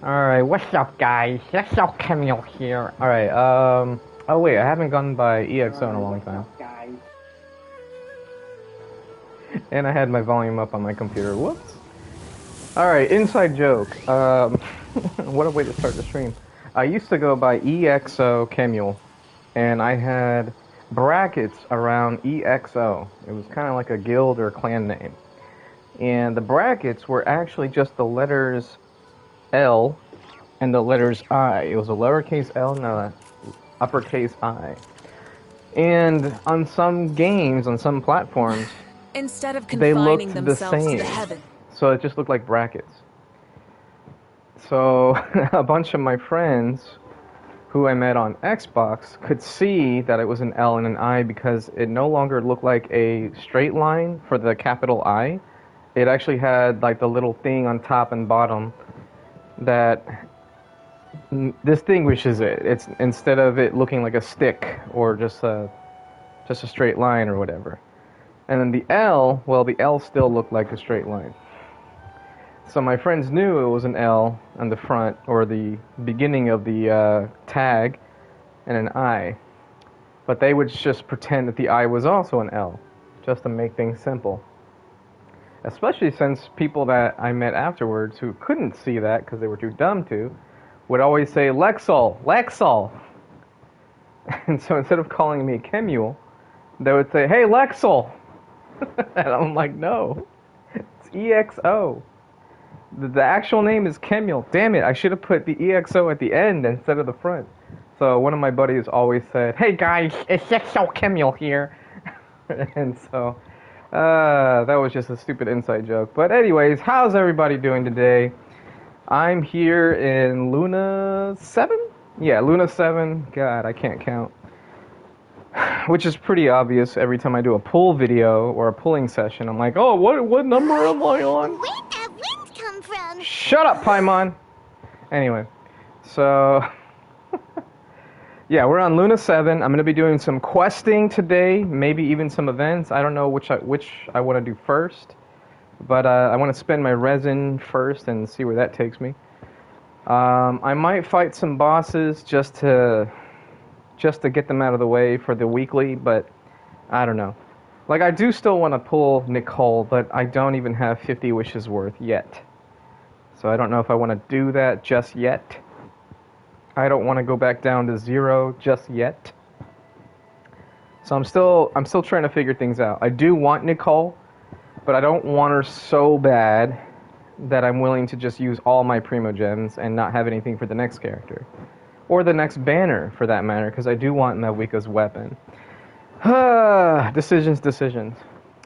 Alright, what's up, guys? Let's all Camille here. Alright, oh wait, I haven't gone by EXO in a long time. And I had my volume up on my computer. Whoops. Alright, inside joke. What a way to start the stream. I used to go by EXO Camille, and I had brackets around EXO. It was kind of like a guild or clan name. And the brackets were actually just the letters L and the letters I. It was a lowercase L and a uppercase I. And on some games, on some platforms, instead of they confining looked the themselves same. to heaven. So it just looked like brackets. So a bunch of my friends who I met on Xbox could see that it was an L and an I because it no longer looked like a straight line for the capital I. It actually had like the little thing on top and bottom that distinguishes it. It's instead of it looking like a stick or just a straight line or whatever. And then the L, well, the L still looked like a straight line. So my friends knew it was an L on the front or the beginning of the tag and an I. But they would just pretend that the I was also an L, just to make things simple. Especially since people that I met afterwards who couldn't see that because they were too dumb to, would always say, Lexol, Lexol. And so instead of calling me Kemuel, they would say, hey, Lexol. And I'm like, no, it's EXO. The actual name is Kemuel. Damn it, I should have put the EXO at the end instead of the front. So one of my buddies always said, hey guys, it's EXO Kemuel here. And so that was just a stupid inside joke. But anyways, how's everybody doing today? I'm here in Luna 7? Yeah, Luna 7. God, I can't count. Which is pretty obvious every time I do a pull video or a pulling session. I'm like, oh, what number am I on? Where'd that wind come from? Shut up, Paimon! Anyway, so... yeah, we're on Luna 7. I'm going to be doing some questing today, maybe even some events. I don't know which I want to do first. But I want to spend my resin first and see where that takes me. I might fight some bosses just to get them out of the way for the weekly, but I don't know. Like, I do still want to pull Nicole, but I don't even have 50 wishes worth yet. So I don't know if I want to do that just yet. I don't want to go back down to 0 just yet. So I'm still trying to figure things out. I do want Nicole, but I don't want her so bad that I'm willing to just use all my Primogems and not have anything for the next character. Or the next banner, for that matter, because I do want Melwika's weapon. Decisions.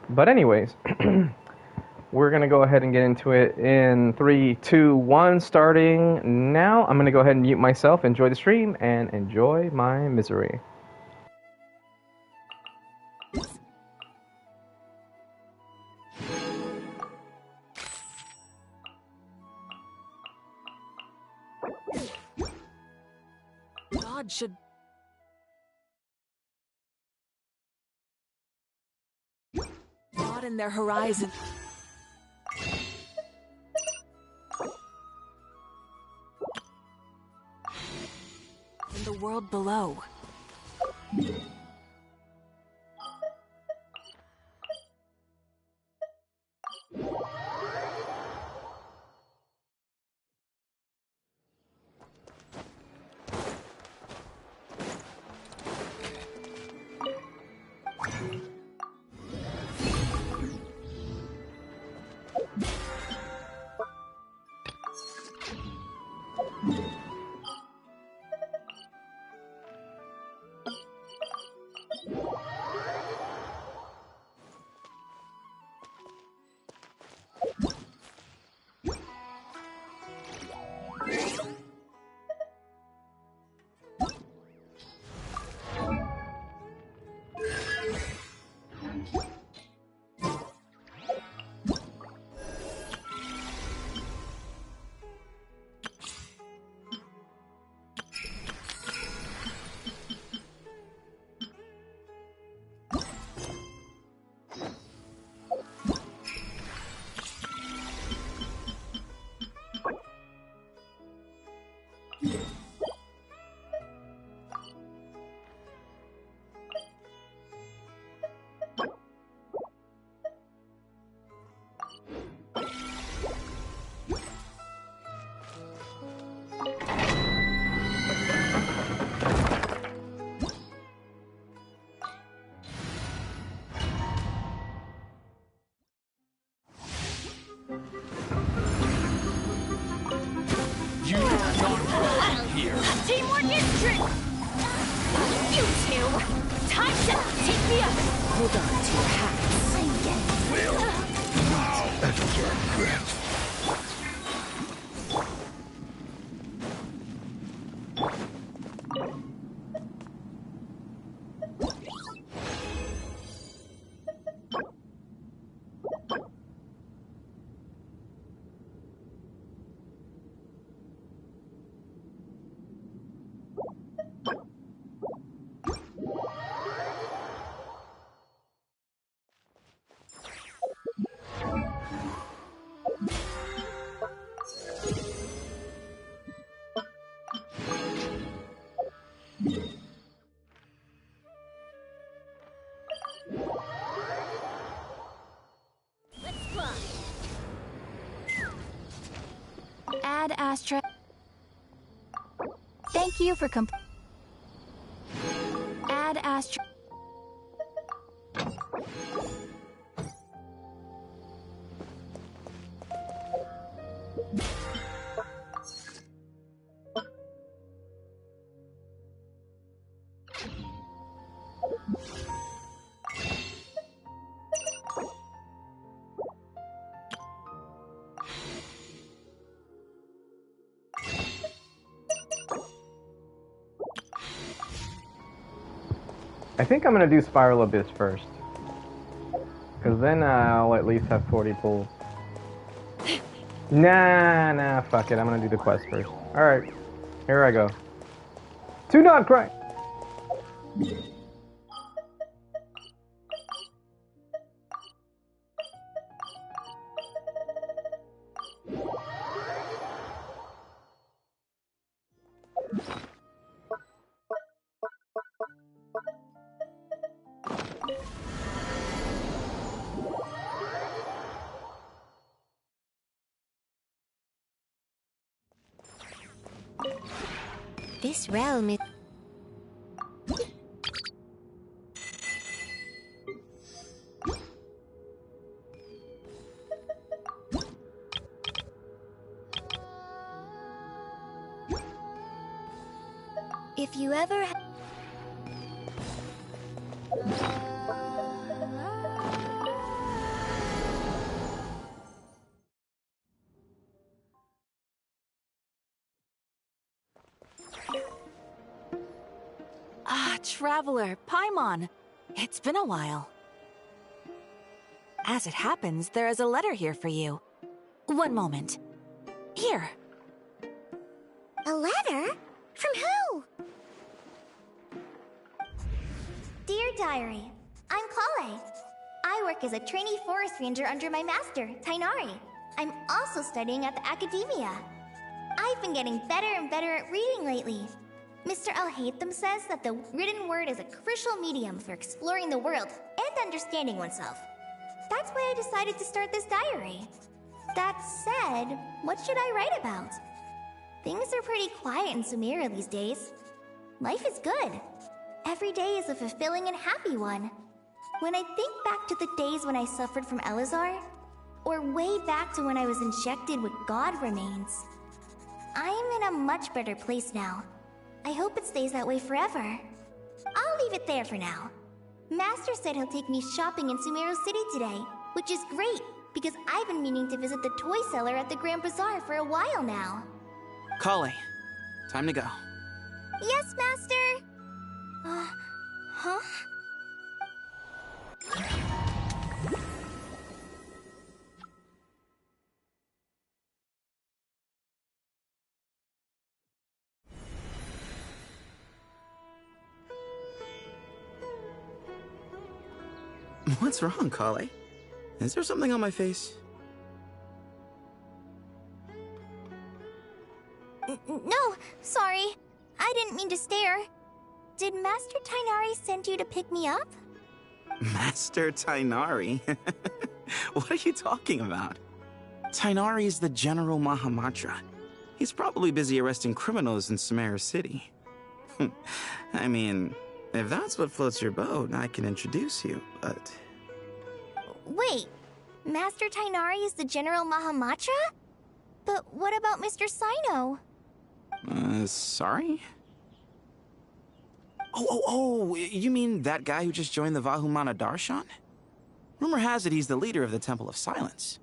But anyways, we're going to go ahead and get into it in 3, 2, 1, starting now. I'm going to go ahead and mute myself, enjoy the stream, and enjoy my misery. God should... broaden their horizon. In the world below. trick! You two! Time to take me up! Hold on to your hats. Ad Astra. Thank you for Ad Astra. I think I'm gonna do Spiral Abyss first. Cause then I'll at least have 40 pulls. Nah, fuck it. I'm gonna do the quest first. Alright, here I go. Do not cry! This realm is... If you ever... Ah, Traveler, Paimon. It's been a while. As it happens, there is a letter here for you. One moment. Here. A letter? From who? Dear Diary, I'm Kale. I work as a trainee forest ranger under my master, Tainari. I'm also studying at the academia. I've been getting better and better at reading lately. Mr. Al-Haytham says that the written word is a crucial medium for exploring the world and understanding oneself. That's why I decided to start this diary. That said, what should I write about? Things are pretty quiet in Sumeria these days. Life is good. Every day is a fulfilling and happy one. When I think back to the days when I suffered from Elazar, or way back to when I was injected with God remains, I am in a much better place now. I hope it stays that way forever. I'll leave it there for now. Master said he'll take me shopping in Sumeru City today, which is great, because I've been meaning to visit the toy seller at the Grand Bazaar for a while now. Kale, time to go. Yes, Master! Huh? What's wrong, Kale? Is there something on my face? No, sorry. I didn't mean to stare. Did Master Tainari send you to pick me up? Master Tainari? What are you talking about? Tainari is the General Mahamatra. He's probably busy arresting criminals in Sumeru City. I mean, if that's what floats your boat, I can introduce you, but... Wait, Master Tainari is the General Mahamatra? But what about Mr. Sino? Sorry? Oh, you mean that guy who just joined the Vahumana Darshan? Rumor has it he's the leader of the Temple of Silence.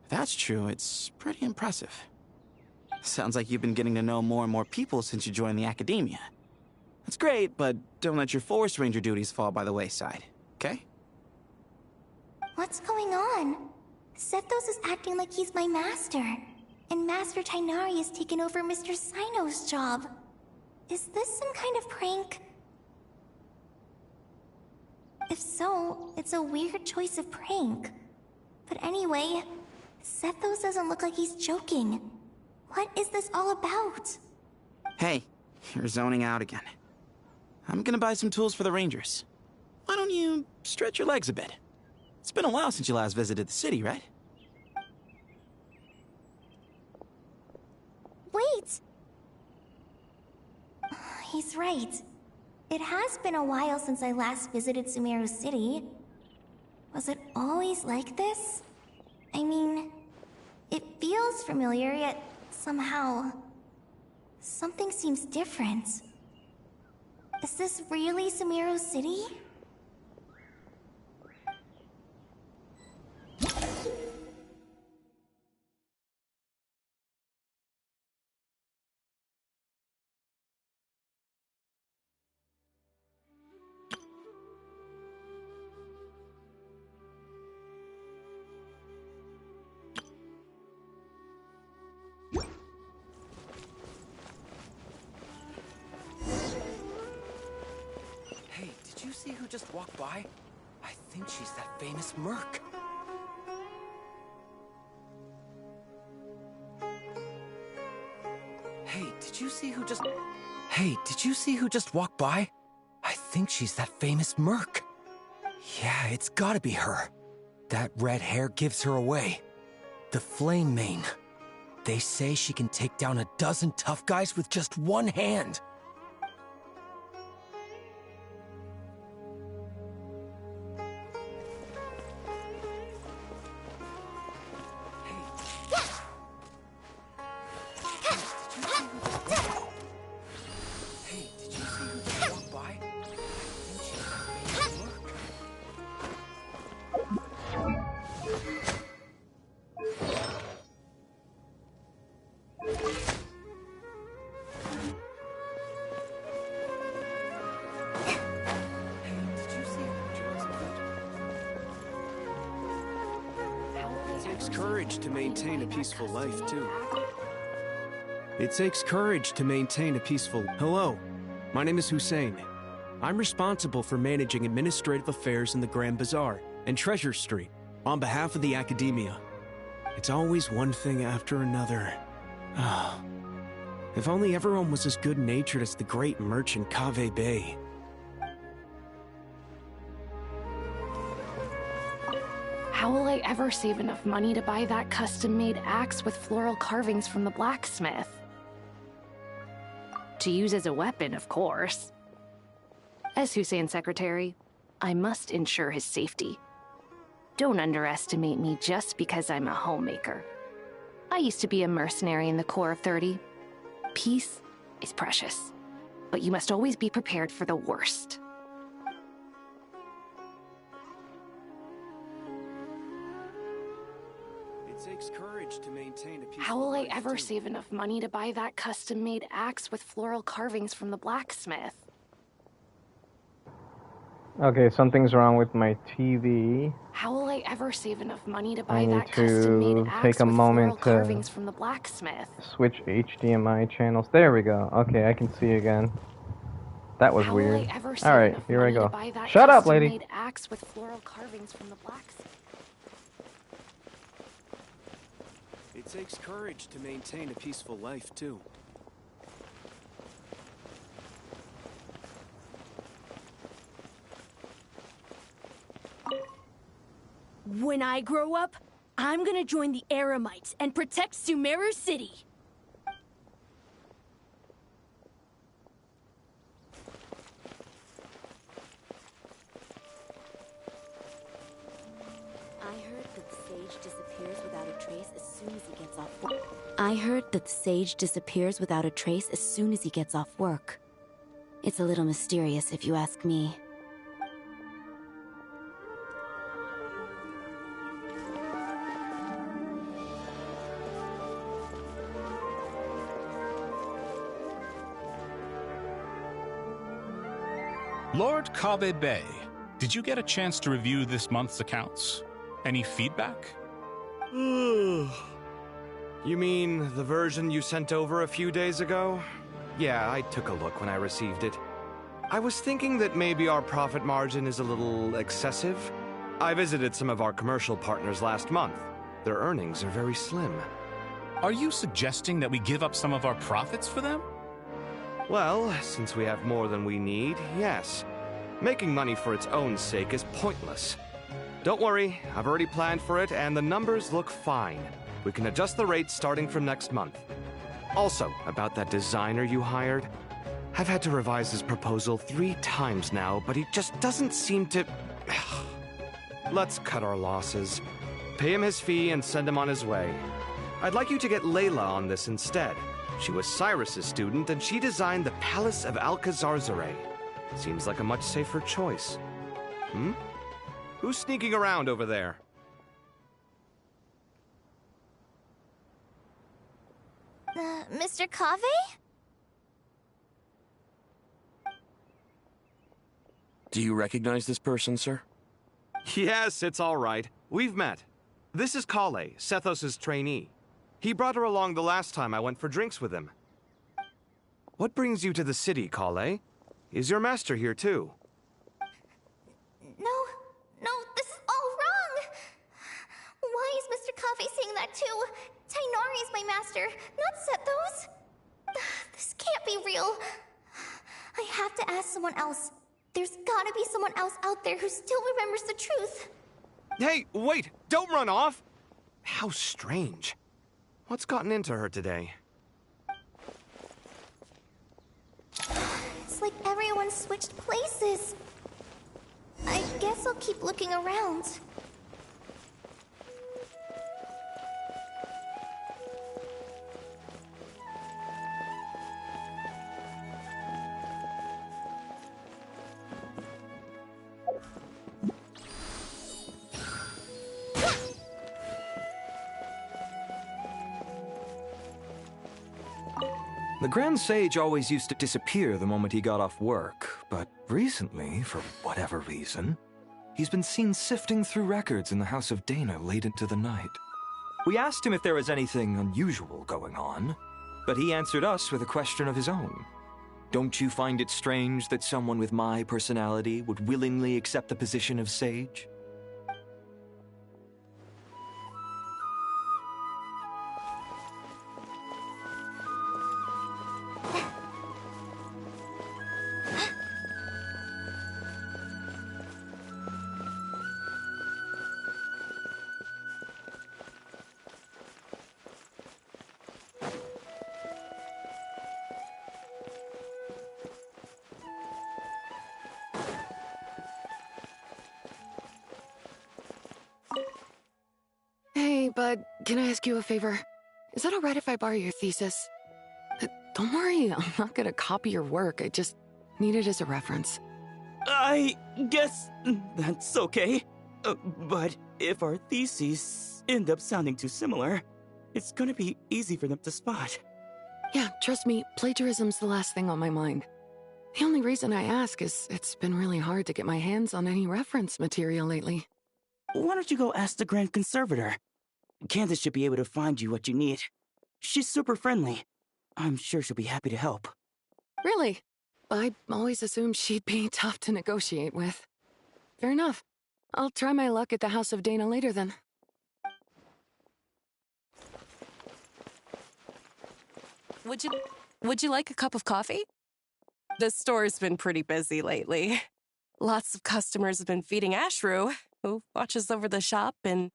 If that's true, it's pretty impressive. Sounds like you've been getting to know more and more people since you joined the Academia. That's great, but don't let your Forest Ranger duties fall by the wayside, okay? What's going on? Sethos is acting like he's my master, and Master Tainari has taken over Mr. Sino's job. Is this some kind of prank? If so, it's a weird choice of prank. But anyway, Sethos doesn't look like he's joking. What is this all about? Hey, you're zoning out again. I'm gonna buy some tools for the Rangers. Why don't you stretch your legs a bit? It's been a while since you last visited the city, right? Wait! He's right. It has been a while since I last visited Sumeru City. Was it always like this? I mean, it feels familiar, yet somehow something seems different. Is this really Sumeru City? Hey, did you see who just walked by? I think she's that famous merc. Hey, did you see who just... Hey, did you see who just walked by? I think she's that famous merc. Yeah, it's gotta be her. That red hair gives her away. The Flame Mane. They say she can take down a dozen tough guys with just one hand. Life too. It takes courage to maintain a peaceful... Hello, my name is Hussein. I'm responsible for managing administrative affairs in the Grand Bazaar and Treasure Street on behalf of the Academia. It's always one thing after another. If only everyone was as good-natured as the great merchant Kave Bay. How will I ever save enough money to buy that custom-made axe with floral carvings from the blacksmith? To use as a weapon, of course. As Hussein's secretary, I must ensure his safety. Don't underestimate me just because I'm a homemaker. I used to be a mercenary in the Corps of 30. Peace is precious, but you must always be prepared for the worst. How will I ever save enough money to buy that custom-made axe with floral carvings from the blacksmith? Okay, something's wrong with my TV. How will I ever save enough money to buy I need that custom-made to axe take a with moment floral to carvings from the blacksmith? Switch HDMI channels. There we go. Okay, I can see again. That was How will weird. I ever save All right, enough here I money to go. buy that Shut up, lady. custom-made axe with floral carvings from the blacksmith? It takes courage to maintain a peaceful life, too. When I grow up, I'm gonna join the Eremites and protect Sumeru City. I heard that the sage disappears without a trace as soon as he gets off work. I heard that the sage disappears without a trace as soon as he gets off work. It's a little mysterious if you ask me. Lord Kabe Bay, did you get a chance to review this month's accounts? Any feedback? You mean the version you sent over a few days ago? Yeah, I took a look when I received it. I was thinking that maybe our profit margin is a little excessive. I visited some of our commercial partners last month. Their earnings are very slim. Are you suggesting that we give up some of our profits for them? Well, since we have more than we need, yes. Making money for its own sake is pointless. Don't worry, I've already planned for it, and the numbers look fine. We can adjust the rates starting from next month. Also, about that designer you hired, I've had to revise his proposal 3 times now, but he just doesn't seem to... Let's cut our losses. Pay him his fee and send him on his way. I'd like you to get Layla on this instead. She was Cyrus's student, and she designed the Palace of Alcazarzaray. Seems like a much safer choice. Who's sneaking around over there? Mr. Kave? Do you recognize this person, sir? Yes, it's all right. We've met. This is Kale, Sethos' trainee. He brought her along the last time I went for drinks with him. What brings you to the city, Kale? Is your master here too? No, this is all wrong! Why is Mr. Kave saying that too? Tainari's my master, not Sethos. This can't be real. I have to ask someone else. There's gotta be someone else out there who still remembers the truth. Hey, wait! Don't run off! How strange. What's gotten into her today? It's like everyone switched places. I guess I'll keep looking around. The Grand Sage always used to disappear the moment he got off work, but recently, for whatever reason, he's been seen sifting through records in the House of Dana late into the night. We asked him if there was anything unusual going on, but he answered us with a question of his own. Don't you find it strange that someone with my personality would willingly accept the position of sage? Hey, bud, can I ask you a favor? Is that alright if I borrow your thesis? Don't worry, I'm not gonna copy your work. I just need it as a reference. I guess that's okay. But if our theses end up sounding too similar, it's gonna be easy for them to spot. Yeah, trust me, plagiarism's the last thing on my mind. The only reason I ask is it's been really hard to get my hands on any reference material lately. Why don't you go ask the Grand Conservator? Candace should be able to find you what you need. She's super friendly. I'm sure she'll be happy to help. Really? I always assumed she'd be tough to negotiate with. Fair enough. I'll try my luck at the House of Dana later then. Would you like a cup of coffee? The store's been pretty busy lately. Lots of customers have been feeding Ashru, who watches over the shop, and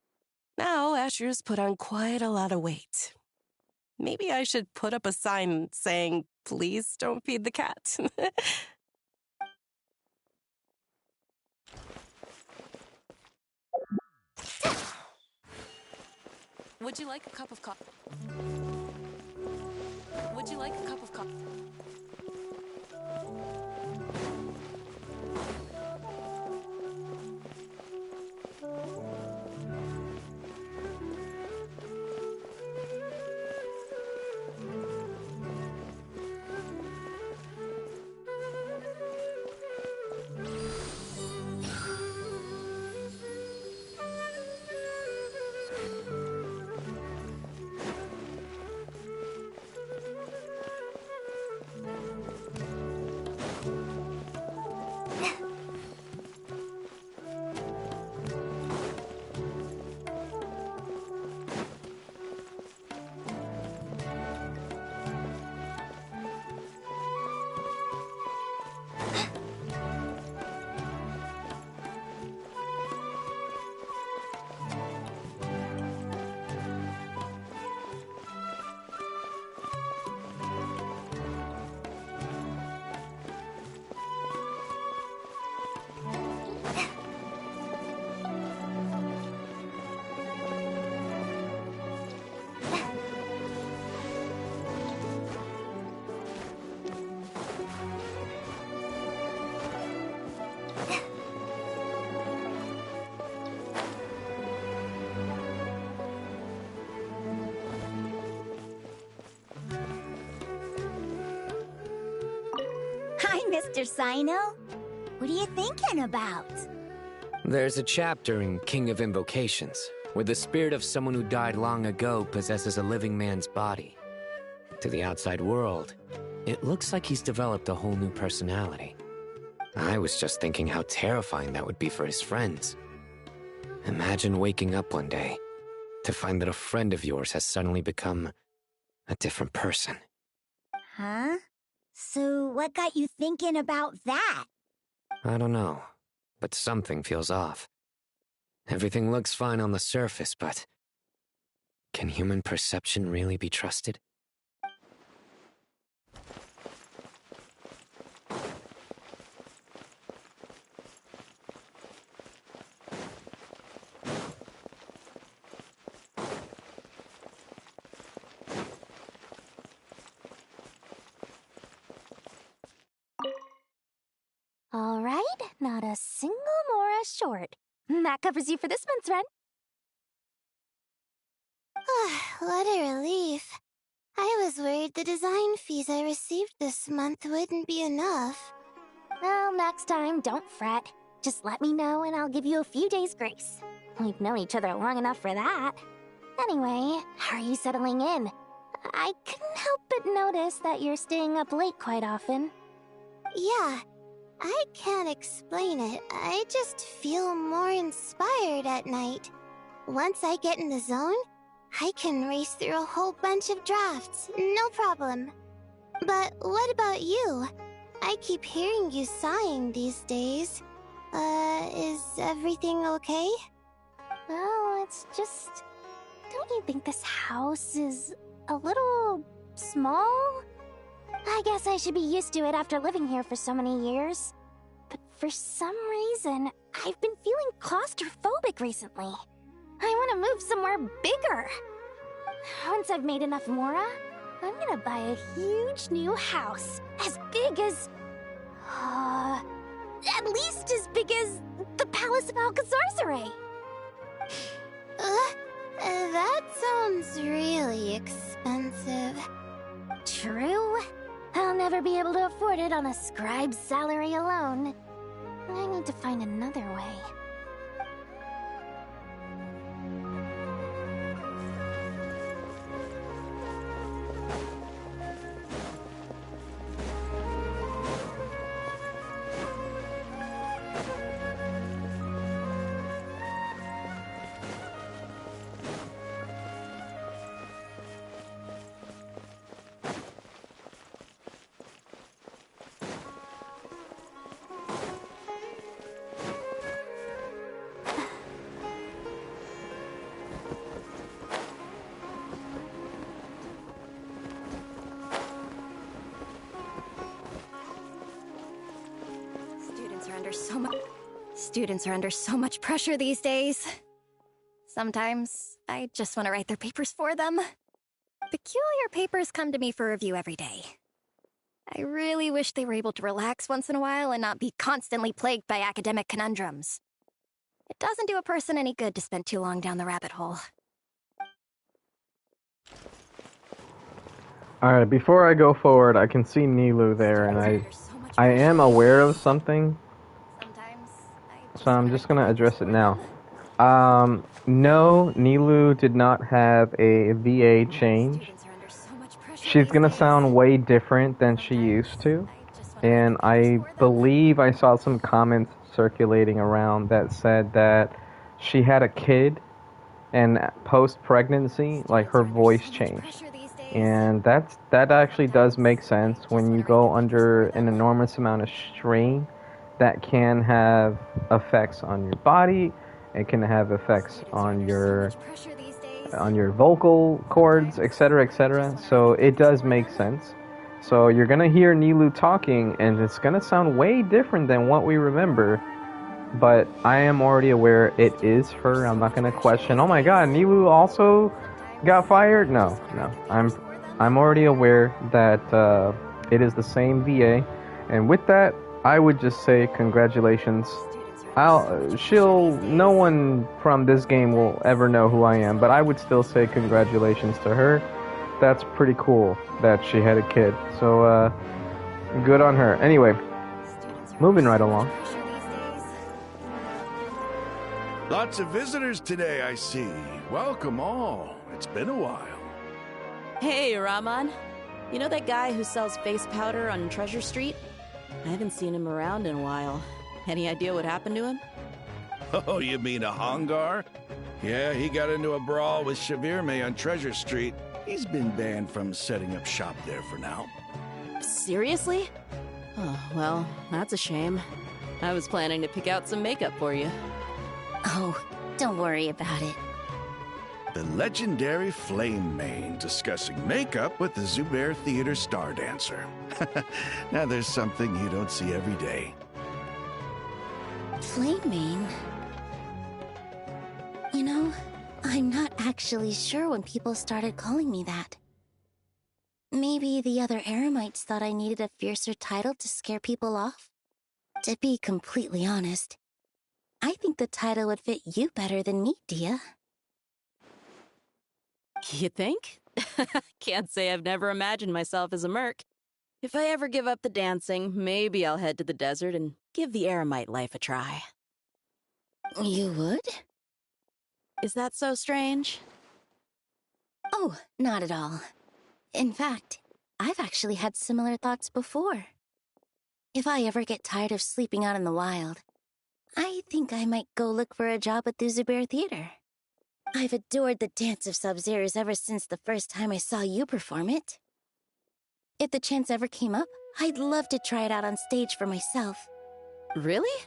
now Ashru's put on quite a lot of weight. Maybe I should put up a sign saying, "Please don't feed the cat." Would you like a cup of coffee? Would you like a cup of coffee? Mr. Sino? What are you thinking about? There's a chapter in King of Invocations where the spirit of someone who died long ago possesses a living man's body. To the outside world, it looks like he's developed a whole new personality. I was just thinking how terrifying that would be for his friends. Imagine waking up one day to find that a friend of yours has suddenly become a different person. Huh? So what got you thinking about that? I don't know, but something feels off. Everything looks fine on the surface, but can human perception really be trusted? All right, not a single Mora short. That covers you for this month's rent. What a relief. I was worried the design fees I received this month wouldn't be enough. Well, next time, don't fret. Just let me know and I'll give you a few days' grace. We've known each other long enough for that. Anyway, how are you settling in? I couldn't help but notice that you're staying up late quite often. Yeah, I can't explain it. I just feel more inspired at night. Once I get in the zone, I can race through a whole bunch of drafts, no problem. But what about you? I keep hearing you sighing these days. Is everything okay? Well, it's just... Don't you think this house is a little small? I guess I should be used to it after living here for so many years. But for some reason, I've been feeling claustrophobic recently. I want to move somewhere bigger. Once I've made enough Mora, I'm gonna buy a huge new house. As big as... at least as big as the Palace of Alcazarzaray. That sounds really expensive. True. I'll never be able to afford it on a scribe's salary alone. I need to find another way. Students are under so much pressure these days. Sometimes I just want to write their papers for them. Peculiar papers come to me for review every day. I really wish they were able to relax once in a while and not be constantly plagued by academic conundrums. It doesn't do a person any good to spend too long down the rabbit hole. Alright, before I go forward, I can see Nilu there, and I am aware of something. So I'm just gonna address it now. No, Nilu did not have a VA change. She's gonna sound way different than she used to. And I believe I saw some comments circulating around that said that she had a kid and post-pregnancy, like, her voice changed. And that actually does make sense. When you go under an enormous amount of strain, that can have effects on your body. It can have effects on your vocal cords, etc., etc. So it does make sense. So you're gonna hear Nilu talking, and it's gonna sound way different than what we remember. But I am already aware it is her. I'm not gonna question. Oh my God, Nilu also got fired? No. I'm already aware that it is the same VA, and with that, I would just say congratulations. No one from this game will ever know who I am, but I would still say congratulations to her. That's pretty cool that she had a kid. So, good on her. Anyway, Moving right along. Lots of visitors today, I see. Welcome all. It's been a while. Hey, Rahman. You know that guy who sells face powder on Treasure Street? I haven't seen him around in a while. Any idea what happened to him? Oh, you mean a Hongar? Yeah, he got into a brawl with Shavirme on Treasure Street. He's been banned from setting up shop there for now. Seriously? Oh, well, that's a shame. I was planning to pick out some makeup for you. Oh, don't worry about it. The legendary Flame Mane discussing makeup with the Zubair Theater star dancer. Now there's something you don't see every day. Flame Mane? You know, I'm not actually sure when people started calling me that. Maybe the other Eremites thought I needed a fiercer title to scare people off? To be completely honest, I think the title would fit you better than me, Dia. You think? Can't say I've never imagined myself as a merc. If I ever give up the dancing, maybe I'll head to the desert and give the Eremite life a try. You would? Is that so strange? Oh, not at all. In fact, I've actually had similar thoughts before. If I ever get tired of sleeping out in the wild, I think I might go look for a job at the Zubair Theater. I've adored the dance of Sub-Zeros ever since the first time I saw you perform it. If the chance ever came up, I'd love to try it out on stage for myself. Really?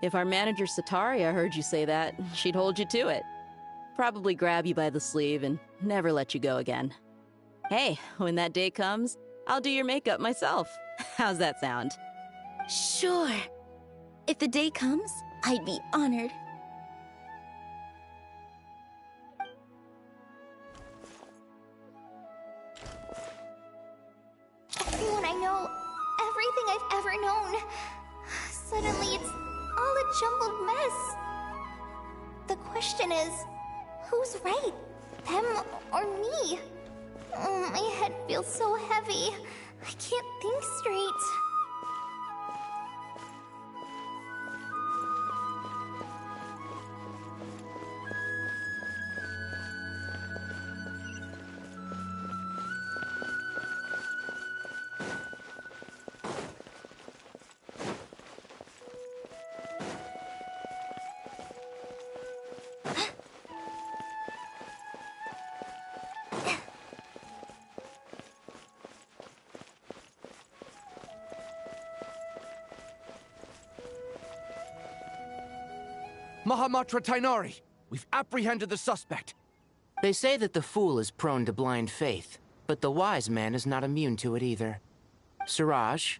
If our manager Sataria heard you say that, she'd hold you to it. Probably grab you by the sleeve and never let you go again. Hey, when that day comes, I'll do your makeup myself. How's that sound? Sure. If the day comes, I'd be honored. Everyone I know, everything I've ever known. Suddenly it's all a jumbled mess. The question is, who's right? Them or me? Oh, my head feels so heavy. I can't think straight. Mahamatra Tainari! We've apprehended the suspect. They say that the fool is prone to blind faith, but the wise man is not immune to it either. Siraj,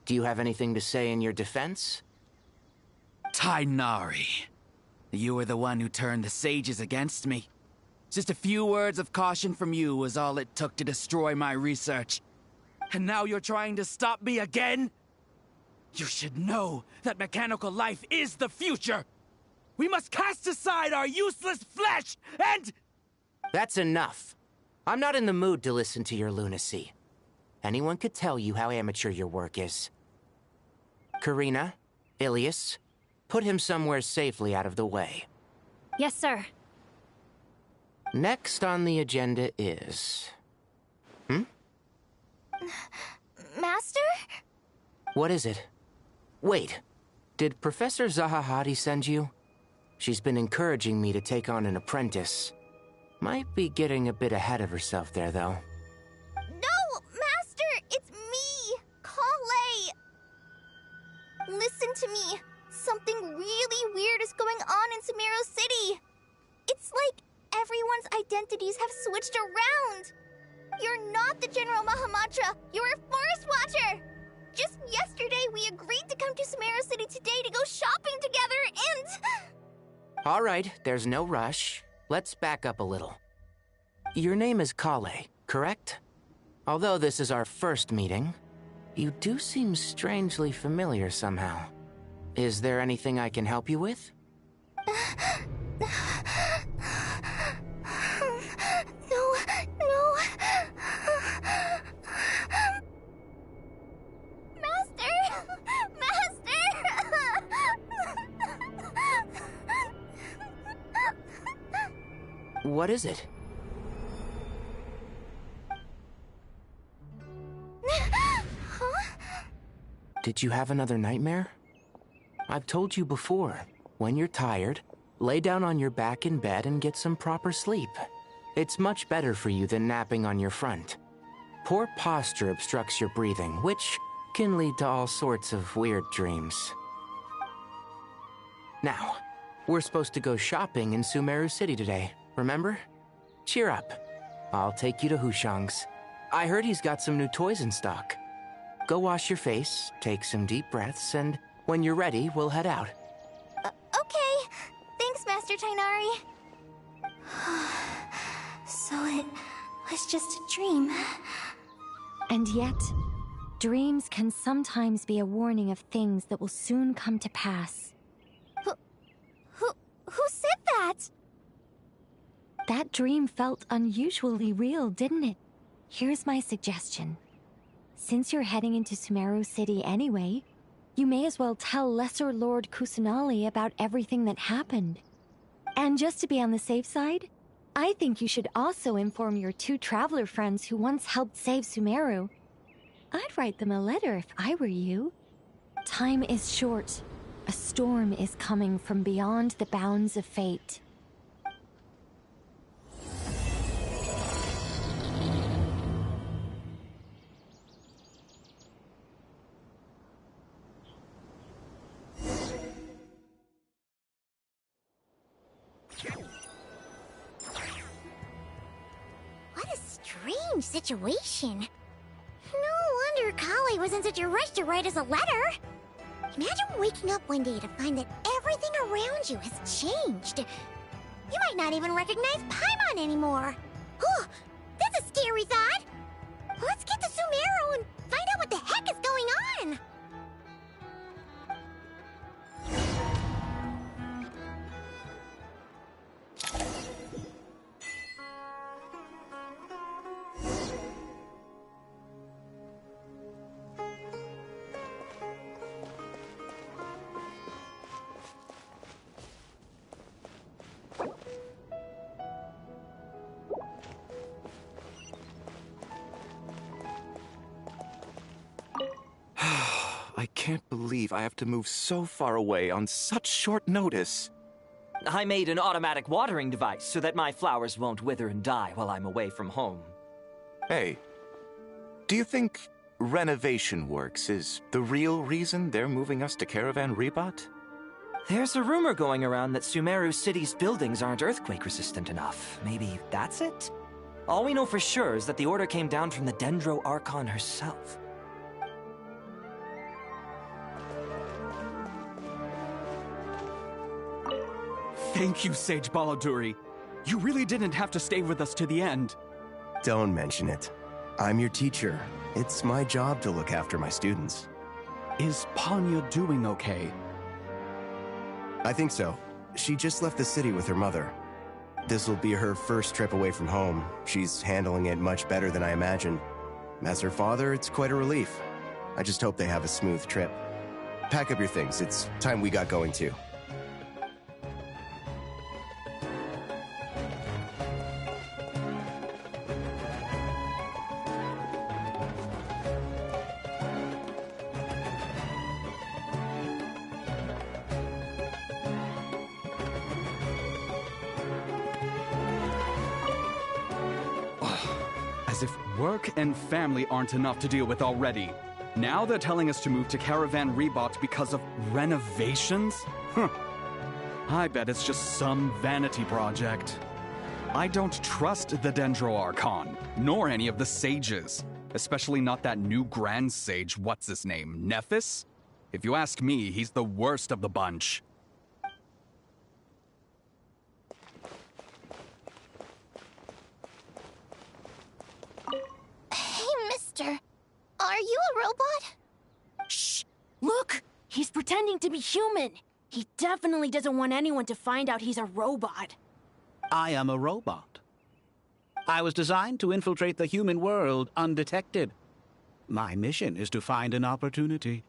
do you have anything to say in your defense? Tainari, you were the one who turned the sages against me. Just a few words of caution from you was all it took to destroy my research. And now you're trying to stop me again? You should know that mechanical life is the future! We must cast aside our useless flesh and... That's enough. I'm not in the mood to listen to your lunacy. Anyone could tell you how amateur your work is. Karina, Ilias, put him somewhere safely out of the way. Yes, sir. Next on the agenda is... Master? What is it? Wait, did Professor Zahahati send you? She's been encouraging me to take on an apprentice. Might be getting a bit ahead of herself there, though. No, Master! It's me! Kale! Listen to me. Something really weird is going on in Sumeru City. It's like everyone's identities have switched around. You're not the General Mahamatra. You're a Forest Watcher. Just yesterday, we agreed to come to Sumeru City today to go shopping together and... All right, there's no rush. Let's back up a little. Your name is Kale, correct? Although this is our first meeting, you do seem strangely familiar somehow. Is there anything I can help you with? No. Master! What is it? Did you have another nightmare? I've told you before, when you're tired, lay down on your back in bed and get some proper sleep. It's much better for you than napping on your front. Poor posture obstructs your breathing, which can lead to all sorts of weird dreams. Now, we're supposed to go shopping in Sumeru City today, remember? Cheer up. I'll take you to Hushang's. I heard he's got some new toys in stock. Go wash your face, take some deep breaths, and when you're ready, we'll head out. Okay. Thanks, Master Tainari. So it was just a dream. And yet, dreams can sometimes be a warning of things that will soon come to pass. Who said that? That dream felt unusually real, didn't it? Here's my suggestion. Since you're heading into Sumeru City anyway, you may as well tell Lesser Lord Kusanali about everything that happened. And just to be on the safe side, I think you should also inform your 2 traveler friends who once helped save Sumeru. I'd write them a letter if I were you. Time is short. A storm is coming from beyond the bounds of fate. What a strange situation. No wonder Kale was in such a rush to write us a letter. Imagine waking up one day to find that everything around you has changed. You might not even recognize Paimon anymore. Oh, that's a scary thought. Let's get to Sumeru and find out what the heck is going on. I can't believe I have to move so far away on such short notice. I made an automatic watering device so that my flowers won't wither and die while I'm away from home. Hey, do you think renovation works is the real reason they're moving us to Caravan Rebot? There's a rumor going around that Sumeru City's buildings aren't earthquake-resistant enough. Maybe that's it? All we know for sure is that the order came down from the Dendro Archon herself. Thank you, Sage Baladuri. You really didn't have to stay with us to the end. Don't mention it. I'm your teacher. It's my job to look after my students. Is Panya doing okay? I think so. She just left the city with her mother. This will be her first trip away from home. She's handling it much better than I imagined. As her father, it's quite a relief. I just hope they have a smooth trip. Pack up your things. It's time we got going too. As if work and family aren't enough to deal with already. Now they're telling us to move to Caravan Rebot because of renovations? Huh. I bet it's just some vanity project. I don't trust the Dendro Archon, nor any of the sages. Especially not that new Grand Sage, what's his name, Nephis? If you ask me, he's the worst of the bunch. Are you a robot? Shh! Look! He's pretending to be human! He definitely doesn't want anyone to find out he's a robot. I am a robot. I was designed to infiltrate the human world undetected. My mission is to find an opportunity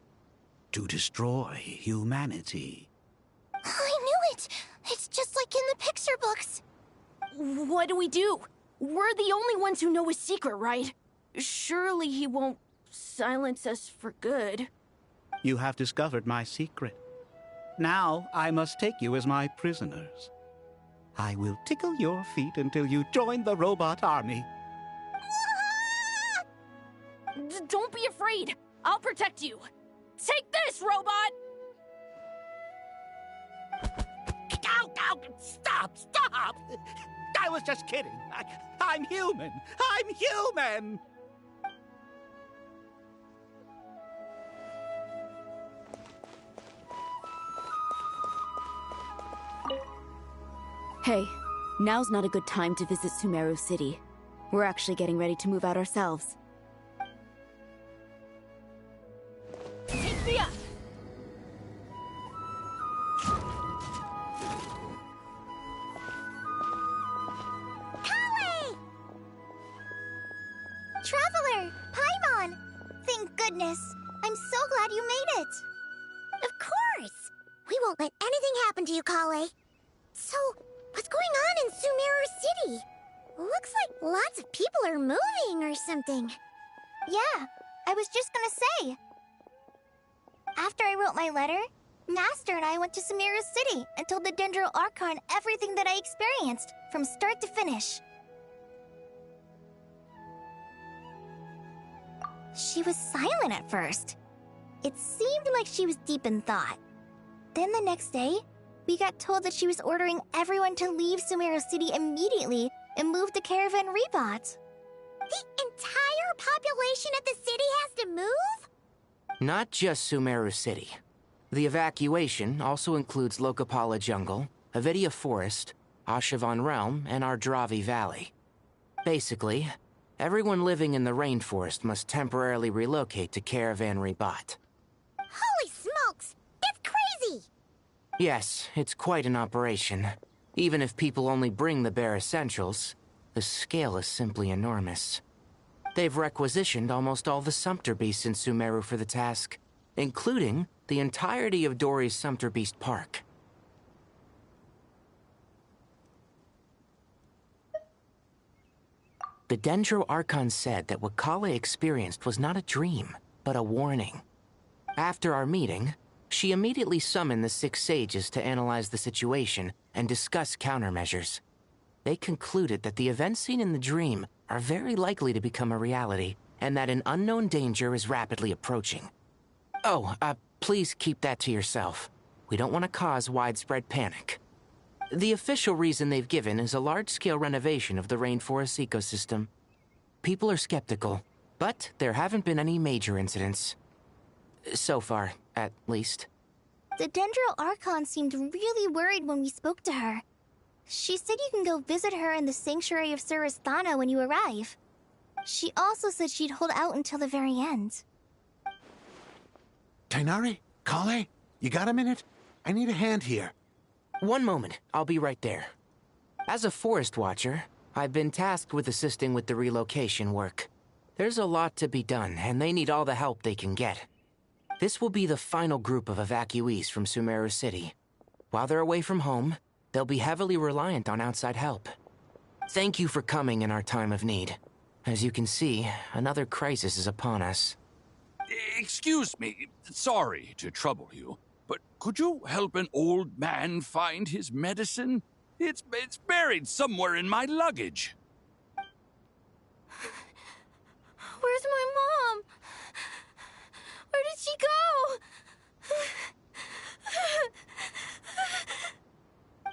to destroy humanity. I knew it! It's just like in the picture books. What do we do? We're the only ones who know his secret, right? Surely he won't silence us for good. You have discovered my secret. Now I must take you as my prisoners. I will tickle your feet until you join the robot army. Don't be afraid. I'll protect you. Take this, robot! Ow! Stop! I was just kidding. I'm human. I'm human! Hey, now's not a good time to visit Sumeru City. We're actually getting ready to move out ourselves. Take me up! Callie! Traveler! Paimon! Thank goodness! I'm so glad you made it! Of course! We won't let anything happen to you, Kale. So, what's going on in Sumeru City? Looks like lots of people are moving or something. Yeah, I was just gonna say. After I wrote my letter, Master and I went to Sumeru City and told the Dendro Archon everything that I experienced, from start to finish. She was silent at first. It seemed like she was deep in thought. Then the next day, we got told that she was ordering everyone to leave Sumeru City immediately and move to Caravan Rebot. The entire population of the city has to move? Not just Sumeru City. The evacuation also includes Lokapala Jungle, Avidia Forest, Ashavan Realm, and Ardravi Valley. Basically, everyone living in the rainforest must temporarily relocate to Caravan Rebot. Holy smokes! That's crazy! Yes, it's quite an operation. Even if people only bring the bare essentials, the scale is simply enormous. They've requisitioned almost all the Sumpter Beasts in Sumeru for the task, including the entirety of Dori's Sumpter Beast Park. The Dendro Archon said that what Kale experienced was not a dream, but a warning. After our meeting, she immediately summoned the 6 sages to analyze the situation and discuss countermeasures. They concluded that the events seen in the dream are very likely to become a reality, and that an unknown danger is rapidly approaching. Oh, please keep that to yourself. We don't want to cause widespread panic. The official reason they've given is a large-scale renovation of the rainforest ecosystem. People are skeptical, but there haven't been any major incidents. So far, at least. The Dendro Archon seemed really worried when we spoke to her. She said you can go visit her in the Sanctuary of Surasthana when you arrive. She also said she'd hold out until the very end. Tighnari? Kale? You got a minute? I need a hand here. One moment, I'll be right there. As a forest watcher, I've been tasked with assisting with the relocation work. There's a lot to be done, and they need all the help they can get. This will be the final group of evacuees from Sumeru City. While they're away from home, they'll be heavily reliant on outside help. Thank you for coming in our time of need. As you can see, another crisis is upon us. Excuse me, sorry to trouble you, but could you help an old man find his medicine? It's buried somewhere in my luggage. Where's my mom? Where did she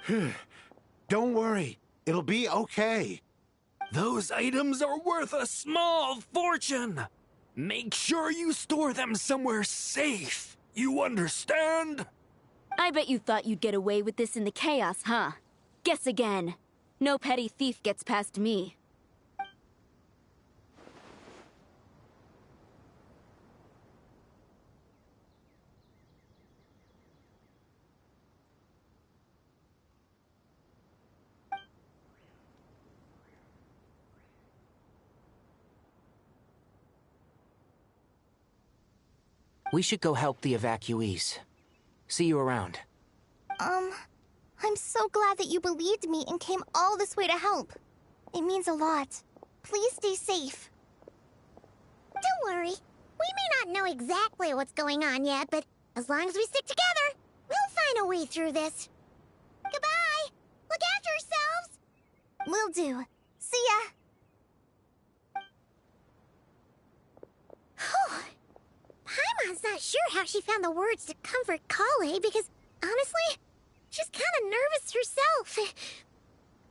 go? Don't worry. It'll be okay. Those items are worth a small fortune. Make sure you store them somewhere safe. You understand? I bet you thought you'd get away with this in the chaos, huh? Guess again. No petty thief gets past me. We should go help the evacuees. See you around. I'm so glad that you believed me and came all this way to help. It means a lot. Please stay safe. Don't worry. We may not know exactly what's going on yet, but as long as we stick together, we'll find a way through this. Goodbye! Look after yourselves! Will do. See ya! Paimon's not sure how she found the words to comfort Kale because, honestly, she's kind of nervous herself.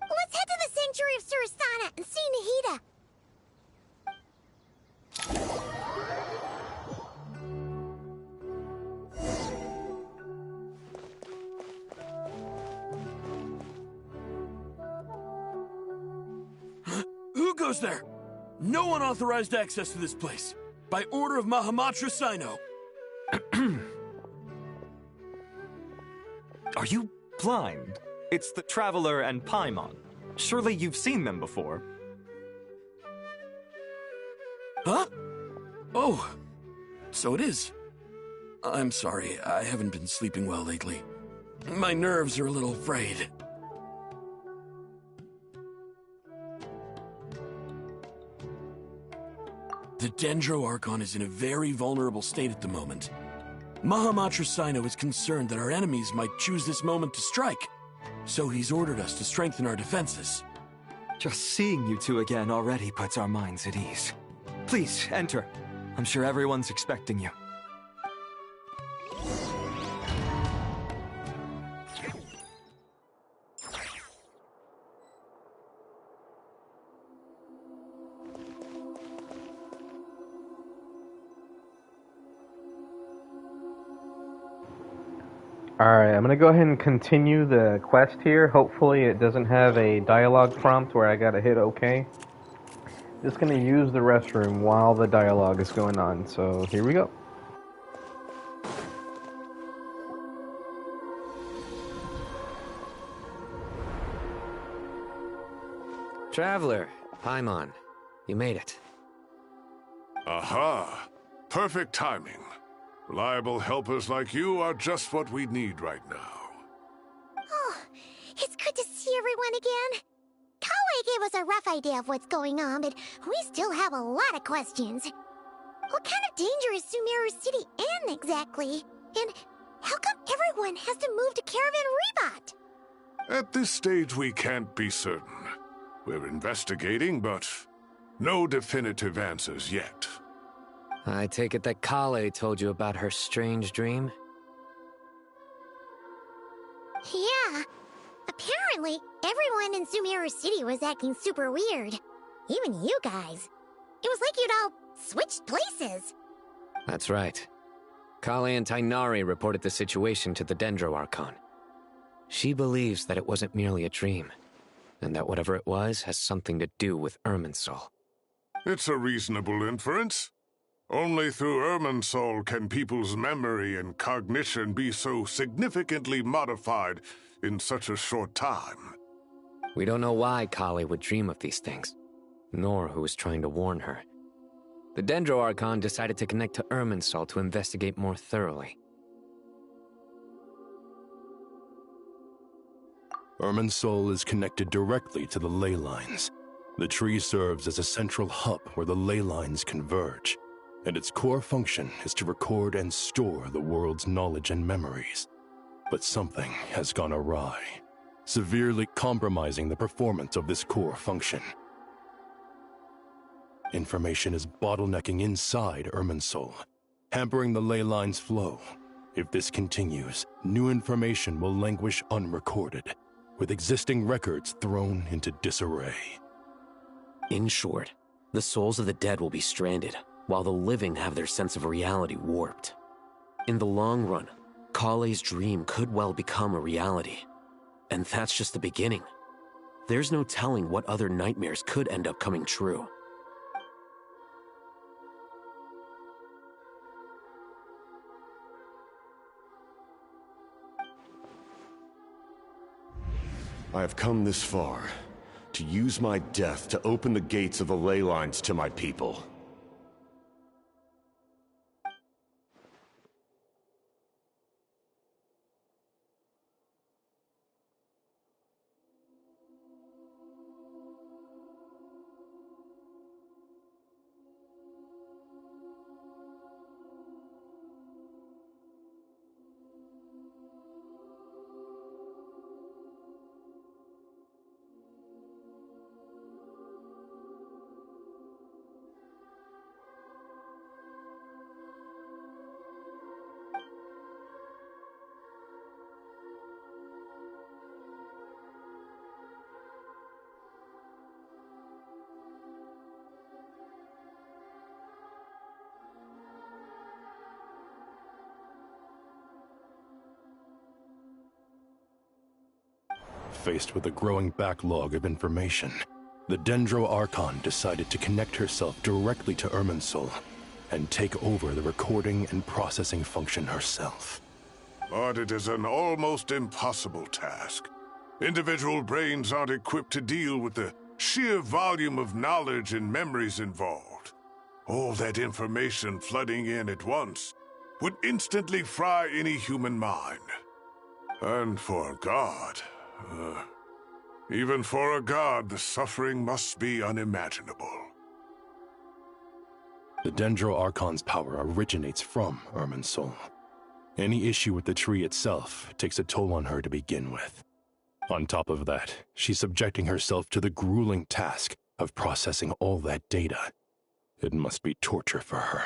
Let's head to the Sanctuary of Surasana and see Nahida. Who goes there? No unauthorized access to this place. By order of Mahamatra Sino. Are you blind? It's the Traveler and Paimon. Surely you've seen them before. Huh? Oh, so it is. I'm sorry, I haven't been sleeping well lately. My nerves are a little frayed. The Dendro Archon is in a very vulnerable state at the moment. Mahamatra Sino is concerned that our enemies might choose this moment to strike, so he's ordered us to strengthen our defenses. Just seeing you two again already puts our minds at ease. Please, enter. I'm sure everyone's expecting you. Alright, I'm gonna go ahead and continue the quest here. Hopefully it doesn't have a dialogue prompt where I gotta hit OK. Just gonna use the restroom while the dialogue is going on, so here we go. Traveler, Paimon, you made it. Aha! Perfect timing. Reliable helpers like you are just what we need right now. Oh, it's good to see everyone again. Kale gave us a rough idea of what's going on, but we still have a lot of questions. What kind of danger is Sumeru City in exactly? And how come everyone has to move to Caravan Rebot? At this stage, we can't be certain. We're investigating, but no definitive answers yet. I take it that Kale told you about her strange dream? Yeah. Apparently, everyone in Sumeru City was acting super weird. Even you guys. It was like you'd all switched places. That's right. Kale and Tainari reported the situation to the Dendro Archon. She believes that it wasn't merely a dream, and that whatever it was has something to do with Irminsul. It's a reasonable inference. Only through Irminsul can people's memory and cognition be so significantly modified in such a short time. We don't know why Kale would dream of these things, nor who was trying to warn her. The Dendro Archon decided to connect to Irminsul to investigate more thoroughly. Irminsul is connected directly to the ley lines. The tree serves as a central hub where the ley lines converge, and its core function is to record and store the world's knowledge and memories. But something has gone awry, severely compromising the performance of this core function. Information is bottlenecking inside Irminsul, hampering the ley line's flow. If this continues, new information will languish unrecorded, with existing records thrown into disarray. In short, the souls of the dead will be stranded, while the living have their sense of reality warped. In the long run, Kale's dream could well become a reality. And that's just the beginning. There's no telling what other nightmares could end up coming true. I have come this far, to use my death to open the gates of the ley lines to my people. Faced with a growing backlog of information, the Dendro Archon decided to connect herself directly to Irminsul and take over the recording and processing function herself. But it is an almost impossible task. Individual brains aren't equipped to deal with the sheer volume of knowledge and memories involved. All that information flooding in at once would instantly fry any human mind. And for a god, even for a god, the suffering must be unimaginable. The Dendro Archon's power originates from Irminsul. Any issue with the tree itself takes a toll on her to begin with. On top of that, she's subjecting herself to the grueling task of processing all that data. It must be torture for her.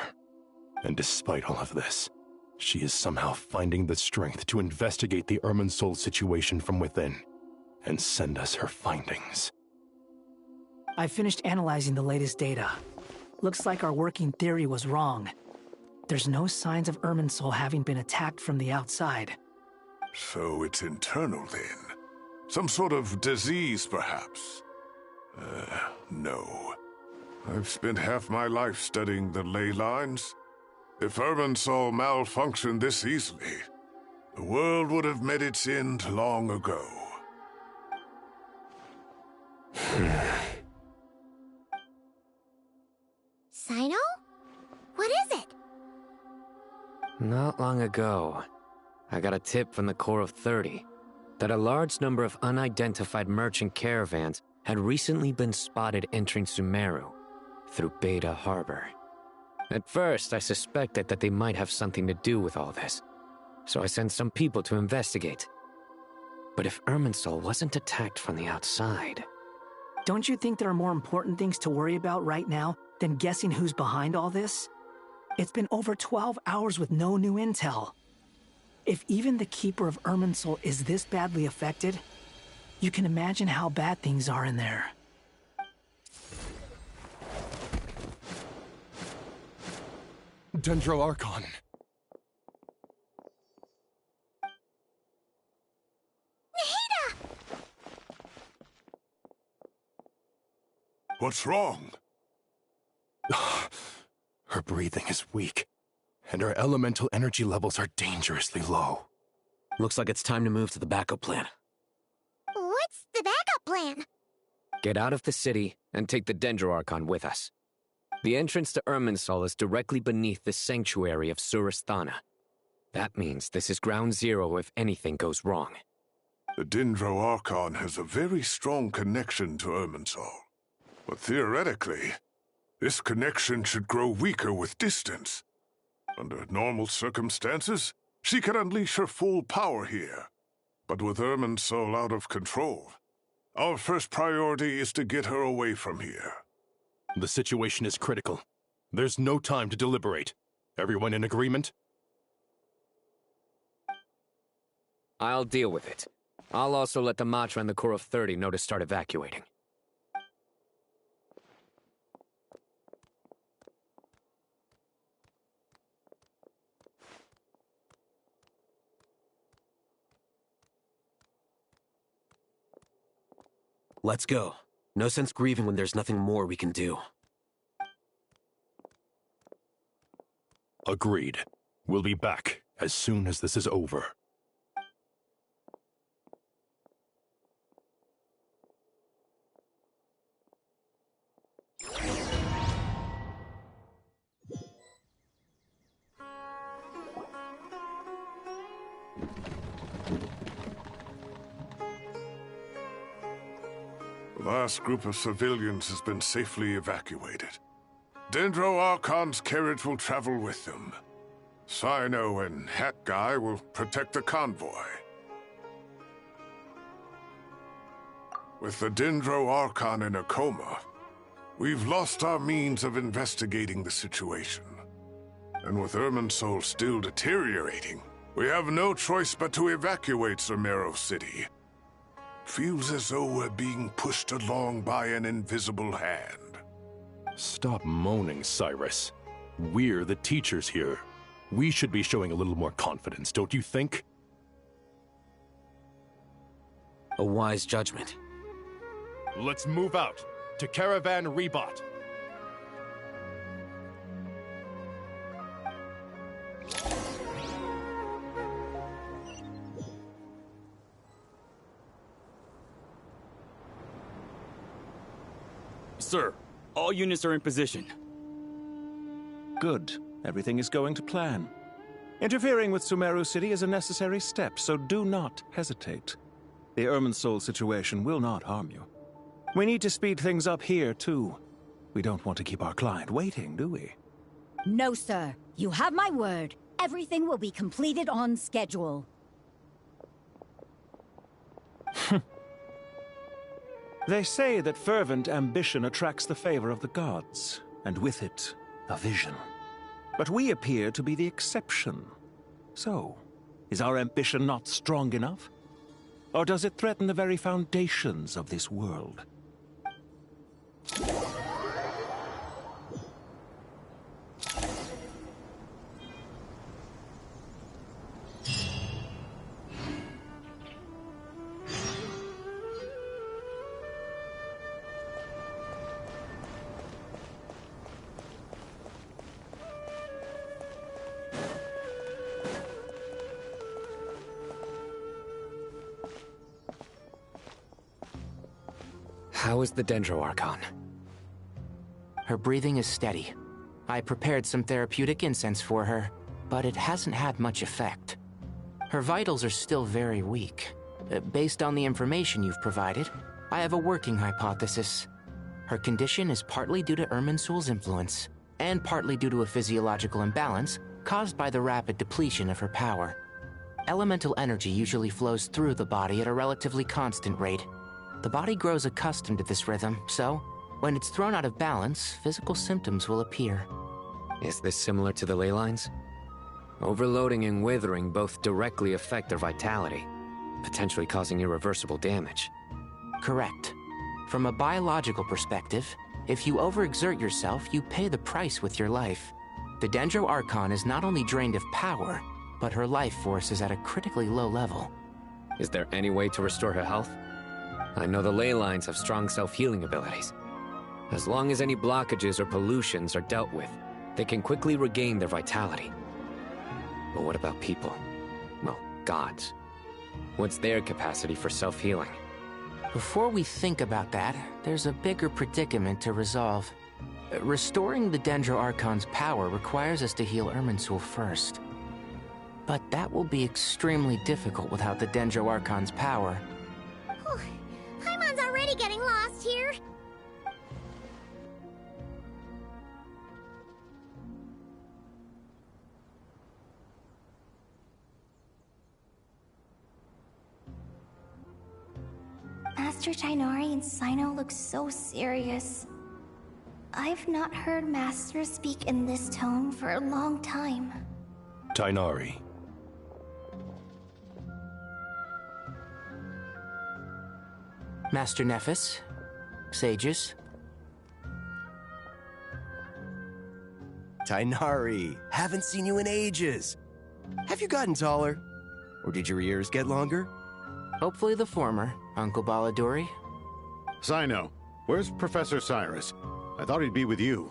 And despite all of this, she is somehow finding the strength to investigate the Irminsul situation from within and send us her findings. I finished analyzing the latest data. Looks like our working theory was wrong. There's no signs of Irminsul having been attacked from the outside. So it's internal then? Some sort of disease, perhaps? No. I've spent half my life studying the ley lines. If Irminsul malfunctioned this easily, the world would have met its end long ago. Sino? What is it? Not long ago, I got a tip from the Core of 30 that a large number of unidentified merchant caravans had recently been spotted entering Sumeru through Beta Harbor. At first, I suspected that they might have something to do with all this, so I sent some people to investigate. But if Irminsul wasn't attacked from the outside... Don't you think there are more important things to worry about right now than guessing who's behind all this? It's been over 12 hours with no new intel. If even the Keeper of Irminsul is this badly affected, you can imagine how bad things are in there. Dendro Archon. What's wrong? Her breathing is weak, and her elemental energy levels are dangerously low. Looks like it's time to move to the backup plan. What's the backup plan? Get out of the city and take the Dendro Archon with us. The entrance to Irminsul is directly beneath the sanctuary of Surasthana. That means this is ground zero if anything goes wrong. The Dendro Archon has a very strong connection to Irminsul. But theoretically, this connection should grow weaker with distance. Under normal circumstances, she could unleash her full power here. But with Irminsul out of control, our first priority is to get her away from here. The situation is critical. There's no time to deliberate. Everyone in agreement? I'll deal with it. I'll also let the Matra and the Core of 30 know to start evacuating. Let's go. No sense grieving when there's nothing more we can do. Agreed. We'll be back as soon as this is over. The last group of civilians has been safely evacuated. Dendro Archon's carriage will travel with them. Sino and Hat Guy will protect the convoy. With the Dendro Archon in a coma, we've lost our means of investigating the situation. And with Irminsul still deteriorating, we have no choice but to evacuate Sumeru City. Feels as though we're being pushed along by an invisible hand. Stop moaning, Cyrus. We're the teachers here. We should be showing a little more confidence, don't you think? A wise judgment. Let's move out to Caravan Rebot. Sir, all units are in position. Good. Everything is going to plan. Interfering with Sumeru City is a necessary step, so do not hesitate. The Irminsul situation will not harm you. We need to speed things up here, too. We don't want to keep our client waiting, do we? No, sir. You have my word. Everything will be completed on schedule. They say that fervent ambition attracts the favor of the gods, and with it, a vision. But we appear to be the exception. So, is our ambition not strong enough? Or does it threaten the very foundations of this world? How is the Dendro Archon? Her breathing is steady. I prepared some therapeutic incense for her, but it hasn't had much effect. Her vitals are still very weak. Based on the information you've provided, I have a working hypothesis. Her condition is partly due to Irminsul's influence, and partly due to a physiological imbalance caused by the rapid depletion of her power. Elemental energy usually flows through the body at a relatively constant rate. The body grows accustomed to this rhythm, so when it's thrown out of balance, physical symptoms will appear. Is this similar to the ley lines? Overloading and withering both directly affect their vitality, potentially causing irreversible damage. Correct. From a biological perspective, if you overexert yourself, you pay the price with your life. The Dendro Archon is not only drained of power, but her life force is at a critically low level. Is there any way to restore her health? I know the ley lines have strong self-healing abilities. As long as any blockages or pollutions are dealt with, they can quickly regain their vitality. But what about people? Well, gods. What's their capacity for self-healing? Before we think about that, there's a bigger predicament to resolve. Restoring the Dendro Archon's power requires us to heal Irminsul first. But that will be extremely difficult without the Dendro Archon's power. Paimon's already getting lost here. Master Tighnari and Cyno look so serious. I've not heard Master speak in this tone for a long time. Tighnari. Master Nephis, sages. Tighnari, haven't seen you in ages. Have you gotten taller? Or did your ears get longer? Hopefully the former, Uncle Baladuri. Cyno, where's Professor Cyrus? I thought he'd be with you.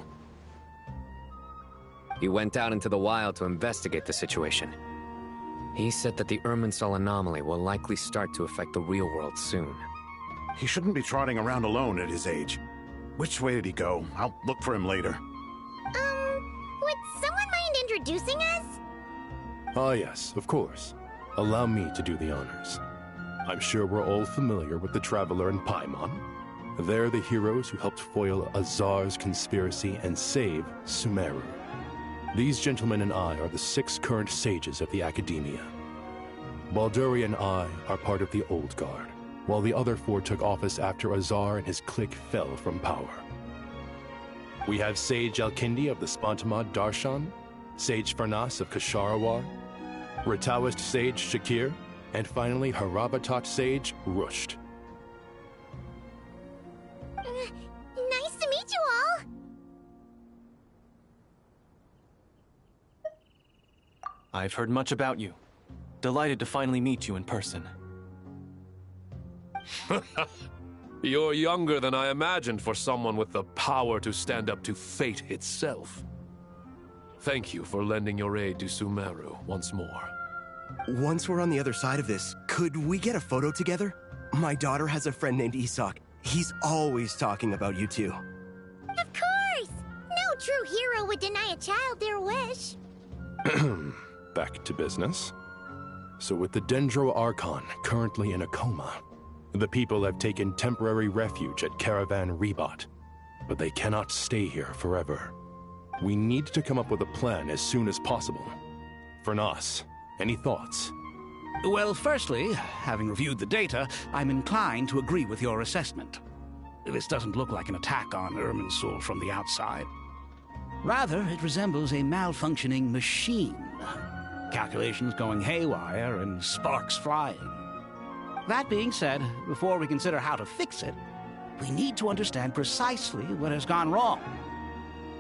He went out into the wild to investigate the situation. He said that the Irminsul anomaly will likely start to affect the real world soon. He shouldn't be trotting around alone at his age. Which way did he go? I'll look for him later. Would someone mind introducing us? Ah yes, of course. Allow me to do the honors. I'm sure we're all familiar with the Traveler and Paimon. They're the heroes who helped foil Azar's conspiracy and save Sumeru. These gentlemen and I are the 6 current sages of the Academia. Balduri and I are part of the Old Guard, while the other 4 took office after Azar and his clique fell from power. We have Sage Alkindi of the Spontamad Darshan, Sage Farnas of Kasharawar, Ritaoist Sage Shakir, and finally Harabatot Sage Rusht. Nice to meet you all! I've heard much about you. Delighted to finally meet you in person. You're younger than I imagined for someone with the power to stand up to fate itself. Thank you for lending your aid to Sumeru once more. Once we're on the other side of this, could we get a photo together? My daughter has a friend named Isak. He's always talking about you two. Of course! No true hero would deny a child their wish. Back to business. So with the Dendro Archon currently in a coma, the people have taken temporary refuge at Caravan Rebot, but they cannot stay here forever. We need to come up with a plan as soon as possible. Fernas, any thoughts? Well, firstly, having reviewed the data, I'm inclined to agree with your assessment. This doesn't look like an attack on Irminsul from the outside. Rather, it resembles a malfunctioning machine. Calculations going haywire and sparks flying. That being said, before we consider how to fix it, we need to understand precisely what has gone wrong.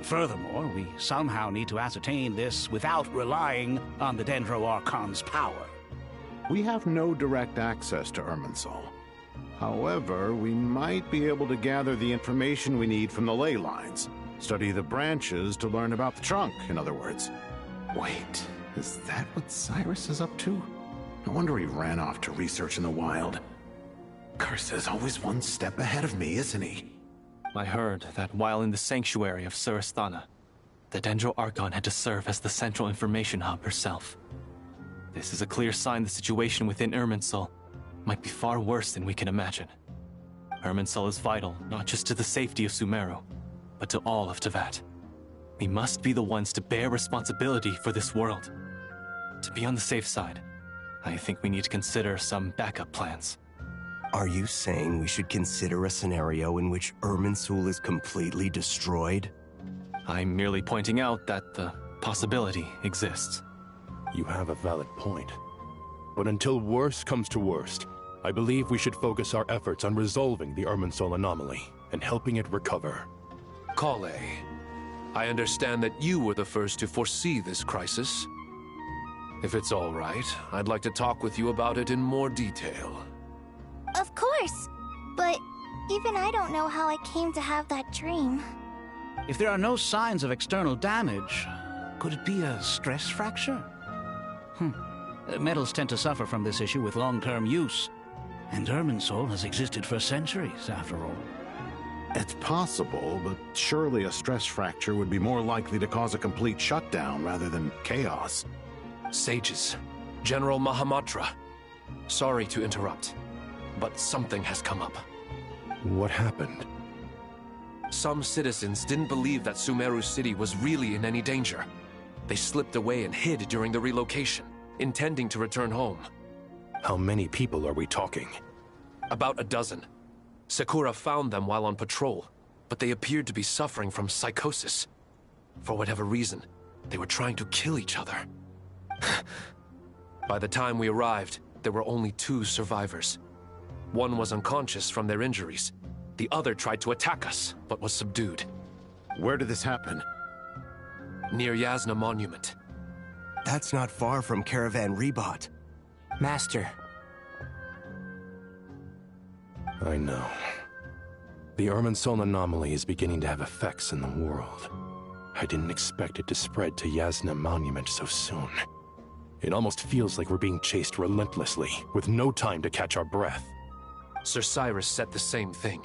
Furthermore, we somehow need to ascertain this without relying on the Dendro Archon's power. We have no direct access to Irminsul. However, we might be able to gather the information we need from the ley lines. Study the branches to learn about the trunk, in other words. Wait, is that what Cyrus is up to? No wonder he ran off to research in the wild. Curse, always one step ahead of me, isn't he? I heard that while in the sanctuary of Surasthana, the Dendro Archon had to serve as the central information hub herself. This is a clear sign the situation within Irminsul might be far worse than we can imagine. Irminsul is vital not just to the safety of Sumeru, but to all of Teyvat. We must be the ones to bear responsibility for this world. To be on the safe side, I think we need to consider some backup plans. Are you saying we should consider a scenario in which Irminsul is completely destroyed? I'm merely pointing out that the possibility exists. You have a valid point. But until worst comes to worst, I believe we should focus our efforts on resolving the Irminsul anomaly and helping it recover. Kale, I understand that you were the first to foresee this crisis. If it's all right, I'd like to talk with you about it in more detail. Of course! But even I don't know how I came to have that dream. If there are no signs of external damage, could it be a stress fracture? Metals tend to suffer from this issue with long-term use, and Irminsul has existed for centuries, after all. It's possible, but surely a stress fracture would be more likely to cause a complete shutdown rather than chaos. Sages, General Mahamatra, sorry to interrupt, but something has come up. What happened? Some citizens didn't believe that Sumeru City was really in any danger. They slipped away and hid during the relocation, intending to return home. How many people are we talking? About a dozen. Sakura found them while on patrol, but they appeared to be suffering from psychosis. For whatever reason, they were trying to kill each other. By the time we arrived, there were only 2 survivors. One was unconscious from their injuries. The other tried to attack us, but was subdued. Where did this happen? Near Yasna Monument. That's not far from Caravan Rebot. Master. I know. The Irminsul anomaly is beginning to have effects in the world. I didn't expect it to spread to Yasna Monument so soon. It almost feels like we're being chased relentlessly, with no time to catch our breath. Sir Cyrus said the same thing.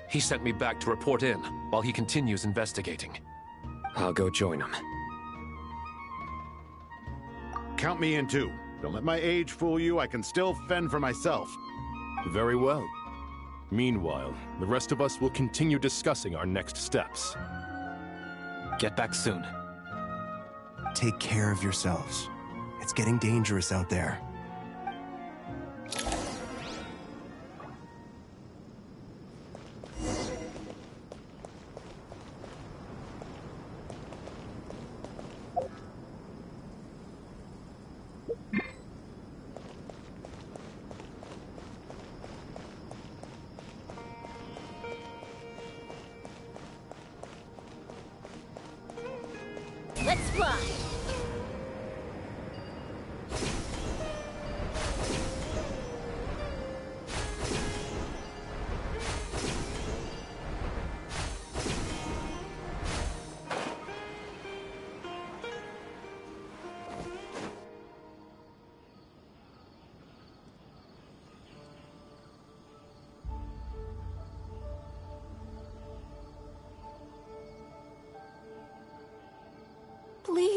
He sent me back to report in, while he continues investigating. I'll go join him. Count me in too. Don't let my age fool you, I can still fend for myself. Very well. Meanwhile, the rest of us will continue discussing our next steps. Get back soon. Take care of yourselves. It's getting dangerous out there. Let's fly!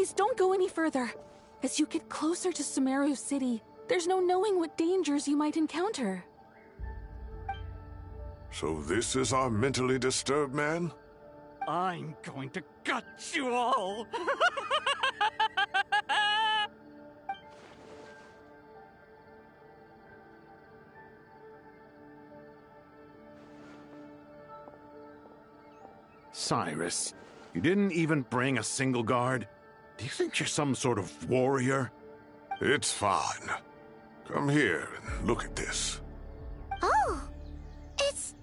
Please don't go any further. As you get closer to Sumeru City, there's no knowing what dangers you might encounter. So this is our mentally disturbed man? I'm going to gut you all! Cyrus, you didn't even bring a single guard? Do you think you're some sort of warrior? It's fine. Come here and look at this. Oh, it's...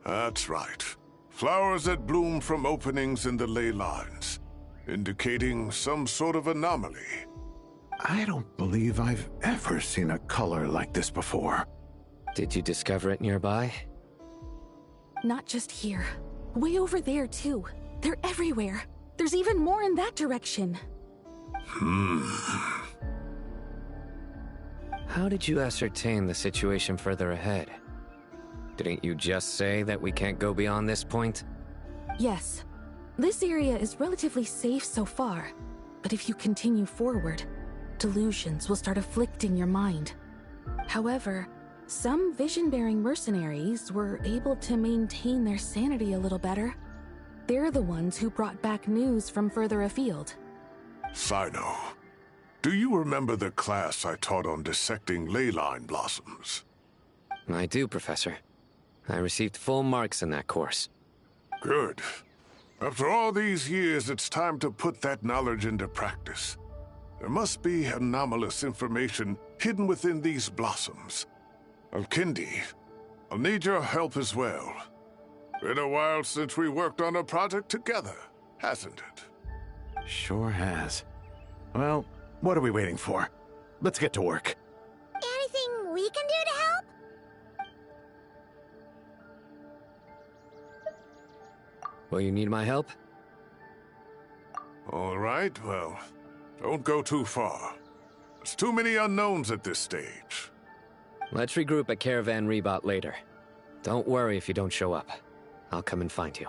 That's right. Flowers that bloom from openings in the ley lines, indicating some sort of anomaly. I don't believe I've ever seen a color like this before. Did you discover it nearby? Not just here. Way over there, too. They're everywhere. There's even more in that direction. How did you ascertain the situation further ahead? Didn't you just say that we can't go beyond this point? Yes. This area is relatively safe so far. But if you continue forward, delusions will start afflicting your mind. However, some vision-bearing mercenaries were able to maintain their sanity a little better. They're the ones who brought back news from further afield. Sino, do you remember the class I taught on dissecting ley line blossoms? I do, Professor. I received full marks in that course. Good. After all these years, it's time to put that knowledge into practice. There must be anomalous information hidden within these blossoms. Alkindi, I'll need your help as well. Been a while since we worked on a project together, hasn't it? Sure has. Well, what are we waiting for? Let's get to work. Anything we can do to help? Will you need my help? All right, well, don't go too far. There's too many unknowns at this stage. Let's regroup at Caravan Rebot later. Don't worry if you don't show up. I'll come and find you.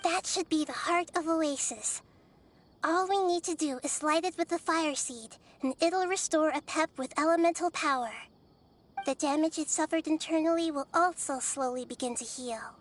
That should be the heart of Oasis. All we need to do is light it with the fire seed, and it'll restore a pep with elemental power. The damage it suffered internally will also slowly begin to heal.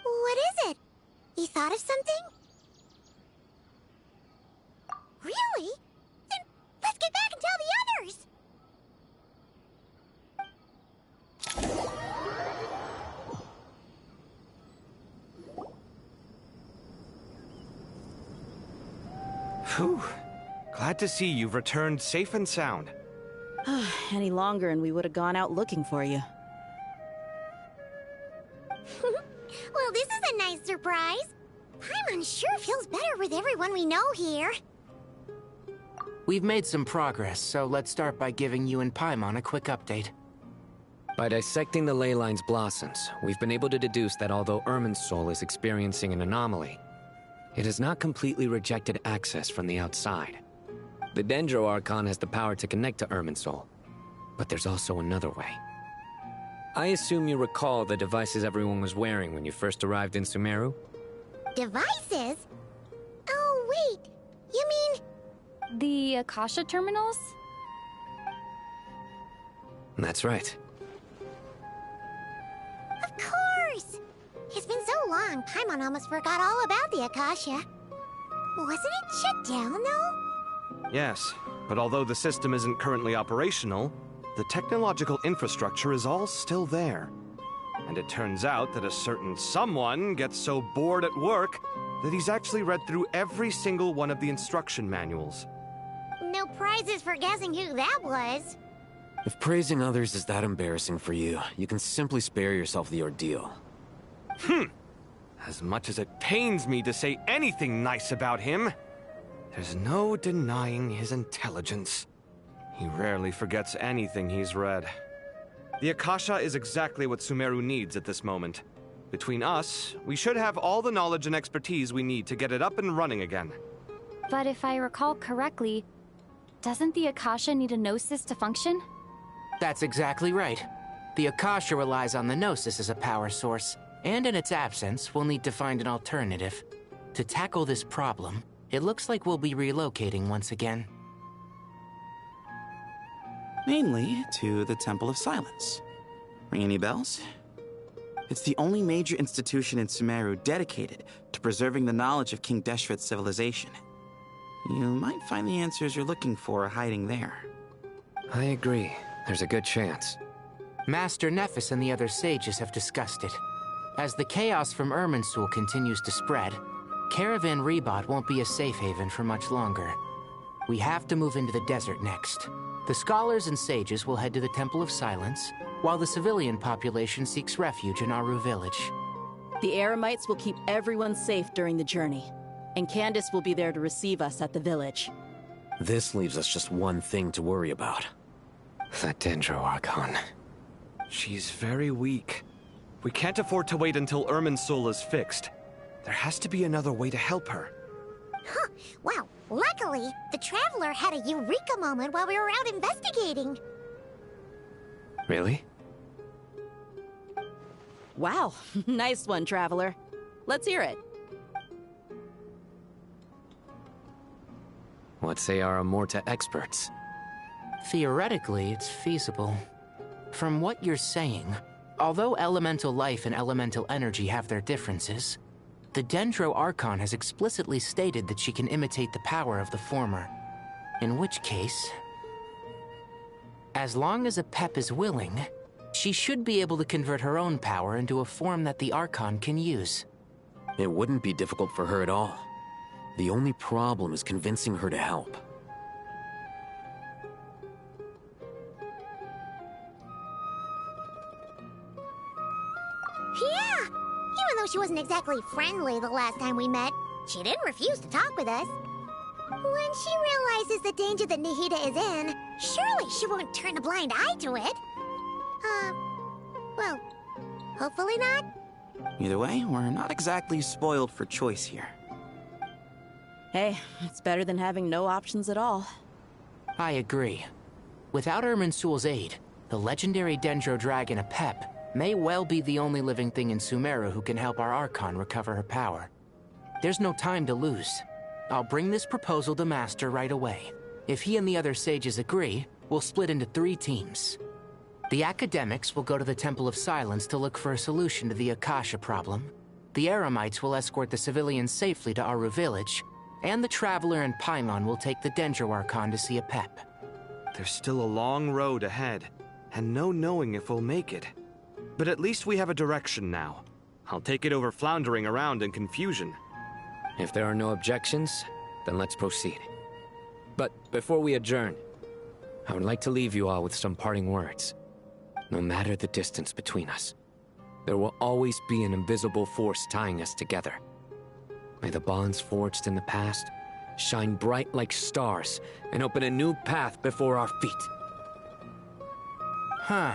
What is it? You thought of something? Really? Then let's get back and tell the others! Whew. Glad to see you've returned safe and sound. Any longer and we would have gone out looking for you. Well, this is a nice surprise. Paimon sure feels better with everyone we know here. We've made some progress, so let's start by giving you and Paimon a quick update. By dissecting the ley line's blossoms, we've been able to deduce that although Irminsul is experiencing an anomaly, it has not completely rejected access from the outside. The Dendro Archon has the power to connect to Irminsul, but there's also another way. I assume you recall the devices everyone was wearing when you first arrived in Sumeru? Devices? Oh, wait. You mean... The Akasha terminals? That's right. Of course! It's been so long, Paimon almost forgot all about the Akasha. Wasn't it shut down, though? Yes, but although the system isn't currently operational, the technological infrastructure is all still there. And it turns out that a certain someone gets so bored at work that he's actually read through every single one of the instruction manuals. No prizes for guessing who that was. If praising others is that embarrassing for you, you can simply spare yourself the ordeal. As much as it pains me to say anything nice about him, there's no denying his intelligence. He rarely forgets anything he's read. The Akasha is exactly what Sumeru needs at this moment. Between us, we should have all the knowledge and expertise we need to get it up and running again. But if I recall correctly, doesn't the Akasha need a Gnosis to function? That's exactly right. The Akasha relies on the Gnosis as a power source, and in its absence, we'll need to find an alternative. To tackle this problem, it looks like we'll be relocating once again. Mainly to the Temple of Silence. Ring any bells? It's the only major institution in Sumeru dedicated to preserving the knowledge of King Deshret's civilization. You might find the answers you're looking for hiding there. I agree. There's a good chance. Master Nephis and the other sages have discussed it. As the chaos from Irminsul continues to spread, Caravan Rebot won't be a safe haven for much longer. We have to move into the desert next. The scholars and sages will head to the Temple of Silence, while the civilian population seeks refuge in Aru Village. The Eremites will keep everyone safe during the journey, and Candace will be there to receive us at the village. This leaves us just one thing to worry about. That Dendro Archon. She's very weak. We can't afford to wait until Irminsul is fixed. There has to be another way to help her. Huh. Wow. Luckily, the Traveler had a eureka moment while we were out investigating. Really? Wow. Nice one, Traveler. Let's hear it. What say our Amorta experts? Theoretically, it's feasible. From what you're saying, although elemental life and elemental energy have their differences, the Dendro Archon has explicitly stated that she can imitate the power of the former. In which case, as long as a Pep is willing, she should be able to convert her own power into a form that the Archon can use. It wouldn't be difficult for her at all. The only problem is convincing her to help. Yeah! Even though she wasn't exactly friendly the last time we met, she didn't refuse to talk with us. When she realizes the danger that Nihida is in, surely she won't turn a blind eye to it. Well, hopefully not. Either way, we're not exactly spoiled for choice here. Hey, it's better than having no options at all. I agree. Without Irminsul's aid, the legendary Dendro Dragon Apep may well be the only living thing in Sumeru who can help our Archon recover her power. There's no time to lose. I'll bring this proposal to Master right away. If he and the other sages agree, we'll split into 3 teams. The academics will go to the Temple of Silence to look for a solution to the Akasha problem. The Eremites will escort the civilians safely to Aru Village, and the Traveler and Paimon will take the Dendro Archon to see Apep. There's still a long road ahead, and no knowing if we'll make it. But at least we have a direction now. I'll take it over floundering around in confusion. If there are no objections, then let's proceed. But before we adjourn, I would like to leave you all with some parting words. No matter the distance between us, there will always be an invisible force tying us together. May the bonds forged in the past shine bright like stars and open a new path before our feet. Huh.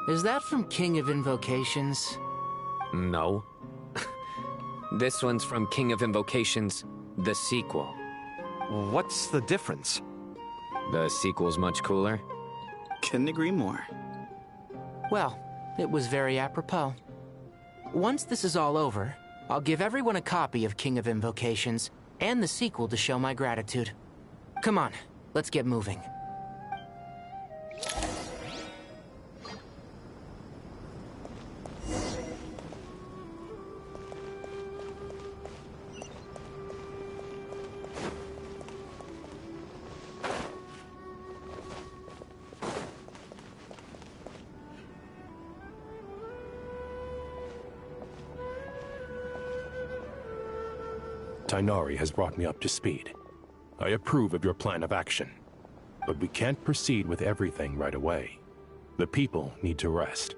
Is that from King of Invocations? No. This one's from King of Invocations, the sequel. what's the difference? The sequel's much cooler. Couldn't agree more. Well, it was very apropos. Once this is all over, I'll give everyone a copy of King of Invocations and the sequel to show my gratitude. Come on, let's get moving. Tighnari has brought me up to speed. I approve of your plan of action. But we can't proceed with everything right away. The people need to rest.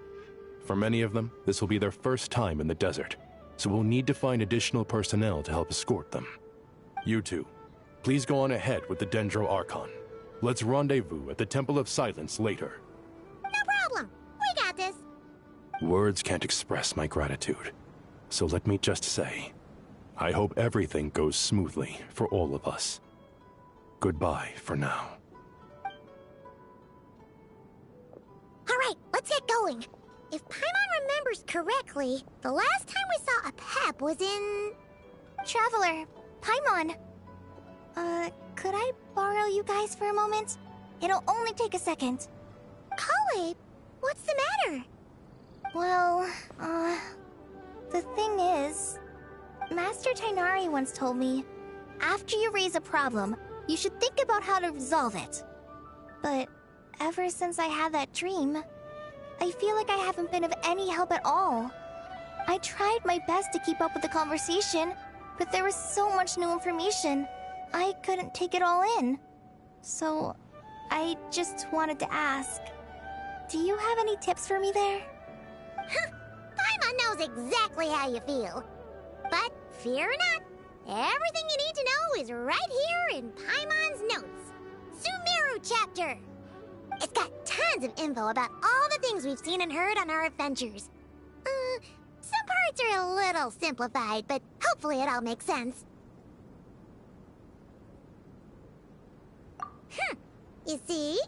For many of them, this will be their first time in the desert, so we'll need to find additional personnel to help escort them. You two, please go on ahead with the Dendro Archon. Let's rendezvous at the Temple of Silence later. No problem. We got this. Words can't express my gratitude. So let me just say, I hope everything goes smoothly for all of us. Goodbye for now. All right, let's get going. If Paimon remembers correctly, the last time we saw a Pep was in... Traveler, Paimon. Could I borrow you guys for a moment? It'll only take a second. Collei, what's the matter? Well, the thing is, Master Tighnari once told me, after you raise a problem, you should think about how to resolve it. But ever since I had that dream, I feel like I haven't been of any help at all. I tried my best to keep up with the conversation, but there was so much new information, I couldn't take it all in. So, I just wanted to ask, do you have any tips for me there? Paimon knows exactly how you feel. But fear not, everything you need to know is right here in Paimon's notes. Sumeru chapter. It's got tons of info about all the things we've seen and heard on our adventures. Some parts are a little simplified, but hopefully it all makes sense. You see?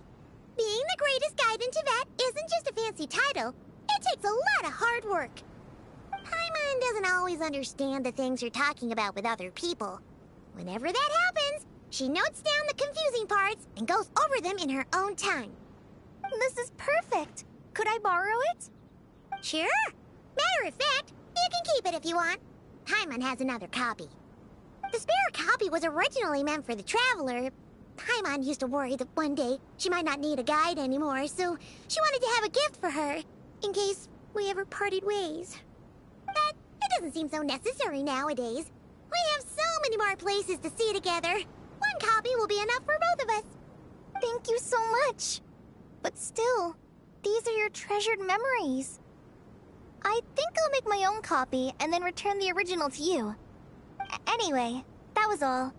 Being the greatest guide in Tibet isn't just a fancy title. It takes a lot of hard work. Paimon doesn't always understand the things you're talking about with other people. Whenever that happens, she notes down the confusing parts and goes over them in her own time. This is perfect. Could I borrow it? Sure. Matter of fact, you can keep it if you want. Paimon has another copy. The spare copy was originally meant for the Traveler. Paimon used to worry that one day she might not need a guide anymore, so she wanted to have a gift for her, in case we ever parted ways. But it doesn't seem so necessary nowadays. We have so many more places to see together. One copy will be enough for both of us. Thank you so much. But still, these are your treasured memories. I think I'll make my own copy and then return the original to you. Anyway, that was all.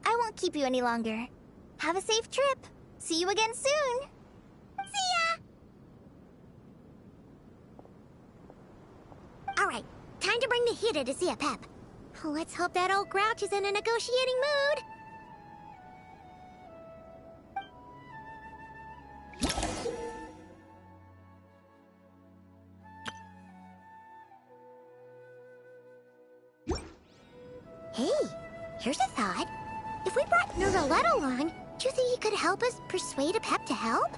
I won't keep you any longer. Have a safe trip. See you again soon. See ya! Alright, time to bring the Hida to see a Pep. Let's hope that old grouch is in a negotiating mood. Hey, here's a thought. If we brought Nergalette along, do you think he could help us persuade a Pep to help?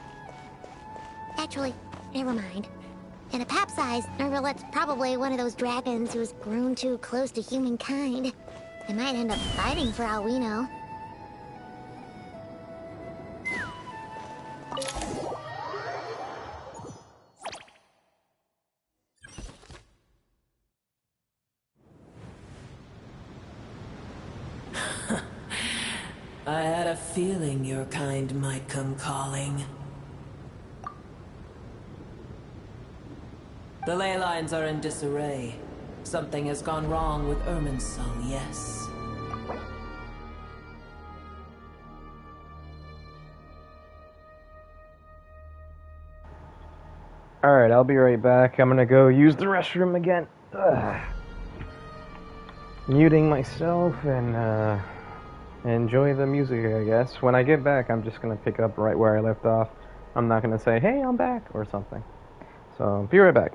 Actually, never mind. In a Pep's eyes, Nergalette's probably one of those dragons who's grown too close to humankind. They might end up fighting for all we know. I had a feeling your kind might come calling. The ley lines are in disarray. Something has gone wrong with Irminsul, yes. Alright, I'll be right back. I'm gonna go use the restroom again. Muting myself and, enjoy the music, I guess. When I get back, I'm just gonna pick up right where I left off. I'm not gonna say, hey, I'm back, or something. So, be right back.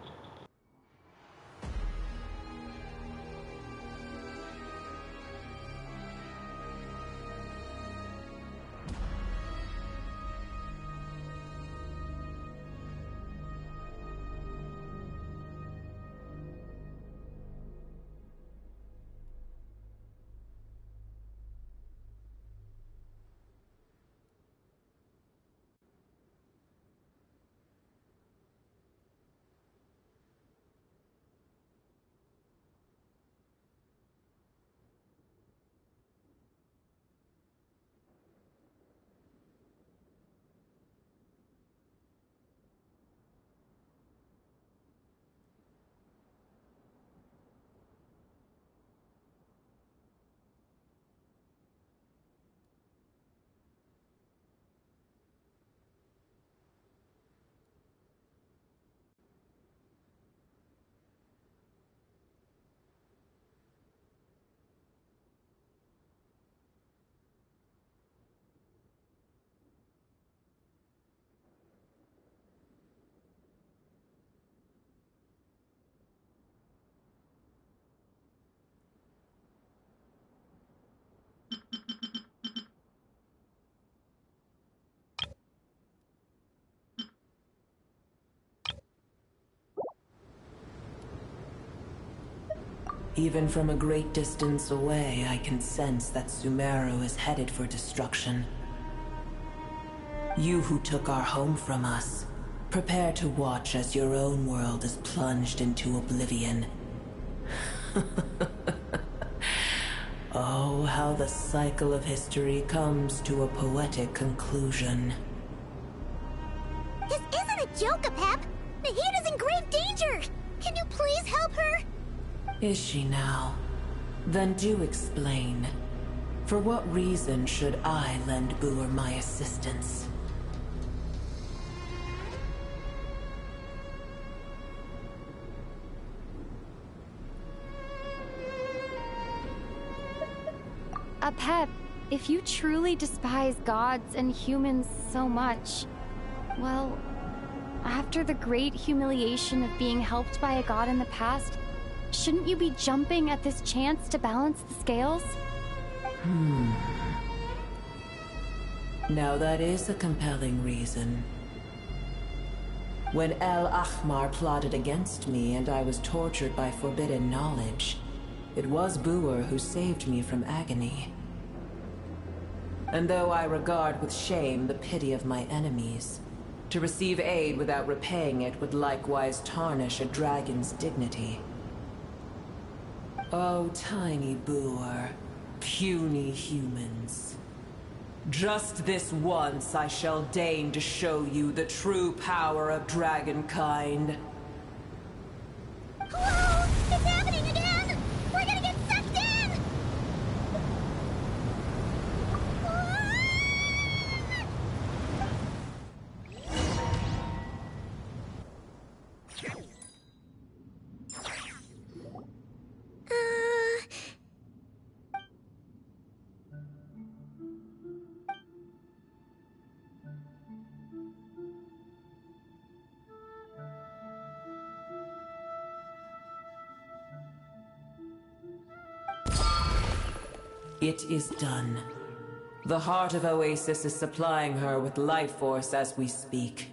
Even from a great distance away, I can sense that Sumeru is headed for destruction. You who took our home from us, prepare to watch as your own world is plunged into oblivion. Oh, how the cycle of history comes to a poetic conclusion. This isn't a joke, Apep! Nahida's in grave danger! Can you please help her? Is she now? Then do explain. For what reason should I lend Booer my assistance? Apep, if you truly despise gods and humans so much, well, after the great humiliation of being helped by a god in the past, shouldn't you be jumping at this chance to balance the scales? Now that is a compelling reason. When El Ahmar plotted against me and I was tortured by forbidden knowledge, it was Booer who saved me from agony. And though I regard with shame the pity of my enemies, to receive aid without repaying it would likewise tarnish a dragon's dignity. Oh, tiny Booer, puny humans. Just this once I shall deign to show you the true power of dragonkind. Hello! It's happening again! We're gonna get sucked in! It is done. The heart of Oasis is supplying her with life force as we speak.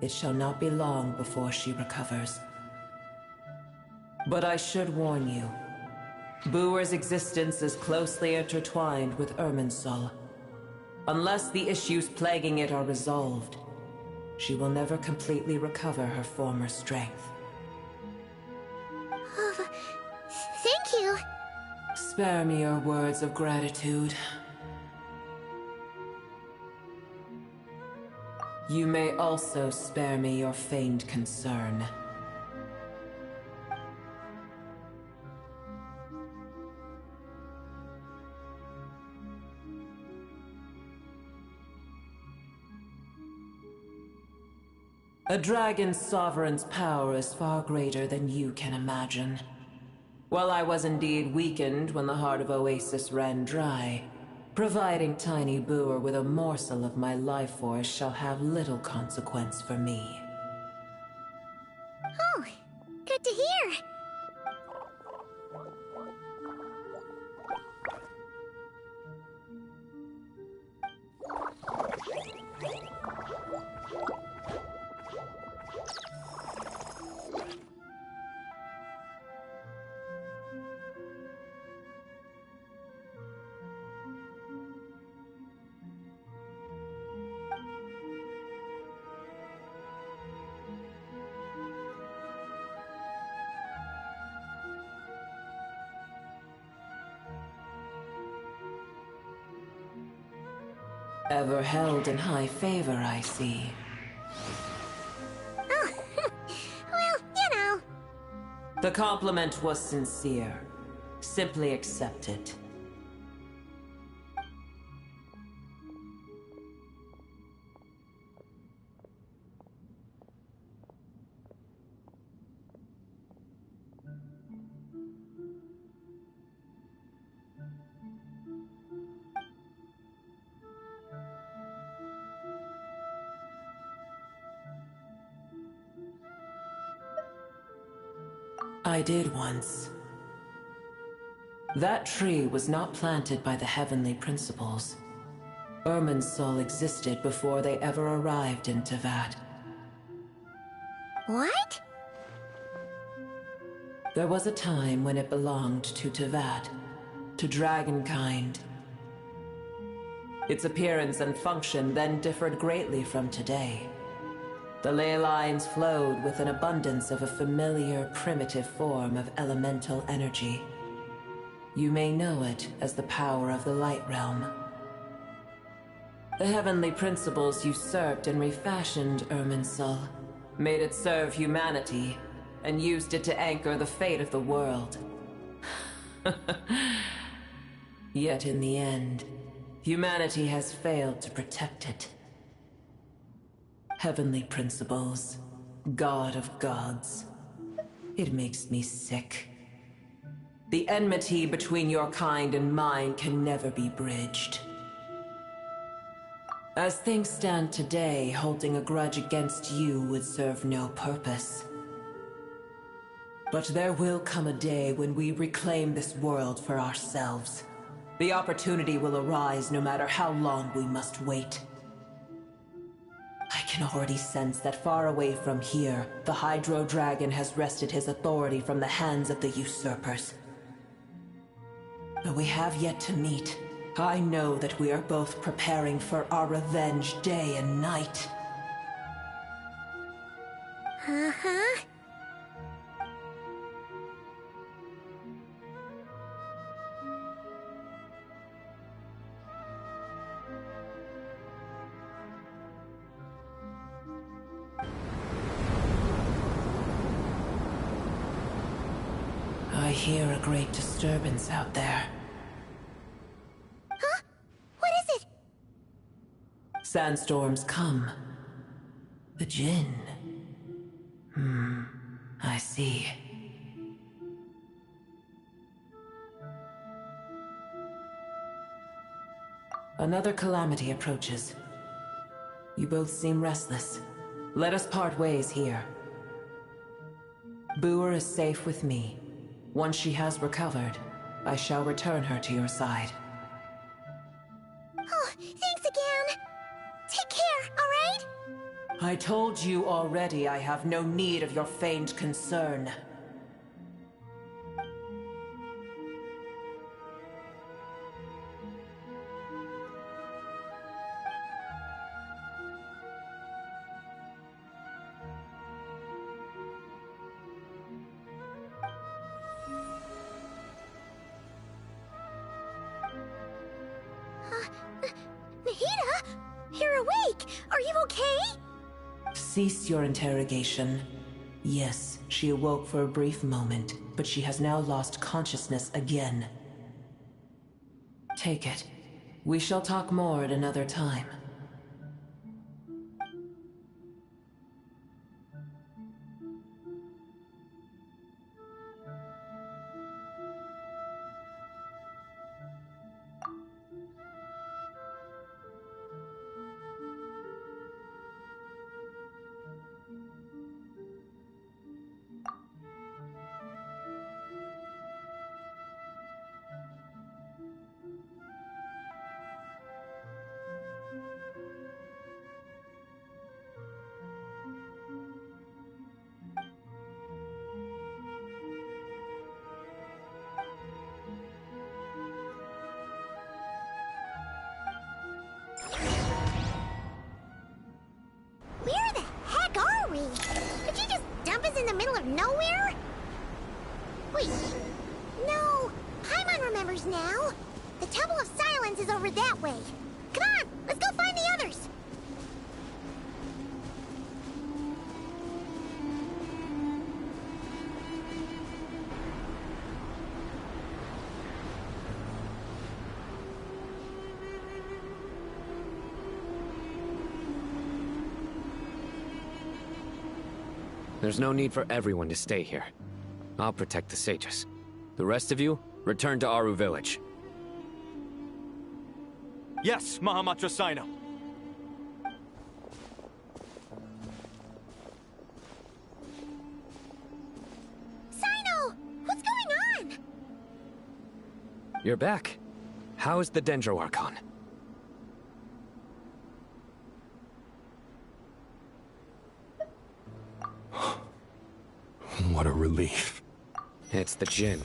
It shall not be long before she recovers. But I should warn you. Booer's existence is closely intertwined with Irminsul. Unless the issues plaguing it are resolved, she will never completely recover her former strength. Thank you! Spare me your words of gratitude. You may also spare me your feigned concern. A dragon's sovereign's power is far greater than you can imagine. While I was indeed weakened when the heart of Oasis ran dry, Providing tiny Boer with a morsel of my life force shall have little consequence for me. Oh, good to hear. Ever held in high favor, I see. Oh, well, you know. The compliment was sincere. Simply accept it. I did once. That tree was not planted by the heavenly principles. Irminsul existed before they ever arrived in Tevat. What? There was a time when it belonged to Tevat, to dragonkind. Its appearance and function then differed greatly from today. The ley lines flowed with an abundance of a familiar, primitive form of elemental energy. You may know it as the power of the Light Realm. The heavenly principles usurped and refashioned Irminsul, made it serve humanity, and used it to anchor the fate of the world. Yet in the end, humanity has failed to protect it. Heavenly principles, God of gods. It makes me sick. The enmity between your kind and mine can never be bridged. As things stand today, holding a grudge against you would serve no purpose. But there will come a day when we reclaim this world for ourselves. The opportunity will arise no matter how long we must wait. I can already sense that far away from here, the Hydro Dragon has wrested his authority from the hands of the usurpers. Though we have yet to meet, I know that we are both preparing for our revenge day and night. Uh-huh. I hear a great disturbance out there. Huh? What is it? Sandstorms come. The Jinn. I see. Another calamity approaches. You both seem restless. Let us part ways here. Boer is safe with me. Once she has recovered, I shall return her to your side. Oh, thanks again. Take care, alright? I told you already I have no need of your feigned concern. Nahida? You're awake! Are you okay? Cease your interrogation. Yes, she awoke for a brief moment, but she has now lost consciousness again. Take it. We shall talk more at another time. the middle of nowhere? Wait. No, Paimon remembers now. The Temple of Silence is over that way. Come on, let's go find the others. There's no need for everyone to stay here. I'll protect the sages. The rest of you, return to Aru Village. Yes, Mahamatra Sino. Sino! What's going on? You're back. How is the Dendro Archon? What a relief. It's the Jinn.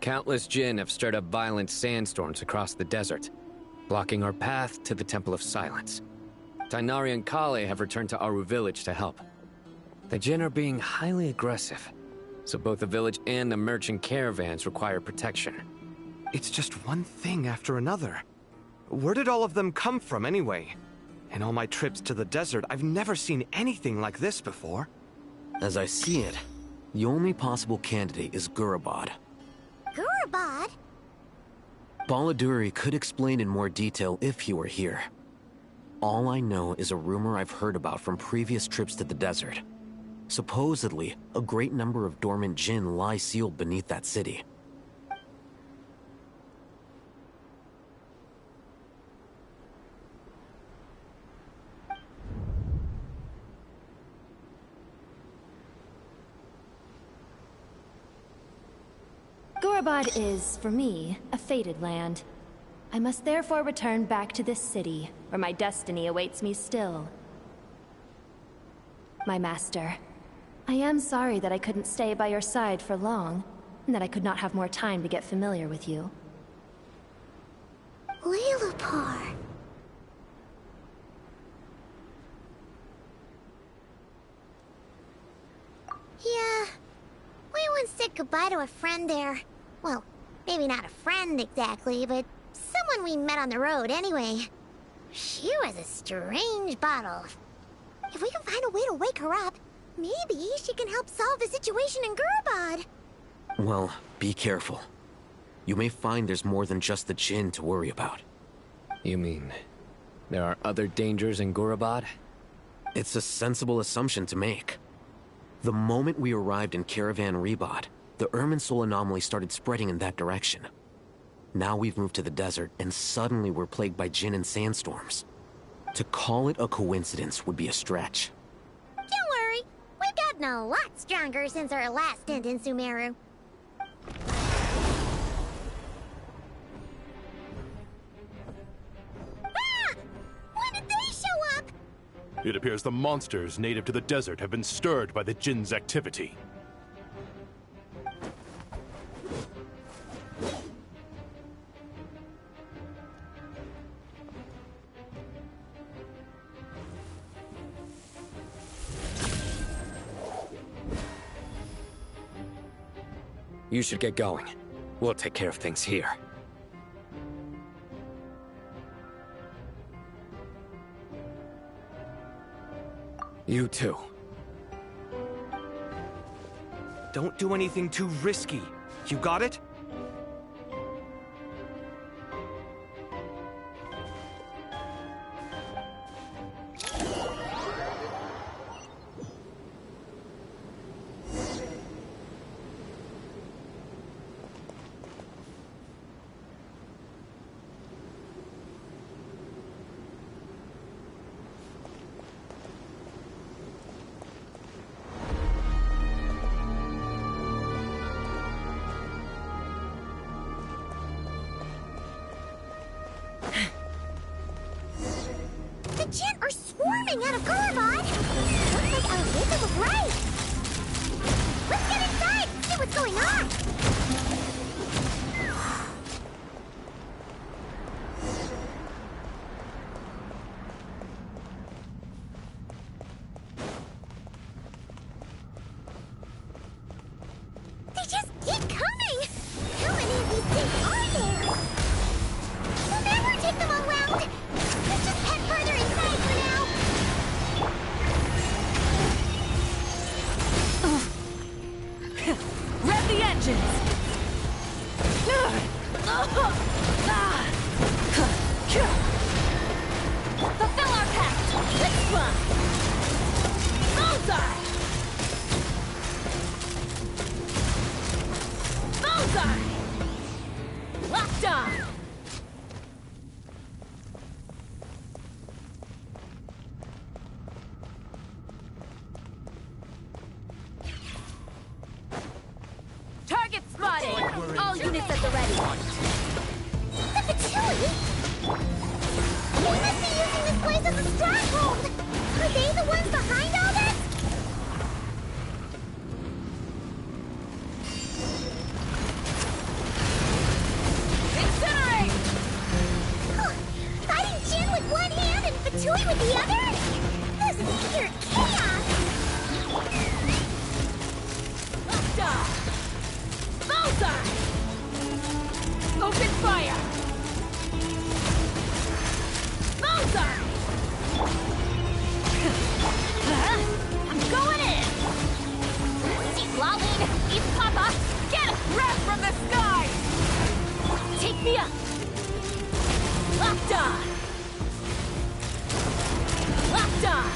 Countless Jinn have stirred up violent sandstorms across the desert, blocking our path to the Temple of Silence. Tighnari and Kale have returned to Aru Village to help. The Jinn are being highly aggressive, so both the village and the merchant caravans require protection. It's just one thing after another. Where did all of them come from anyway? In all my trips to the desert, I've never seen anything like this before. As I see it, the only possible candidate is Gurabad. Gurabad? Baladuri could explain in more detail if he were here. All I know is a rumor I've heard about from previous trips to the desert. Supposedly, a great number of dormant Jinn lie sealed beneath that city. Gurabad is, for me, a fated land. I must therefore return back to this city, where my destiny awaits me still. My master, I am sorry that I couldn't stay by your side for long, and that I could not have more time to get familiar with you. Lailapar. Yeah, we once said goodbye to a friend there. Well, maybe not a friend exactly, but someone we met on the road anyway. She was a strange bottle. If we can find a way to wake her up, maybe she can help solve the situation in Gurabad. Well, be careful. You may find there's more than just the Jinn to worry about. You mean, there are other dangers in Gurabad? It's a sensible assumption to make. The moment we arrived in Caravan Rebod, the Irminsul anomaly started spreading in that direction. Now we've moved to the desert, and suddenly we're plagued by Jinn and sandstorms. To call it a coincidence would be a stretch. Don't worry, we've gotten a lot stronger since our last stint in Sumeru. Ah! When did they show up? It appears the monsters native to the desert have been stirred by the Jinn's activity. You should get going. We'll take care of things here. You too. Don't do anything too risky. You got it? The Jinn are swarming out of Gurabad! Looks like Alvita was right! Let's get inside and see what's going on! Fulfill our pact! Let's fly! Bullseye! Bullseye! Locked on! Target spotted! All units at the ready. The Patchouli? They must be using this place as a stronghold! Are they the ones behind all this? Incinerate! Fighting Jin with one hand and Patchouli with the other? This is pure chaos! Locked on! Bullseye! Open fire! Bullseye! I'm going in! See Lolene! Eat Papa! Get a breath from the sky! Take me up! Locked on! Locked on!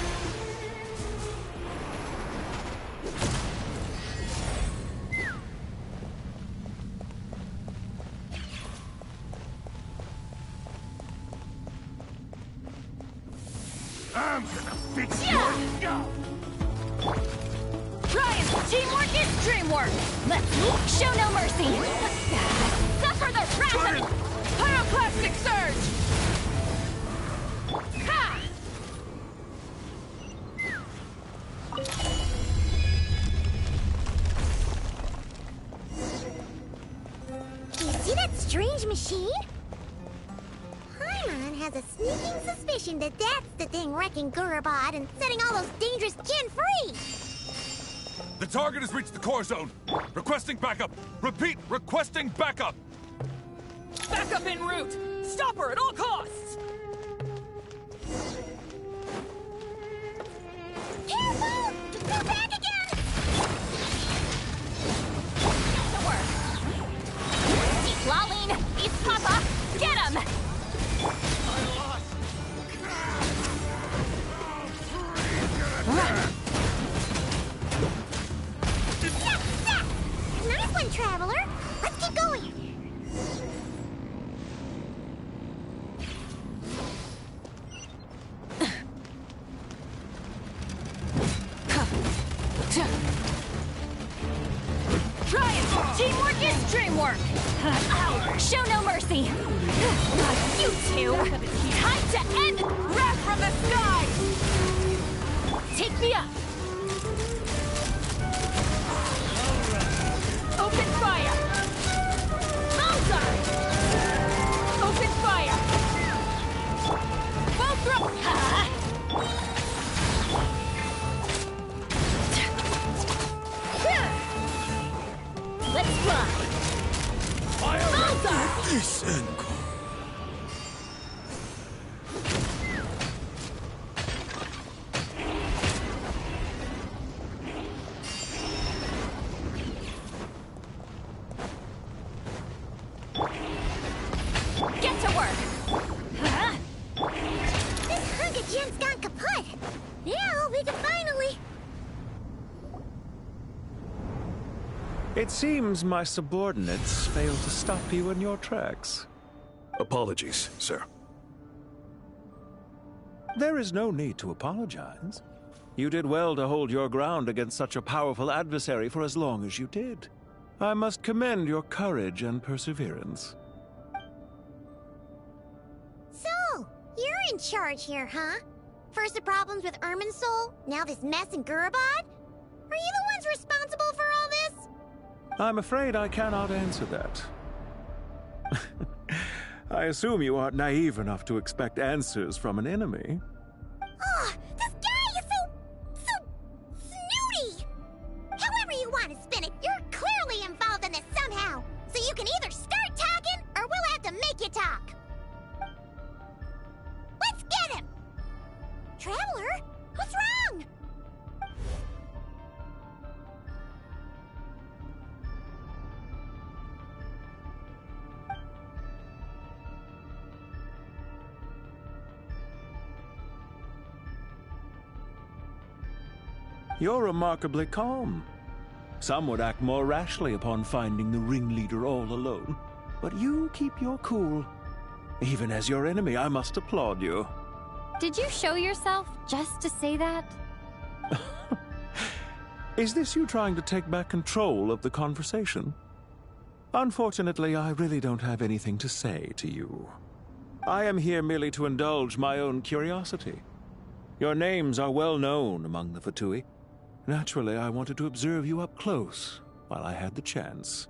I'm gonna fix your... Ryan, teamwork is dreamwork! Let's show no mercy! Suffer the wrath of... Pyroclastic surge! Ha! You see that strange machine? Paimon has a sneaking suspicion that that's the thing wrecking Gurubad and setting all those dangerous Jin free! The target has reached the core zone. Requesting backup. Repeat, requesting backup. Backup en route! Stop her at all costs! Careful! They're back again! Get to work! See Lolene! Eat Papa! Get him! Nice one, Traveler! Let's keep going! Try it! Teamwork is dreamwork! Ow! Show no mercy! You two! Time to end wrath from the sky! Take me up! Open fire! Bullseye! Open fire! Full throw! Let's fly! Bullseye! Listen. Get to work! This hunk of Jin's gone kaput! Yeah, we can finally... It seems my subordinates failed to stop you in your tracks. Apologies, sir. There is no need to apologize. You did well to hold your ground against such a powerful adversary for as long as you did. I must commend your courage and perseverance. So, you're in charge here, huh? First the problems with Irminsul, now this mess in Gurubad? Are you the ones responsible for all this? I'm afraid I cannot answer that. I assume you aren't naive enough to expect answers from an enemy. Oh, this guy is so snooty! However you want to spin it, you're clearly involved in this somehow. So you can either start talking, or we'll have to make you talk. Let's get him! Traveler, what's wrong? You're remarkably calm. Some would act more rashly upon finding the ringleader all alone. But you keep your cool. Even as your enemy, I must applaud you. Did you show yourself just to say that? Is this you trying to take back control of the conversation? Unfortunately, I really don't have anything to say to you. I am here merely to indulge my own curiosity. Your names are well known among the Fatui. Naturally, I wanted to observe you up close while I had the chance.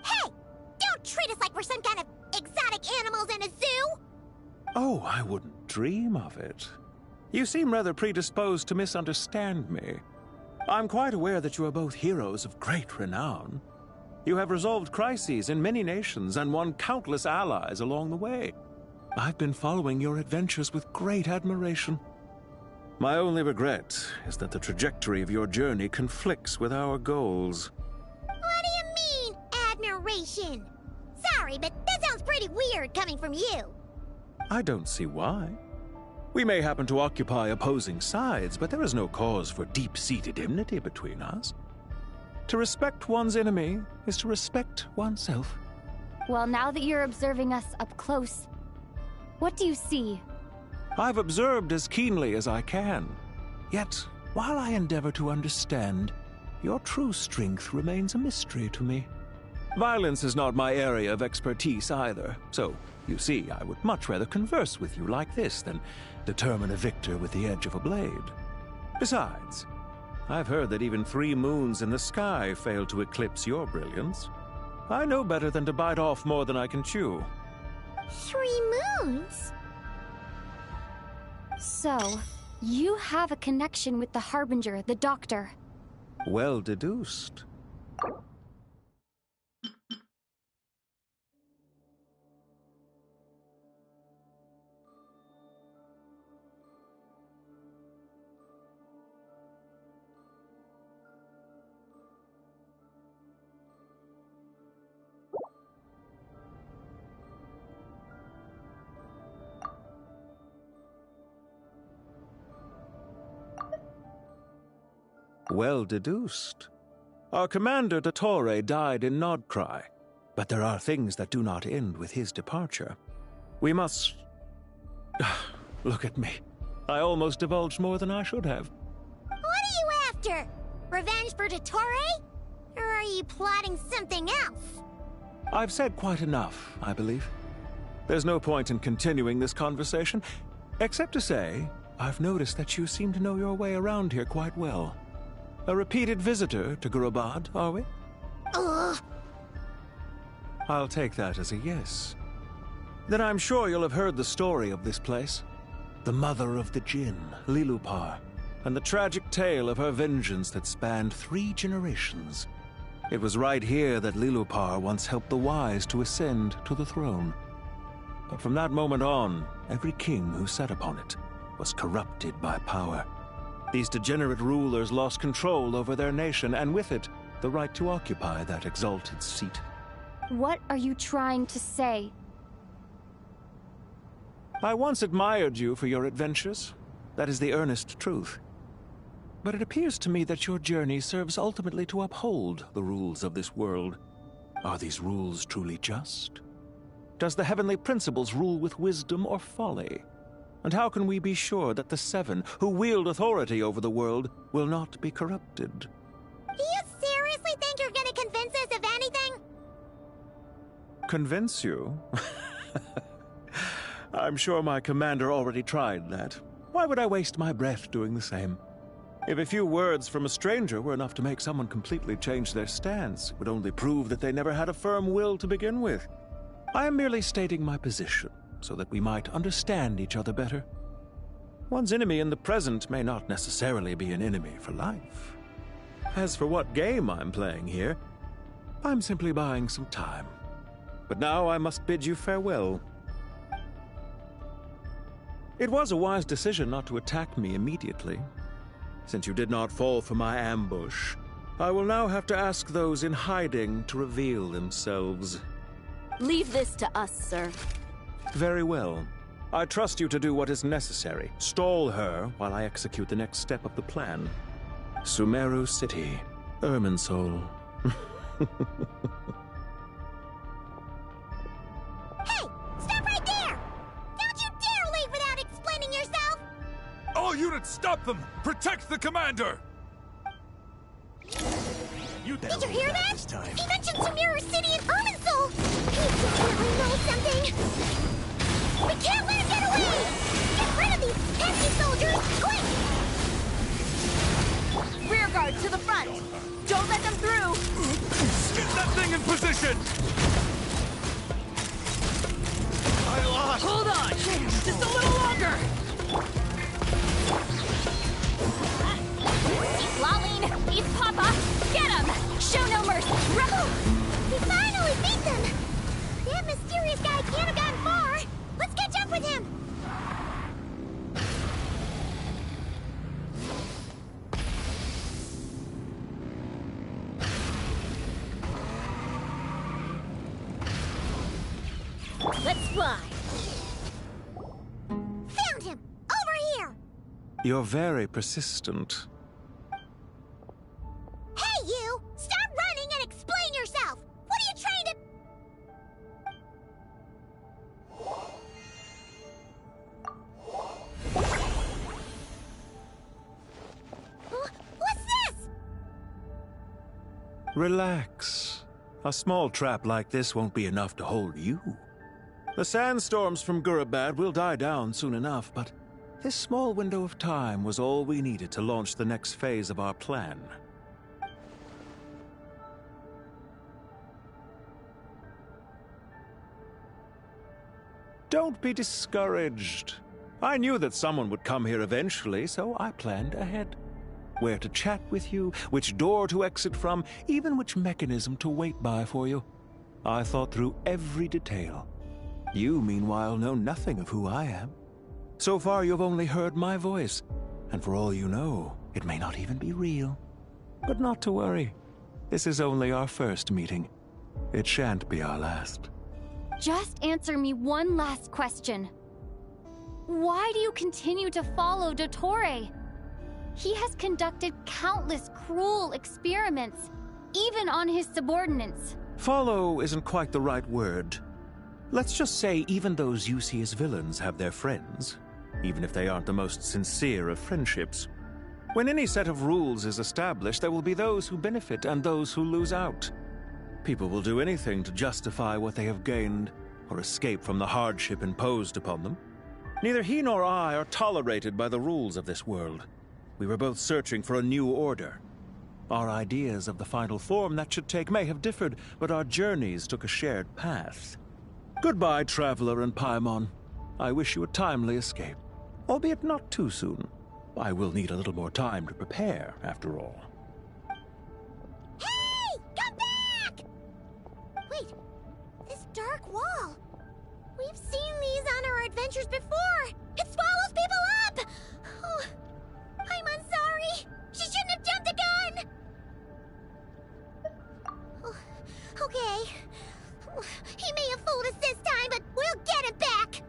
Hey! Don't treat us like we're some kind of exotic animals in a zoo! Oh, I wouldn't dream of it. You seem rather predisposed to misunderstand me. I'm quite aware that you are both heroes of great renown. You have resolved crises in many nations and won countless allies along the way. I've been following your adventures with great admiration. My only regret is that the trajectory of your journey conflicts with our goals. What do you mean, admiration? Sorry, but that sounds pretty weird coming from you. I don't see why. We may happen to occupy opposing sides, but there is no cause for deep-seated enmity between us. To respect one's enemy is to respect oneself. Well, now that you're observing us up close, what do you see? I've observed as keenly as I can. Yet, while I endeavor to understand, your true strength remains a mystery to me. Violence is not my area of expertise either, so, you see, I would much rather converse with you like this than determine a victor with the edge of a blade. Besides, I've heard that even 3 moons in the sky fail to eclipse your brilliance. I know better than to bite off more than I can chew. 3 moons? So, you have a connection with the Harbinger, the Doctor. Well deduced. Well deduced. Our commander, Dottore, died in Nodcry, but there are things that do not end with his departure. We must... Look at me. I almost divulged more than I should have. What are you after? Revenge for Dottore? Or are you plotting something else? I've said quite enough, I believe. There's no point in continuing this conversation, except to say, I've noticed that you seem to know your way around here quite well. A repeated visitor to Gurabad, are we? Ugh. I'll take that as a yes. Then I'm sure you'll have heard the story of this place. The mother of the Jinn, Lilupar, and the tragic tale of her vengeance that spanned 3 generations. It was right here that Lilupar once helped the wise to ascend to the throne. But from that moment on, every king who sat upon it was corrupted by power. These degenerate rulers lost control over their nation, and with it, the right to occupy that exalted seat. What are you trying to say? I once admired you for your adventures. That is the earnest truth. But it appears to me that your journey serves ultimately to uphold the rules of this world. Are these rules truly just? Does the heavenly principles rule with wisdom or folly? And how can we be sure that the 7 who wield authority over the world will not be corrupted? Do you seriously think you're gonna convince us of anything? Convince you? I'm sure my commander already tried that. Why would I waste my breath doing the same? If a few words from a stranger were enough to make someone completely change their stance, it would only prove that they never had a firm will to begin with. I am merely stating my position, so that we might understand each other better. One's enemy in the present may not necessarily be an enemy for life. As for what game I'm playing here, I'm simply buying some time. But now I must bid you farewell. It was a wise decision not to attack me immediately. Since you did not fall for my ambush, I will now have to ask those in hiding to reveal themselves. Leave this to us, sir. Very well. I trust you to do what is necessary. Stall her while I execute the next step of the plan. Sumeru City, Irminsul. Hey! Stop right there! Don't you dare leave without explaining yourself! All units, stop them! Protect the commander! Did you hear that? He mentioned Sumeru City and Irminsul! He definitely knows something! We can't let him get away! Get rid of these pesky soldiers, quick! Rear guard to the front! Don't let them through! Get that thing in position! I lost! Hold on! Just a little longer! He's Laline! He's Papa! Get him! Show no mercy! Rebel! We finally beat them! That mysterious guy can't have gotten far! Let's catch up with him! Let's fly! Found him! Over here! You're very persistent. Hey, you! Stop running and explain yourself! What are you trying to... What's this? Relax. A small trap like this won't be enough to hold you. The sandstorms from Gurabad will die down soon enough, but this small window of time was all we needed to launch the next phase of our plan. Don't be discouraged. I knew that someone would come here eventually, so I planned ahead. Where to chat with you, which door to exit from, even which mechanism to wait by for you. I thought through every detail. You, meanwhile, know nothing of who I am. So far, you've only heard my voice, and for all you know, it may not even be real. But not to worry. This is only our first meeting. It shan't be our last. Just answer me one last question. Why do you continue to follow Dottore? He has conducted countless cruel experiments, even on his subordinates. Follow isn't quite the right word. Let's just say even those you see as villains have their friends, even if they aren't the most sincere of friendships. When any set of rules is established, there will be those who benefit and those who lose out. People will do anything to justify what they have gained or escape from the hardship imposed upon them. Neither he nor I are tolerated by the rules of this world. We were both searching for a new order. Our ideas of the final form that should take may have differed, but our journeys took a shared path. Goodbye, Traveler and Paimon. I wish you a timely escape, albeit not too soon. I will need a little more time to prepare, after all. Hey! Come back! Wait, this dark wall. We've seen these on our adventures before. It swallows people up! Oh, I'm sorry. She shouldn't have jumped the gun! Oh, okay. He may have fooled us this time, but we'll get him back!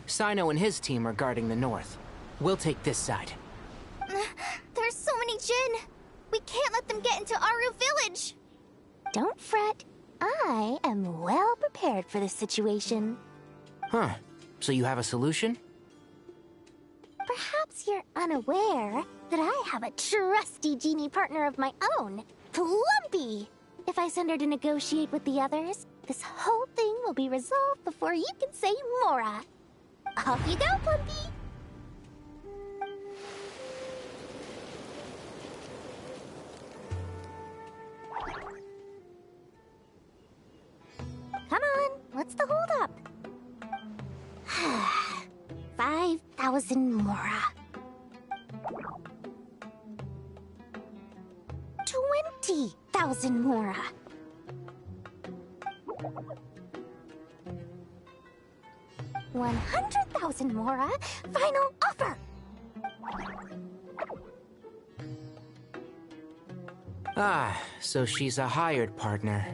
Sino and his team are guarding the north. We'll take this side. There's so many Jin. We can't let them get into Aru Village. Don't fret. I am well prepared for this situation. Huh. So you have a solution? Perhaps you're unaware that I have a trusty genie partner of my own, Plumpy. If I send her to negotiate with the others, this whole thing will be resolved before you can say Mora. Off you go, Plumpy. Come on, what's the holdup? 5,000 Mora. 20,000 Mora. 100,000 Mora. Final offer. Ah, so she's a hired partner.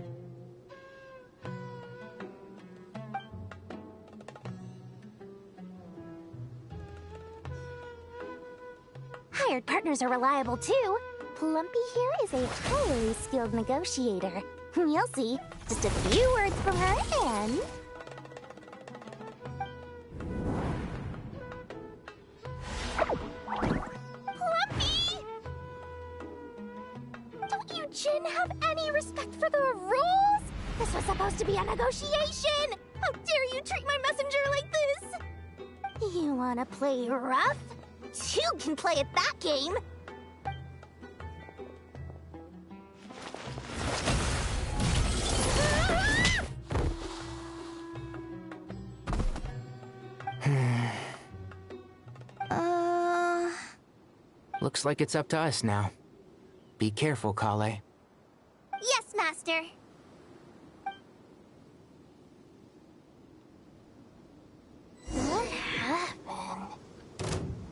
Hired partners are reliable too. Plumpy here is a highly skilled negotiator. You'll see. Just a few words from her and... Plumpy! Don't you, Jin, have any respect for the rules? This was supposed to be a negotiation! How dare you treat my messenger like this? You wanna play rough? Two can play at that game! Looks like it's up to us now. Be careful, Kale. Yes, Master. What happened?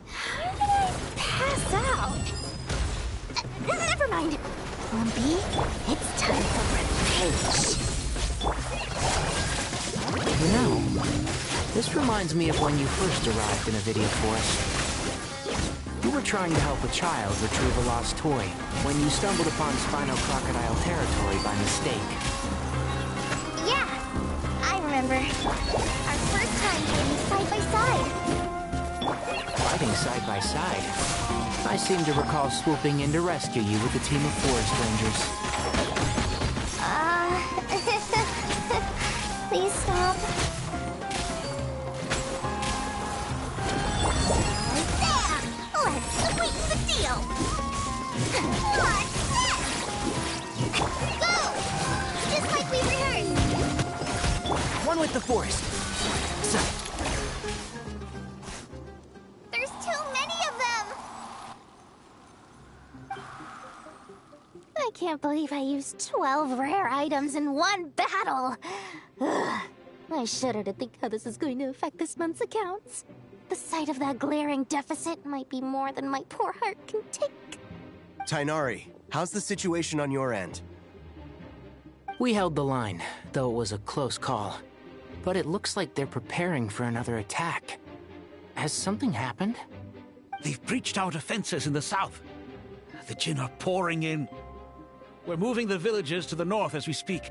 How did I pass out? Never mind. Plumpy, it's time for revenge. You know, this reminds me of when you first arrived in a video forest. You were trying to help a child retrieve a lost toy when you stumbled upon Spino Crocodile territory by mistake. Yeah, I remember. Our first time fighting side by side. Fighting side by side? I seem to recall swooping in to rescue you with a team of forest rangers. Please stop. Let's sweeten the deal! Go! Just like we rehearsed! One with the forest. So. There's too many of them! I can't believe I used 12 rare items in one battle! Ugh. I shudder to think how this is going to affect this month's accounts. The sight of that glaring deficit might be more than my poor heart can take. Tighnari, how's the situation on your end? We held the line, though it was a close call. But it looks like they're preparing for another attack. Has something happened? They've breached our defenses in the south. The Jin are pouring in. We're moving the villagers to the north as we speak.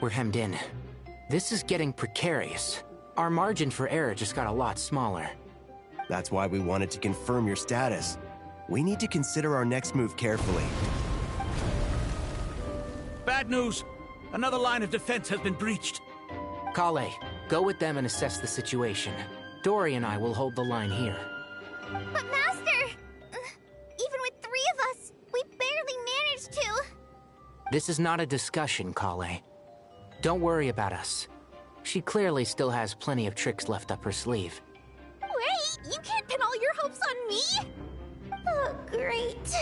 We're hemmed in. This is getting precarious. Our margin for error just got a lot smaller. That's why we wanted to confirm your status. We need to consider our next move carefully. Bad news! Another line of defense has been breached. Kale, go with them and assess the situation. Dory and I will hold the line here. But Master! Even with 3 of us, we barely managed to. This is not a discussion, Kale. Don't worry about us. She clearly still has plenty of tricks left up her sleeve. Wait, you can't pin all your hopes on me? Oh, great.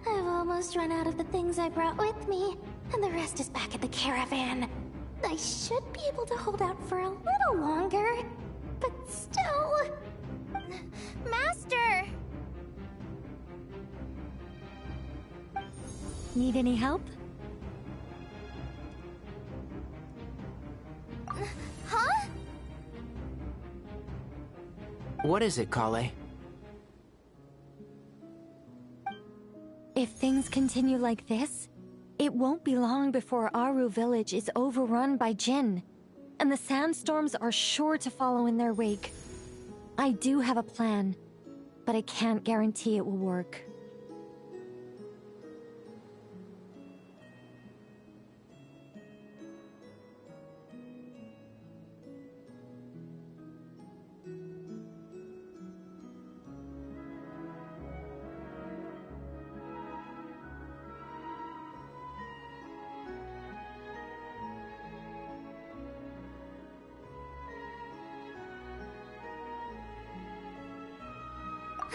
I've almost run out of the things I brought with me, and the rest is back at the caravan. I should be able to hold out for a little longer, but still... Master! Need any help? Huh? What is it, Kale? If things continue like this, it won't be long before Aru village is overrun by Jin, and the sandstorms are sure to follow in their wake. I do have a plan, but I can't guarantee it will work.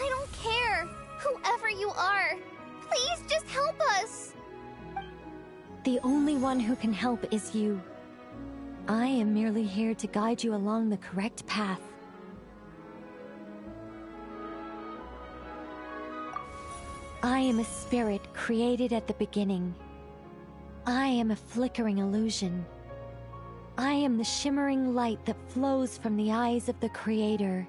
I don't care! Whoever you are, please just help us! The only one who can help is you. I am merely here to guide you along the correct path. I am a spirit created at the beginning. I am a flickering illusion. I am the shimmering light that flows from the eyes of the Creator.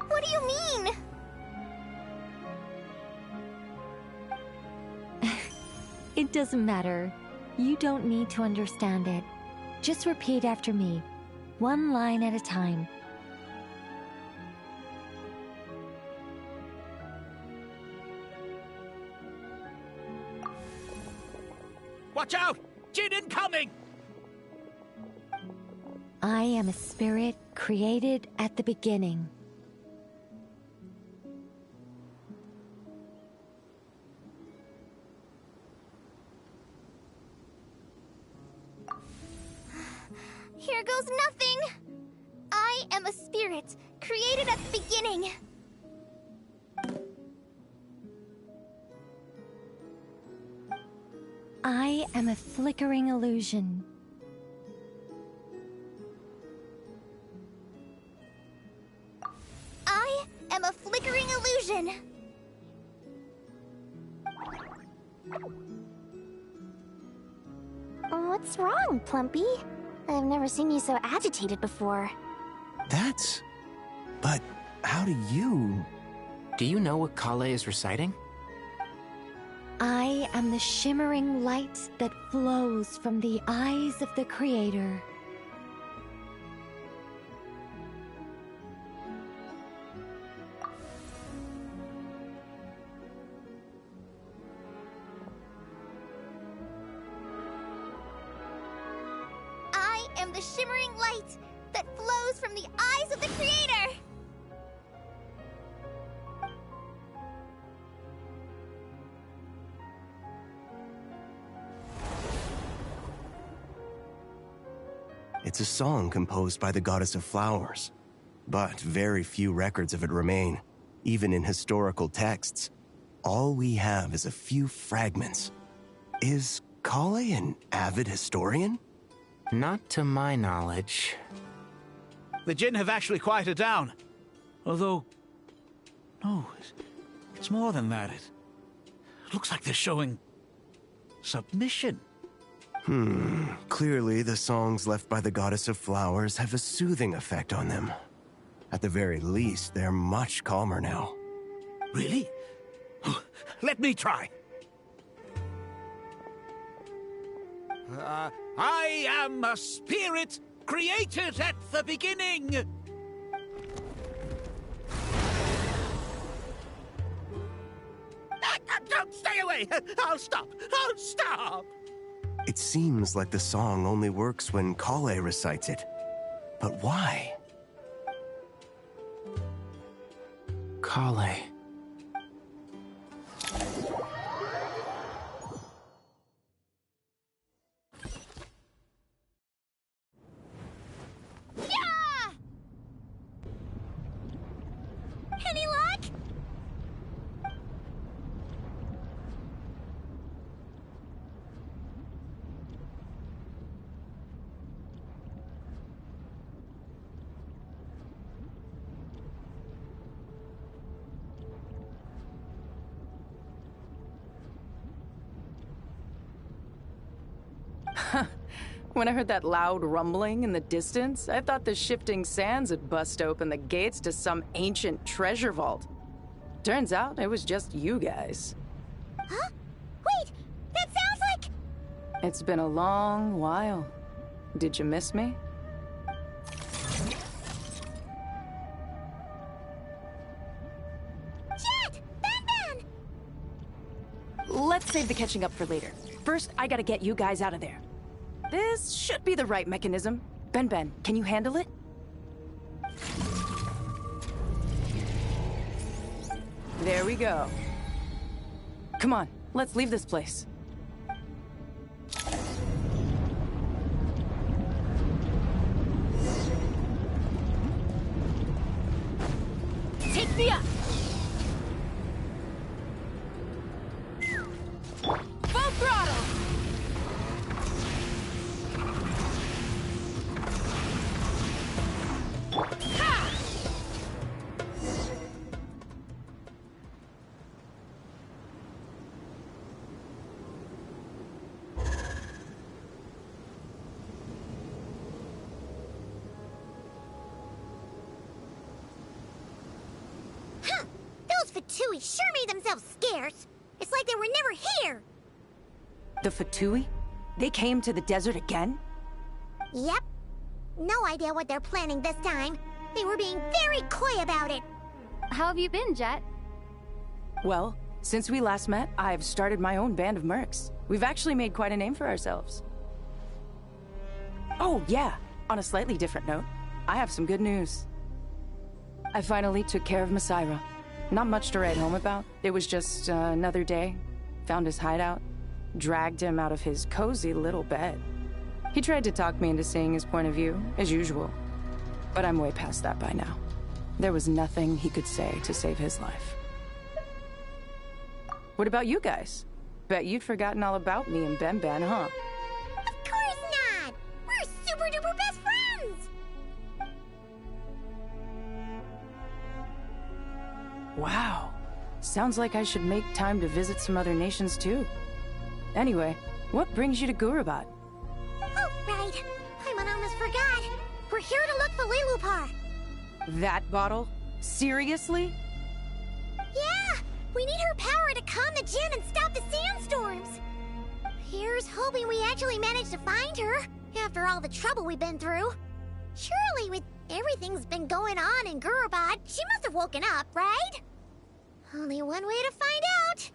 What do you mean? It doesn't matter. You don't need to understand it. Just repeat after me, one line at a time. Watch out! Jin incoming! I am a spirit created at the beginning. Here goes nothing! I am a spirit, created at the beginning. I am a flickering illusion. I am a flickering illusion. What's wrong, Plumpy? I've never seen you so agitated before. But how do you... Do you know what Kale is reciting? I am the shimmering light that flows from the eyes of the Creator. I am the shimmering light that flows from the eyes of the Creator. It's a song composed by the goddess of flowers, but very few records of it remain, even in historical texts. All we have is a few fragments. Is Kale an avid historian? Not to my knowledge. The Jin have actually quieted down. Although... no, it's more than that. It looks like they're showing... submission. Clearly the songs left by the goddess of flowers have a soothing effect on them. At the very least, they're much calmer now. Really? Let me try. I am a spirit created at the beginning. Don't stay away. I'll stop. I'll stop. It seems like the song only works when Kale recites it. But why? Kale. Yeah! Any luck? When I heard that loud rumbling in the distance, I thought the shifting sands had bust open the gates to some ancient treasure vault. Turns out it was just you guys. Huh? Wait, that sounds like... It's been a long while. Did you miss me? Jet! Ban! Let's save the catching up for later. First, I gotta get you guys out of there. This should be the right mechanism. Ben, can you handle it? There we go. Come on, let's leave this place. Take me up! Full throttle! Fatui sure made themselves scarce. It's like they were never here. The Fatui? They came to the desert again? Yep. No idea what they're planning this time. They were being very coy about it. How have you been, Jet? Well, since we last met, I've started my own band of mercs. We've actually made quite a name for ourselves. Oh, yeah. On a slightly different note, I have some good news. I finally took care of Masaira. Not much to write home about. It was just another day. Found his hideout. Dragged him out of his cozy little bed. He tried to talk me into seeing his point of view, as usual. But I'm way past that by now. There was nothing he could say to save his life. What about you guys? Bet you'd forgotten all about me and Ben, huh? Of course not! We're super duper best friends! Wow. Sounds like I should make time to visit some other nations too. Anyway, what brings you to Gurabat? Oh, right. I almost forgot. We're here to look for Lilupar. That bottle? Seriously? Yeah! We need her power to calm the Jinn and stop the sandstorms. Here's hoping we actually manage to find her, after all the trouble we've been through. Surely with everything's been going on in Gurabad, she must have woken up, right? Only one way to find out.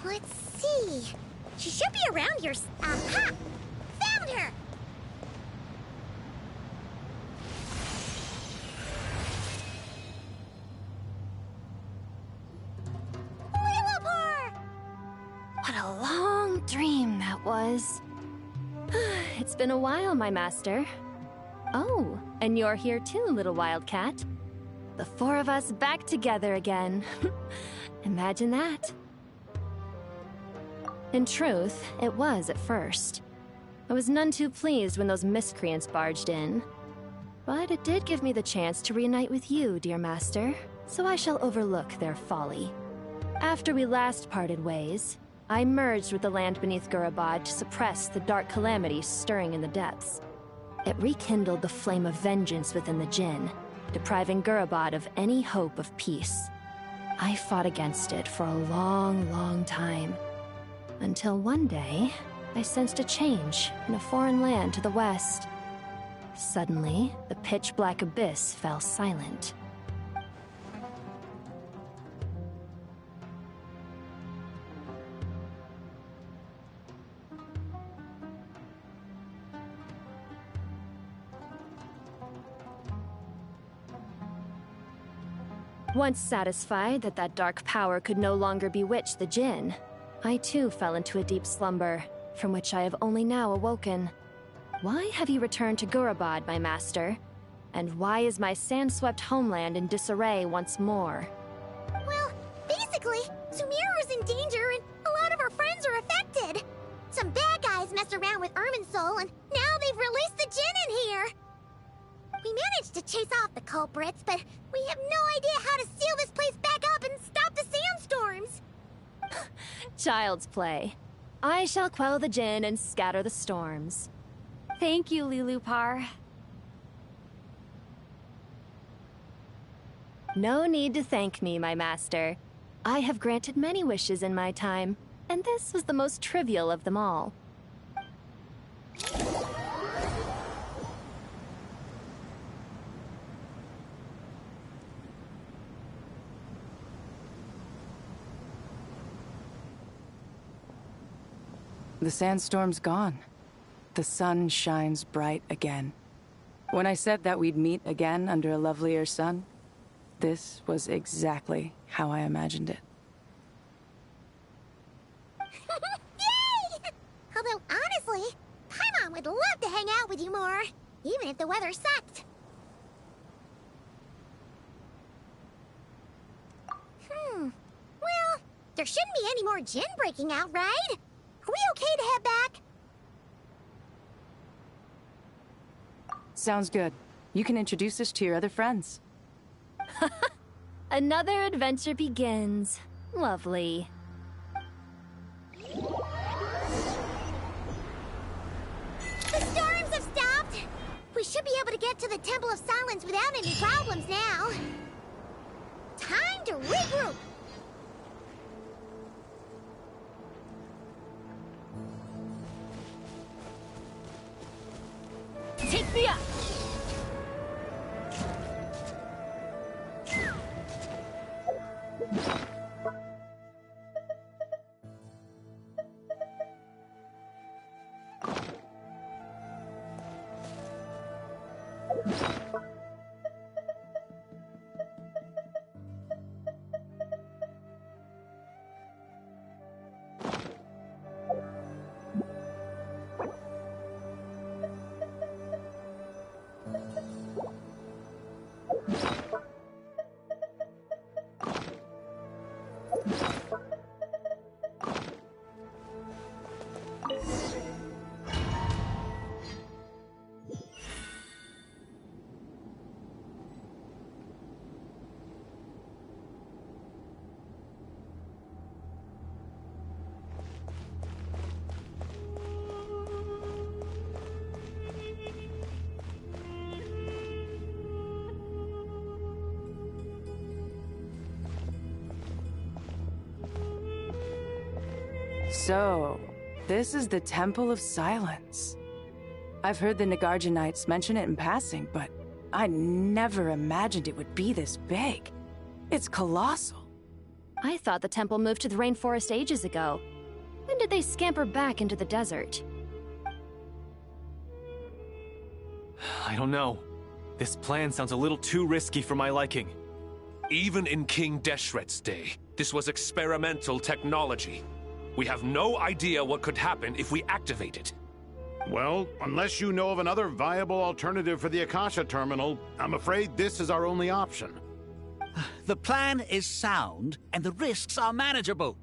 Let's see. She should be around here. Aha! Found her! Lilupar! What a long dream that was. It's been a while, my master. Oh, and you're here too, little wildcat. The four of us back together again. Imagine that. In truth, it was at first. I was none too pleased when those miscreants barged in. But it did give me the chance to reunite with you, dear master, so I shall overlook their folly. After we last parted ways, I merged with the land beneath Gurabad to suppress the dark calamities stirring in the depths. It rekindled the flame of vengeance within the Jinn, depriving Gurabad of any hope of peace. I fought against it for a long, long time. Until one day, I sensed a change in a foreign land to the west. Suddenly, the pitch-black abyss fell silent. Once satisfied that that dark power could no longer bewitch the Jinn, I too fell into a deep slumber, from which I have only now awoken. Why have you returned to Gurabad, my master? And why is my sand-swept homeland in disarray once more? Well, basically, Sumeru's in danger and a lot of our friends are affected. Some bad guys messed around with Irminsul and now they've released the Jinn in here. We managed to chase off the culprits, but we have no idea how to seal this place back up and stop the sandstorms. Child's play. I shall quell the Jinn and scatter the storms. Thank you, Lilupar. No need to thank me, my master. I have granted many wishes in my time, and this was the most trivial of them all. The sandstorm's gone. The sun shines bright again. When I said that we'd meet again under a lovelier sun, this was exactly how I imagined it. Yay! Although, honestly, to hang out with you more, even if the weather sucked. Well, there shouldn't be any more Jin breaking out, right? Are we okay to head back? Sounds good. You can introduce us to your other friends. Another adventure begins. Lovely. The storms have stopped! We should be able to get to the Temple of Silence without any problems now. Time to regroup! Take me up! So, this is the Temple of Silence. I've heard the Nagarjanites mention it in passing, but I never imagined it would be this big. It's colossal. I thought the temple moved to the rainforest ages ago. When did they scamper back into the desert? I don't know. This plan sounds a little too risky for my liking. Even in King Deshret's day, this was experimental technology. We have no idea what could happen if we activate it. Well, unless you know of another viable alternative for the Akasha terminal, I'm afraid this is our only option. The plan is sound, and the risks are manageable.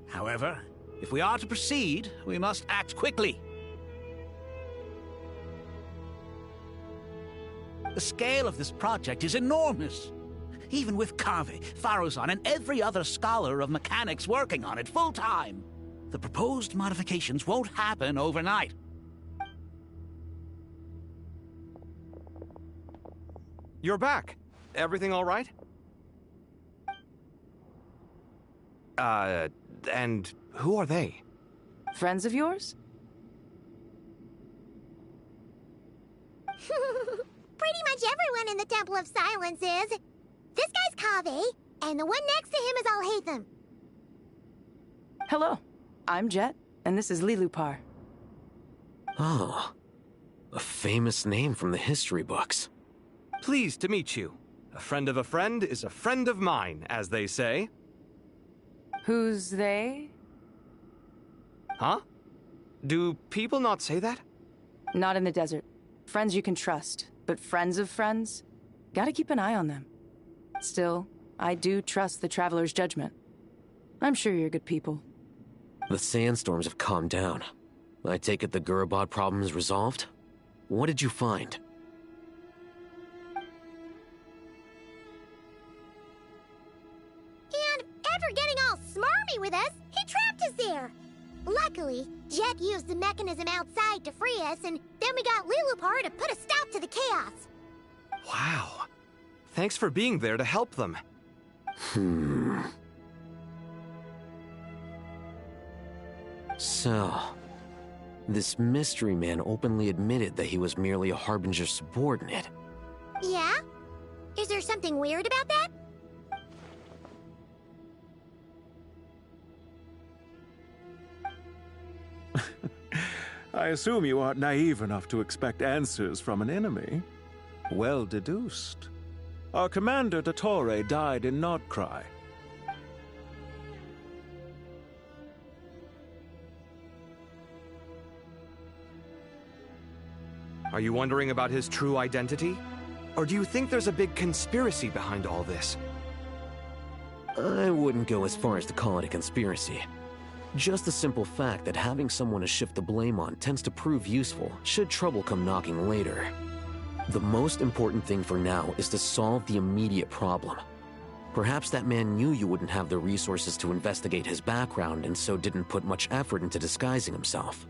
However, if we are to proceed, we must act quickly. The scale of this project is enormous. Even with Kaveh, Faruzan, and every other scholar of mechanics working on it full-time, the proposed modifications won't happen overnight. You're back. Everything all right? And who are they? Friends of yours? Pretty much everyone in the Temple of Silence is. This guy's Kaveh, and the one next to him is Alhaitham. Hello, I'm Jet, and this is Lilupar. Oh, a famous name from the history books. Pleased to meet you. A friend of a friend is a friend of mine, as they say. Who's they? Huh? Do people not say that? Not in the desert. Friends you can trust, but friends of friends? Gotta keep an eye on them. Still, I do trust the Traveler's judgment. I'm sure you're good people. The sandstorms have calmed down. I take it the Gurabad problem is resolved? What did you find? And after getting all smarmy with us, he trapped us there. Luckily, Jet used the mechanism outside to free us, and then we got Lilupar to put a stop to the chaos. Wow. Thanks for being there to help them. So, this mystery man openly admitted that he was merely a Harbinger subordinate. Yeah? Is there something weird about that? I assume you aren't naive enough to expect answers from an enemy. Well deduced. Our commander, Dottore, died in Nordcry. Are you wondering about his true identity? Or do you think there's a big conspiracy behind all this? I wouldn't go as far as to call it a conspiracy. Just the simple fact that having someone to shift the blame on tends to prove useful should trouble come knocking later. The most important thing for now is to solve the immediate problem. Perhaps that man knew you wouldn't have the resources to investigate his background and so didn't put much effort into disguising himself.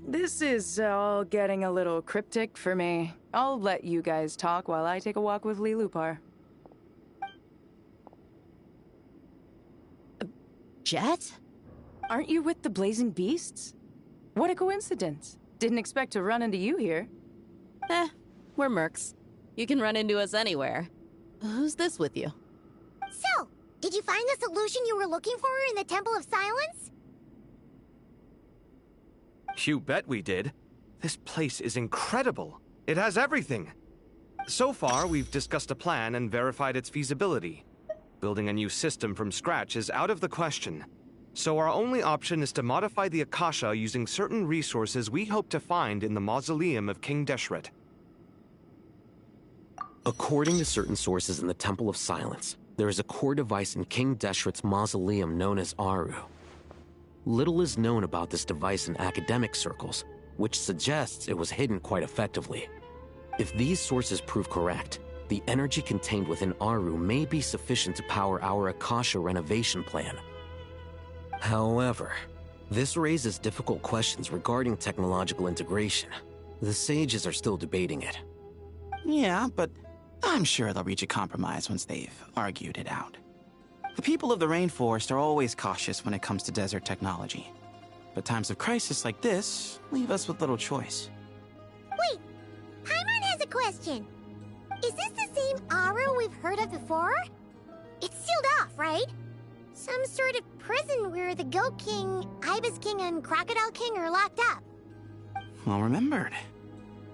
This is all getting a little cryptic for me. I'll let you guys talk while I take a walk with Lilupar. Jet? Aren't you with the Blazing Beasts? What a coincidence. Didn't expect to run into you here. We're mercs. You can run into us anywhere. Who's this with you? So, did you find the solution you were looking for in the Temple of Silence? You bet we did. This place is incredible. It has everything. So far, we've discussed a plan and verified its feasibility. Building a new system from scratch is out of the question. So our only option is to modify the Akasha using certain resources we hope to find in the mausoleum of King Deshret. According to certain sources in the Temple of Silence, there is a core device in King Deshret's mausoleum known as Aru. Little is known about this device in academic circles, which suggests it was hidden quite effectively. If these sources prove correct, the energy contained within Aru may be sufficient to power our Akasha renovation plan. However, this raises difficult questions regarding technological integration. The sages are still debating it. Yeah, but I'm sure they'll reach a compromise once they've argued it out. The people of the rainforest are always cautious when it comes to desert technology. But times of crisis like this leave us with little choice. Wait, Paimon has a question. Is this the same Aru we've heard of before? It's sealed off, right? Some sort of prison where the Goat King, Ibis King, and Crocodile King are locked up. Well remembered.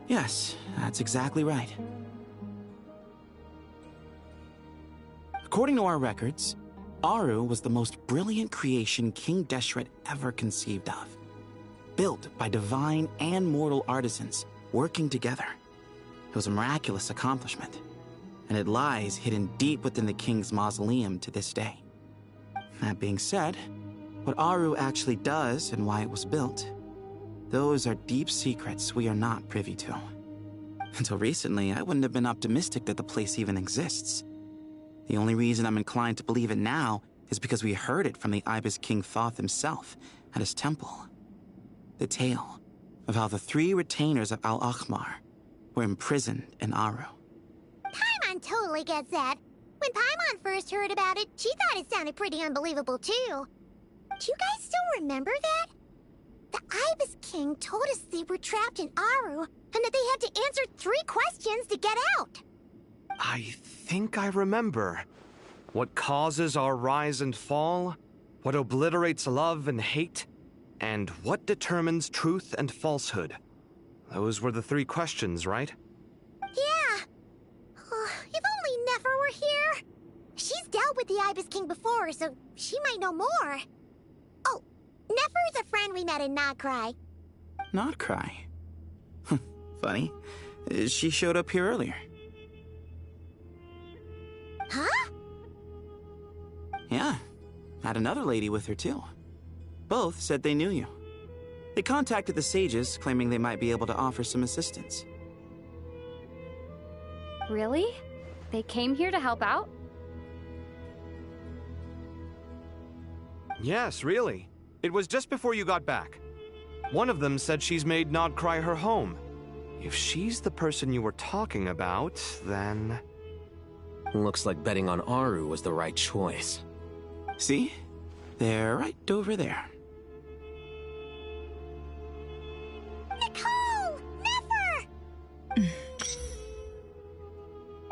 Yes, that's exactly right. According to our records, Aru was the most brilliant creation King Deshret ever conceived of. Built by divine and mortal artisans working together. It was a miraculous accomplishment, and it lies hidden deep within the king's mausoleum to this day. That being said, what Aru actually does and why it was built, those are deep secrets we are not privy to. Until recently, I wouldn't have been optimistic that the place even exists. The only reason I'm inclined to believe it now is because we heard it from the Ibis King Thoth himself at his temple. The tale of how the 3 retainers of Al-Akhmar were imprisoned in Aru. Paimon totally gets that. When Paimon first heard about it, she thought it sounded pretty unbelievable too. Do you guys still remember that? The Ibis King told us they were trapped in Aru and that they had to answer 3 questions to get out. I think I remember. What causes our rise and fall? What obliterates love and hate? And what determines truth and falsehood? Those were the 3 questions, right? Yeah. If only Nefer were here. She's dealt with the Ibis King before, so she might know more. Oh, Nefer is a friend we met in Notcry. Notcry? Funny. She showed up here earlier. Huh? Yeah. Had another lady with her, too. Both said they knew you. They contacted the sages, claiming they might be able to offer some assistance. Really? They came here to help out? Yes, really. It was just before you got back. One of them said she's made Nodcry her home. If she's the person you were talking about, then... Looks like betting on Aru was the right choice. See? They're right over there. Nicole! Nefer!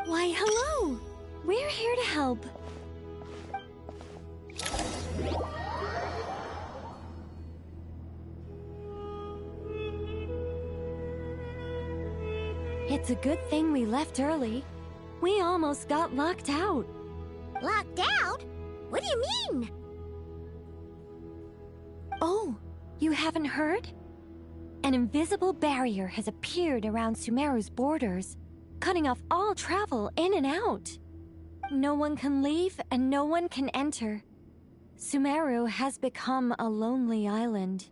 Why, hello! We're here to help. It's a good thing we left early. We almost got locked out. Locked out? What do you mean? Oh, you haven't heard? An invisible barrier has appeared around Sumeru's borders, cutting off all travel in and out. No one can leave and no one can enter. Sumeru has become a lonely island.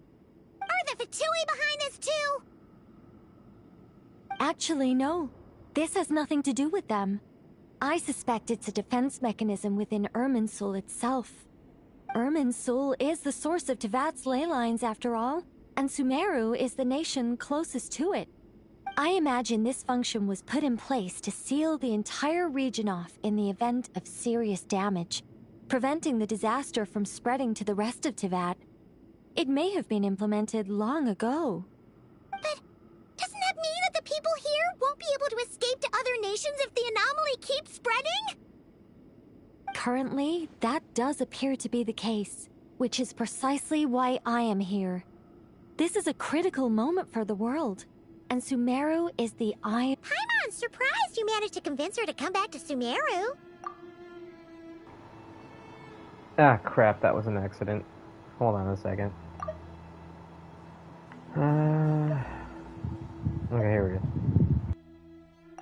Are the Fatui behind this too? Actually, no. This has nothing to do with them. I suspect it's a defense mechanism within Irminsul itself. Irminsul is the source of Tevat's ley lines after all, and Sumeru is the nation closest to it. I imagine this function was put in place to seal the entire region off in the event of serious damage, preventing the disaster from spreading to the rest of Tevat. It may have been implemented long ago. But doesn't that mean that the people here won't be able to escape to other nations if the anomaly keeps spreading? Currently, that does appear to be the case, which is precisely why I am here. This is a critical moment for the world, and Sumeru is the eye. Paimon's surprised you managed to convince her to come back to Sumeru. Ah, crap, that was an accident. Hold on a second. Okay, here we go.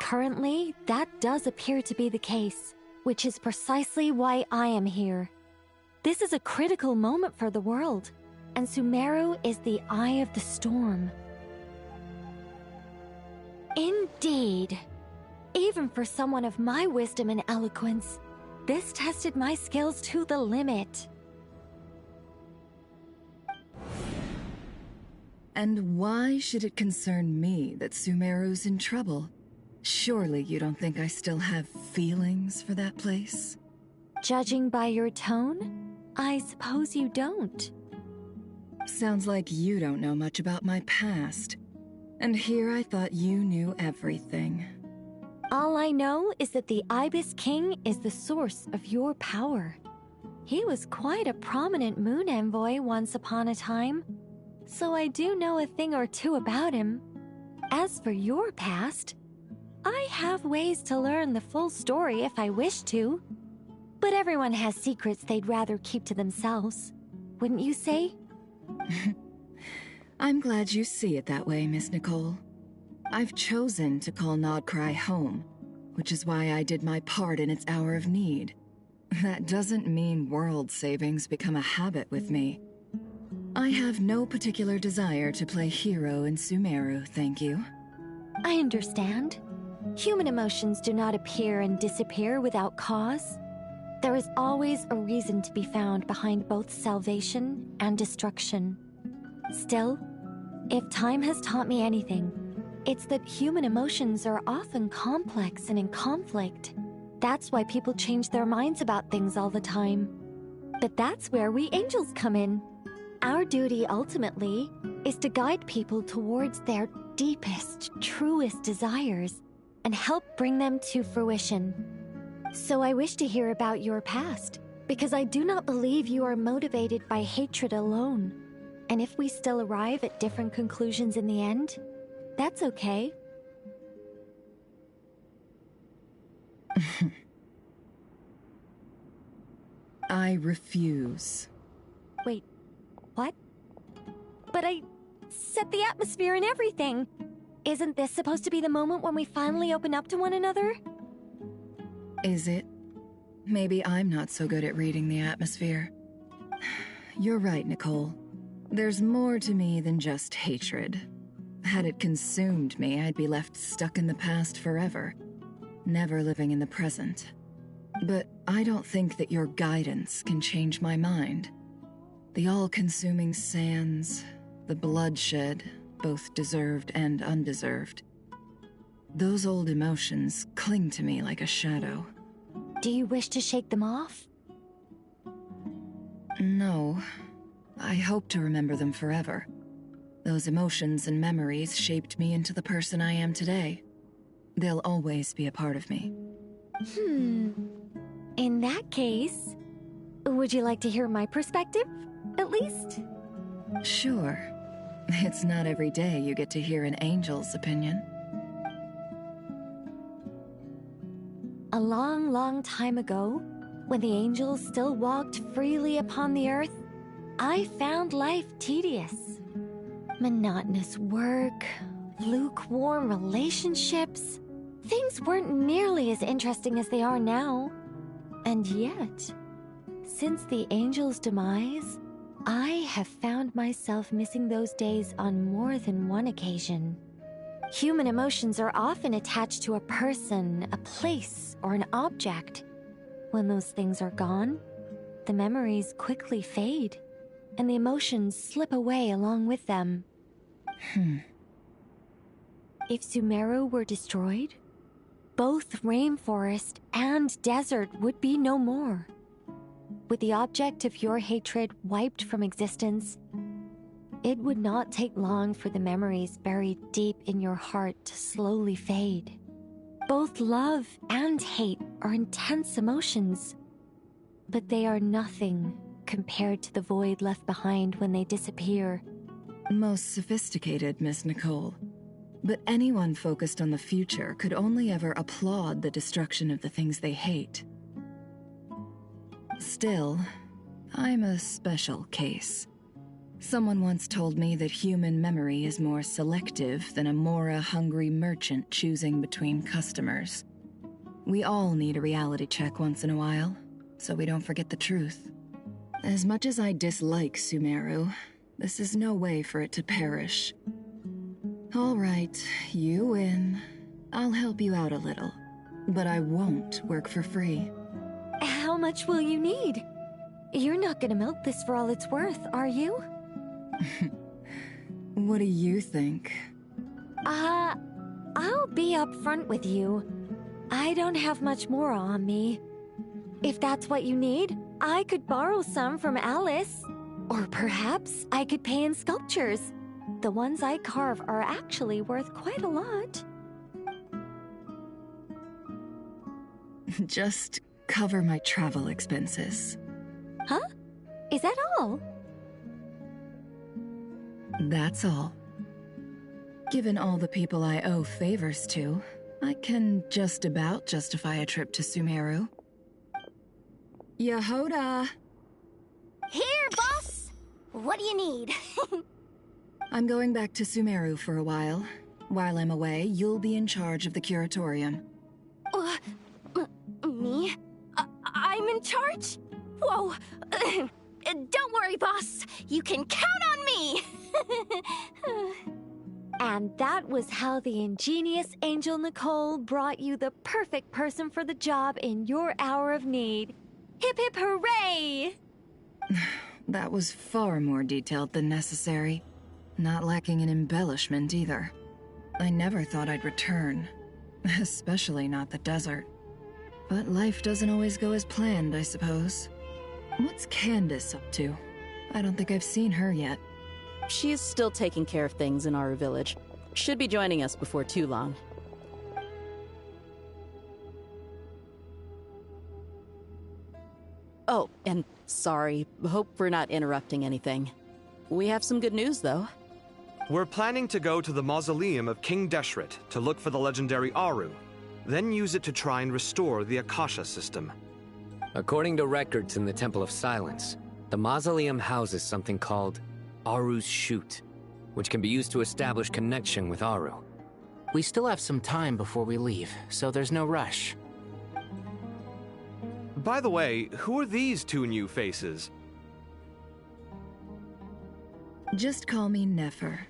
Currently, that does appear to be the case, which is precisely why I am here. This is a critical moment for the world, and Sumeru is the eye of the storm. Indeed. Even for someone of my wisdom and eloquence, this tested my skills to the limit. And why should it concern me that Sumeru's in trouble? Surely you don't think I still have feelings for that place? Judging by your tone, I suppose you don't. Sounds like you don't know much about my past. And here I thought you knew everything. All I know is that the Ibis King is the source of your power. He was quite a prominent moon envoy once upon a time, so I do know a thing or two about him. As for your past, I have ways to learn the full story if I wish to. But everyone has secrets they'd rather keep to themselves, wouldn't you say? I'm glad you see it that way, Miss Nicole. I've chosen to call Nodcry home, which is why I did my part in its hour of need. That doesn't mean world savings become a habit with me. I have no particular desire to play hero in Sumeru, thank you. I understand. Human emotions do not appear and disappear without cause. There is always a reason to be found behind both salvation and destruction. Still, if time has taught me anything, it's that human emotions are often complex and in conflict. That's why people change their minds about things all the time. But that's where we angels come in. Our duty, ultimately, is to guide people towards their deepest, truest desires and help bring them to fruition. So I wish to hear about your past, because I do not believe you are motivated by hatred alone. And if we still arrive at different conclusions in the end, that's okay. I refuse. Wait, what? But I set the atmosphere and everything. Isn't this supposed to be the moment when we finally open up to one another? Is it? Maybe I'm not so good at reading the atmosphere. You're right, Nicole. There's more to me than just hatred. Had it consumed me, I'd be left stuck in the past forever, never living in the present. But I don't think that your guidance can change my mind. The all-consuming sands, the bloodshed, both deserved and undeserved. Those old emotions cling to me like a shadow. Do you wish to shake them off? No. I hope to remember them forever. Those emotions and memories shaped me into the person I am today. They'll always be a part of me. In that case, would you like to hear my perspective, at least? Sure. It's not every day you get to hear an angel's opinion. A long, long time ago, when the angels still walked freely upon the earth, I found life tedious. Monotonous work, lukewarm relationships. Things weren't nearly as interesting as they are now. And yet, since the angel's demise, I have found myself missing those days on more than one occasion. Human emotions are often attached to a person, a place, or an object. When those things are gone, the memories quickly fade, and the emotions slip away along with them. If Sumeru were destroyed, both rainforest and desert would be no more. With the object of your hatred wiped from existence, it would not take long for the memories buried deep in your heart to slowly fade. Both love and hate are intense emotions, but they are nothing compared to the void left behind when they disappear. Most sophisticated, Miss Nicole. But anyone focused on the future could only ever applaud the destruction of the things they hate. Still, I'm a special case. Someone once told me that human memory is more selective than a Mora-hungry merchant choosing between customers. We all need a reality check once in a while, so we don't forget the truth. As much as I dislike Sumeru, this is no way for it to perish. All right, you win. I'll help you out a little, but I won't work for free. How much will you need? You're not gonna milk this for all it's worth, are you? What do you think? I'll be upfront with you. I don't have much more on me. If that's what you need, I could borrow some from Alice. Or perhaps I could pay in sculptures. The ones I carve are actually worth quite a lot. Just cover my travel expenses. Huh? Is that all? That's all. Given all the people I owe favors to, I can just about justify a trip to Sumeru. Yehoda! Here, boss! What do you need? I'm going back to Sumeru for a while. While I'm away, you'll be in charge of the curatorium. Me? I'm in charge? Whoa! Don't worry, boss. You can count on me! And that was how the ingenious Angel Nicole brought you the perfect person for the job in your hour of need. Hip hip hooray! That was far more detailed than necessary. Not lacking in embellishment either. I never thought I'd return. Especially not the desert. But life doesn't always go as planned, I suppose. What's Candace up to? I don't think I've seen her yet. She is still taking care of things in our village. Should be joining us before too long. Oh, and sorry. Hope we're not interrupting anything. We have some good news, though. We're planning to go to the mausoleum of King Deshret to look for the legendary Aru, then use it to try and restore the Akasha system. According to records in the Temple of Silence, the mausoleum houses something called Aru's Chute, which can be used to establish connection with Aru. We still have some time before we leave, so there's no rush. By the way, who are these two new faces? Just call me Nefer.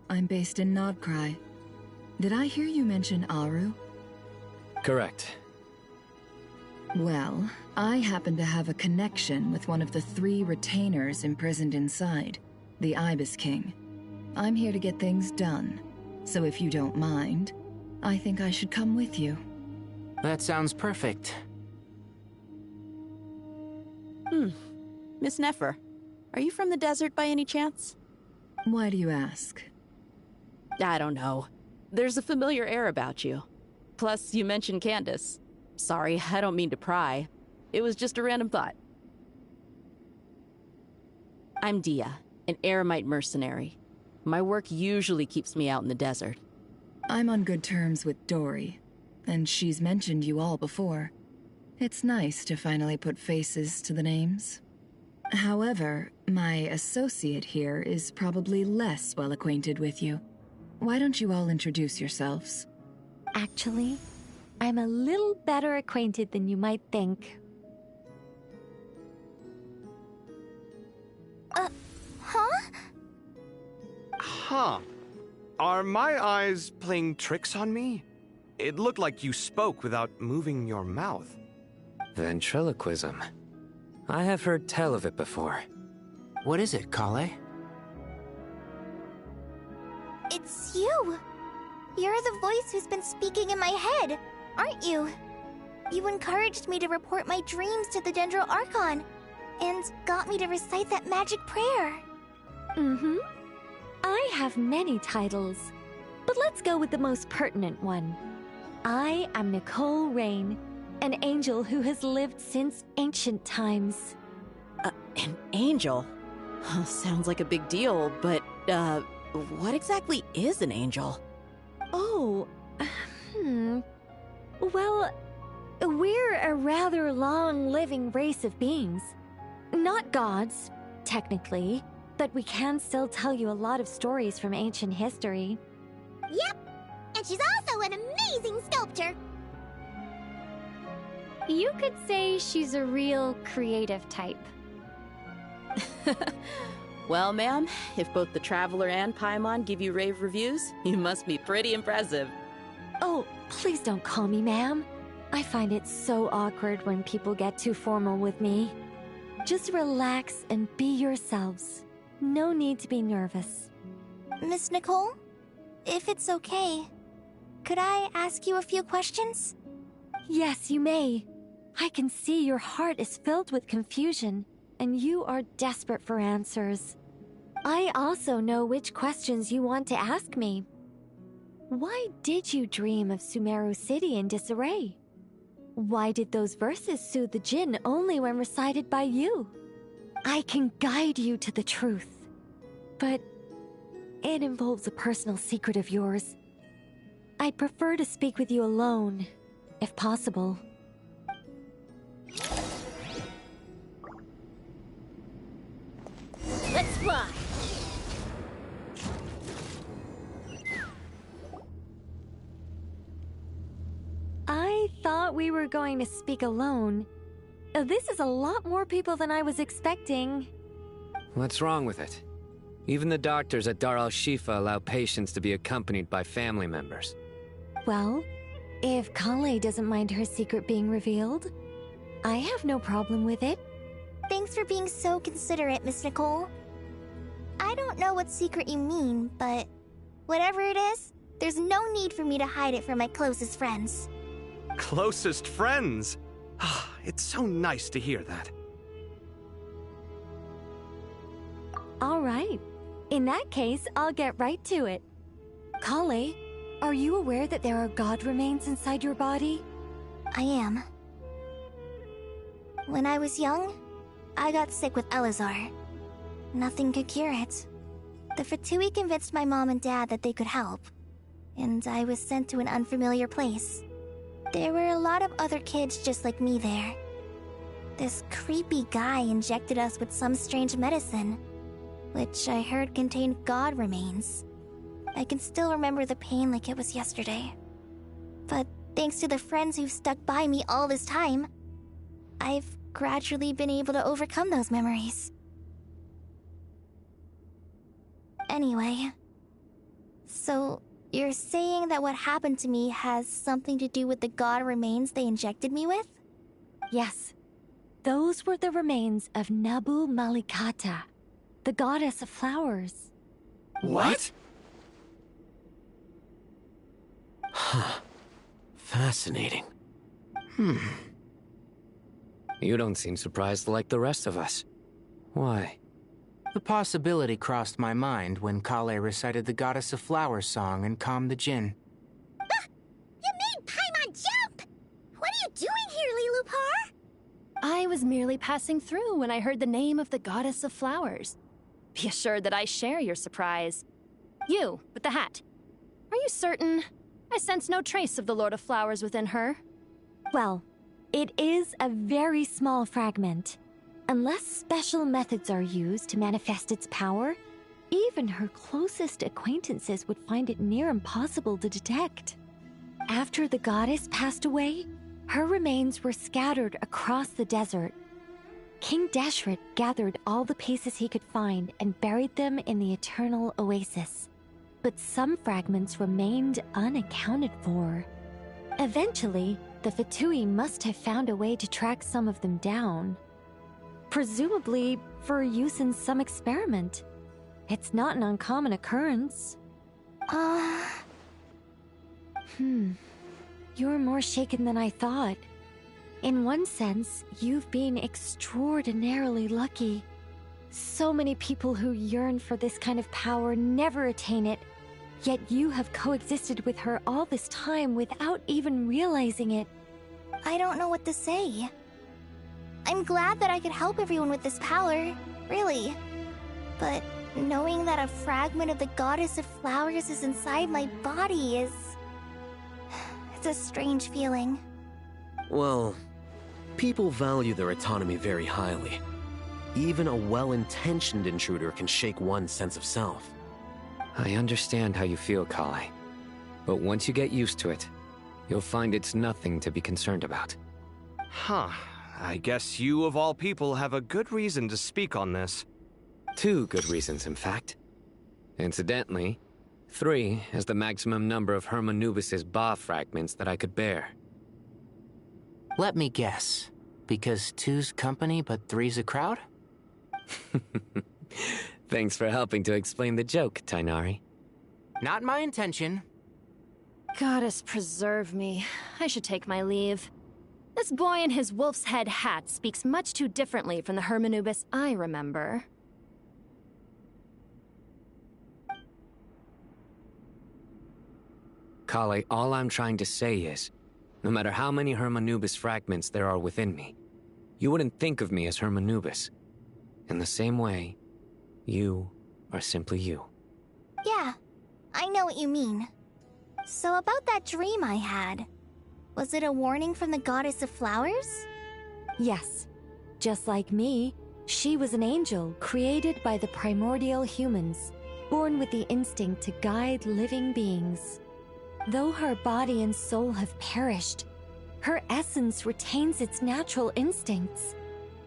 I'm based in Nodcry. Did I hear you mention Aru? Correct. Well, I happen to have a connection with one of the 3 retainers imprisoned inside, the Ibis King. I'm here to get things done, so if you don't mind, I think I should come with you. That sounds perfect. Miss Nefer, are you from the desert by any chance? Why do you ask? I don't know. There's a familiar air about you. Plus, you mentioned Candace. Sorry, I don't mean to pry. It was just a random thought. I'm Dia, an Eremite mercenary. My work usually keeps me out in the desert. I'm on good terms with Dory, and she's mentioned you all before. It's nice to finally put faces to the names. However, my associate here is probably less well acquainted with you. Why don't you all introduce yourselves? Actually, I'm a little better acquainted than you might think. Huh? Huh. Are my eyes playing tricks on me? It looked like you spoke without moving your mouth. Ventriloquism. I have heard tell of it before. What is it, Kale? It's you! You're the voice who's been speaking in my head, aren't you? You encouraged me to report my dreams to the Dendro Archon, and got me to recite that magic prayer. Mm-hmm. I have many titles, but let's go with the most pertinent one. I am Nicole Rain, an angel who has lived since ancient times. An angel? Sounds like a big deal, but, what exactly is an angel? Oh, Well, we're a rather long-living race of beings. Not gods, technically, but we can still tell you a lot of stories from ancient history. Yep, and she's also an amazing sculptor. You could say she's a real creative type. Well, ma'am, if both the Traveler and Paimon give you rave reviews, you must be pretty impressive. Oh, please don't call me ma'am. I find it so awkward when people get too formal with me. Just relax and be yourselves. No need to be nervous. Miss Nicole, if it's okay, could I ask you a few questions? Yes, you may. I can see your heart is filled with confusion, and you are desperate for answers. I also know which questions you want to ask me. Why did you dream of Sumeru City in disarray? Why did those verses soothe the Jinn only when recited by you? I can guide you to the truth, but it involves a personal secret of yours. I'd prefer to speak with you alone, if possible. Let's fly! I thought we were going to speak alone. This is a lot more people than I was expecting. What's wrong with it? Even the doctors at Dar al-Shifa allow patients to be accompanied by family members. Well, if Kale doesn't mind her secret being revealed, I have no problem with it. Thanks for being so considerate, Miss Nicole. I don't know what secret you mean, but whatever it is, there's no need for me to hide it from my closest friends. Closest friends? It's so nice to hear that. All right. In that case, I'll get right to it. Kale, are you aware that there are god remains inside your body? I am. When I was young, I got sick with Elazar. Nothing could cure it. The Fatui convinced my mom and dad that they could help, and I was sent to an unfamiliar place. There were a lot of other kids just like me there. This creepy guy injected us with some strange medicine, which I heard contained god remains. I can still remember the pain like it was yesterday. But thanks to the friends who've stuck by me all this time, I've gradually been able to overcome those memories. Anyway, so you're saying that what happened to me has something to do with the god remains they injected me with? Yes. Those were the remains of Nabu Malikata, the goddess of flowers. What? Huh. Fascinating. You don't seem surprised like the rest of us. Why? The possibility crossed my mind when Kale recited the Goddess of Flowers song and calmed the Jinn. You made Paimon jump! What are you doing here, Lilupar? I was merely passing through when I heard the name of the Goddess of Flowers. Be assured that I share your surprise. You, with the hat. Are you certain? I sense no trace of the Lord of Flowers within her. Well, it is a very small fragment. Unless special methods are used to manifest its power, even her closest acquaintances would find it near impossible to detect. After the goddess passed away, her remains were scattered across the desert. King Deshret gathered all the pieces he could find and buried them in the Eternal Oasis. But some fragments remained unaccounted for. Eventually, the Fatui must have found a way to track some of them down. Presumably for use in some experiment. It's not an uncommon occurrence. You're more shaken than I thought. In one sense, you've been extraordinarily lucky. So many people who yearn for this kind of power never attain it, yet you have coexisted with her all this time without even realizing it. I don't know what to say. I'm glad that I could help everyone with this power, really. But knowing that a fragment of the Goddess of Flowers is inside my body is... it's a strange feeling. Well, people value their autonomy very highly. Even a well-intentioned intruder can shake one's sense of self. I understand how you feel, Kale. But once you get used to it, you'll find it's nothing to be concerned about. Huh. I guess you, of all people, have a good reason to speak on this. 2 good reasons, in fact. Incidentally, 3 is the maximum number of Hermanubis' Ba fragments that I could bear. Let me guess. Because 2's company, but 3's a crowd? Thanks for helping to explain the joke, Tainari. Not my intention. Goddess preserve me. I should take my leave. This boy in his wolf's head hat speaks much too differently from the Hermanubis I remember. Kale, all I'm trying to say is, no matter how many Hermanubis fragments there are within me, you wouldn't think of me as Hermanubis. In the same way, you are simply you. Yeah, I know what you mean. So about that dream I had, was it a warning from the Goddess of Flowers? Yes. Just like me, she was an angel created by the primordial humans, born with the instinct to guide living beings. Though her body and soul have perished, her essence retains its natural instincts.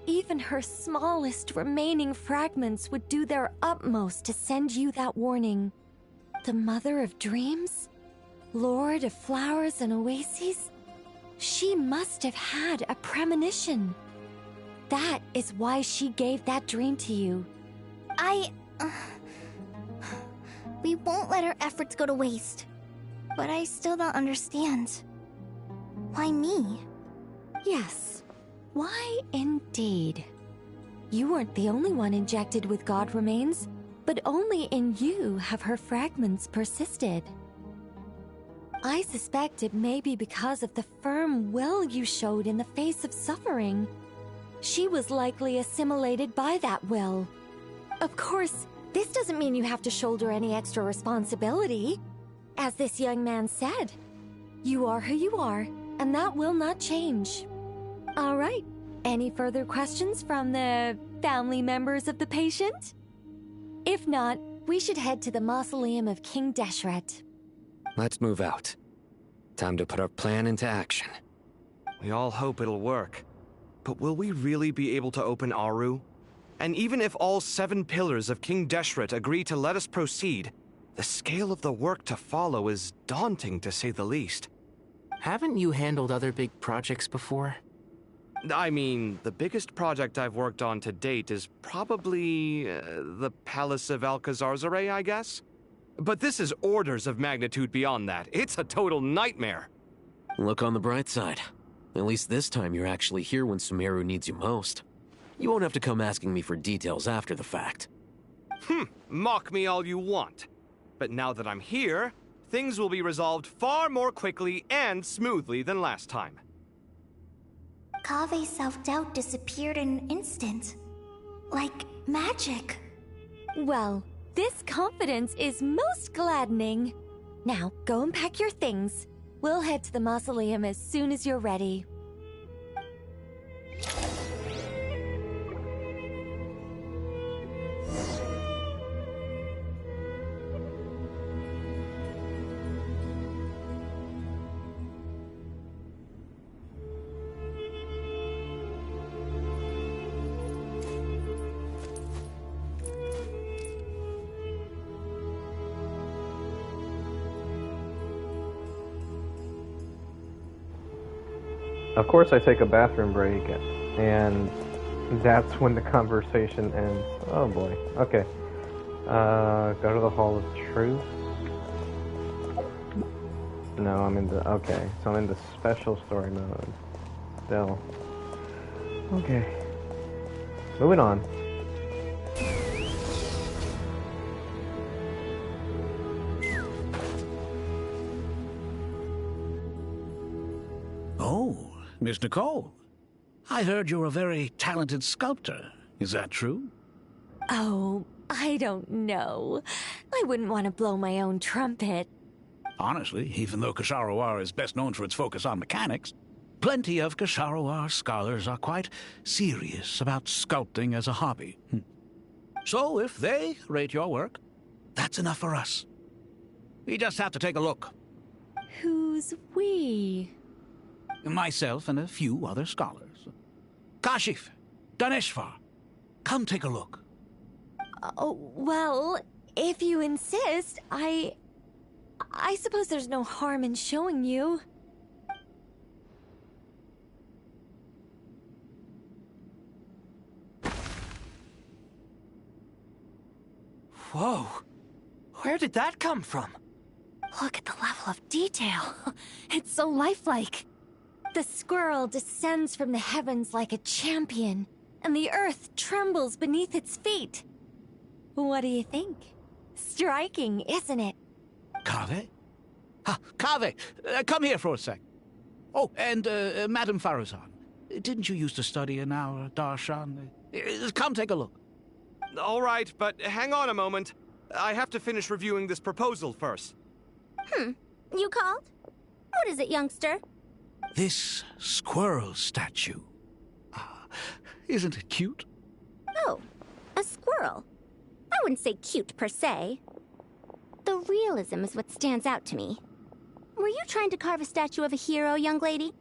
Even her smallest remaining fragments would do their utmost to send you that warning. The Mother of Dreams? Lord of Flowers and Oases? She must have had a premonition. That is why she gave that dream to you. We won't let our efforts go to waste. But I still don't understand. Why me? Yes. Why indeed? You weren't the only one injected with God remains, but only in you have her fragments persisted. I suspect it may be because of the firm will you showed in the face of suffering. She was likely assimilated by that will. Of course, this doesn't mean you have to shoulder any extra responsibility. As this young man said, you are who you are, and that will not change. All right, any further questions from the family members of the patient? If not, we should head to the mausoleum of King Deshret. Let's move out. Time to put our plan into action. We all hope it'll work. But will we really be able to open Aru? And even if all 7 pillars of King Deshret agree to let us proceed, the scale of the work to follow is daunting, to say the least. Haven't you handled other big projects before? I mean, the biggest project I've worked on to date is probably the Palace of Alcazarzaray, I guess? But this is orders of magnitude beyond that. It's a total nightmare. Look on the bright side. At least this time you're actually here when Sumeru needs you most. You won't have to come asking me for details after the fact. Mock me all you want. But now that I'm here, things will be resolved far more quickly and smoothly than last time. Kave's self-doubt disappeared in an instant. Like magic. Well, this confidence is most gladdening. Now, go and pack your things. We'll head to the mausoleum as soon as you're ready. Of course, I take a bathroom break, and that's when the conversation ends. Oh boy. Okay. Go to the Hall of Truth. No, I'm in the... Okay, so I'm in the special story mode. Still. Okay. Moving on. Oh, Miss Nicole. I heard you're a very talented sculptor. Is that true? Oh, I don't know. I wouldn't want to blow my own trumpet. Honestly, even though Kasharawar is best known for its focus on mechanics, plenty of Kasharawar scholars are quite serious about sculpting as a hobby. So if they rate your work, that's enough for us. We just have to take a look. Who's we? Myself and a few other scholars. Kashif, Daneshvar, come take a look. Oh, well, if you insist, I suppose there's no harm in showing you. Whoa! Where did that come from? Look at the level of detail. It's so lifelike. The squirrel descends from the heavens like a champion, and the earth trembles beneath its feet. What do you think? Striking, isn't it? Kaveh? Kaveh, come here for a sec. Oh, and Madame Faruzan, didn't you used to study in our darshan? Come take a look. All right, but hang on a moment. I have to finish reviewing this proposal first. You called? What is it, youngster? This squirrel statue. Isn't it cute? Oh, a squirrel. I wouldn't say cute per se. The realism is what stands out to me. Were you trying to carve a statue of a hero, young lady?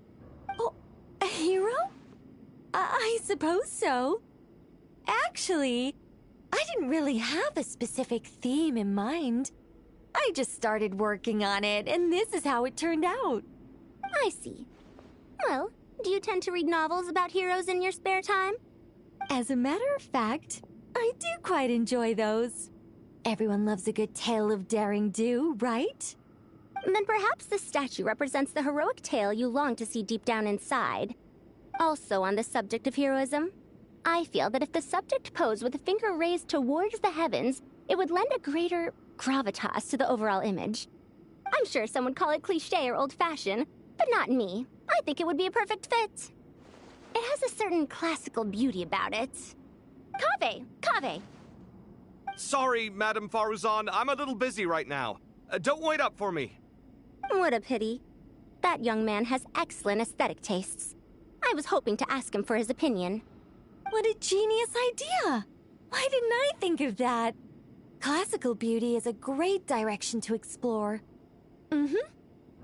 Oh, a hero? I suppose so. Actually, I didn't really have a specific theme in mind. I just started working on it, and this is how it turned out. I see. Well, do you tend to read novels about heroes in your spare time? As a matter of fact, I do quite enjoy those. Everyone loves a good tale of daring do, right? Then perhaps this statue represents the heroic tale you long to see deep down inside. Also on the subject of heroism, I feel that if the subject posed with a finger raised towards the heavens, it would lend a greater gravitas to the overall image. I'm sure some would call it cliché or old-fashioned, but not me. I think it would be a perfect fit. It has a certain classical beauty about it. Kaveh! Sorry, Madame Faruzan, I'm a little busy right now. Don't wait up for me. What a pity. That young man has excellent aesthetic tastes. I was hoping to ask him for his opinion. What a genius idea! Why didn't I think of that? Classical beauty is a great direction to explore.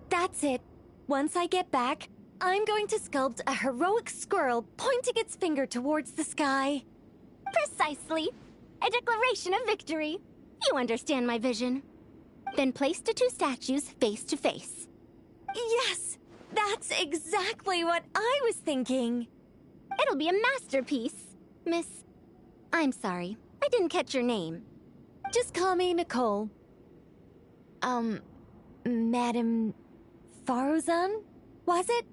That's it. Once I get back, I'm going to sculpt a heroic squirrel pointing its finger towards the sky. Precisely. A declaration of victory. You understand my vision. Then place the two statues face to face. Yes! That's exactly what I was thinking. It'll be a masterpiece. Miss... I'm sorry. I didn't catch your name. Just call me Nicole. Madame Faruzan? Was it?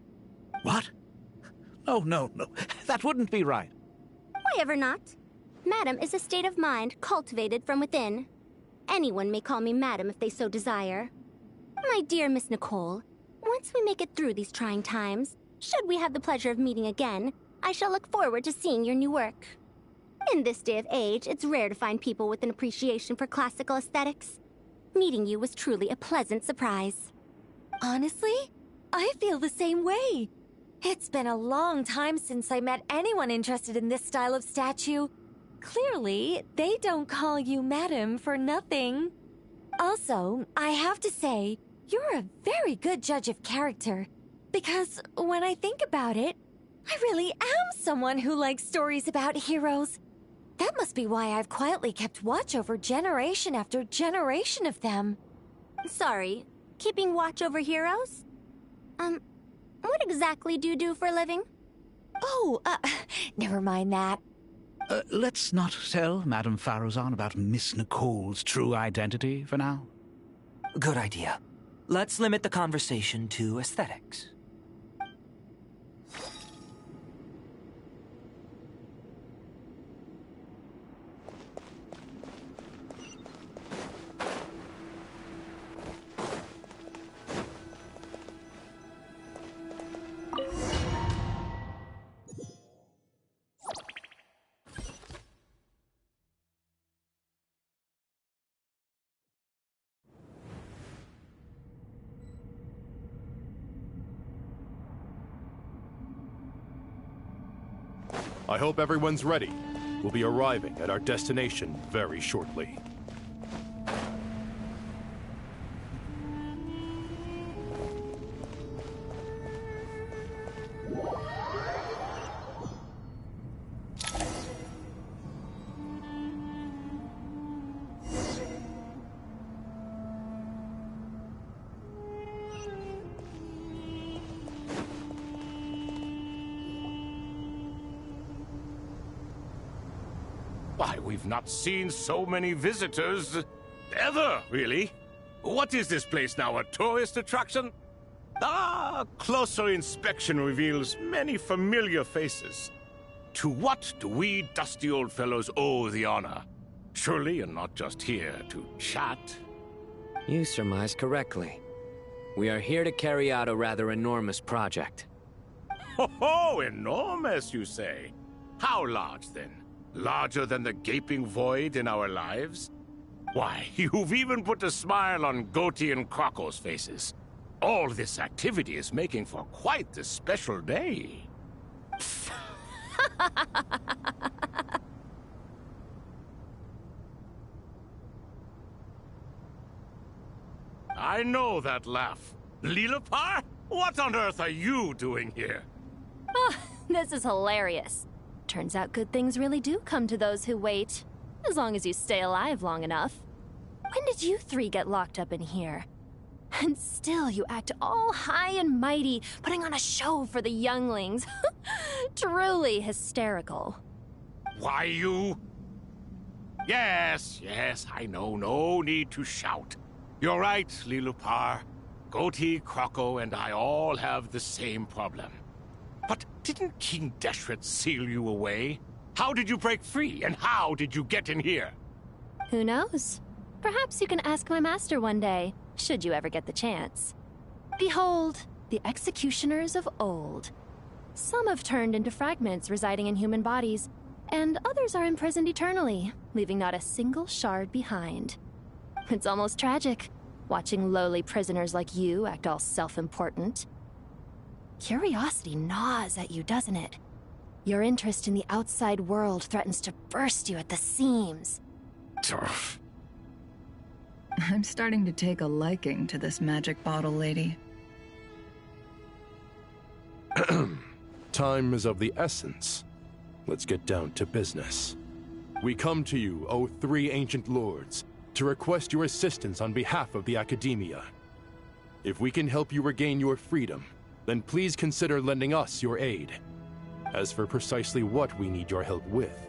What? Oh, no. That wouldn't be right. Why ever not? Madam is a state of mind cultivated from within. Anyone may call me Madam if they so desire. My dear Miss Nicole, once we make it through these trying times, should we have the pleasure of meeting again, I shall look forward to seeing your new work. In this day of age, it's rare to find people with an appreciation for classical aesthetics. Meeting you was truly a pleasant surprise. Honestly, I feel the same way. It's been a long time since I met anyone interested in this style of statue. Clearly, they don't call you Madam for nothing. Also, I have to say, you're a very good judge of character. Because when I think about it, I really am someone who likes stories about heroes. That must be why I've quietly kept watch over generation after generation of them. Sorry, keeping watch over heroes? What exactly do you do for a living? Oh, never mind that. Let's not tell Madame Faruzan about Miss Nicole's true identity for now. Good idea. Let's limit the conversation to aesthetics. I hope everyone's ready. We'll be arriving at our destination very shortly. Why, we've not seen so many visitors ever, really. What is this place now, a tourist attraction? Ah, closer inspection reveals many familiar faces. To what do we dusty old fellows owe the honor? Surely you're not just here to chat. You surmise correctly. We are here to carry out a rather enormous project. Ho, enormous, you say? How large, then? Larger than the gaping void in our lives? Why, you've even put a smile on Goatee and Crocco's faces. All this activity is making for quite the special day. I know that laugh. Lilipar? What on earth are you doing here? Oh, this is hilarious. Turns out good things really do come to those who wait. As long as you stay alive long enough. When did you three get locked up in here? And still you act all high and mighty, putting on a show for the younglings. Truly hysterical. Why, you... Yes, I know. No need to shout. You're right, Lilipar. Goatee, Crocco, and I all have the same problem. But didn't King Deshret seal you away? How did you break free, and how did you get in here? Who knows? Perhaps you can ask my master one day, should you ever get the chance. Behold, the executioners of old. Some have turned into fragments residing in human bodies, and others are imprisoned eternally, leaving not a single shard behind. It's almost tragic, watching lowly prisoners like you act all self-important. Curiosity gnaws at you, doesn't it? Your interest in the outside world threatens to burst you at the seams. I'm starting to take a liking to this magic bottle lady. Time is of the essence. Let's get down to business. We come to you, O three ancient lords, to request your assistance on behalf of the Academia. If we can help you regain your freedom, then please consider lending us your aid. As for precisely what we need your help with,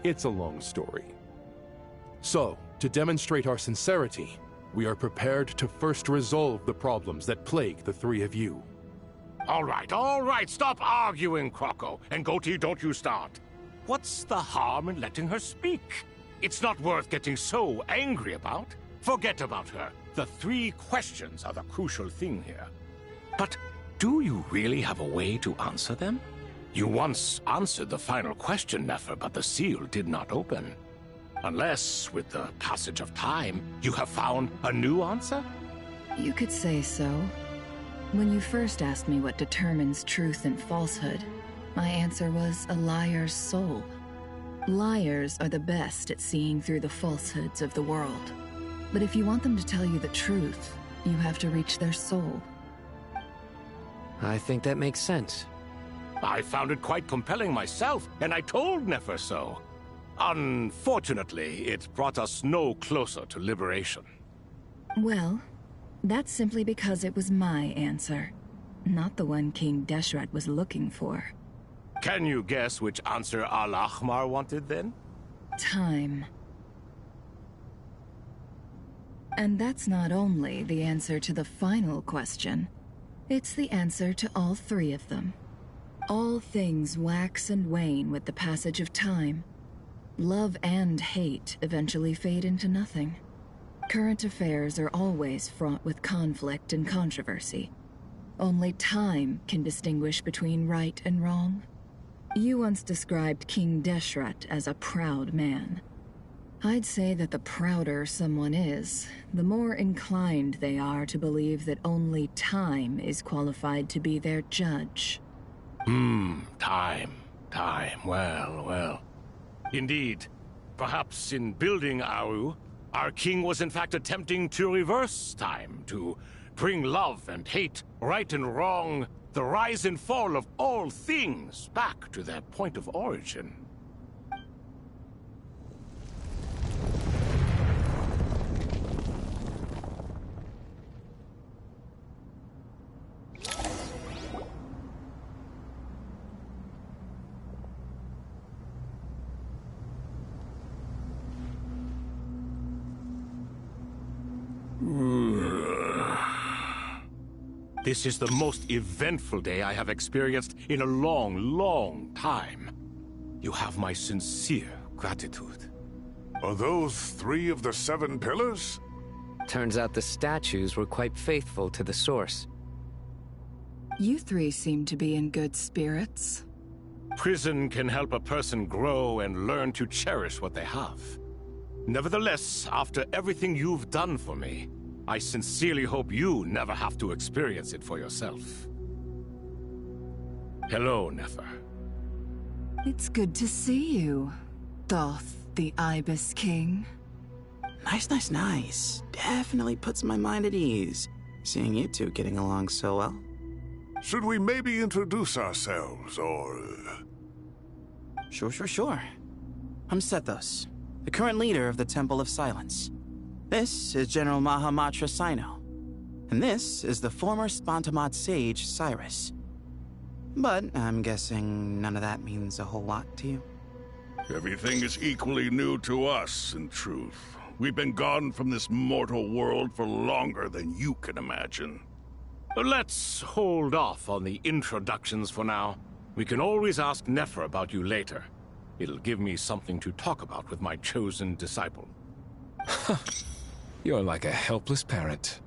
it's a long story. So, to demonstrate our sincerity, we are prepared to first resolve the problems that plague the three of you. All right, stop arguing, Crocco. And Goatee, don't you start. What's the harm in letting her speak? It's not worth getting so angry about. Forget about her. The three questions are the crucial thing here. But do you really have a way to answer them? You once answered the final question, Nefer, but the seal did not open. Unless, with the passage of time, you have found a new answer? You could say so. When you first asked me what determines truth and falsehood, my answer was a liar's soul. Liars are the best at seeing through the falsehoods of the world. But if you want them to tell you the truth, you have to reach their soul. I think that makes sense. I found it quite compelling myself, and I told Nefer so. Unfortunately, it brought us no closer to liberation. Well, that's simply because it was my answer. Not the one King Deshret was looking for. Can you guess which answer Al-Ahmar wanted then? Time. And that's not only the answer to the final question, it's the answer to all three of them. All things wax and wane with the passage of time. Love and hate eventually fade into nothing. Current affairs are always fraught with conflict and controversy. Only time can distinguish between right and wrong. You once described King Deshret as a proud man. I'd say that the prouder someone is, the more inclined they are to believe that only time is qualified to be their judge. Time. Well. Indeed. Perhaps in building Aru, our king was in fact attempting to reverse time, to bring love and hate, right and wrong, the rise and fall of all things back to their point of origin. This is the most eventful day I have experienced in a long time. You have my sincere gratitude. Are those 3 of the 7 pillars? Turns out the statues were quite faithful to the source. You three seem to be in good spirits. Prison can help a person grow and learn to cherish what they have. Nevertheless, after everything you've done for me, I sincerely hope you never have to experience it for yourself. Hello, Nefer. It's good to see you, Thoth the Ibis King. Nice. Definitely puts my mind at ease, seeing you two getting along so well. Should we maybe introduce ourselves, or... Sure. I'm Sethos, the current leader of the Temple of Silence. This is General Mahamatra Sino, and this is the former Spantamad sage, Cyrus. But I'm guessing none of that means a whole lot to you. Everything is equally new to us, in truth. We've been gone from this mortal world for longer than you can imagine. Let's hold off on the introductions for now. We can always ask Nefer about you later. It'll give me something to talk about with my chosen disciple. You're like a helpless parrot.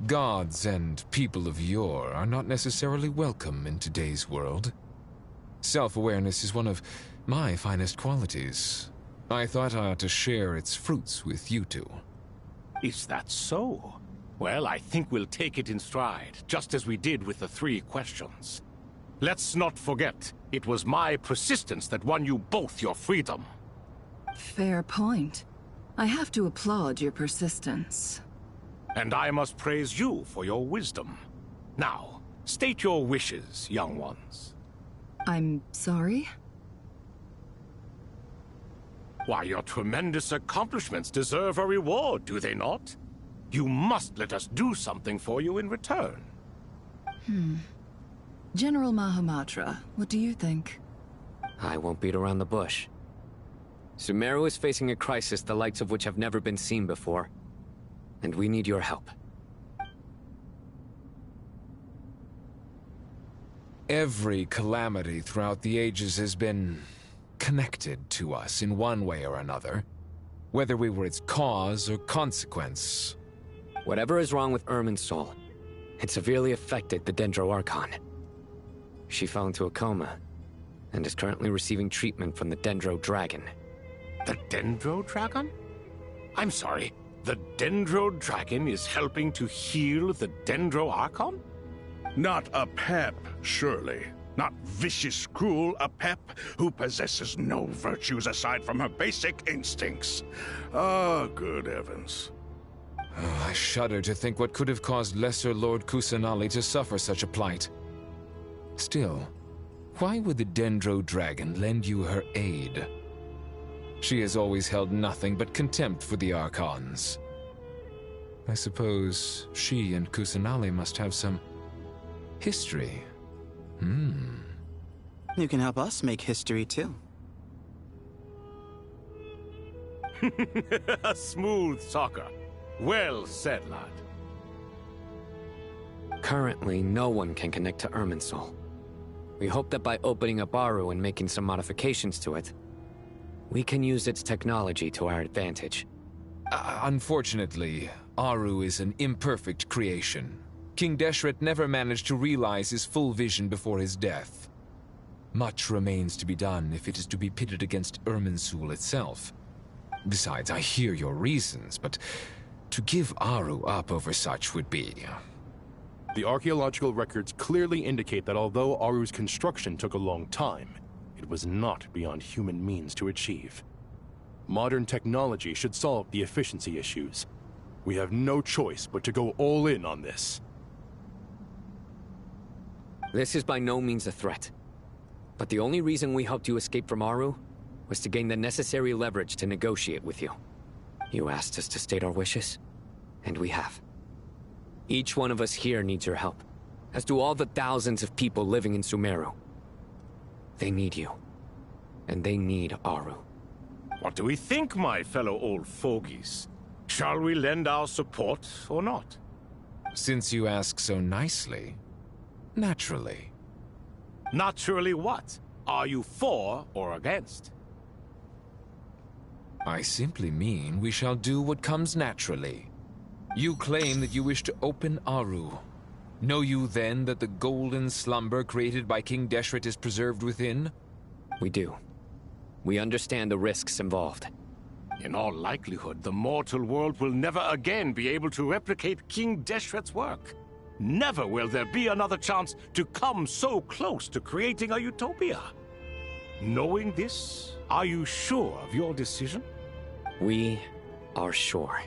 Gods and people of yore are not necessarily welcome in today's world. Self-awareness is one of my finest qualities. I thought I ought to share its fruits with you two. Is that so? Well, I think we'll take it in stride, just as we did with the 3 questions. Let's not forget, it was my persistence that won you both your freedom. Fair point. I have to applaud your persistence. And I must praise you for your wisdom. Now, state your wishes, young ones. I'm sorry? Why, your tremendous accomplishments deserve a reward, do they not? You must let us do something for you in return. General Mahamatra, what do you think? I won't beat around the bush. Sumeru is facing a crisis the likes of which have never been seen before. And we need your help. Every calamity throughout the ages has been connected to us in one way or another, whether we were its cause or consequence. Whatever is wrong with Irminsul, it severely affected the Dendro Archon. She fell into a coma and is currently receiving treatment from the Dendro Dragon. The Dendro Dragon? I'm sorry, the Dendro Dragon is helping to heal the Dendro Archon? Not a pep, surely. Not vicious, cruel a pep who possesses no virtues aside from her basic instincts. Ah, good heavens. Oh, I shudder to think what could have caused Lesser Lord Kusanali to suffer such a plight. Still, why would the Dendro Dragon lend you her aid? She has always held nothing but contempt for the Archons. I suppose she and Kusanali must have some History? You can help us make history too. Smooth soccer. Well said, lad. Currently, no one can connect to Irminsul. We hope that by opening up Aru and making some modifications to it, we can use its technology to our advantage. Unfortunately, Aru is an imperfect creation. King Deshret never managed to realize his full vision before his death. Much remains to be done if it is to be pitted against Irminsul itself. Besides, I hear your reasons, but to give Aru up over such would be... The archaeological records clearly indicate that although Aru's construction took a long time, it was not beyond human means to achieve. Modern technology should solve the efficiency issues. We have no choice but to go all in on this. This is by no means a threat. But the only reason we helped you escape from Aru was to gain the necessary leverage to negotiate with you. You asked us to state our wishes, and we have. Each one of us here needs your help, as do all the thousands of people living in Sumeru. They need you, and they need Aru. What do we think, my fellow old fogies? Shall we lend our support or not? Since you ask so nicely, naturally. Naturally what? Are you for or against? I simply mean we shall do what comes naturally. You claim that you wish to open Aru. Know you then that the golden slumber created by King Deshret is preserved within? We do. We understand the risks involved. In all likelihood, the mortal world will never again be able to replicate King Deshret's work. Never will there be another chance to come so close to creating a utopia. Knowing this, are you sure of your decision? We are sure.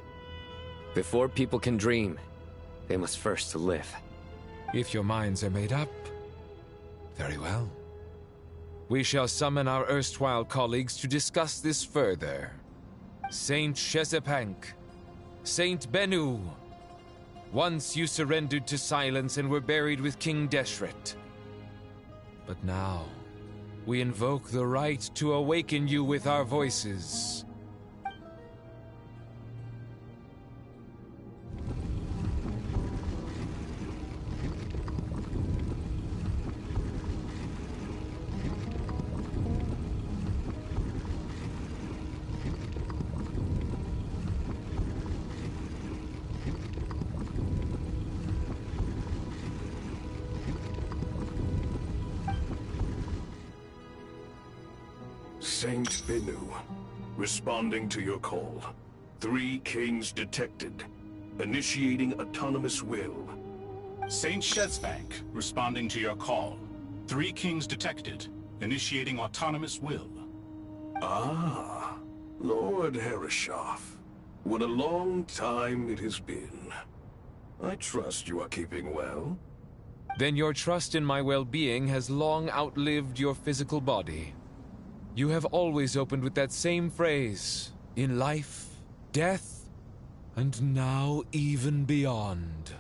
Before people can dream, they must first live. If your minds are made up, very well. We shall summon our erstwhile colleagues to discuss this further. Saint Shezepank, Saint Bennu, once you surrendered to silence and were buried with King Deshret. But now, we invoke the right to awaken you with our voices. Saint Bennu, responding to your call. 3 kings detected. Initiating autonomous will. Saint Shezbank, responding to your call. 3 kings detected. Initiating autonomous will. Ah, Lord Herreshoff. What a long time it has been. I trust you are keeping well. Then your trust in my well-being has long outlived your physical body. You have always opened with that same phrase, in life, death, and now even beyond.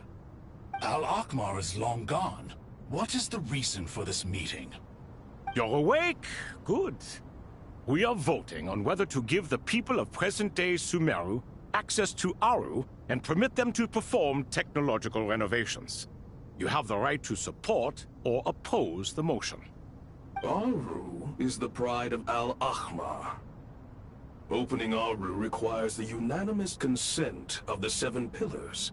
Al-Akmar is long gone. What is the reason for this meeting? You're awake? Good. We are voting on whether to give the people of present-day Sumeru access to Aru and permit them to perform technological renovations. You have the right to support or oppose the motion. Aru is the pride of Al-Ahmar. Opening Aru requires the unanimous consent of the 7 pillars.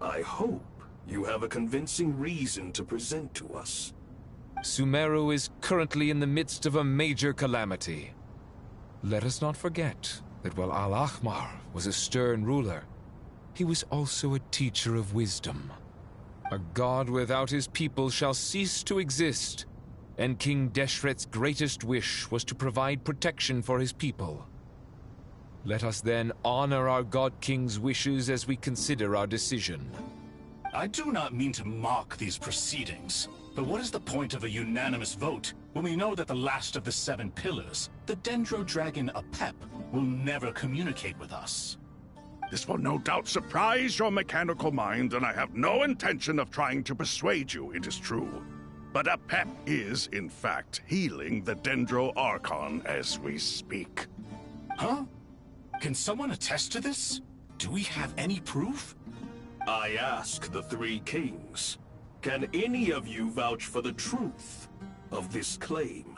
I hope you have a convincing reason to present to us. Sumeru is currently in the midst of a major calamity. Let us not forget that while Al-Ahmar was a stern ruler, he was also a teacher of wisdom. A god without his people shall cease to exist, and King Deshret's greatest wish was to provide protection for his people. Let us then honor our God King's wishes as we consider our decision. I do not mean to mock these proceedings, but what is the point of a unanimous vote when we know that the last of the 7 pillars, the Dendro Dragon Apep, will never communicate with us? This will no doubt surprise your mechanical mind, and I have no intention of trying to persuade you it is true. But a PEP is, in fact, healing the Dendro Archon as we speak. Huh? Can someone attest to this? Do we have any proof? I ask the three kings. Can any of you vouch for the truth of this claim?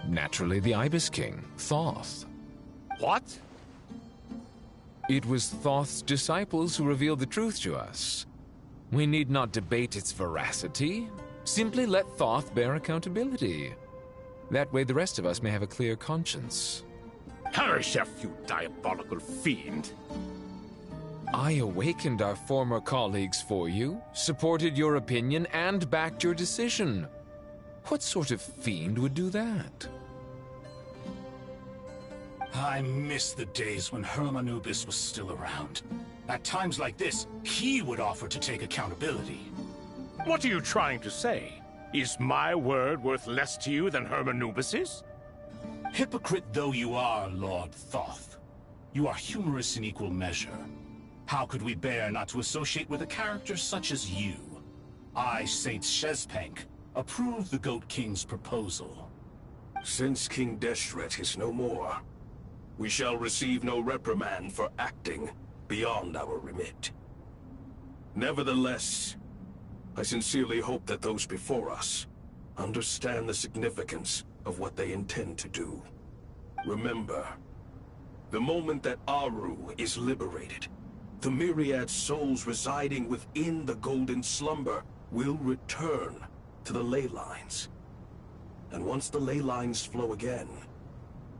Naturally, the Ibis King, Thoth. What? It was Thoth's disciples who revealed the truth to us. We need not debate its veracity. Simply let Thoth bear accountability. That way the rest of us may have a clear conscience. Hereshef, you diabolical fiend! I awakened our former colleagues for you, supported your opinion, and backed your decision. What sort of fiend would do that? I miss the days when Hermanubis was still around. At times like this, he would offer to take accountability. What are you trying to say? Is my word worth less to you than Hermanubis's? Hypocrite though you are, Lord Thoth, you are humorous in equal measure. How could we bear not to associate with a character such as you? I, Saint Shezpank, approve the Goat King's proposal. Since King Deshret is no more, we shall receive no reprimand for acting beyond our remit. Nevertheless, I sincerely hope that those before us understand the significance of what they intend to do. Remember, the moment that Aru is liberated, the myriad souls residing within the Golden Slumber will return to the ley lines. And once the ley lines flow again,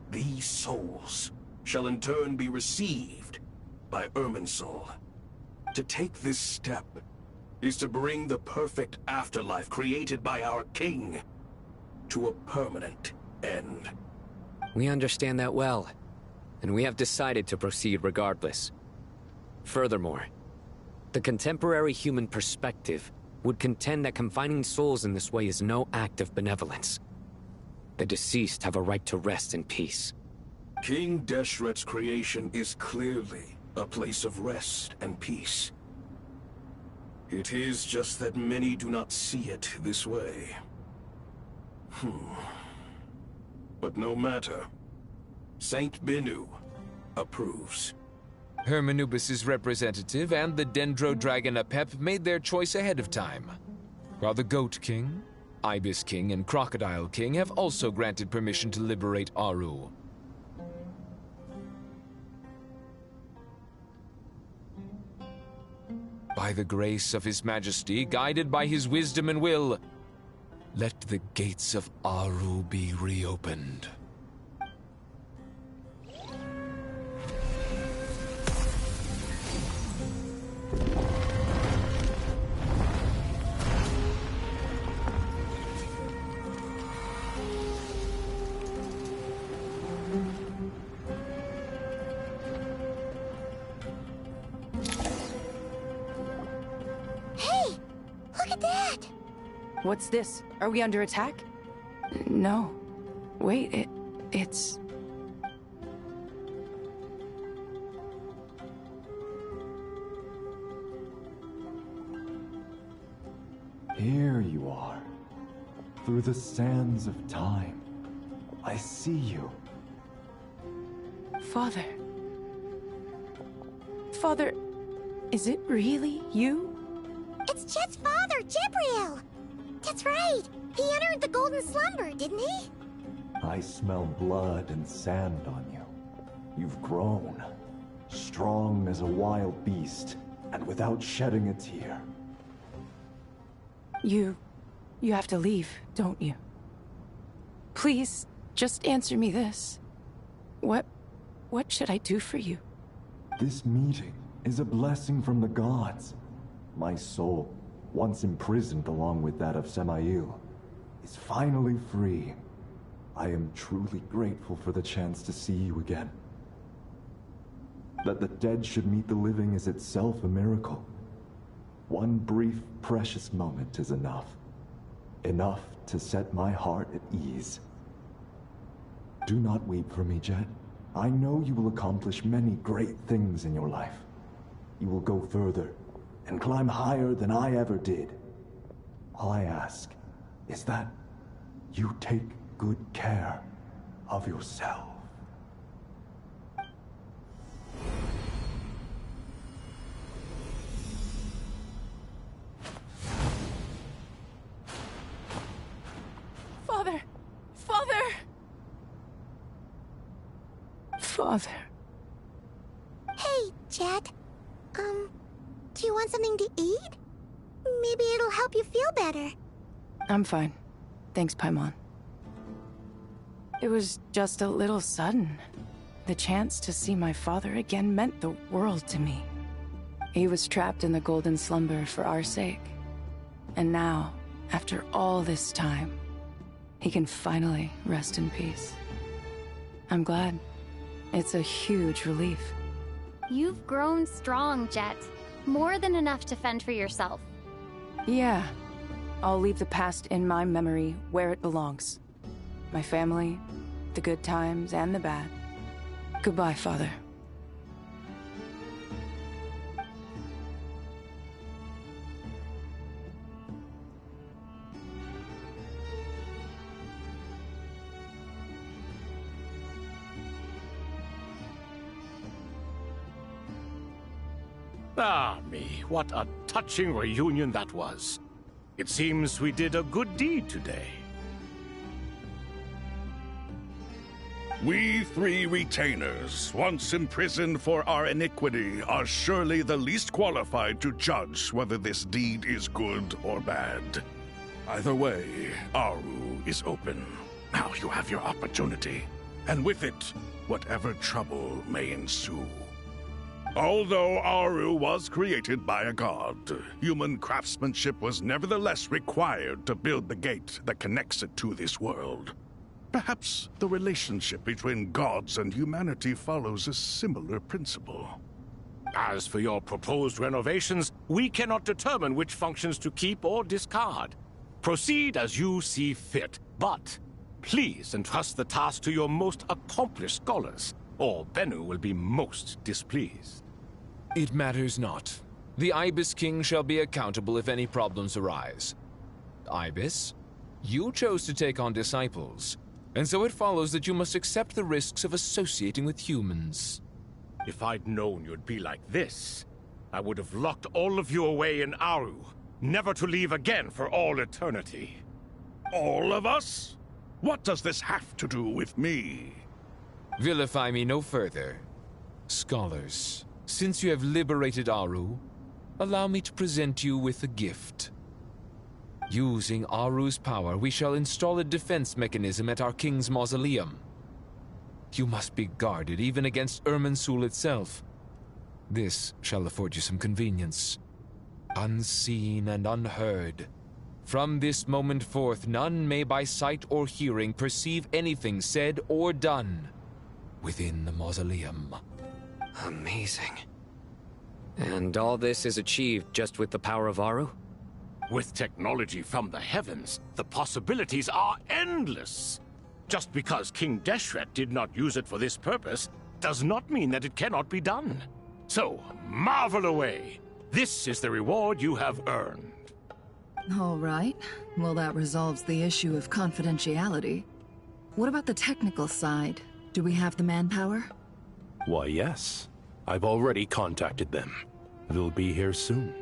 these souls shall in turn be received by Irminsul. To take this step is to bring the perfect afterlife created by our king to a permanent end. We understand that well, and we have decided to proceed regardless. Furthermore, the contemporary human perspective would contend that confining souls in this way is no act of benevolence. The deceased have a right to rest in peace. King Deshret's creation is clearly a place of rest and peace. It is just that many do not see it this way. But no matter. Saint Binu approves. Hermanubis' representative and the Dendro Dragon Apep made their choice ahead of time, while the Goat King, Ibis King, and Crocodile King have also granted permission to liberate Aru. By the grace of His Majesty, guided by his wisdom and will, let the gates of Aru be reopened. What's this? Are we under attack? No. Wait, it's... Here you are. Through the sands of time. I see you. Father. Father, is it really you? It's Jet's father, Jibriel! That's right! He entered the Golden Slumber, didn't he? I smell blood and sand on you. You've grown. Strong as a wild beast, and without shedding a tear. You have to leave, don't you? Please, just answer me this. What should I do for you? This meeting is a blessing from the gods. My soul, once imprisoned along with that of Samael, is finally free. I am truly grateful for the chance to see you again. That the dead should meet the living is itself a miracle. One brief, precious moment is enough. Enough to set my heart at ease. Do not weep for me, Jet. I know you will accomplish many great things in your life. You will go further and climb higher than I ever did. All I ask is that you take good care of yourself. Father! Father! Father. Hey, Jet. Do you want something to eat? Maybe it'll help you feel better. I'm fine. Thanks, Paimon. It was just a little sudden. The chance to see my father again meant the world to me. He was trapped in the golden slumber for our sake. And now, after all this time, he can finally rest in peace. I'm glad. It's a huge relief. You've grown strong, Jet. More than enough to fend for yourself. Yeah. I'll leave the past in my memory where it belongs. My family, the good times and the bad. Goodbye, Father. Ah, me, what a touching reunion that was. It seems we did a good deed today. We three retainers, once imprisoned for our iniquity, are surely the least qualified to judge whether this deed is good or bad. Either way, Aru is open. Now you have your opportunity, and with it, whatever trouble may ensue. Although Aru was created by a god, human craftsmanship was nevertheless required to build the gate that connects it to this world. Perhaps the relationship between gods and humanity follows a similar principle. As for your proposed renovations, we cannot determine which functions to keep or discard. Proceed as you see fit, but please entrust the task to your most accomplished scholars, or Bennu will be most displeased. It matters not. The Ibis King shall be accountable if any problems arise. Ibis, you chose to take on disciples, and so it follows that you must accept the risks of associating with humans. If I'd known you'd be like this, I would have locked all of you away in Aru, never to leave again for all eternity. All of us? What does this have to do with me? Vilify me no further. Scholars, since you have liberated Aru, allow me to present you with a gift. Using Aru's power, we shall install a defense mechanism at our king's mausoleum. You must be guarded even against Irminsul itself. This shall afford you some convenience. Unseen and unheard. From this moment forth, none may by sight or hearing perceive anything said or done within the mausoleum. Amazing. And all this is achieved just with the power of Aru? With technology from the heavens, the possibilities are endless. Just because King Deshret did not use it for this purpose does not mean that it cannot be done. So, marvel away. This is the reward you have earned. All right. Well, that resolves the issue of confidentiality. What about the technical side? Do we have the manpower? Why, yes. I've already contacted them. They'll be here soon.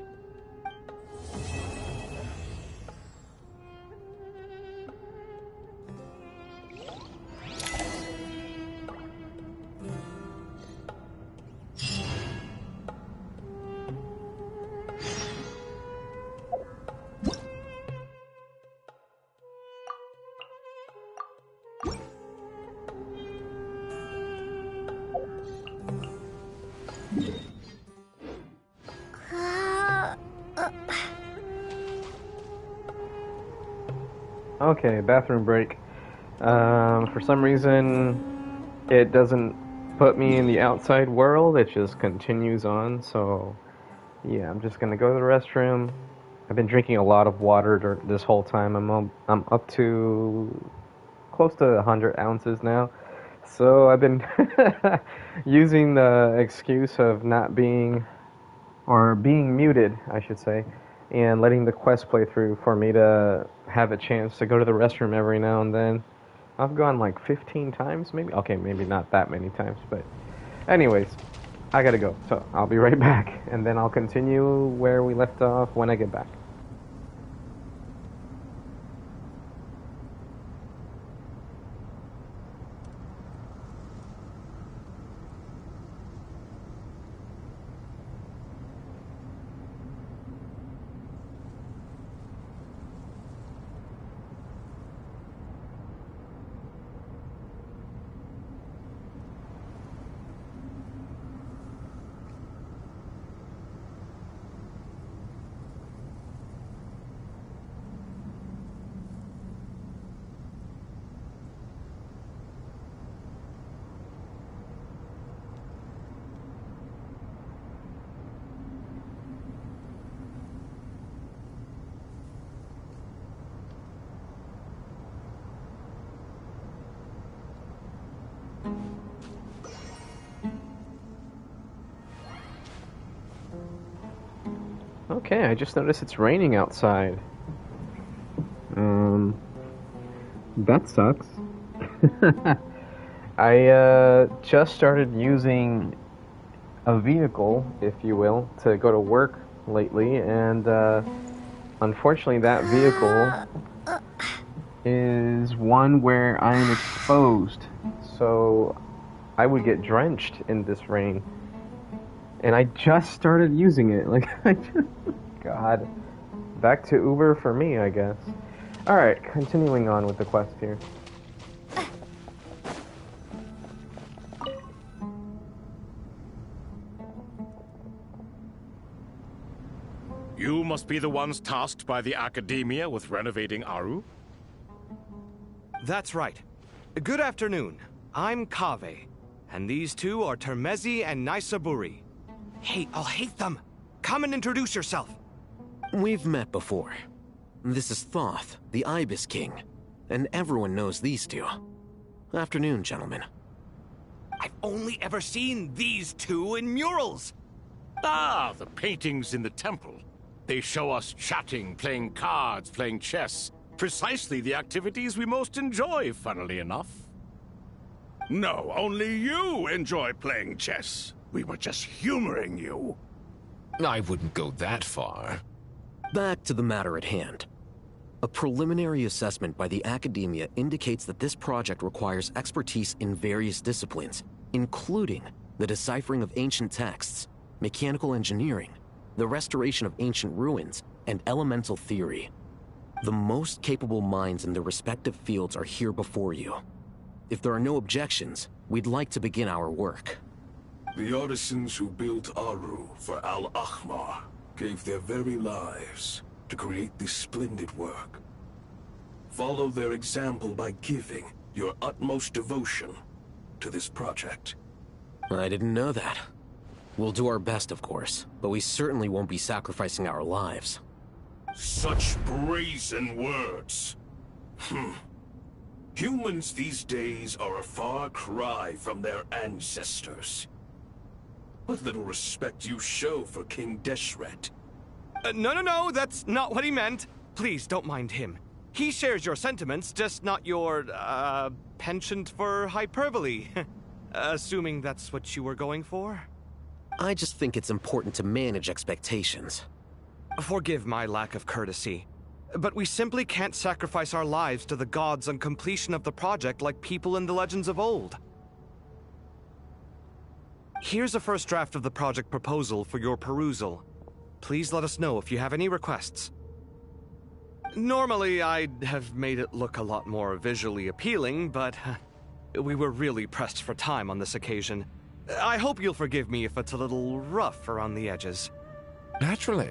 Okay, bathroom break. For some reason, it doesn't put me in the outside world. It just continues on. So, yeah, I'm just gonna go to the restroom. I've been drinking a lot of water this whole time. I'm up to close to 100 ounces now. So I've been using the excuse of not being, or being muted, I should say, and letting the quest play through for me to have a chance to go to the restroom every now and then. I've gone like 15 times, maybe? Okay, maybe not that many times, but anyways, I gotta go, so I'll be right back, and then I'll continue where we left off when I get back. Okay, I just noticed it's raining outside. That sucks. I just started using a vehicle, if you will, to go to work lately, and unfortunately that vehicle is one where I'm exposed, so I would get drenched in this rain. And I just started using it. Like, God. Back to Uber for me, I guess. Alright, continuing on with the quest here. You must be the ones tasked by the Academia with renovating Aru? That's right. Good afternoon. I'm Kaveh, and these two are Termezi and Naisaburi. Hey, I'll hate them. Come and introduce yourself. We've met before. This is Thoth, the Ibis King, and everyone knows these two. Afternoon, gentlemen. I've only ever seen these two in murals. Ah, the paintings in the temple. They show us chatting, playing cards, playing chess. Precisely the activities we most enjoy, funnily enough. No, only you enjoy playing chess. We were just humoring you. I wouldn't go that far. Back to the matter at hand. A preliminary assessment by the Academia indicates that this project requires expertise in various disciplines, including the deciphering of ancient texts, mechanical engineering, the restoration of ancient ruins, and elemental theory. The most capable minds in their respective fields are here before you. If there are no objections, we'd like to begin our work. The artisans who built Aru for Al-Ahmar gave their very lives to create this splendid work. Follow their example by giving your utmost devotion to this project. I didn't know that. We'll do our best, of course, but we certainly won't be sacrificing our lives. Such brazen words. Humans these days are a far cry from their ancestors. What little respect you show for King Deshret. No, that's not what he meant. Please, don't mind him. He shares your sentiments, just not your, penchant for hyperbole. Assuming that's what you were going for? I just think it's important to manage expectations. Forgive my lack of courtesy, but we simply can't sacrifice our lives to the gods on completion of the project like people in the legends of old. Here's a first draft of the project proposal for your perusal. Please let us know if you have any requests. Normally, I'd have made it look a lot more visually appealing, but we were really pressed for time on this occasion. I hope you'll forgive me if it's a little rough around the edges. Naturally.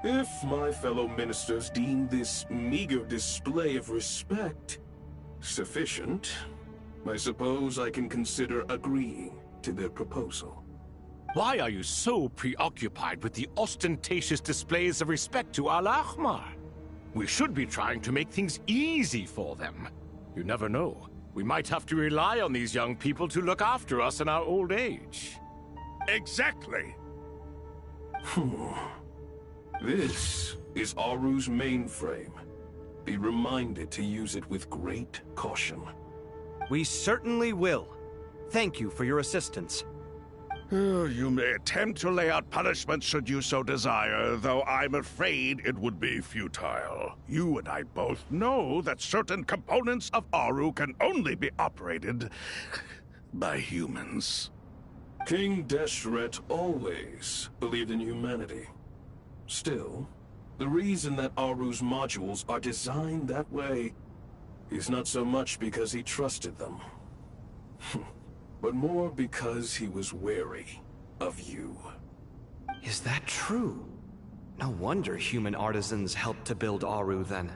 If my fellow ministers deem this meager display of respect sufficient, I suppose I can consider agreeing to their proposal. Why are you so preoccupied with the ostentatious displays of respect to Al-Ahmar? We should be trying to make things easy for them. You never know. We might have to rely on these young people to look after us in our old age. Exactly. This is Aru's mainframe. Be reminded to use it with great caution. We certainly will. Thank you for your assistance. You may attempt to lay out punishment should you so desire, though I'm afraid it would be futile. You and I both know that certain components of Aru can only be operated by humans. King Deshret always believed in humanity. Still, the reason that Aru's modules are designed that way is not so much because he trusted them, but more because he was wary of you. Is that true? No wonder human artisans helped to build Aru then.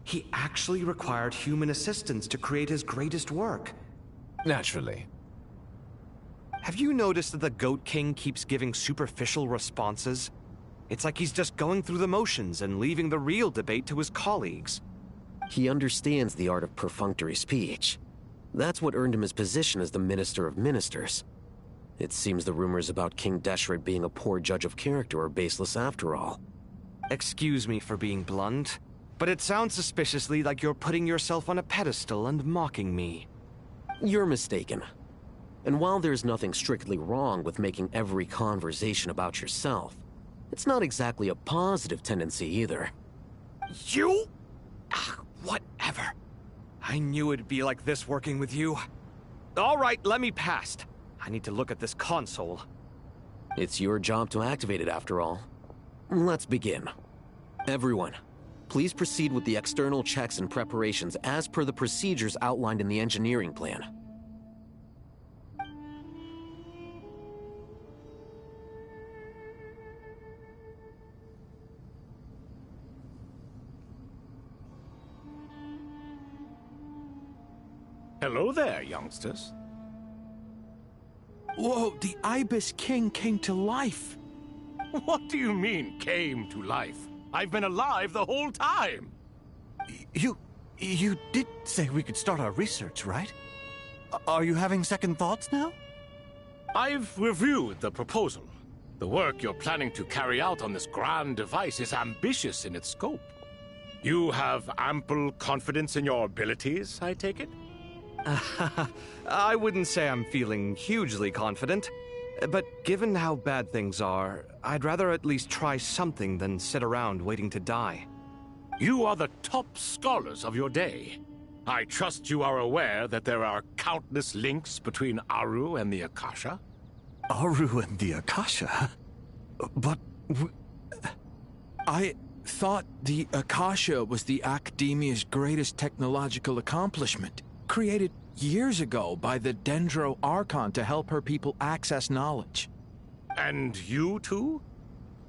He actually required human assistance to create his greatest work. Naturally. Have you noticed that the Goat King keeps giving superficial responses? It's like he's just going through the motions and leaving the real debate to his colleagues. He understands the art of perfunctory speech. That's what earned him his position as the Minister of Ministers. It seems the rumors about King Deshret being a poor judge of character are baseless after all. Excuse me for being blunt, but it sounds suspiciously like you're putting yourself on a pedestal and mocking me. You're mistaken. And while there's nothing strictly wrong with making every conversation about yourself, it's not exactly a positive tendency either. You? Whatever. I knew it'd be like this working with you. All right, let me past. I need to look at this console. It's your job to activate it after all. Let's begin. Everyone, please proceed with the external checks and preparations as per the procedures outlined in the engineering plan. Hello there, youngsters. Whoa, the Ibis King came to life. What do you mean, came to life? I've been alive the whole time. You did say we could start our research, right? Are you having second thoughts now? I've reviewed the proposal. The work you're planning to carry out on this grand device is ambitious in its scope. You have ample confidence in your abilities, I take it? I wouldn't say I'm feeling hugely confident, but given how bad things are, I'd rather at least try something than sit around waiting to die. You are the top scholars of your day. I trust you are aware that there are countless links between Aru and the Akasha? Aru and the Akasha? But I thought the Akasha was the Academia's greatest technological accomplishment, created years ago by the Dendro Archon to help her people access knowledge. And you too?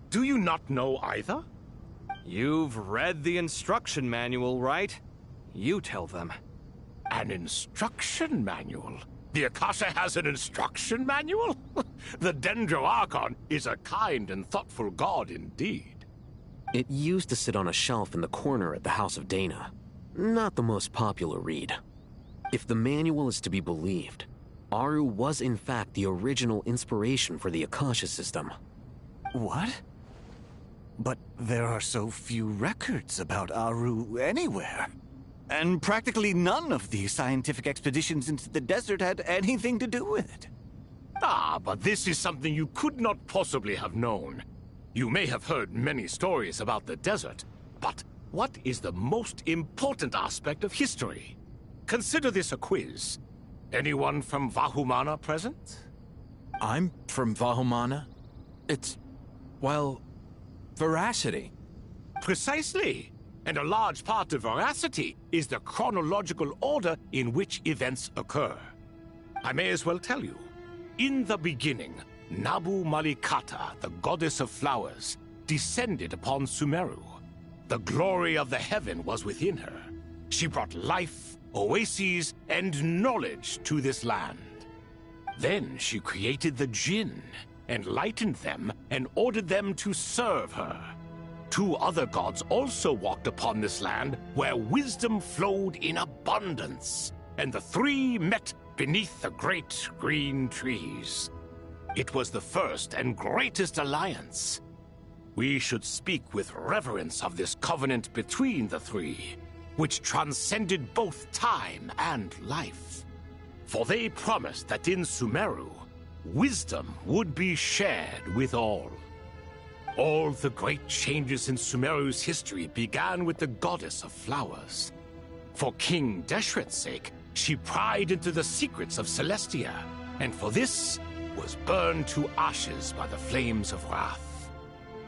Do you not know either? You've read the instruction manual, right? You tell them. An instruction manual? The Akasha has an instruction manual? The Dendro Archon is a kind and thoughtful god indeed. It used to sit on a shelf in the corner at the House of Dana. Not the most popular read. If the manual is to be believed, Aru was in fact the original inspiration for the Akasha system. what? But there are so few records about Aru anywhere. And practically none of the scientific expeditions into the desert had anything to do with it. Ah, but this is something you could not possibly have known. You may have heard many stories about the desert, but what is the most important aspect of history? Consider this a quiz. Anyone from Vahumana present? I'm from Vahumana. It's, well, veracity. Precisely. And a large part of veracity is the chronological order in which events occur. I may as well tell you. In the beginning, Nabu Malikata, the goddess of flowers, descended upon Sumeru. The glory of the heaven was within her. She brought life, oases, and knowledge to this land. Then she created the Jinn, enlightened them, and ordered them to serve her. 2 other gods also walked upon this land where wisdom flowed in abundance, and the 3 met beneath the great green trees. It was the first and greatest alliance. We should speak with reverence of this covenant between the 3, which transcended both time and life. For they promised that in Sumeru, wisdom would be shared with all. All the great changes in Sumeru's history began with the goddess of flowers. For King Deshret's sake, she pried into the secrets of Celestia, and for this was burned to ashes by the flames of wrath.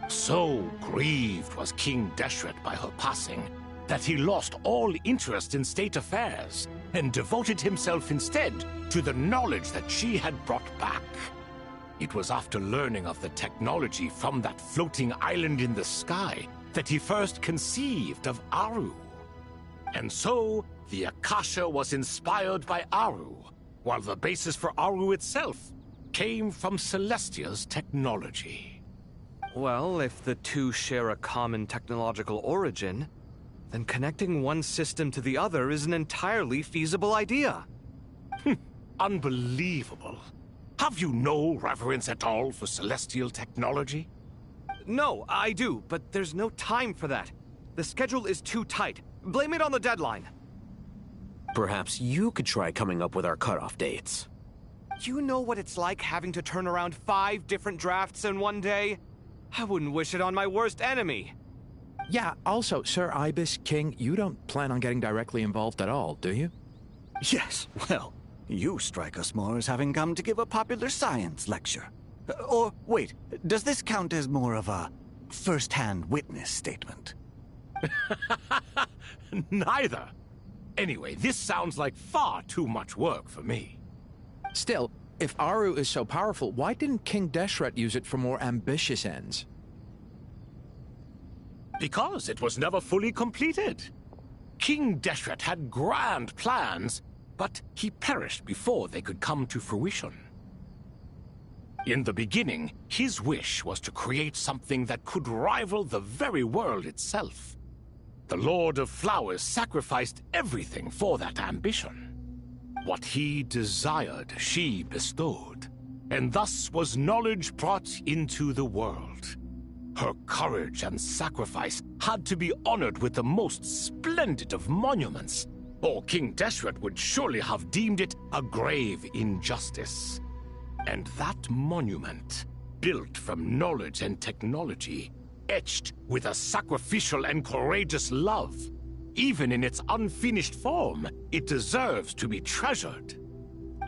So grieved was King Deshret by her passing that he lost all interest in state affairs and devoted himself instead to the knowledge that she had brought back. It was after learning of the technology from that floating island in the sky that he first conceived of Aru. And so, the Akasha was inspired by Aru, while the basis for Aru itself came from Celestia's technology. Well, if the 2 share a common technological origin, then connecting one system to the other is an entirely feasible idea. Unbelievable. Have you no reverence at all for celestial technology? No, I do, but there's no time for that. The schedule is too tight. Blame it on the deadline. Perhaps you could try coming up with our cutoff dates. You know what it's like having to turn around 5 different drafts in one day? I wouldn't wish it on my worst enemy. Yeah, also, Sir Ibis, King, you don't plan on getting directly involved at all, do you? Yes, well, you strike us more as having come to give a popular science lecture. Or, wait, does this count as more of a first-hand witness statement? Neither. Anyway, this sounds like far too much work for me. Still, if Aru is so powerful, why didn't King Deshret use it for more ambitious ends? Because it was never fully completed. King Deshret had grand plans, but he perished before they could come to fruition. In the beginning, his wish was to create something that could rival the very world itself. The Lord of Flowers sacrificed everything for that ambition. What he desired, she bestowed, and thus was knowledge brought into the world. Her courage and sacrifice had to be honored with the most splendid of monuments, or King Deshret would surely have deemed it a grave injustice. And that monument, built from knowledge and technology, etched with a sacrificial and courageous love, even in its unfinished form, it deserves to be treasured.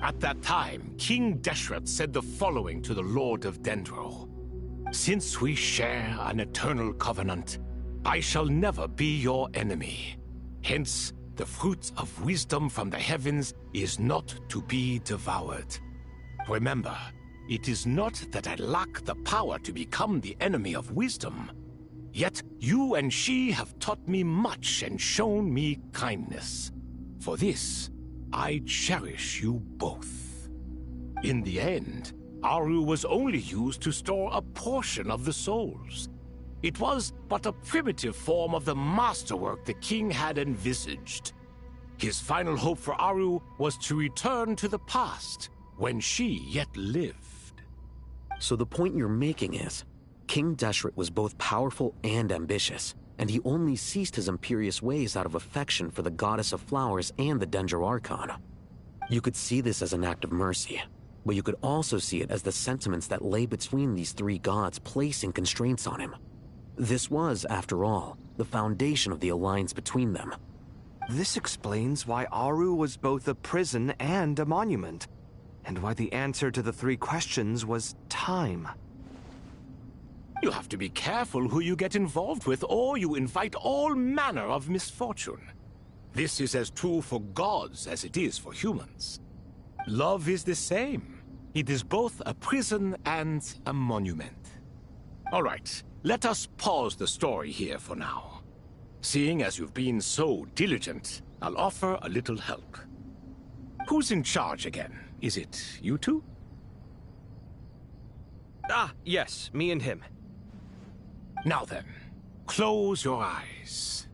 At that time, King Deshret said the following to the Lord of Dendro. Since we share an eternal covenant, I shall never be your enemy. Hence, the fruit of wisdom from the heavens is not to be devoured. Remember, it is not that I lack the power to become the enemy of wisdom. Yet you and she have taught me much and shown me kindness. For this, I cherish you both. In the end, Aru was only used to store a portion of the souls. It was but a primitive form of the masterwork the king had envisaged. His final hope for Aru was to return to the past, when she yet lived. So the point you're making is, King Deshret was both powerful and ambitious, and he only ceased his imperious ways out of affection for the goddess of flowers and the Dendro Archon. You could see this as an act of mercy, but you could also see it as the sentiments that lay between these 3 gods placing constraints on him. This was, after all, the foundation of the alliance between them. This explains why Aru was both a prison and a monument, and why the answer to the 3 questions was time. You have to be careful who you get involved with, or you invite all manner of misfortune. This is as true for gods as it is for humans. Love is the same. It is both a prison and a monument. All right, let us pause the story here for now. Seeing as you've been so diligent, I'll offer a little help. Who's in charge again? Is it you 2? Ah, yes, me and him. Now then, Close your eyes.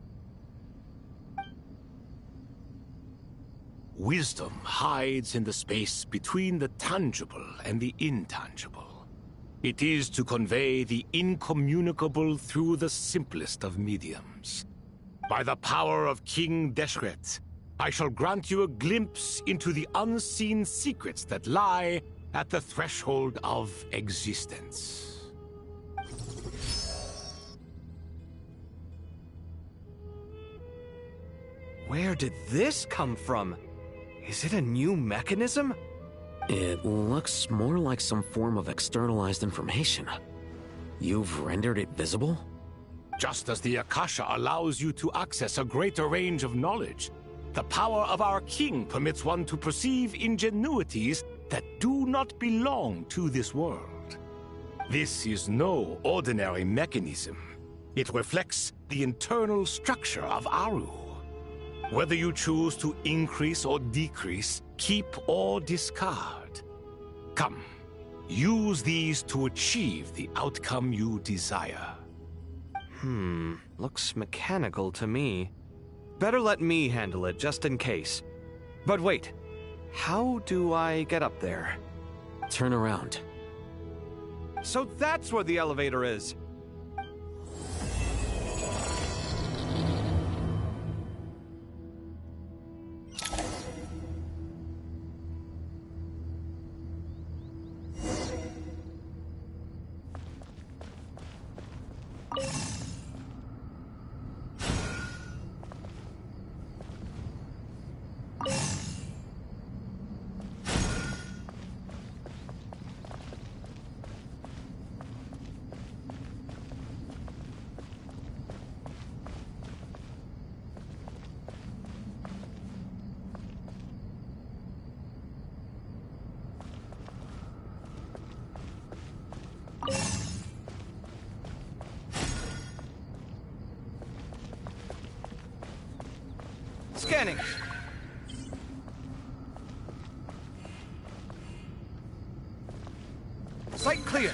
Wisdom hides in the space between the tangible and the intangible. It is to convey the incommunicable through the simplest of mediums. By the power of King Deshret, I shall grant you a glimpse into the unseen secrets that lie at the threshold of existence. Where did this come from? Is it a new mechanism? It looks more like some form of externalized information. You've rendered it visible? Just as the Akasha allows you to access a greater range of knowledge, the power of our king permits one to perceive ingenuities that do not belong to this world. This is no ordinary mechanism. It reflects the internal structure of Aru. Whether you choose to increase or decrease, keep or discard. Come, use these to achieve the outcome you desire. Looks mechanical to me. Better let me handle it, just in case. But wait, how do I get up there? Turn around. So that's where the elevator is! Scanning. Site clear.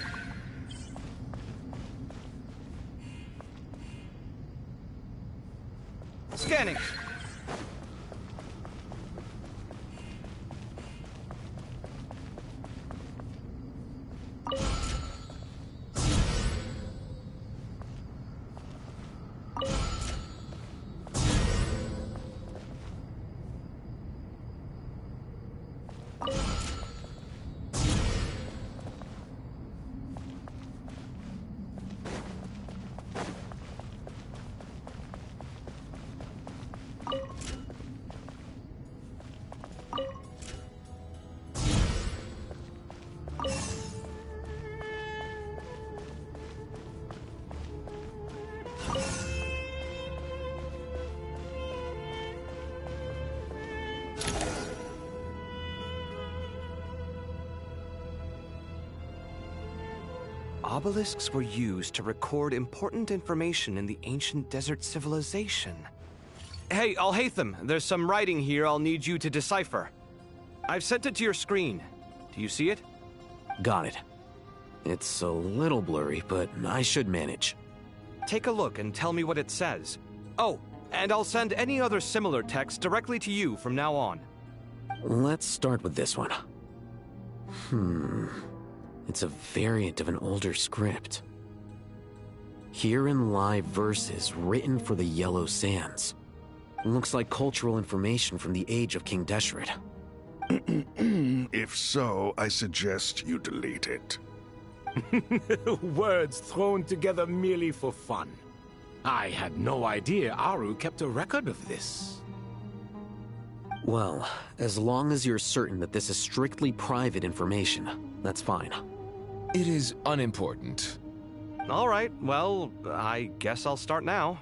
Scanning. Obelisks were used to record important information in the ancient desert civilization. Hey, Alhaitham, there's some writing here I'll need you to decipher. I've sent it to your screen. Do you see it? Got it. It's a little blurry, but I should manage. Take a look and tell me what it says. Oh, and I'll send any other similar text directly to you from now on. Let's start with this one. It's a variant of an older script. Herein lie verses written for the Yellow Sands. Looks like cultural information from the age of King Deshret. If so, I suggest you delete it. Words thrown together merely for fun. I had no idea Aru kept a record of this. Well, as long as you're certain that this is strictly private information, that's fine. It is unimportant. All right, well, I guess I'll start now.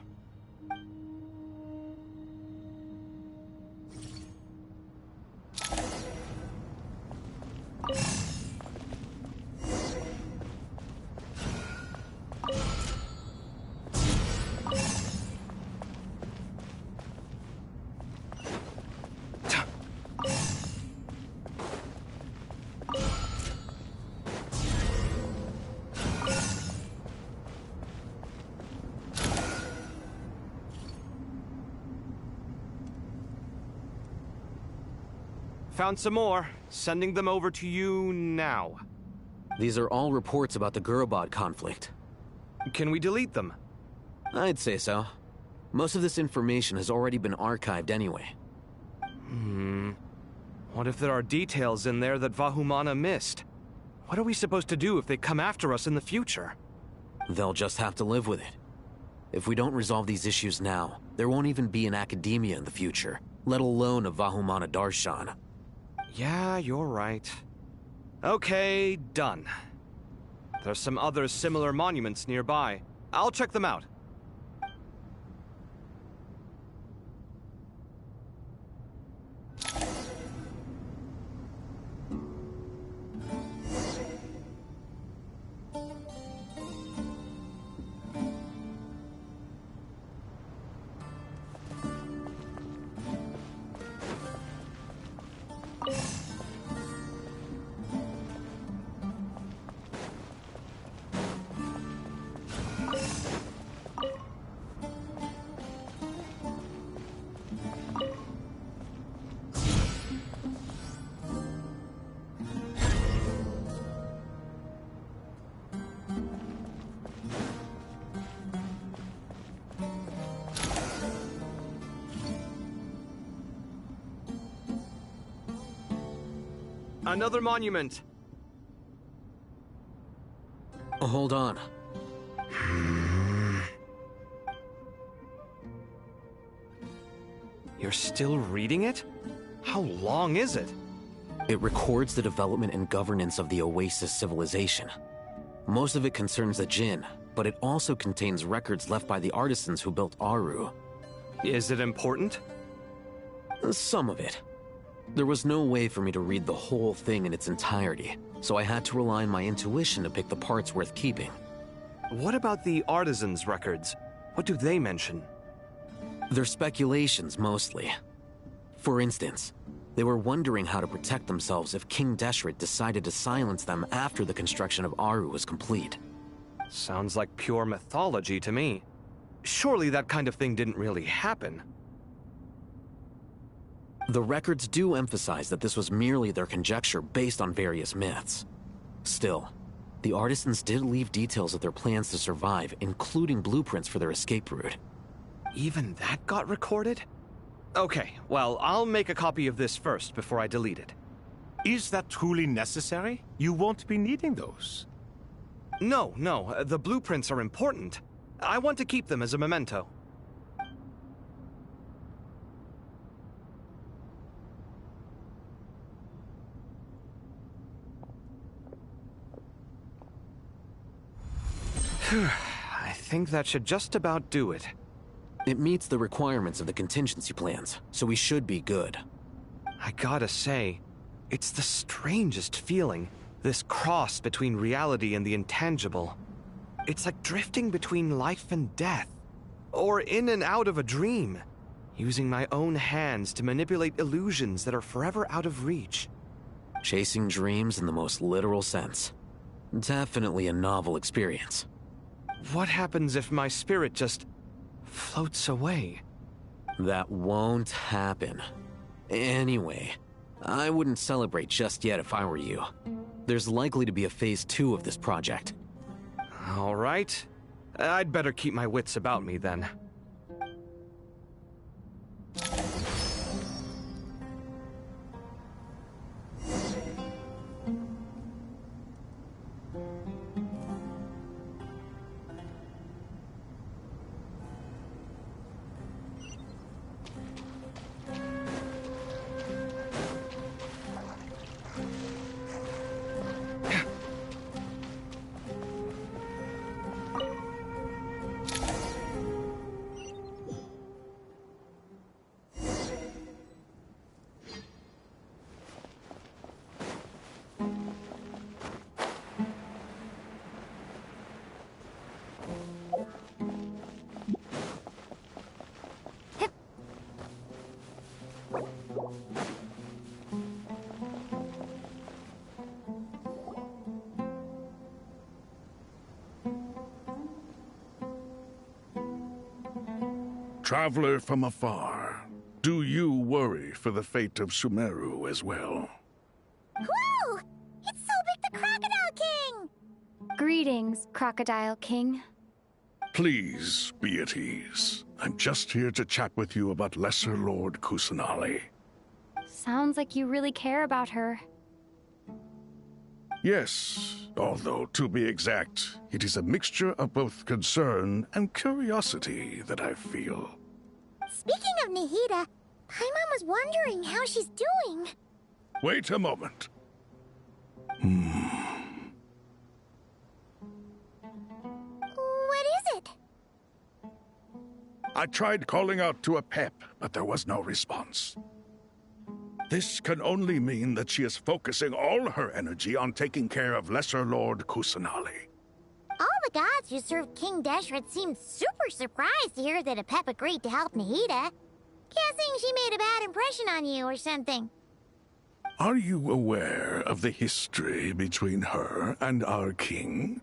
Found some more. Sending them over to you now. These are all reports about the Gurubad conflict. Can we delete them? I'd say so. Most of this information has already been archived anyway. What if there are details in there that Vahumana missed? What are we supposed to do if they come after us in the future? They'll just have to live with it. If we don't resolve these issues now, there won't even be an academia in the future, let alone a Vahumana Darshan. Yeah, you're right. Okay, done. There's some other similar monuments nearby. I'll check them out. Another monument. Hold on. You're still reading it? How long is it? It records the development and governance of the Oasis civilization. Most of it concerns the Jinn, but it also contains records left by the artisans who built Aru. Is it important? Some of it. There was no way for me to read the whole thing in its entirety, so I had to rely on my intuition to pick the parts worth keeping. What about the artisans' records? What do they mention? They're speculations, mostly. For instance, they were wondering how to protect themselves if King Deshret decided to silence them after the construction of Aru was complete. Sounds like pure mythology to me. Surely that kind of thing didn't really happen. The records do emphasize that this was merely their conjecture based on various myths. Still, the artisans did leave details of their plans to survive, including blueprints for their escape route. Even that got recorded? Okay, well, I'll make a copy of this first before I delete it. Is that truly necessary? You won't be needing those. No, the blueprints are important. I want to keep them as a memento. I think that should just about do it. It meets the requirements of the contingency plans, so we should be good. I gotta say, it's the strangest feeling, this cross between reality and the intangible. It's like drifting between life and death, or in and out of a dream, using my own hands to manipulate illusions that are forever out of reach. Chasing dreams in the most literal sense. Definitely a novel experience. What happens if my spirit just floats away? That won't happen. Anyway, I wouldn't celebrate just yet if I were you. There's likely to be a phase 2 of this project. All right. I'd better keep my wits about me then. Traveler from afar, Do you worry for the fate of Sumeru as well? Whoa! It's Sobek the Crocodile King! Greetings, Crocodile King. Please be at ease. I'm just here to chat with you about Lesser Lord Kusanali. Sounds like you really care about her. Yes, although to be exact, it is a mixture of both concern and curiosity that I feel. Speaking of Nahida, Paimon was wondering how she's doing. Wait a moment. What is it? I tried calling out to a pep, but there was no response. This can only mean that she is focusing all her energy on taking care of Lesser Lord Kusanali. All the gods who served King Deshret seemed super surprised to hear that a pep agreed to help Nahida. Guessing she made a bad impression on you or something. Are you aware of the history between her and our king?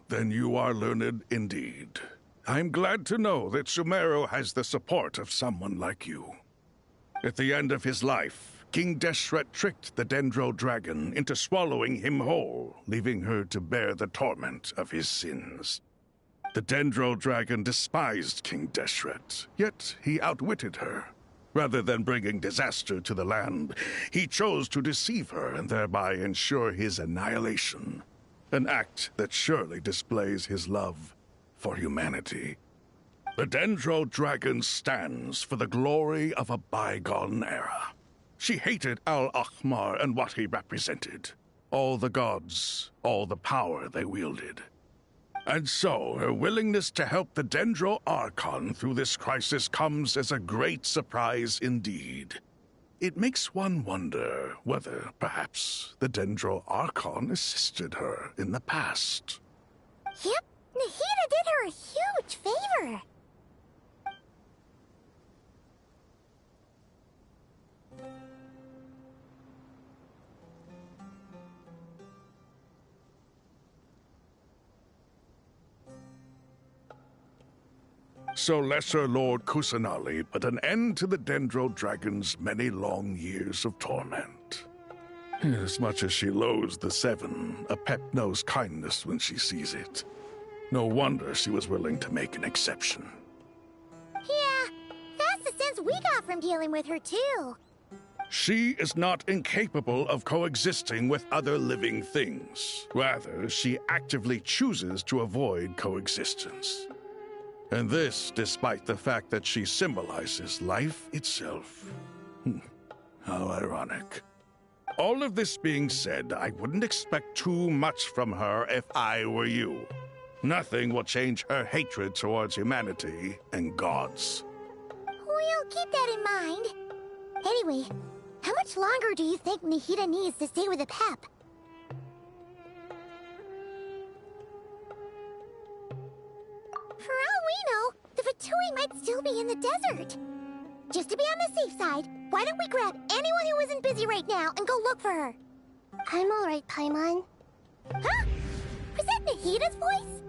Then you are learned indeed. I'm glad to know that Sumeru has the support of someone like you. At the end of his life, King Deshret tricked the Dendro Dragon into swallowing him whole, leaving her to bear the torment of his sins. The Dendro Dragon despised King Deshret, yet he outwitted her. Rather than bringing disaster to the land, he chose to deceive her and thereby ensure his annihilation. An act that surely displays his love for humanity. The Dendro Dragon stands for the glory of a bygone era. She hated Al-Ahmar and what he represented. All the gods, all the power they wielded. And so, her willingness to help the Dendro Archon through this crisis comes as a great surprise indeed. It makes one wonder whether, perhaps, the Dendro Archon assisted her in the past. Yep, Nahida did her a huge favor. So Lesser Lord Kusanali put an end to the Dendro Dragon's many long years of torment. As much as she loathes the Seven, a pep knows kindness when she sees it. No wonder she was willing to make an exception. Yeah, that's the sense we got from dealing with her too. She is not incapable of coexisting with other living things. Rather, she actively chooses to avoid coexistence. And this despite the fact that she symbolizes life itself. How ironic. All of this being said, I wouldn't expect too much from her if I were you. Nothing will change her hatred towards humanity and gods. We'll keep that in mind. Anyway, how much longer do you think Nahida needs to stay with the pep? For all we know, the Fatui might still be in the desert. Just to be on the safe side, why don't we grab anyone who isn't busy right now and go look for her? I'm alright, Paimon. Huh? Was that Nahida's voice?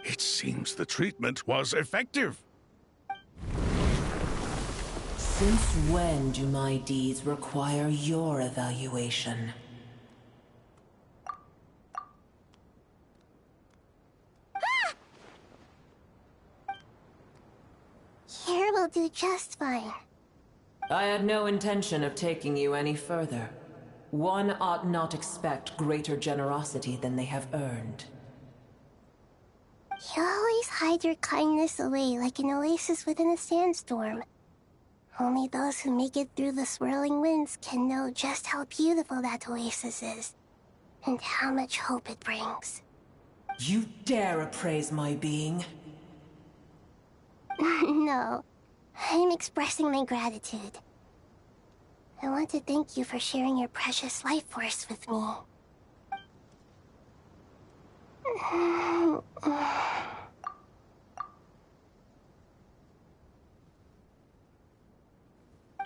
It seems the treatment was effective. Since when do my deeds require your evaluation? Here will do just fine. I had no intention of taking you any further. One ought not expect greater generosity than they have earned. You always hide your kindness away like an oasis within a sandstorm. Only those who make it through the swirling winds can know just how beautiful that oasis is, and how much hope it brings. You dare appraise my being? No, I'm expressing my gratitude. I want to thank you for sharing your precious life force with me.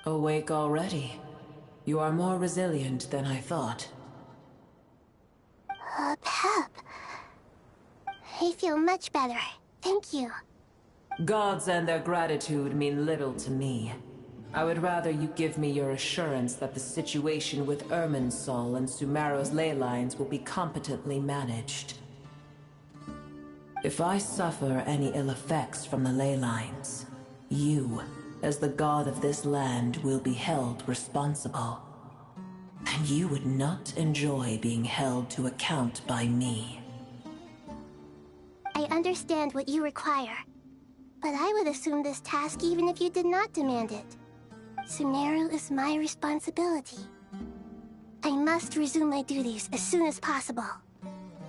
Awake already. You are more resilient than I thought. Pep. I feel much better. Thank you. Gods and their gratitude mean little to me. I would rather you give me your assurance that the situation with Irminsul and Sumeru's ley lines will be competently managed. If I suffer any ill effects from the ley lines, you, as the god of this land, will be held responsible. And you would not enjoy being held to account by me. I understand what you require, but I would assume this task even if you did not demand it. Sumeru is my responsibility. I must resume my duties as soon as possible.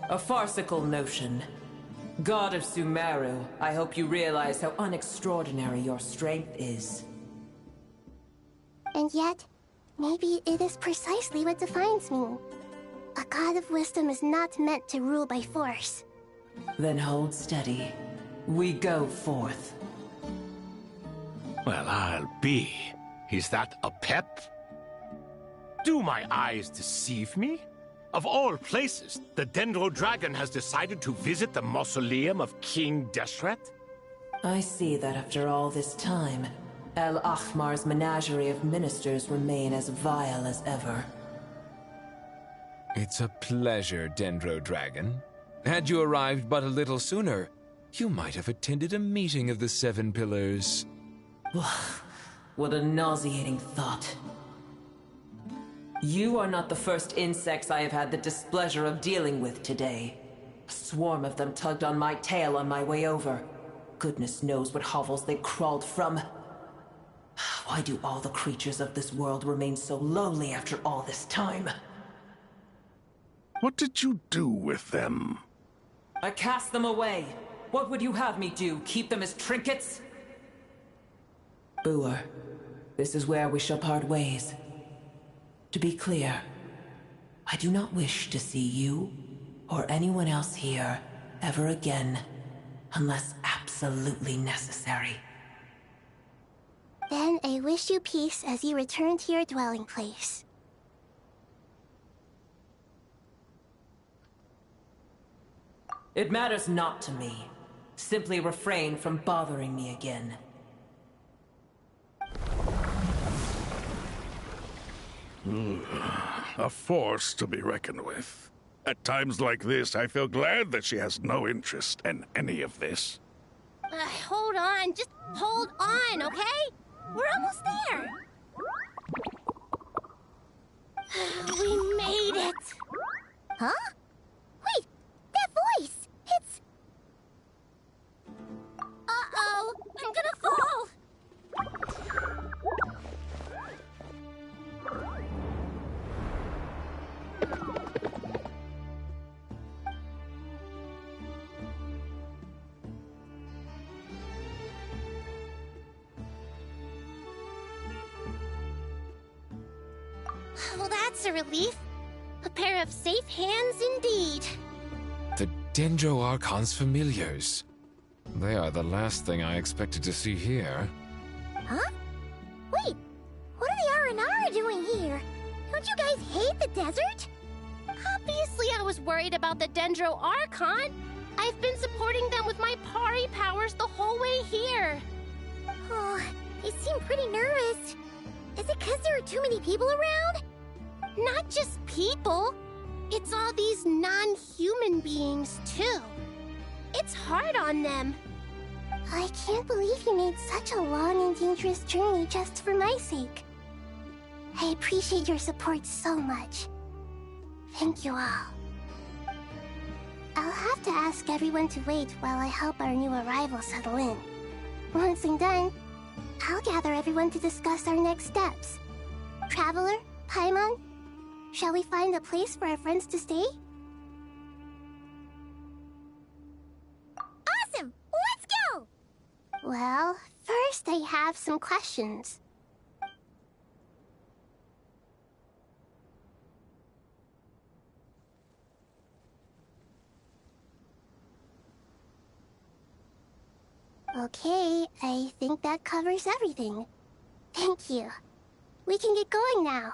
A farcical notion. God of Sumeru, I hope you realize how unextraordinary your strength is. And yet, maybe it is precisely what defines me. A god of wisdom is not meant to rule by force. Then hold steady. We go forth. Well, I'll be. Is that a pep? Do my eyes deceive me? Of all places, the Dendro Dragon has decided to visit the mausoleum of King Deshret? I see that after all this time, El Ahmar's menagerie of ministers remain as vile as ever. It's a pleasure, Dendro Dragon. Had you arrived but a little sooner, you might have attended a meeting of the Seven Pillars. What a nauseating thought. You are not the first insects I have had the displeasure of dealing with today. A swarm of them tugged on my tail on my way over. Goodness knows what hovels they crawled from. Why do all the creatures of this world remain so lowly after all this time? What did you do with them? I cast them away. What would you have me do? Keep them as trinkets? Boer, this is where we shall part ways. To be clear, I do not wish to see you or anyone else here ever again, unless absolutely necessary. Then I wish you peace as you return to your dwelling place. It matters not to me. Simply refrain from bothering me again. A force to be reckoned with. At times like this, I feel glad that she has no interest in any of this. Hold on, just hold on, okay? We're almost there. We made it. Huh? Wait, that voice! It's... Uh-oh, I'm gonna fall! Well, that's a relief. A pair of safe hands indeed. The Dendro Archon's familiars. They are the last thing I expected to see here. Huh? Wait, what are the R&R doing here? Don't you guys hate the desert? Obviously I was worried about the Dendro Archon. I've been supporting them with my Pari powers the whole way here. Oh, they seem pretty nervous. Is it because there are too many people around? Not just people. It's all these non-human beings, too. It's hard on them. I can't believe you made such a long and dangerous journey just for my sake. I appreciate your support so much. Thank you all. I'll have to ask everyone to wait while I help our new arrival settle in. Once I'm done, I'll gather everyone to discuss our next steps. Traveler, Paimon, shall we find a place for our friends to stay? Awesome! Let's go! Well, first I have some questions. Okay, I think that covers everything. Thank you. We can get going now.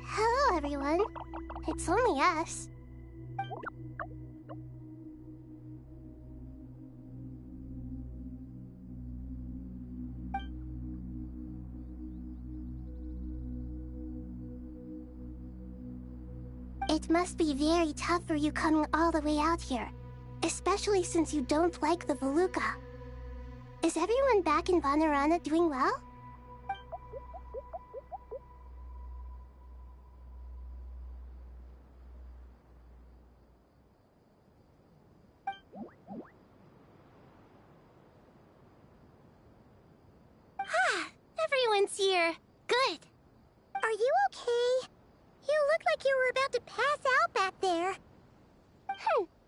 Hello, everyone. It's only us. It must be very tough for you coming all the way out here, especially since you don't like the Voluka. Is everyone back in Vanarana doing well? Everyone's here. Good. Are you okay? You look like you were about to pass out back there.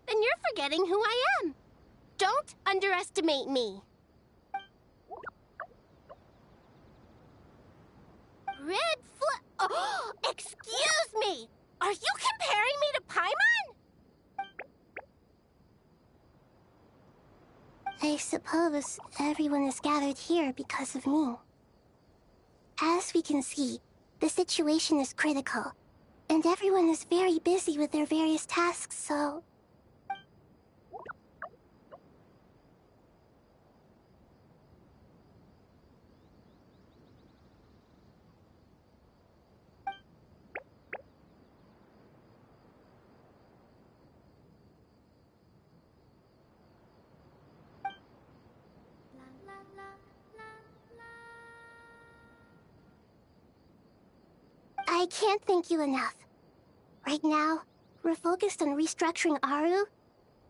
Then you're forgetting who I am. Don't underestimate me. Oh, excuse me! Are you comparing me to Paimon? I suppose everyone is gathered here because of me. As we can see, the situation is critical, and everyone is very busy with their various tasks, so... I can't thank you enough. Right now, we're focused on restructuring Aru,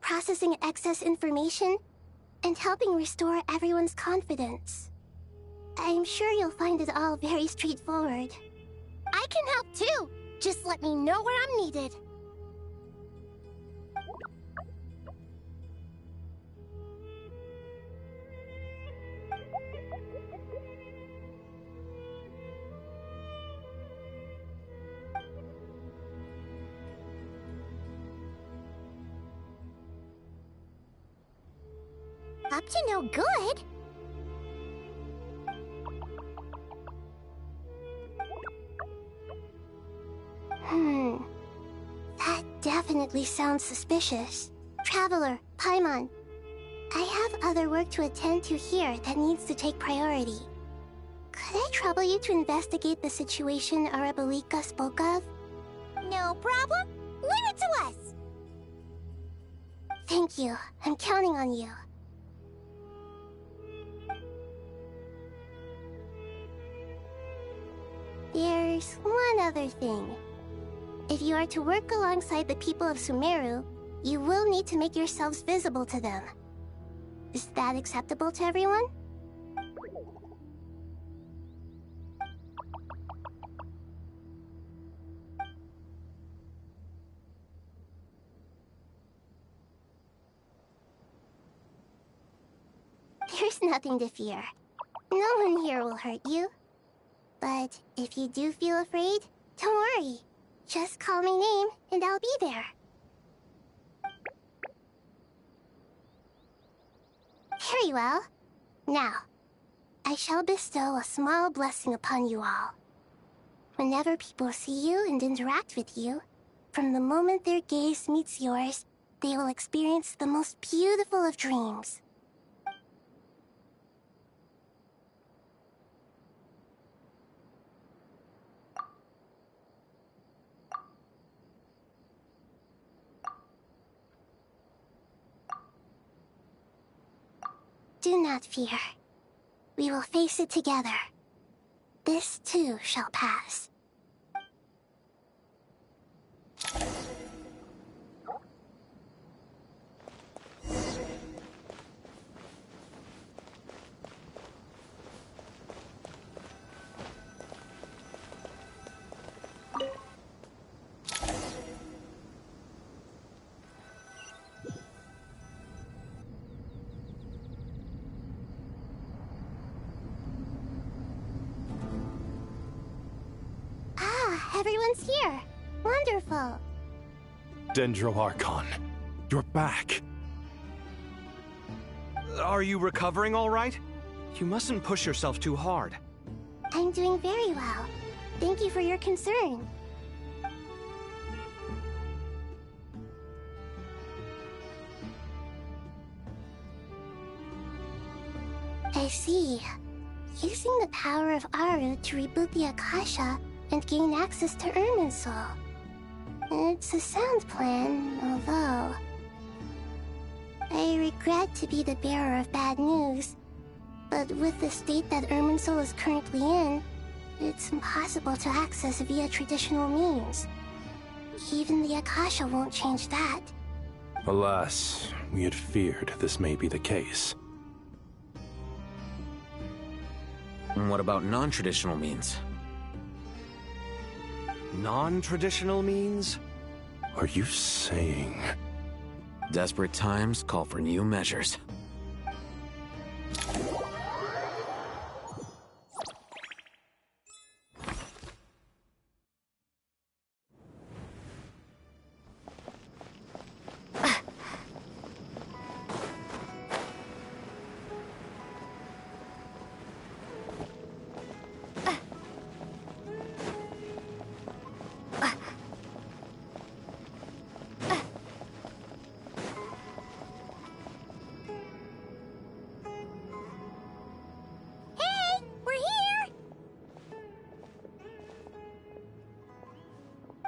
processing excess information, and helping restore everyone's confidence. I'm sure you'll find it all very straightforward. I can help too! Just let me know where I'm needed. Up to no good? That definitely sounds suspicious. Traveler, Paimon, I have other work to attend to here that needs to take priority. Could I trouble you to investigate the situation Arabalika spoke of? No problem. Leave it to us! Thank you. I'm counting on you. There's one other thing. If you are to work alongside the people of Sumeru, you will need to make yourselves visible to them. Is that acceptable to everyone? There's nothing to fear. No one here will hurt you. But if you do feel afraid, don't worry. Just call my name and I'll be there. Very well. Now, I shall bestow a small blessing upon you all. Whenever people see you and interact with you, from the moment their gaze meets yours, they will experience the most beautiful of dreams. Do not fear. We will face it together. This too shall pass. Everyone's here. Wonderful. Dendro Archon, you're back. Are you recovering all right? You mustn't push yourself too hard. I'm doing very well. Thank you for your concern. I see. Using the power of Aru to reboot the Akasha and gain access to Irminsul. It's a sound plan, although... I regret to be the bearer of bad news, but with the state that Irminsul is currently in, it's impossible to access via traditional means. Even the Akasha won't change that. Alas, we had feared this may be the case. And what about non-traditional means? Non-traditional means? Are you saying... Desperate times call for new measures.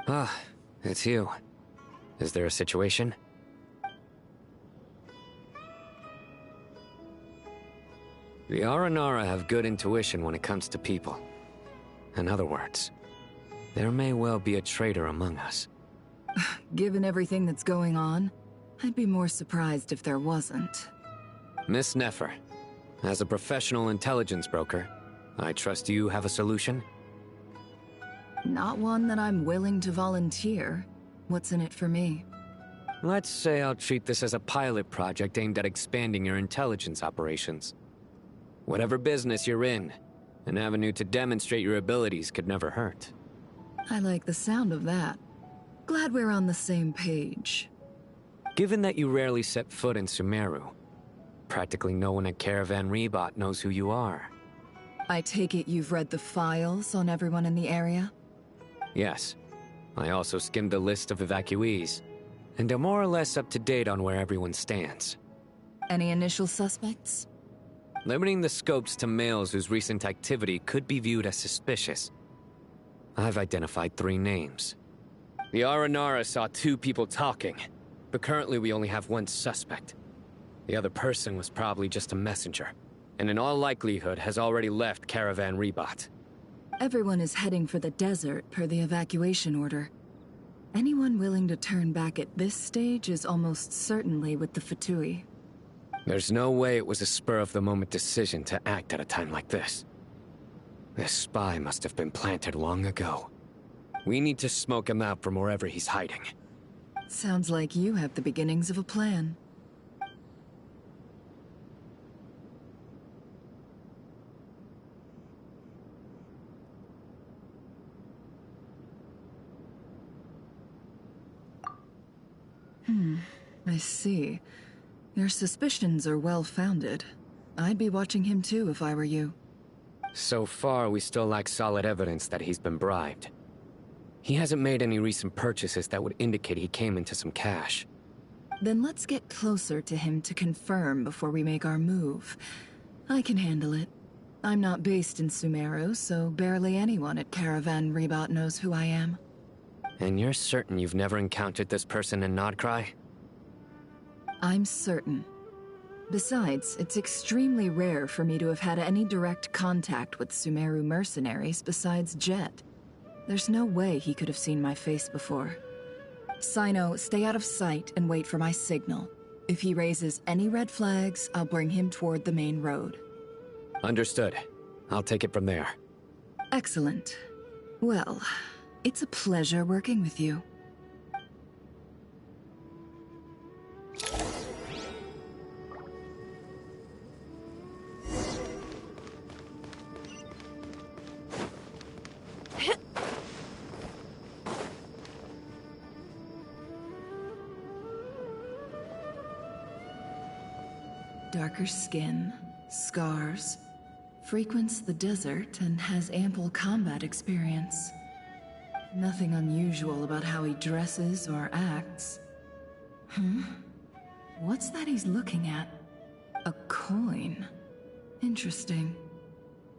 Ah, it's you. Is there a situation? The Aranara have good intuition when it comes to people. In other words, there may well be a traitor among us. Given everything that's going on, I'd be more surprised if there wasn't. Miss Nefer, as a professional intelligence broker, I trust you have a solution? Not one that I'm willing to volunteer. What's in it for me? Let's say I'll treat this as a pilot project aimed at expanding your intelligence operations. Whatever business you're in, an avenue to demonstrate your abilities could never hurt. I like the sound of that. Glad we're on the same page. Given that you rarely set foot in Sumeru, practically no one at Caravan Rebot knows who you are. I take it you've read the files on everyone in the area? Yes. I also skimmed the list of evacuees, and am more or less up to date on where everyone stands. Any initial suspects? Limiting the scopes to males whose recent activity could be viewed as suspicious. I've identified 3 names. The Aranara saw 2 people talking, but currently we only have 1 suspect. The other person was probably just a messenger, and in all likelihood has already left Caravan Rebot. Everyone is heading for the desert per the evacuation order. Anyone willing to turn back at this stage is almost certainly with the Fatui. There's no way it was a spur-of-the-moment decision to act at a time like this. This spy must have been planted long ago. We need to smoke him out from wherever he's hiding. Sounds like you have the beginnings of a plan. I see. Your suspicions are well-founded. I'd be watching him too if I were you. So far, we still lack solid evidence that he's been bribed. He hasn't made any recent purchases that would indicate he came into some cash. Then let's get closer to him to confirm before we make our move. I can handle it. I'm not based in Sumeru, so barely anyone at Caravan Rebot knows who I am. And you're certain you've never encountered this person in Nodcry? I'm certain. Besides, it's extremely rare for me to have had any direct contact with Sumeru mercenaries besides Jet. There's no way he could have seen my face before. Sino, stay out of sight and wait for my signal. If he raises any red flags, I'll bring him toward the main road. Understood. I'll take it from there. Excellent. Well, it's a pleasure working with you. darker skin, scars, frequents the desert, and has ample combat experience. Nothing unusual about how he dresses or acts. What's that he's looking at? A coin. Interesting.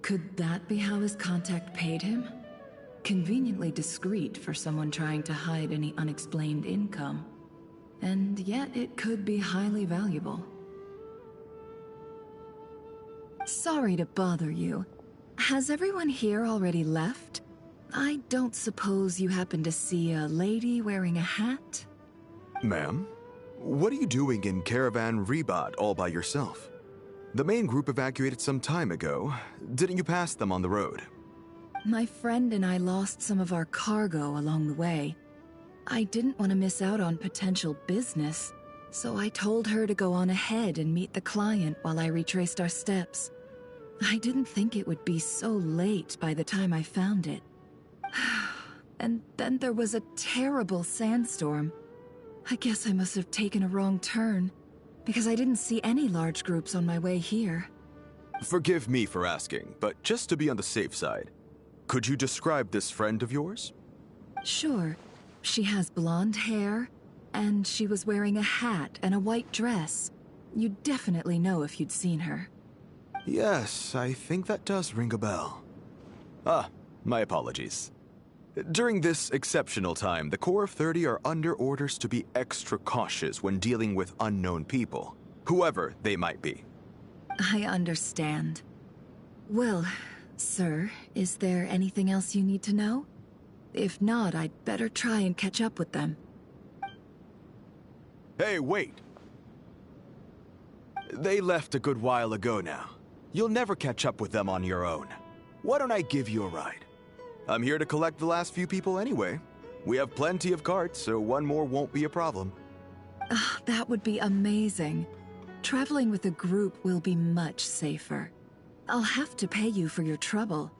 Could that be how his contact paid him? Conveniently discreet for someone trying to hide any unexplained income. And yet it could be highly valuable. Sorry to bother you. Has everyone here already left? I don't suppose you happen to see a lady wearing a hat? Ma'am, what are you doing in Caravan Rebot all by yourself? The main group evacuated some time ago. Didn't you pass them on the road? My friend and I lost some of our cargo along the way. I didn't want to miss out on potential business, so I told her to go on ahead and meet the client while I retraced our steps. I didn't think it would be so late by the time I found it. And then there was a terrible sandstorm. I guess I must have taken a wrong turn, because I didn't see any large groups on my way here. Forgive me for asking, but just to be on the safe side, could you describe this friend of yours? Sure. She has blonde hair, and she was wearing a hat and a white dress. You'd definitely know if you'd seen her. Yes, I think that does ring a bell. Ah, my apologies. During this exceptional time, the Corps of 30 are under orders to be extra cautious when dealing with unknown people, whoever they might be. I understand. Well, sir, is there anything else you need to know? If not, I'd better try and catch up with them. Hey, wait! They left a good while ago now. You'll never catch up with them on your own. Why don't I give you a ride? I'm here to collect the last few people anyway. We have plenty of carts, so one more won't be a problem. That would be amazing. Traveling with a group will be much safer. I'll have to pay you for your trouble.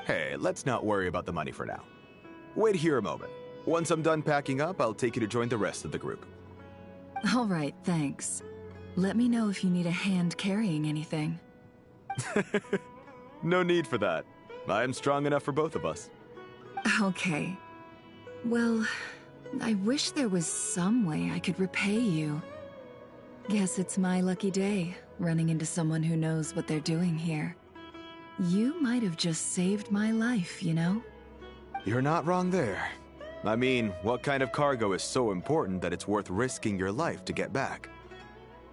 Hey, let's not worry about the money for now. Wait here a moment. Once I'm done packing up, I'll take you to join the rest of the group. All right, thanks. Let me know if you need a hand carrying anything. No need for that. I'm strong enough for both of us. Okay. Well, I wish there was some way I could repay you. Guess it's my lucky day, running into someone who knows what they're doing here. You might have just saved my life, you know? You're not wrong there. I mean, what kind of cargo is so important that it's worth risking your life to get back?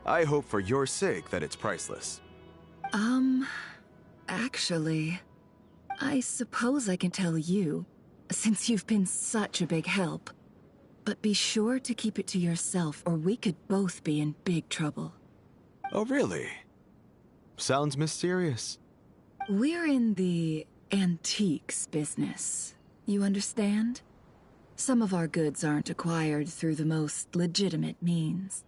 I hope for your sake that it's priceless. Actually, I suppose I can tell you, since you've been such a big help. But be sure to keep it to yourself, or we could both be in big trouble. Oh, really? Sounds mysterious. We're in the antiques business. You understand? Some of our goods aren't acquired through the most legitimate means.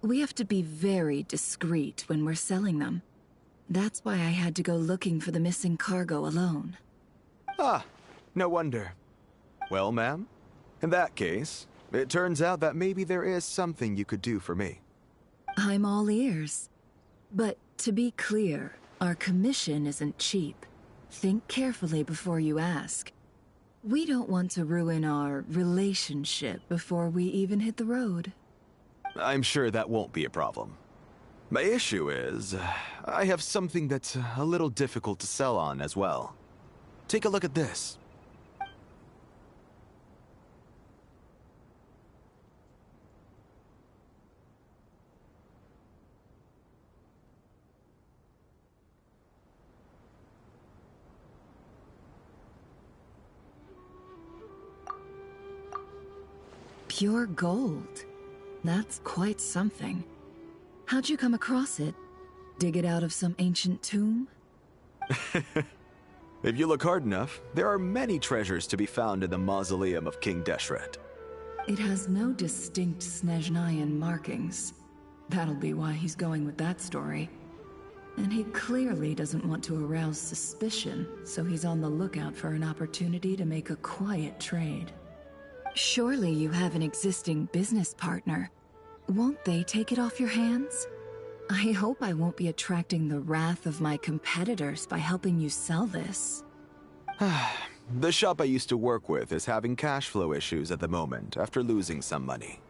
We have to be very discreet when we're selling them. That's why I had to go looking for the missing cargo alone. Ah, no wonder. Well, ma'am, in that case, it turns out that maybe there is something you could do for me. I'm all ears. But to be clear, our commission isn't cheap. Think carefully before you ask. We don't want to ruin our relationship before we even hit the road. I'm sure that won't be a problem. My issue is, I have something that's a little difficult to sell on as well. Take a look at this. Pure gold. That's quite something. How'd you come across it? Dig it out of some ancient tomb? If you look hard enough, there are many treasures to be found in the mausoleum of King Deshret. It has no distinct Snezhnayan markings. That'll be why he's going with that story. And he clearly doesn't want to arouse suspicion, so he's on the lookout for an opportunity to make a quiet trade. Surely you have an existing business partner. Won't they take it off your hands? I hope I won't be attracting the wrath of my competitors by helping you sell this. The shop I used to work with is having cash flow issues at the moment after losing some money.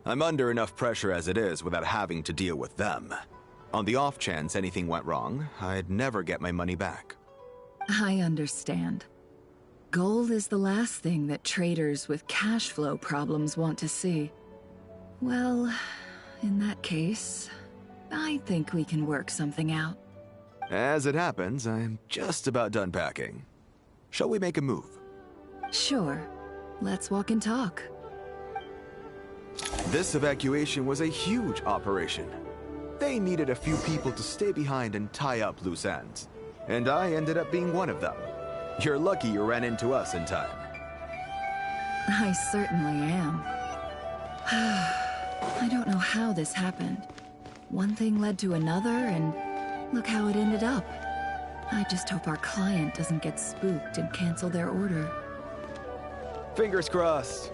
I'm under enough pressure as it is without having to deal with them. On the off chance anything went wrong, I'd never get my money back. I understand. Gold is the last thing that traders with cash flow problems want to see. Well, in that case, I think we can work something out. As it happens, I'm just about done packing. Shall we make a move? Sure. Let's walk and talk. This evacuation was a huge operation. They needed a few people to stay behind and tie up loose ends. And I ended up being one of them. You're lucky you ran into us in time. I certainly am. I don't know how this happened. One thing led to another, and look how it ended up. I just hope our client doesn't get spooked and cancel their order. Fingers crossed.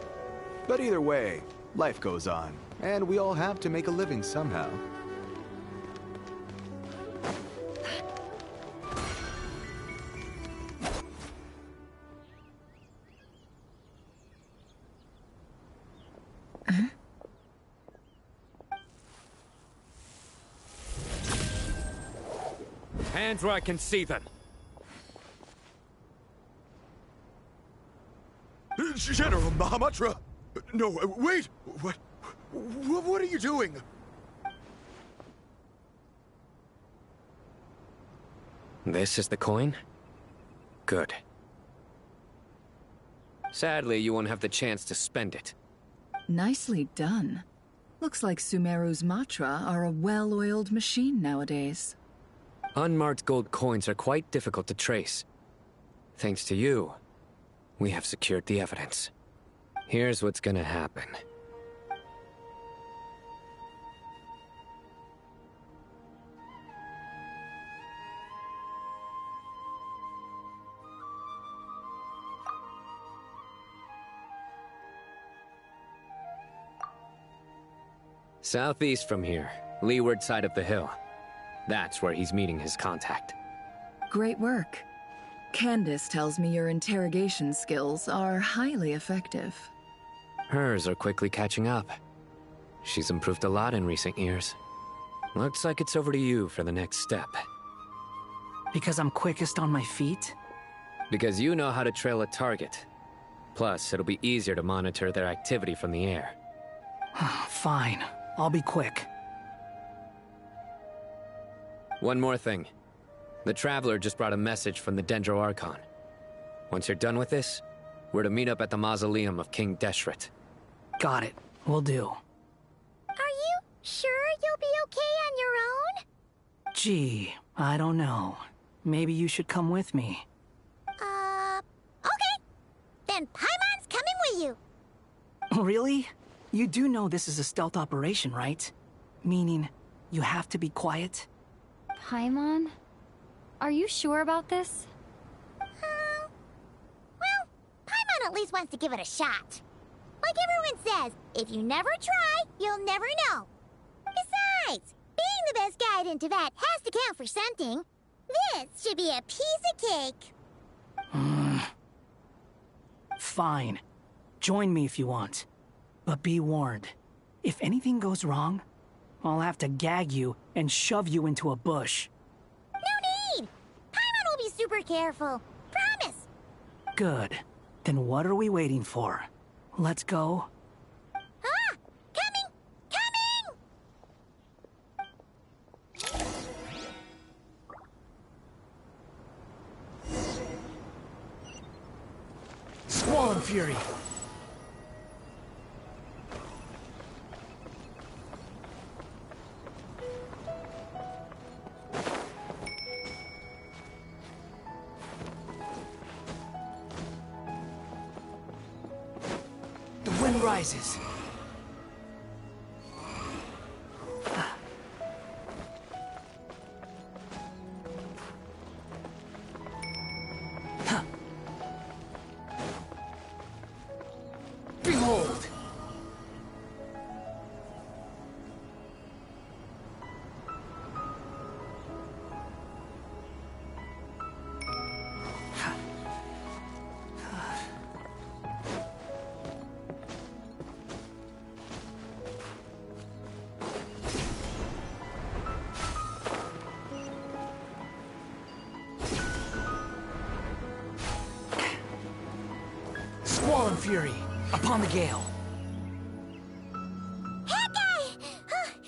But either way, life goes on, and we all have to make a living somehow. Hands where I can see them. General Mahamatra! No, wait! What are you doing? This is the coin? Good. Sadly, you won't have the chance to spend it. Nicely done. Looks like Sumeru's Matra are a well-oiled machine nowadays. Unmarked gold coins are quite difficult to trace. Thanks to you, we have secured the evidence. Here's what's gonna happen. Southeast from here, leeward side of the hill. That's where he's meeting his contact. Great work. Candace tells me your interrogation skills are highly effective. Hers are quickly catching up. She's improved a lot in recent years. Looks like it's over to you for the next step. Because I'm quickest on my feet? Because you know how to trail a target. Plus, it'll be easier to monitor their activity from the air. Fine. I'll be quick. One more thing. The Traveler just brought a message from the Dendro Archon. Once you're done with this, we're to meet up at the mausoleum of King Deshret. Got it. Will do. Are you sure you'll be okay on your own? Gee, I don't know. Maybe you should come with me. Okay. Then Paimon's coming with you. Really? You do know this is a stealth operation, right? Meaning, you have to be quiet? Paimon? Are you sure about this? Well, Paimon at least wants to give it a shot. Like everyone says, if you never try, you'll never know. Besides, being the best guide in Tibet has to count for something. This should be a piece of cake. Fine. Join me if you want. But be warned. If anything goes wrong, I'll have to gag you and shove you into a bush. No need! Paimon will be super careful. Promise! Good. Then what are we waiting for? Let's go. Ah! Coming! Squall Fury! Rises. Behold! Gale and Fury, upon the gale. Hey, guy!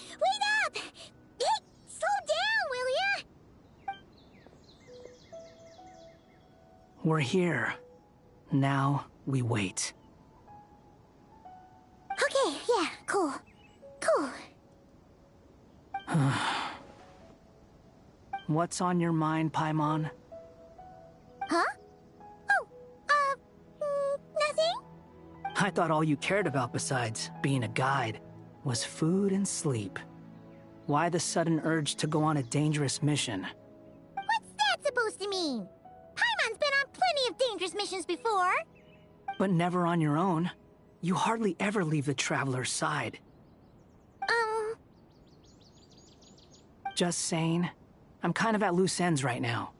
Wait up! Hey, slow down, will ya? We're here. Now we wait. Okay, yeah, cool. Cool. What's on your mind, Paimon? Huh? Nothing? I thought all you cared about besides being a guide was food and sleep. Why the sudden urge to go on a dangerous mission? What's that supposed to mean? Paimon's been on plenty of dangerous missions before. But never on your own. You hardly ever leave the Traveler's side. Just saying. I'm kind of at loose ends right now.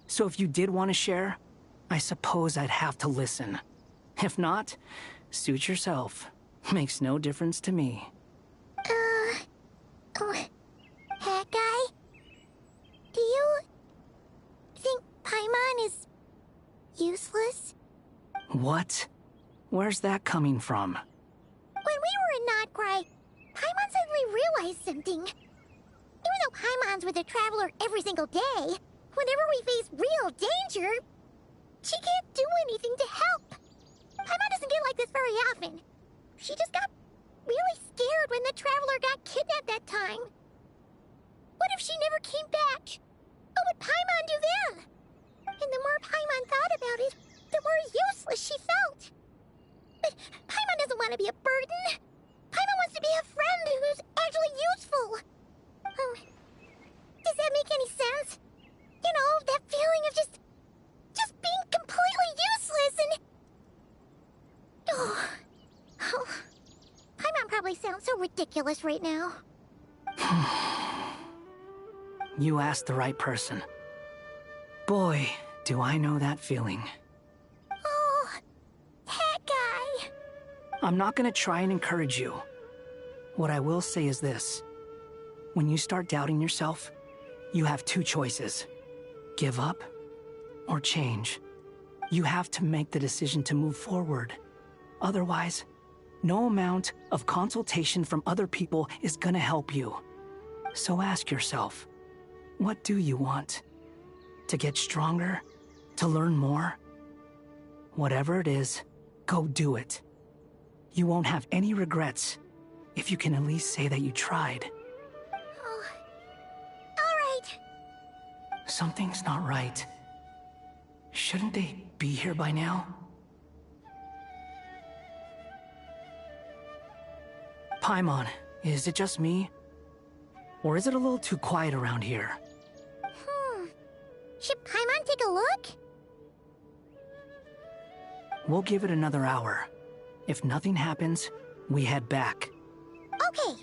So if you did want to share, I suppose I'd have to listen. If not, suit yourself. Makes no difference to me. That guy? Do you think Paimon is useless? What? Where's that coming from? When we were in Notcry, Paimon suddenly realized something. Even though Paimon's with the Traveler every single day, whenever we face real danger, she can't do anything to help. Paimon doesn't get like this very often. She just got really scared when the Traveler got kidnapped that time. What if she never came back? What would Paimon do then? And the more Paimon thought about it, the more useless she felt. But Paimon doesn't want to be a burden. Paimon wants to be a friend who's actually useful. Does that make any sense? You know, that feeling of just being completely useless and... Oh. Paimon probably sounds so ridiculous right now. You asked the right person. Boy, do I know that feeling. Oh, that guy. I'm not gonna try and encourage you. What I will say is this. When you start doubting yourself, you have two choices. Give up or change. You have to make the decision to move forward. Otherwise, no amount of consultation from other people is gonna help you. So ask yourself, what do you want? To get stronger? To learn more? Whatever it is, go do it. You won't have any regrets if you can at least say that you tried. Something's not right. Shouldn't they be here by now? Paimon, is it just me? Or is it a little too quiet around here? Should Paimon take a look? We'll give it another hour. If nothing happens, we head back. Okay.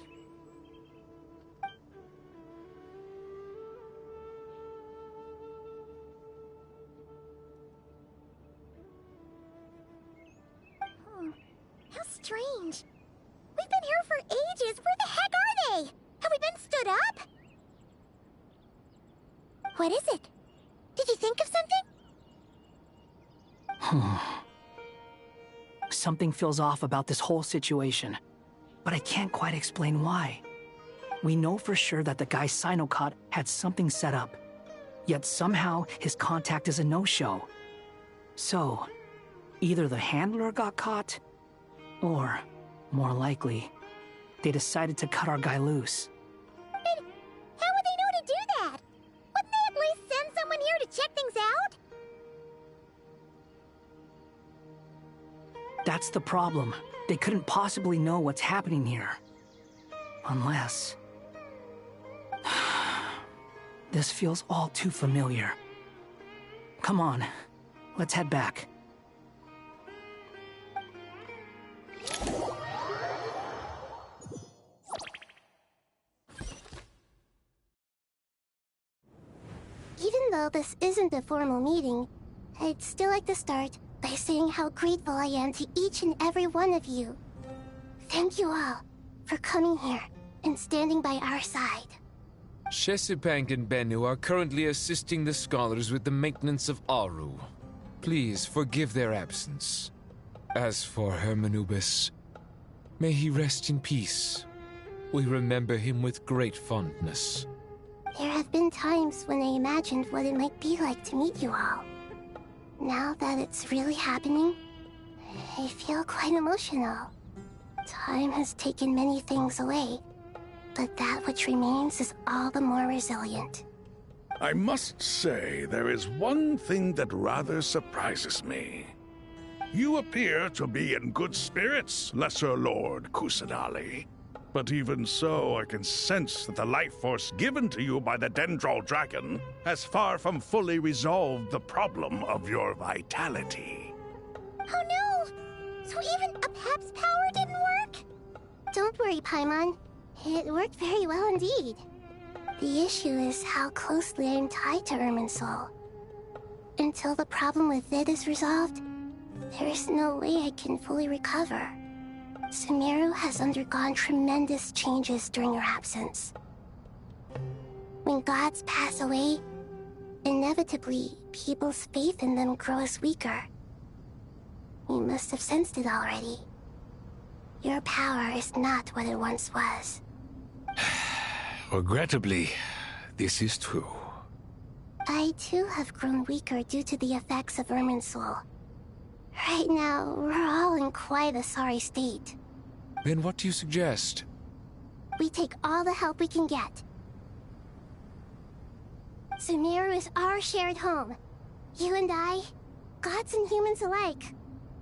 How strange. We've been here for ages. Where the heck are they? Have we been stood up? What is it? Did you think of something? Something feels off about this whole situation, but I can't quite explain why. We know for sure that the guy Sinocot had something set up, yet somehow his contact is a no-show. So, either the handler got caught, or, more likely, they decided to cut our guy loose. But how would they know to do that? Wouldn't they at least send someone here to check things out? That's the problem. They couldn't possibly know what's happening here. Unless... This feels all too familiar. Come on, let's head back. Even though this isn't a formal meeting, I'd still like to start by saying how grateful I am to each and every one of you. Thank you all for coming here and standing by our side. Shesipank and Bennu are currently assisting the scholars with the maintenance of Aru. Please forgive their absence. As for Hermanubis, may he rest in peace. We remember him with great fondness. There have been times when I imagined what it might be like to meet you all. Now that it's really happening, I feel quite emotional. Time has taken many things away, but that which remains is all the more resilient. I must say, there is one thing that rather surprises me. You appear to be in good spirits, Lesser Lord Kusanali. But even so, I can sense that the life force given to you by the Dendral Dragon has far from fully resolved the problem of your vitality. Oh no! So even a Pep's power didn't work? Don't worry, Paimon. It worked very well indeed. The issue is how closely I'm tied to Irminsul. Until the problem with it is resolved, there is no way I can fully recover. Sumeru has undergone tremendous changes during your absence. When gods pass away, inevitably, people's faith in them grows weaker. You must have sensed it already. Your power is not what it once was. Regrettably, this is true. I too have grown weaker due to the effects of Irminsul. Right now, we're all in quite a sorry state. Then what do you suggest? We take all the help we can get. Sumeru is our shared home. You and I, gods and humans alike.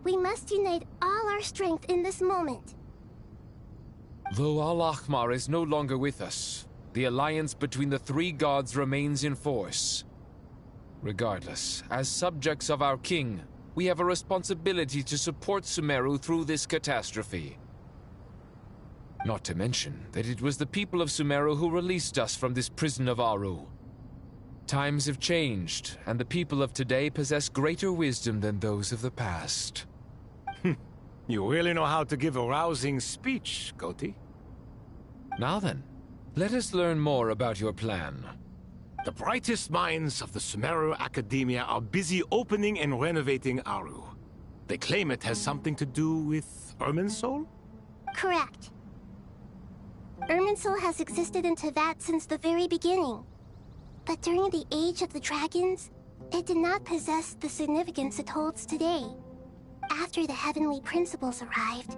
We must unite all our strength in this moment. Though Al-Ahmar is no longer with us, the alliance between the three gods remains in force. Regardless, as subjects of our king, we have a responsibility to support Sumeru through this catastrophe. Not to mention that it was the people of Sumeru who released us from this prison of Aru. Times have changed, and the people of today possess greater wisdom than those of the past. You really know how to give a rousing speech, Goti. Now then, let us learn more about your plan. The brightest minds of the Sumeru Academia are busy opening and renovating Aru. They claim it has something to do with Irminsul? Correct. Irminsul has existed in Teyvat since the very beginning. But during the Age of the Dragons, it did not possess the significance it holds today. After the heavenly principles arrived,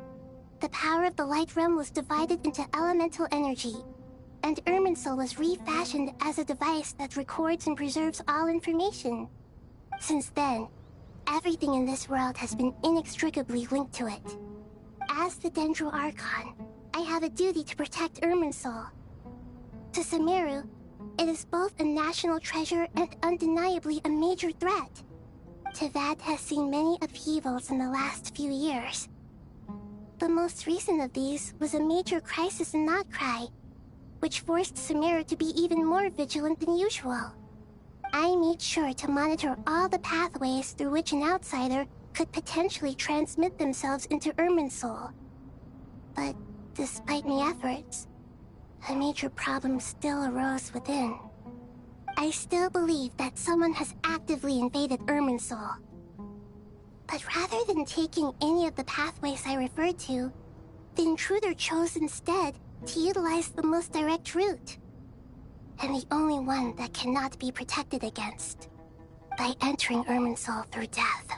the power of the Light Realm was divided into elemental energy, and Irminsul was refashioned as a device that records and preserves all information. Since then, everything in this world has been inextricably linked to it. As the Dendro Archon, I have a duty to protect Irminsul. To Sumeru, it is both a national treasure and undeniably a major threat. Teyvat has seen many upheavals in the last few years. The most recent of these was a major crisis in Notcry, which forced Sumeru to be even more vigilant than usual. I made sure to monitor all the pathways through which an outsider could potentially transmit themselves into Irminsul. But despite my efforts, a major problem still arose within. I still believe that someone has actively invaded Irminsul. But rather than taking any of the pathways I referred to, the intruder chose instead to utilize the most direct route. And the only one that cannot be protected against. By entering Irminsul through death.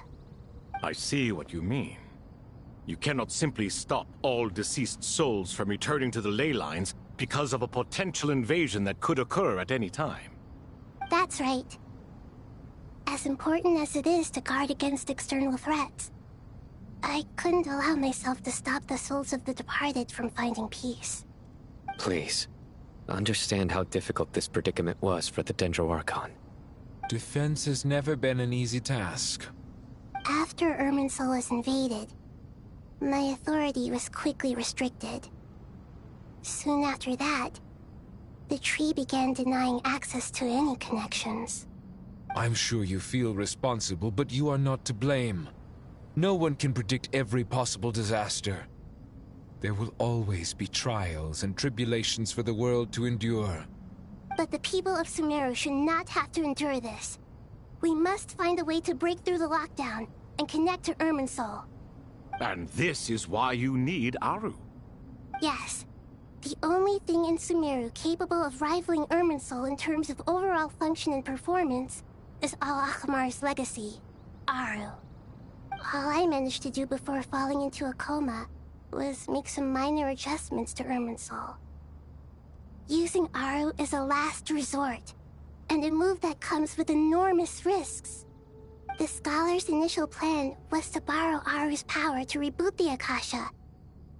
I see what you mean. You cannot simply stop all deceased souls from returning to the ley lines because of a potential invasion that could occur at any time. That's right. As important as it is to guard against external threats, I couldn't allow myself to stop the souls of the departed from finding peace. Please, understand how difficult this predicament was for the Dendro Archon. Defense has never been an easy task. After Irminsul was invaded, my authority was quickly restricted. Soon after that, the tree began denying access to any connections. I'm sure you feel responsible, but you are not to blame. No one can predict every possible disaster. There will always be trials and tribulations for the world to endure. But the people of Sumeru should not have to endure this. We must find a way to break through the lockdown and connect to Irminsul. And this is why you need Aru. Yes. The only thing in Sumeru capable of rivaling Irminsul in terms of overall function and performance is Al-Akhmar's legacy, Aru. All I managed to do before falling into a coma was make some minor adjustments to Irminsul. Using Aru is a last resort, and a move that comes with enormous risks. The Scholar's initial plan was to borrow Aru's power to reboot the Akasha,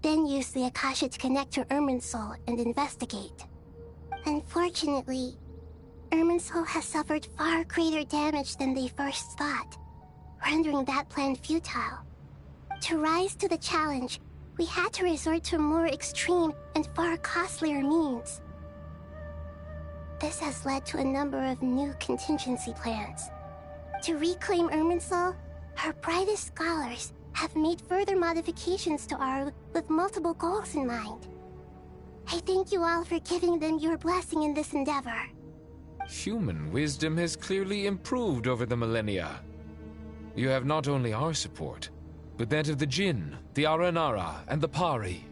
then use the Akasha to connect to Irminsul and investigate. Unfortunately, Irminsul has suffered far greater damage than they first thought, rendering that plan futile. To rise to the challenge, we had to resort to more extreme and far costlier means. This has led to a number of new contingency plans. To reclaim Irminsul, our brightest scholars have made further modifications to Aru with multiple goals in mind. I thank you all for giving them your blessing in this endeavor. Human wisdom has clearly improved over the millennia. You have not only our support, but that of the Jinn, the Aranara, and the Pari.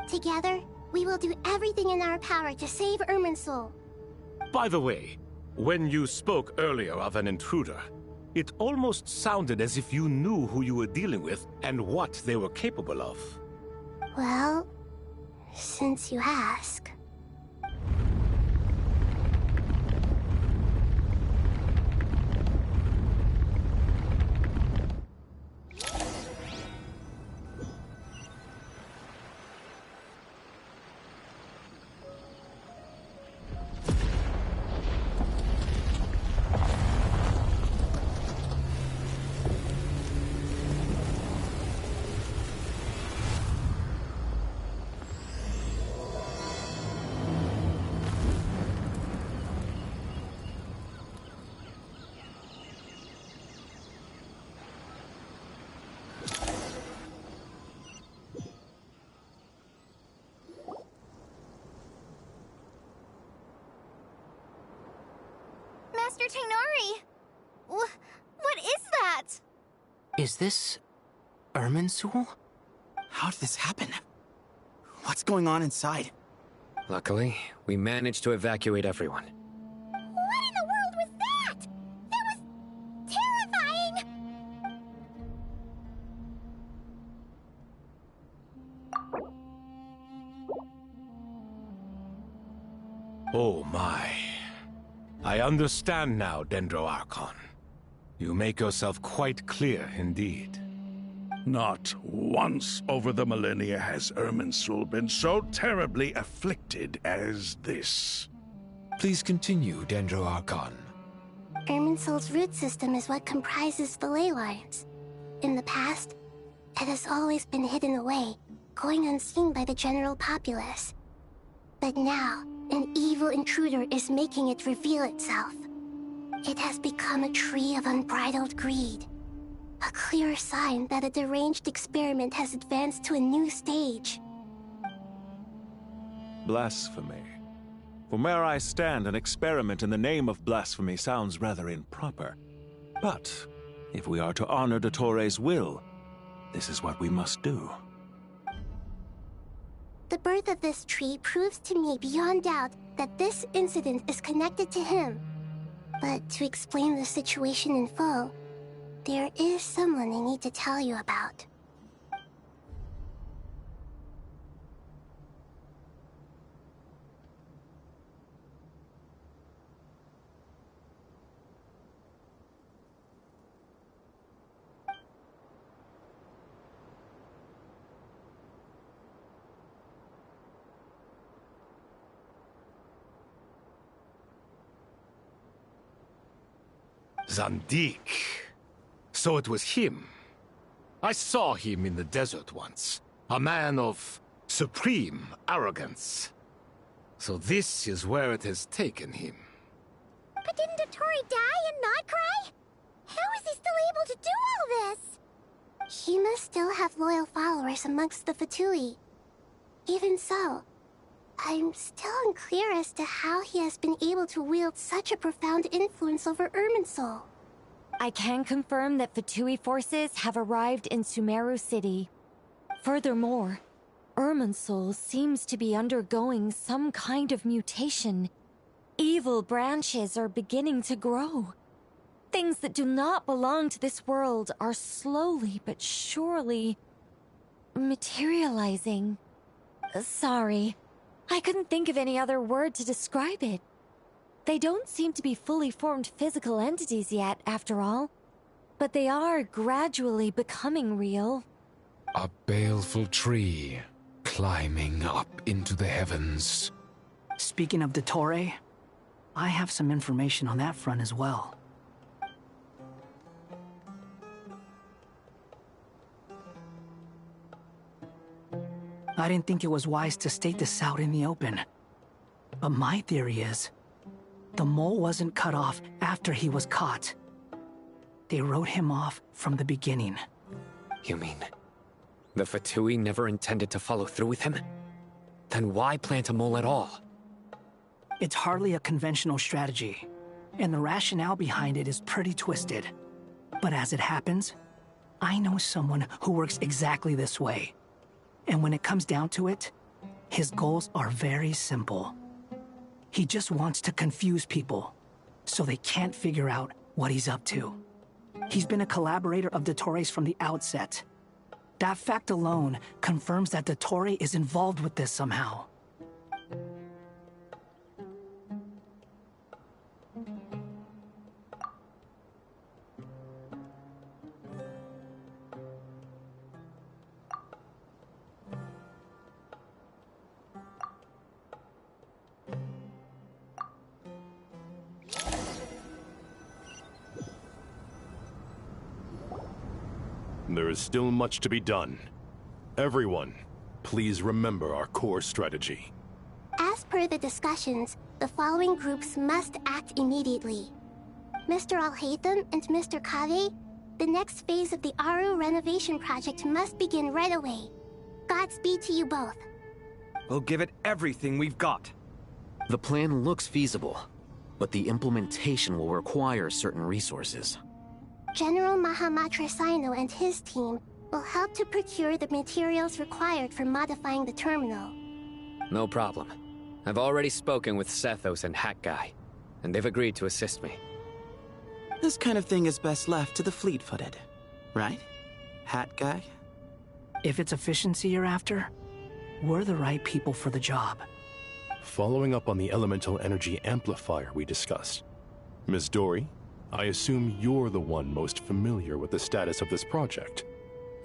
Together, we will do everything in our power to save Irminsul. By the way, when you spoke earlier of an intruder, it almost sounded as if you knew who you were dealing with and what they were capable of. Well, since you ask. Master Tainari! What is that? Is this Irminsul? How did this happen? What's going on inside? Luckily, we managed to evacuate everyone. What in the world was that? That was terrifying! Oh my. I understand now, Dendro Archon. You make yourself quite clear indeed. Not once over the millennia has Irminsul been so terribly afflicted as this. Please continue, Dendro Archon. Irminsul's root system is what comprises the ley lines. In the past, it has always been hidden away, going unseen by the general populace. But now, an evil intruder is making it reveal itself. It has become a tree of unbridled greed. A clear sign that a deranged experiment has advanced to a new stage. Blasphemy. From where I stand, an experiment in the name of blasphemy sounds rather improper. But, if we are to honor Dottores' will, this is what we must do. The birth of this tree proves to me beyond doubt that this incident is connected to him. But to explain the situation in full, there is someone I need to tell you about. Zandik. So it was him. I saw him in the desert once. A man of supreme arrogance. So this is where it has taken him. But didn't Dottore die and not cry? How is he still able to do all this? He must still have loyal followers amongst the Fatui. Even so, I'm still unclear as to how he has been able to wield such a profound influence over Irminsul. I can confirm that Fatui forces have arrived in Sumeru City. Furthermore, Irminsul seems to be undergoing some kind of mutation. Evil branches are beginning to grow. Things that do not belong to this world are slowly but surely materializing. Sorry, I couldn't think of any other word to describe it. They don't seem to be fully formed physical entities yet, after all, but they are gradually becoming real. A baleful tree climbing up into the heavens. Speaking of Dottore, I have some information on that front as well. I didn't think it was wise to state this out in the open. But my theory is, the mole wasn't cut off after he was caught. They wrote him off from the beginning. You mean, the Fatui never intended to follow through with him? Then why plant a mole at all? It's hardly a conventional strategy, and the rationale behind it is pretty twisted. But as it happens, I know someone who works exactly this way. And when it comes down to it, his goals are very simple. He just wants to confuse people, so they can't figure out what he's up to. He's been a collaborator of Dottore's from the outset. That fact alone confirms that Dottore is involved with this somehow. There is still much to be done. Everyone, please remember our core strategy. As per the discussions, the following groups must act immediately. Mr. Al-Haytham and Mr. Kave, the next phase of the Aru renovation project must begin right away. Godspeed to you both. We'll give it everything we've got. The plan looks feasible, but the implementation will require certain resources. General Mahamatra Sino and his team will help to procure the materials required for modifying the terminal. No problem. I've already spoken with Sethos and Hat Guy, and they've agreed to assist me. This kind of thing is best left to the fleet-footed, right? Hat Guy? If it's efficiency you're after, we're the right people for the job. Following up on the elemental energy amplifier we discussed, Ms. Dory, I assume you're the one most familiar with the status of this project.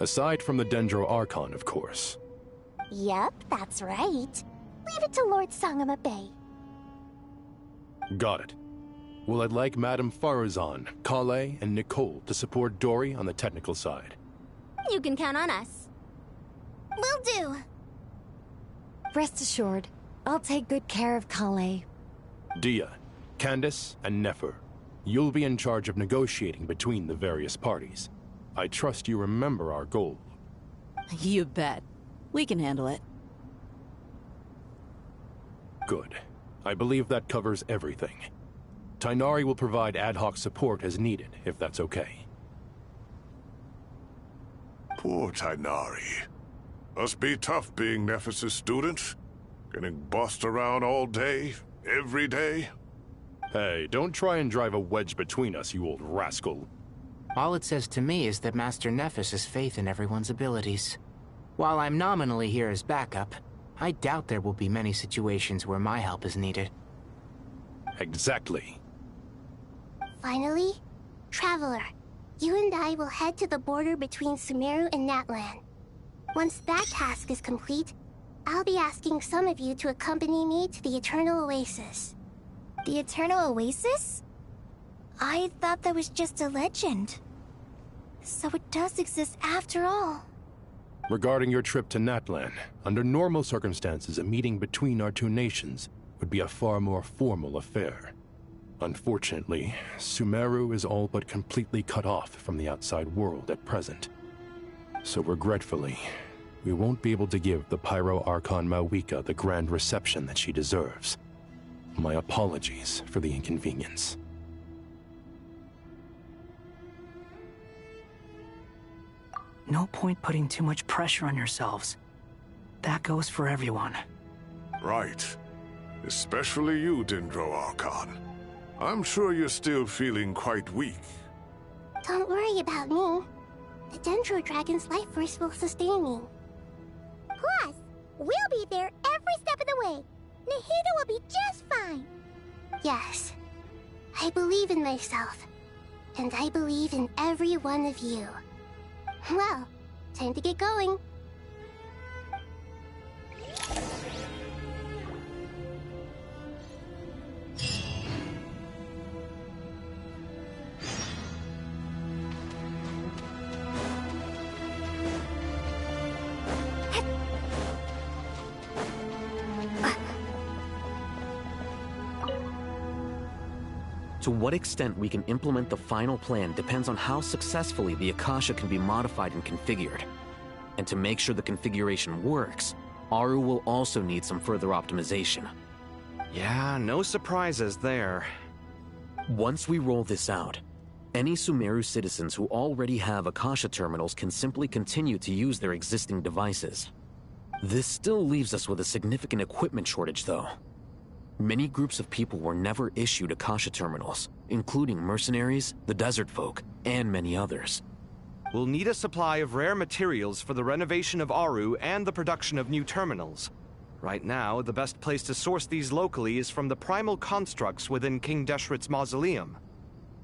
Aside from the Dendro Archon, of course. Yep, that's right. Leave it to Lord Sangama Bay. Got it. Well, I'd like Madame Farazan, Kale, and Nicole to support Dory on the technical side. You can count on us. Will do. Rest assured, I'll take good care of Kale. Dia, Candace, and Nefer, you'll be in charge of negotiating between the various parties. I trust you remember our goal. You bet. We can handle it. Good. I believe that covers everything. Tainari will provide ad hoc support as needed, if that's okay. Poor Tainari. Must be tough being Nephis' student. Getting bossed around all day, every day. Hey, don't try and drive a wedge between us, you old rascal. All it says to me is that Master Nephis has faith in everyone's abilities. While I'm nominally here as backup, I doubt there will be many situations where my help is needed. Exactly. Finally, Traveler, you and I will head to the border between Sumeru and Natlan. Once that task is complete, I'll be asking some of you to accompany me to the Eternal Oasis. The Eternal Oasis? I thought that was just a legend. So it does exist after all. Regarding your trip to Natlan, under normal circumstances, a meeting between our two nations would be a far more formal affair. Unfortunately, Sumeru is all but completely cut off from the outside world at present. So regretfully, we won't be able to give the Pyro Archon Mawika the grand reception that she deserves. My apologies for the inconvenience. No point putting too much pressure on yourselves. That goes for everyone. Right. Especially you, Dendro Archon. I'm sure you're still feeling quite weak. Don't worry about me. The Dendro Dragon's life force will sustain me. Plus, we'll be there every step of the way. Nahida will be just fine. Yes. I believe in myself. And I believe in every one of you. Well, time to get going. To what extent we can implement the final plan depends on how successfully the Akasha can be modified and configured. And to make sure the configuration works, Aru will also need some further optimization. Yeah, no surprises there. Once we roll this out, any Sumeru citizens who already have Akasha terminals can simply continue to use their existing devices. This still leaves us with a significant equipment shortage, though. Many groups of people were never issued Akasha terminals, including mercenaries, the desert folk, and many others. We'll need a supply of rare materials for the renovation of Aru and the production of new terminals. Right now, the best place to source these locally is from the primal constructs within King Deshret's mausoleum.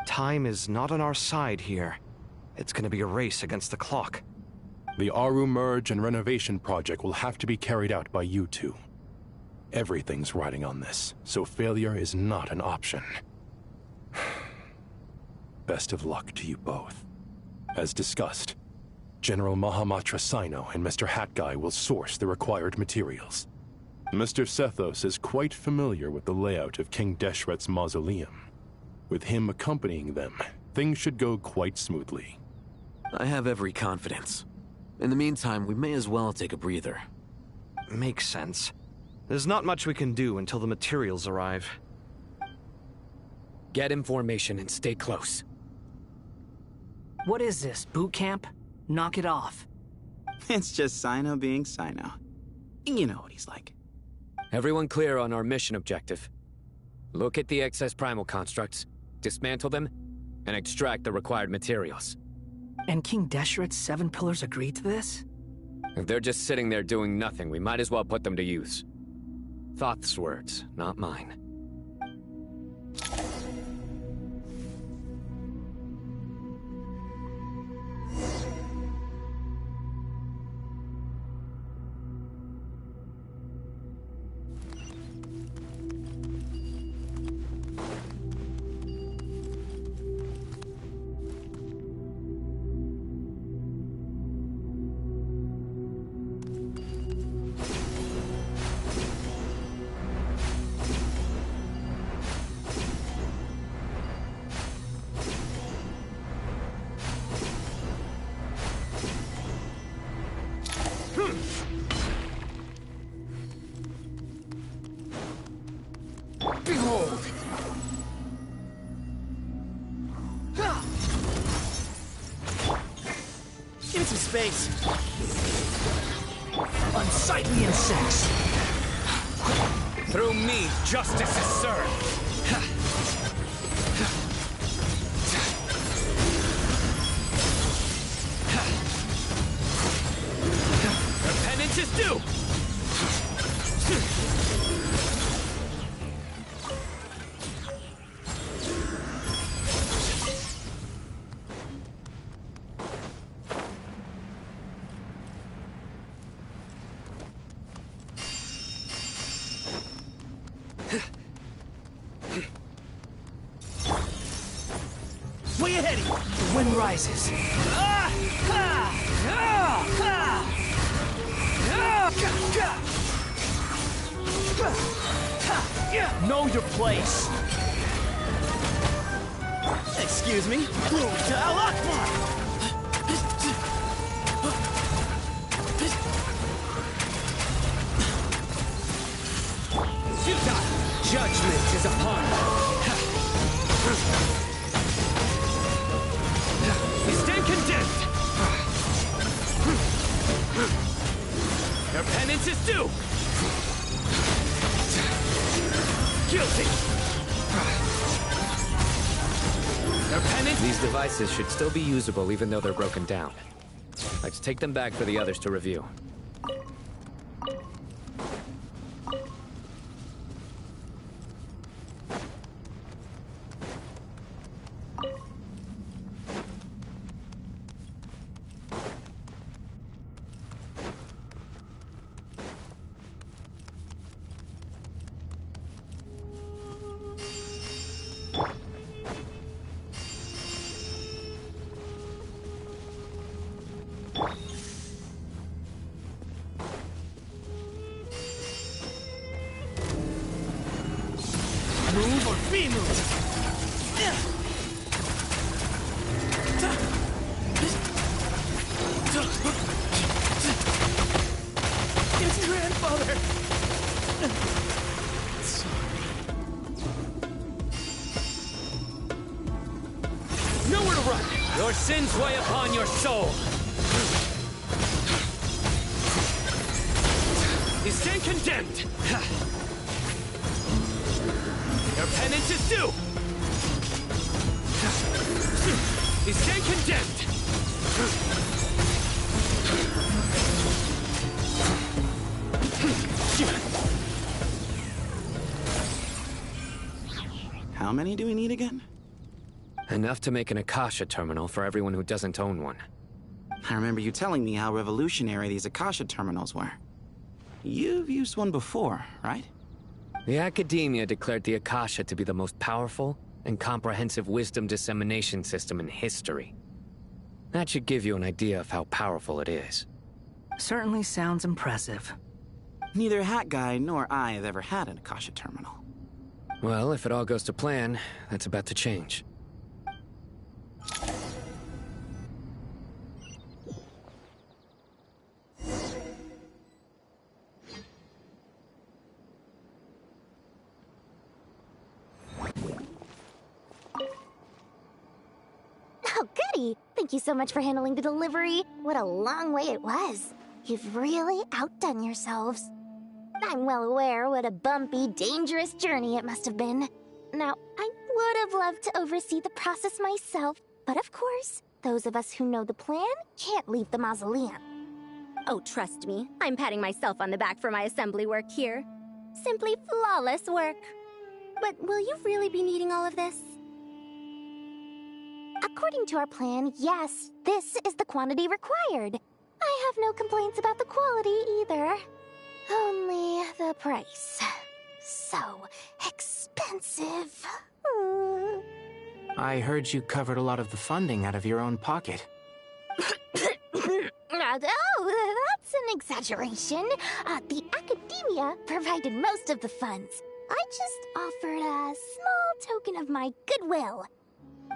Time is not on our side here. It's gonna be a race against the clock. The Aru merge and renovation project will have to be carried out by you two. Everything's riding on this, so failure is not an option. Best of luck to you both. As discussed, General Mahamatra Sino and Mr. Hat Guy will source the required materials. Mr. Sethos is quite familiar with the layout of King Deshret's mausoleum. With him accompanying them, things should go quite smoothly. I have every confidence. In the meantime, we may as well take a breather. Makes sense. There's not much we can do until the materials arrive. Get in formation and stay close. What is this, boot camp? Knock it off. It's just Sino being Sino. You know what he's like. Everyone clear on our mission objective. Look at the excess primal constructs, dismantle them, and extract the required materials. And King Deshret's 7 pillars agreed to this? If they're just sitting there doing nothing, we might as well put them to use. Thoth's words, not mine. Behold! Give me some space. Unsightly insects. Through me, justice is served. Repentance is due. Way ahead of you! The wind rises. Know your place! Excuse me? Judgment is upon you. You stand condemned! penance is due! Guilty! Their penance... These devices should still be usable even though they're broken down. Let's take them back for the others to review. Move or be moved! It's grandfather! Sorry. Nowhere to run! Your sins weigh upon your soul! You stand condemned! Your penance is due! You stand condemned! How many do we need again? Enough to make an Akasha terminal for everyone who doesn't own one. I remember you telling me how revolutionary these Akasha terminals were. You've used one before, right? The Academia declared the Akasha to be the most powerful and comprehensive wisdom dissemination system in history. That should give you an idea of how powerful it is. Certainly sounds impressive. Neither Hat Guy nor I have ever had an Akasha terminal. Well, if it all goes to plan, that's about to change. Oh, goody! Thank you so much for handling the delivery. What a long way it was. You've really outdone yourselves. I'm well aware what a bumpy, dangerous journey it must have been. Now, I would have loved to oversee the process myself, but of course, those of us who know the plan can't leave the mausoleum. Oh, trust me, I'm patting myself on the back for my assembly work here. Simply flawless work. But will you really be needing all of this? According to our plan, yes, this is the quantity required. I have no complaints about the quality either. Only the price. So expensive. I heard you covered a lot of the funding out of your own pocket. Oh, that's an exaggeration. The Academia provided most of the funds. I just offered a small token of my goodwill.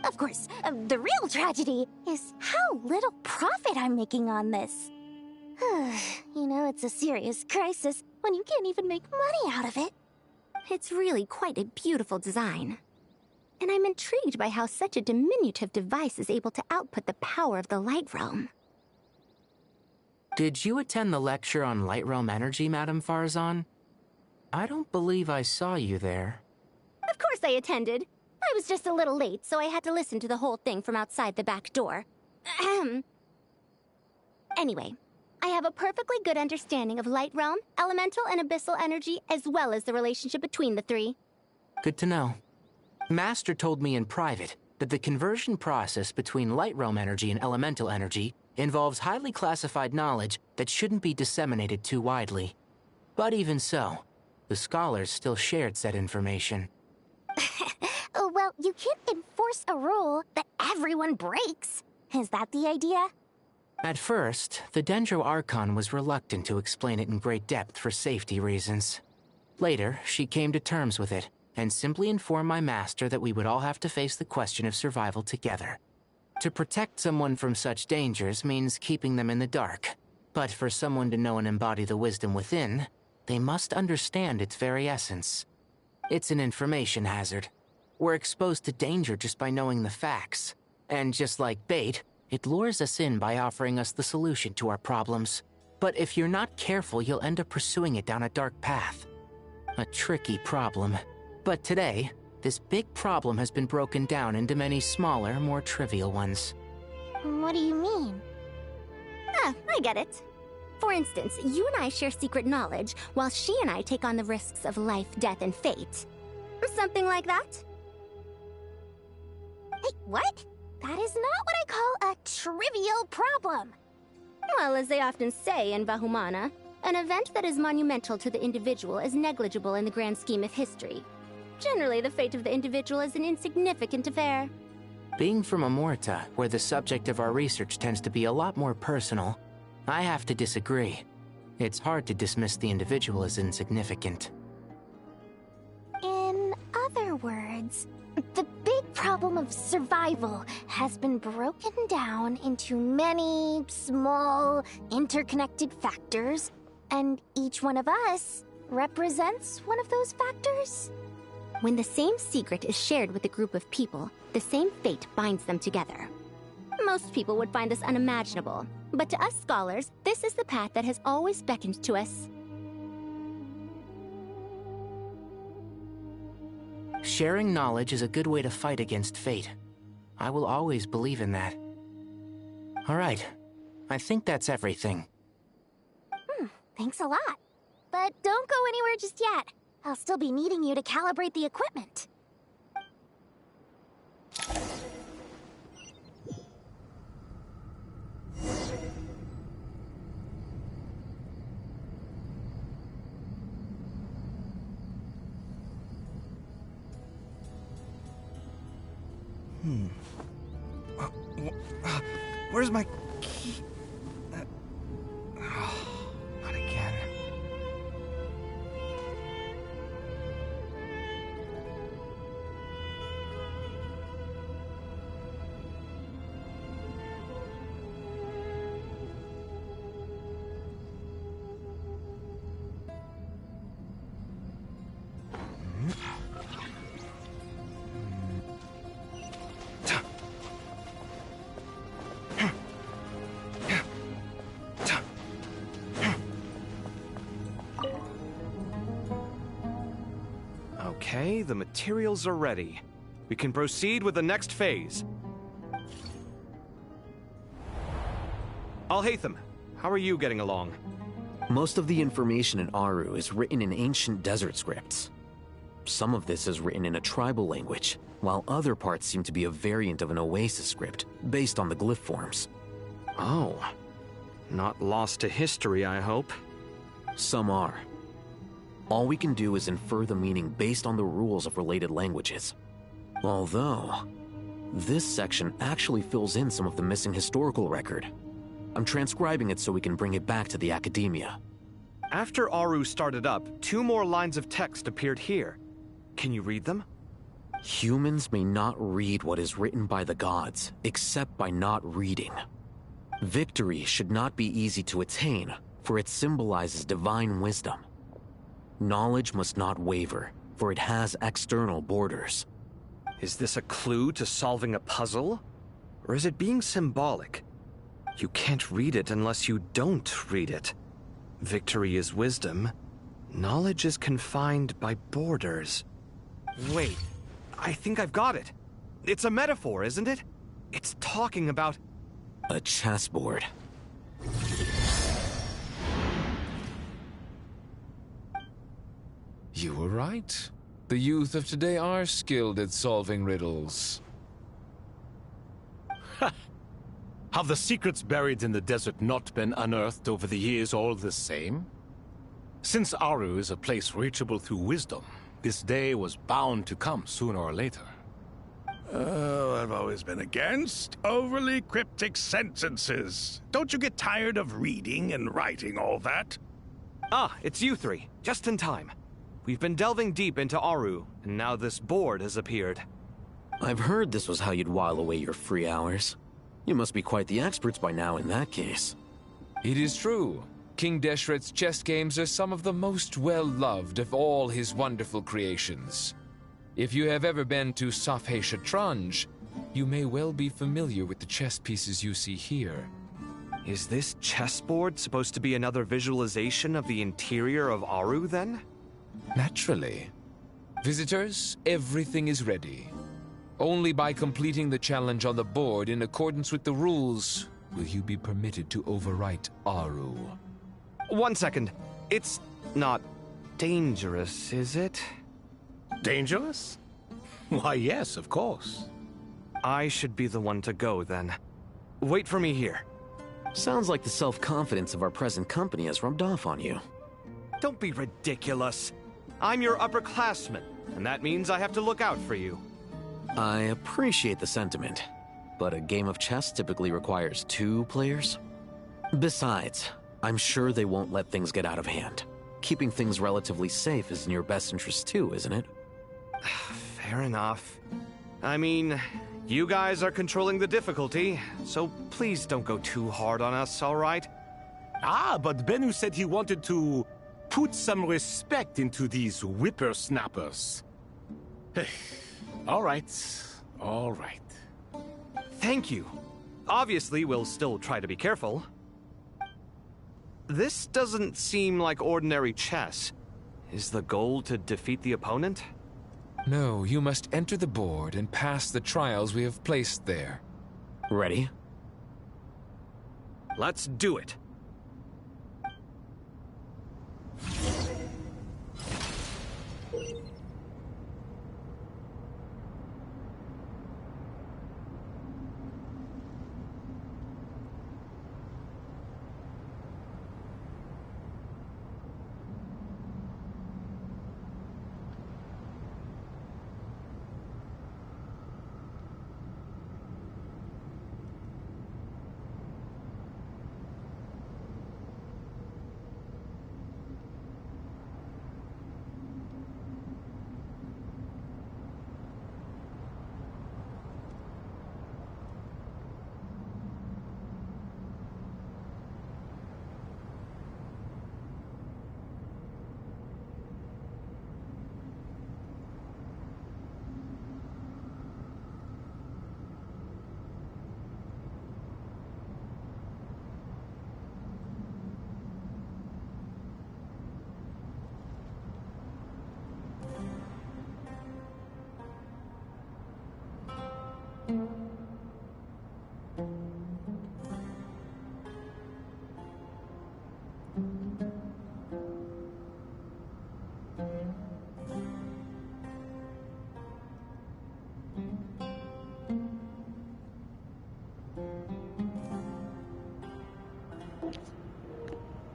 Of course, the real tragedy is how little profit I'm making on this. You know, it's a serious crisis when you can't even make money out of it. It's really quite a beautiful design. And I'm intrigued by how such a diminutive device is able to output the power of the Light Realm. Did you attend the lecture on Light Realm energy, Madame Farzan? I don't believe I saw you there. Of course I attended. I was just a little late, so I had to listen to the whole thing from outside the back door. Anyway, I have a perfectly good understanding of Light Realm, elemental and abyssal energy, as well as the relationship between the three. Good to know. Master told me in private that the conversion process between Light Realm energy and elemental energy involves highly classified knowledge that shouldn't be disseminated too widely. But even so, the scholars still shared said information. Well, you can't enforce a rule that everyone breaks. Is that the idea? At first, the Dendro Archon was reluctant to explain it in great depth for safety reasons. Later, she came to terms with it, and simply informed my master that we would all have to face the question of survival together. To protect someone from such dangers means keeping them in the dark. But for someone to know and embody the wisdom within, they must understand its very essence. It's an information hazard. We're exposed to danger just by knowing the facts. And just like bait, it lures us in by offering us the solution to our problems. But if you're not careful, you'll end up pursuing it down a dark path. A tricky problem. But today, this big problem has been broken down into many smaller, more trivial ones. What do you mean? Ah, I get it. For instance, you and I share secret knowledge, while she and I take on the risks of life, death, and fate. Something like that? Hey, what? That is not what I call a trivial problem. Well, as they often say in Vahumana, an event that is monumental to the individual is negligible in the grand scheme of history. Generally, the fate of the individual is an insignificant affair. Being from Amorta, where the subject of our research tends to be a lot more personal, I have to disagree. It's hard to dismiss the individual as insignificant. In other words, the big problem of survival has been broken down into many small, interconnected factors, and each one of us represents one of those factors. When the same secret is shared with a group of people, the same fate binds them together. Most people would find this unimaginable, but to us scholars, this is the path that has always beckoned to us. Sharing knowledge is a good way to fight against fate. I will always believe in that. All right, I think that's everything. Thanks a lot. But don't go anywhere just yet. I'll still be needing you to calibrate the equipment. Where's my key? Not again. Okay, the materials are ready. We can proceed with the next phase. Alhaitham, how are you getting along? Most of the information in Aru is written in ancient desert scripts. Some of this is written in a tribal language, while other parts seem to be a variant of an Oasis script, based on the glyph forms. Oh. Not lost to history, I hope. Some are. All we can do is infer the meaning based on the rules of related languages. Although, this section actually fills in some of the missing historical record. I'm transcribing it so we can bring it back to the Academia. After Aru started up, 2 more lines of text appeared here. Can you read them? Humans may not read what is written by the gods, except by not reading. Victory should not be easy to attain, for it symbolizes divine wisdom. Knowledge must not waver, for it has external borders. Is this a clue to solving a puzzle? Or is it being symbolic? You can't read it unless you don't read it. Victory is wisdom. Knowledge is confined by borders. Wait, I think I've got it. It's a metaphor, isn't it? It's talking about... a chessboard. You were right. The youth of today are skilled at solving riddles. Have the secrets buried in the desert not been unearthed over the years all the same? Since Aru is a place reachable through wisdom, this day was bound to come sooner or later. I've always been against overly cryptic sentences. Don't you get tired of reading and writing all that? Ah, it's you 3. Just in time. We've been delving deep into Aru, and now this board has appeared. I've heard this was how you'd while away your free hours. You must be quite the experts by now in that case. It is true. King Deshret's chess games are some of the most well-loved of all his wonderful creations. If you have ever been to Safhe Shatranj, you may well be familiar with the chess pieces you see here. Is this chessboard supposed to be another visualization of the interior of Aru, then? Naturally. Visitors, everything is ready. Only by completing the challenge on the board in accordance with the rules will you be permitted to overwrite Aru. 1 second. It's not dangerous, is it? Dangerous? Why, yes, of course. I should be the one to go, then. Wait for me here. Sounds like the self-confidence of our present company has rubbed off on you. Don't be ridiculous. I'm your upperclassman, and that means I have to look out for you. I appreciate the sentiment, but a game of chess typically requires 2 players. Besides, I'm sure they won't let things get out of hand. Keeping things relatively safe is in your best interest too, isn't it? Fair enough. I mean, you guys are controlling the difficulty, so please don't go too hard on us, all right? Ah, but Bennu said he wanted to put some respect into these whippersnappers. All right, all right. Thank you. Obviously, we'll still try to be careful. This doesn't seem like ordinary chess. Is the goal to defeat the opponent? No, you must enter the board and pass the trials we have placed there. Ready? Let's do it.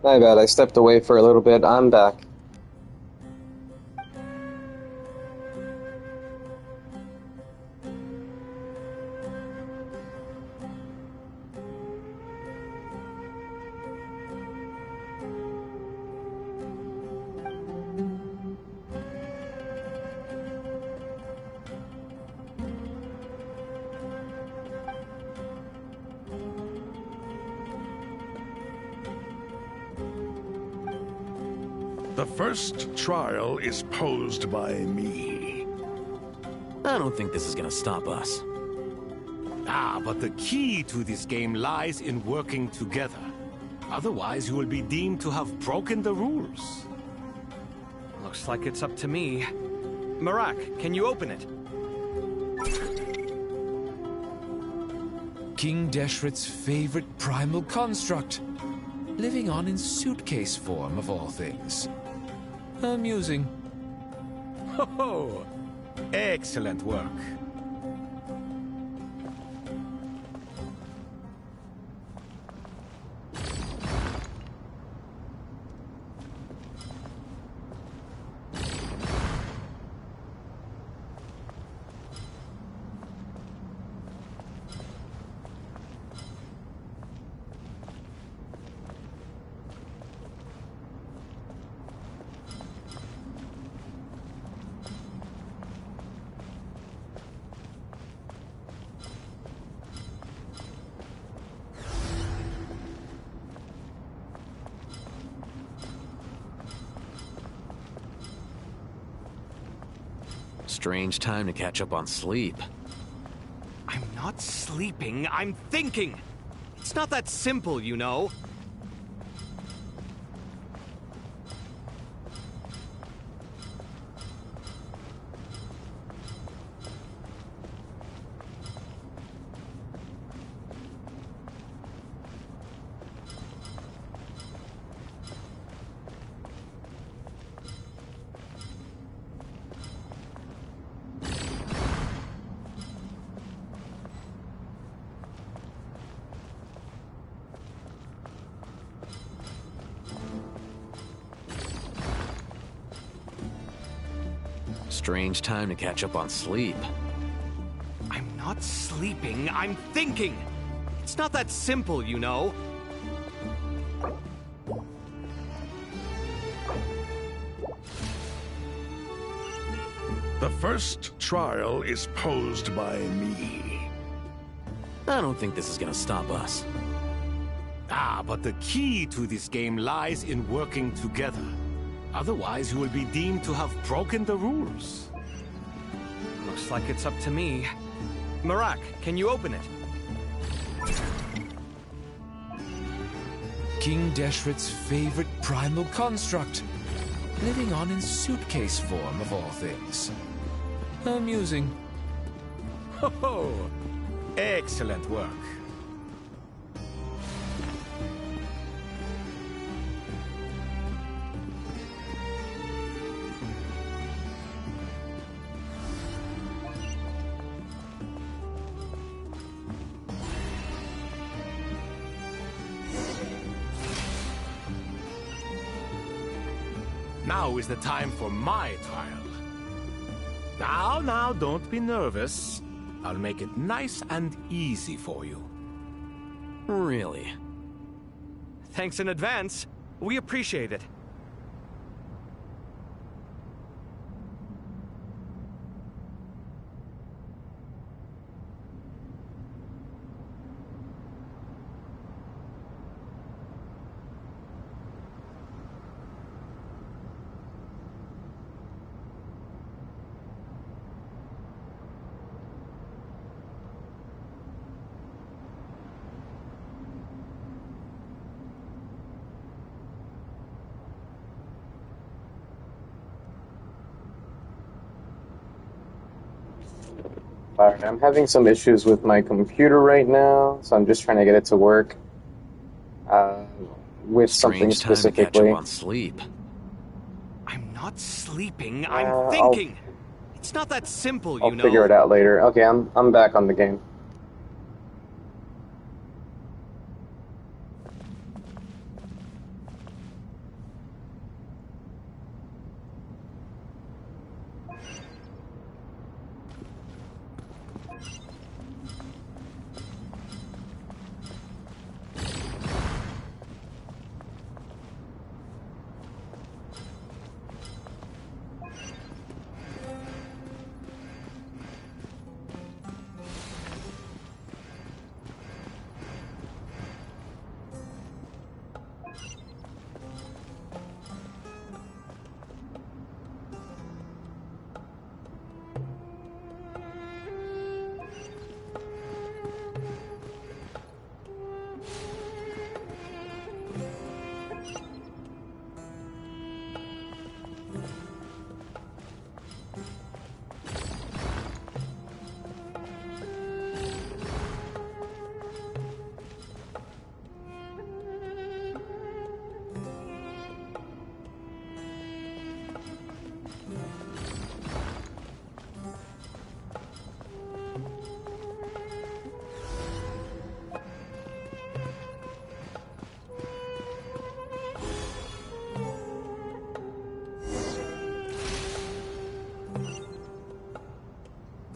My bad, I stepped away for a little bit. I'm back. The first trial is posed by me. I don't think this is gonna stop us. Ah, but the key to this game lies in working together. Otherwise, you will be deemed to have broken the rules. Looks like it's up to me. Marak, can you open it? King Deshret's favorite primal construct. Living on in suitcase form, of all things. Amusing. Ho-ho! Excellent work. Strange time to catch up on sleep. I'm not sleeping, I'm thinking. It's not that simple, you know. Strange time to catch up on sleep. I'm not sleeping, I'm thinking. It's not that simple, you know. The first trial is posed by me. I don't think this is gonna stop us. Ah, but the key to this game lies in working together. Otherwise, you will be deemed to have broken the rules. Looks like it's up to me. Marak, can you open it? King Deshret's favorite primal construct. Living on in suitcase form, of all things. Amusing. Ho ho! Excellent work. Now is the time for my trial. Now, don't be nervous. I'll make it nice and easy for you. Really? Thanks in advance. We appreciate it. Alright, I'm having some issues with my computer right now, so I'm just trying to get it to work. With something Strange time to catch specifically. up on sleep. I'm not sleeping, I'm thinking. It's not that simple, you I'll know. figure it out later. Okay, I'm back on the game.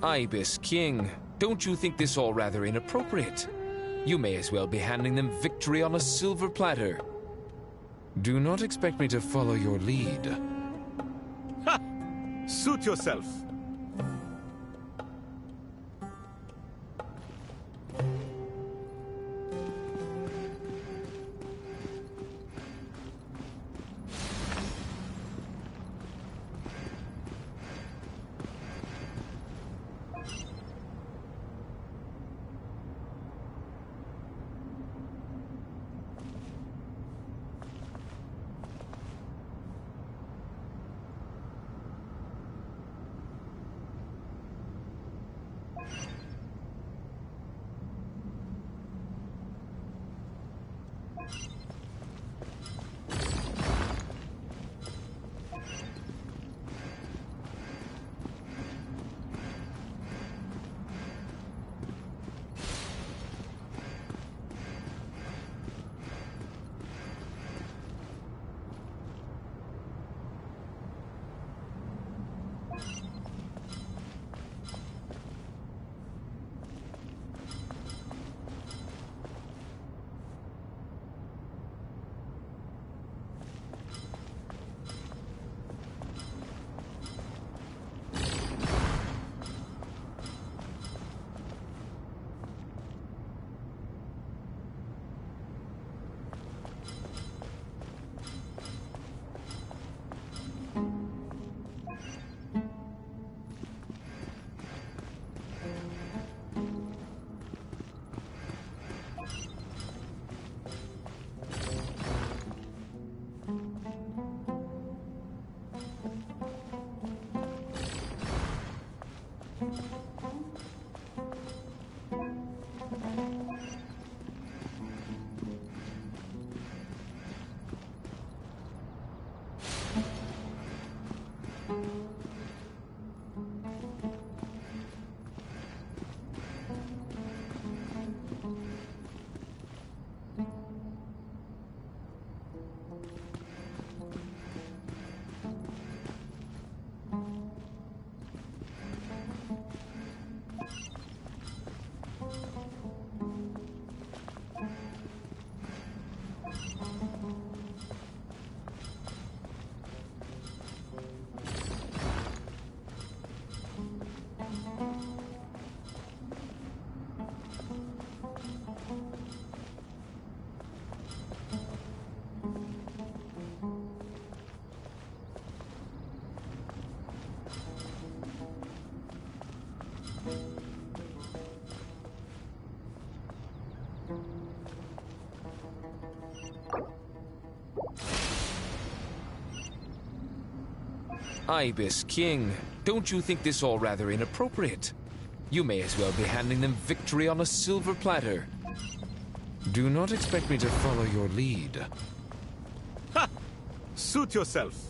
Ibis King, don't you think this all rather inappropriate? You may as well be handing them victory on a silver platter. Do not expect me to follow your lead. Ha! Suit yourself. Ibis King, don't you think this all rather inappropriate? You may as well be handing them victory on a silver platter. Do not expect me to follow your lead. Ha! Suit yourself.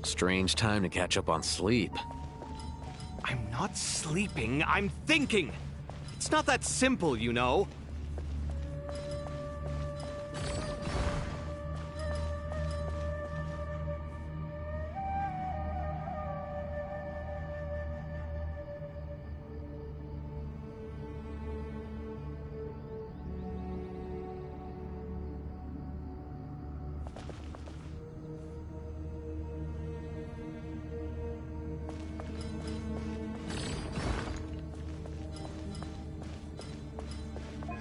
Strange time to catch up on sleep. I'm not sleeping, I'm thinking! It's not that simple, you know.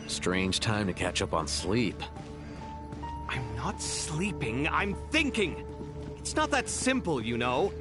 Strange time to catch up on sleep. I'm not sleeping, I'm thinking! It's not that simple, you know.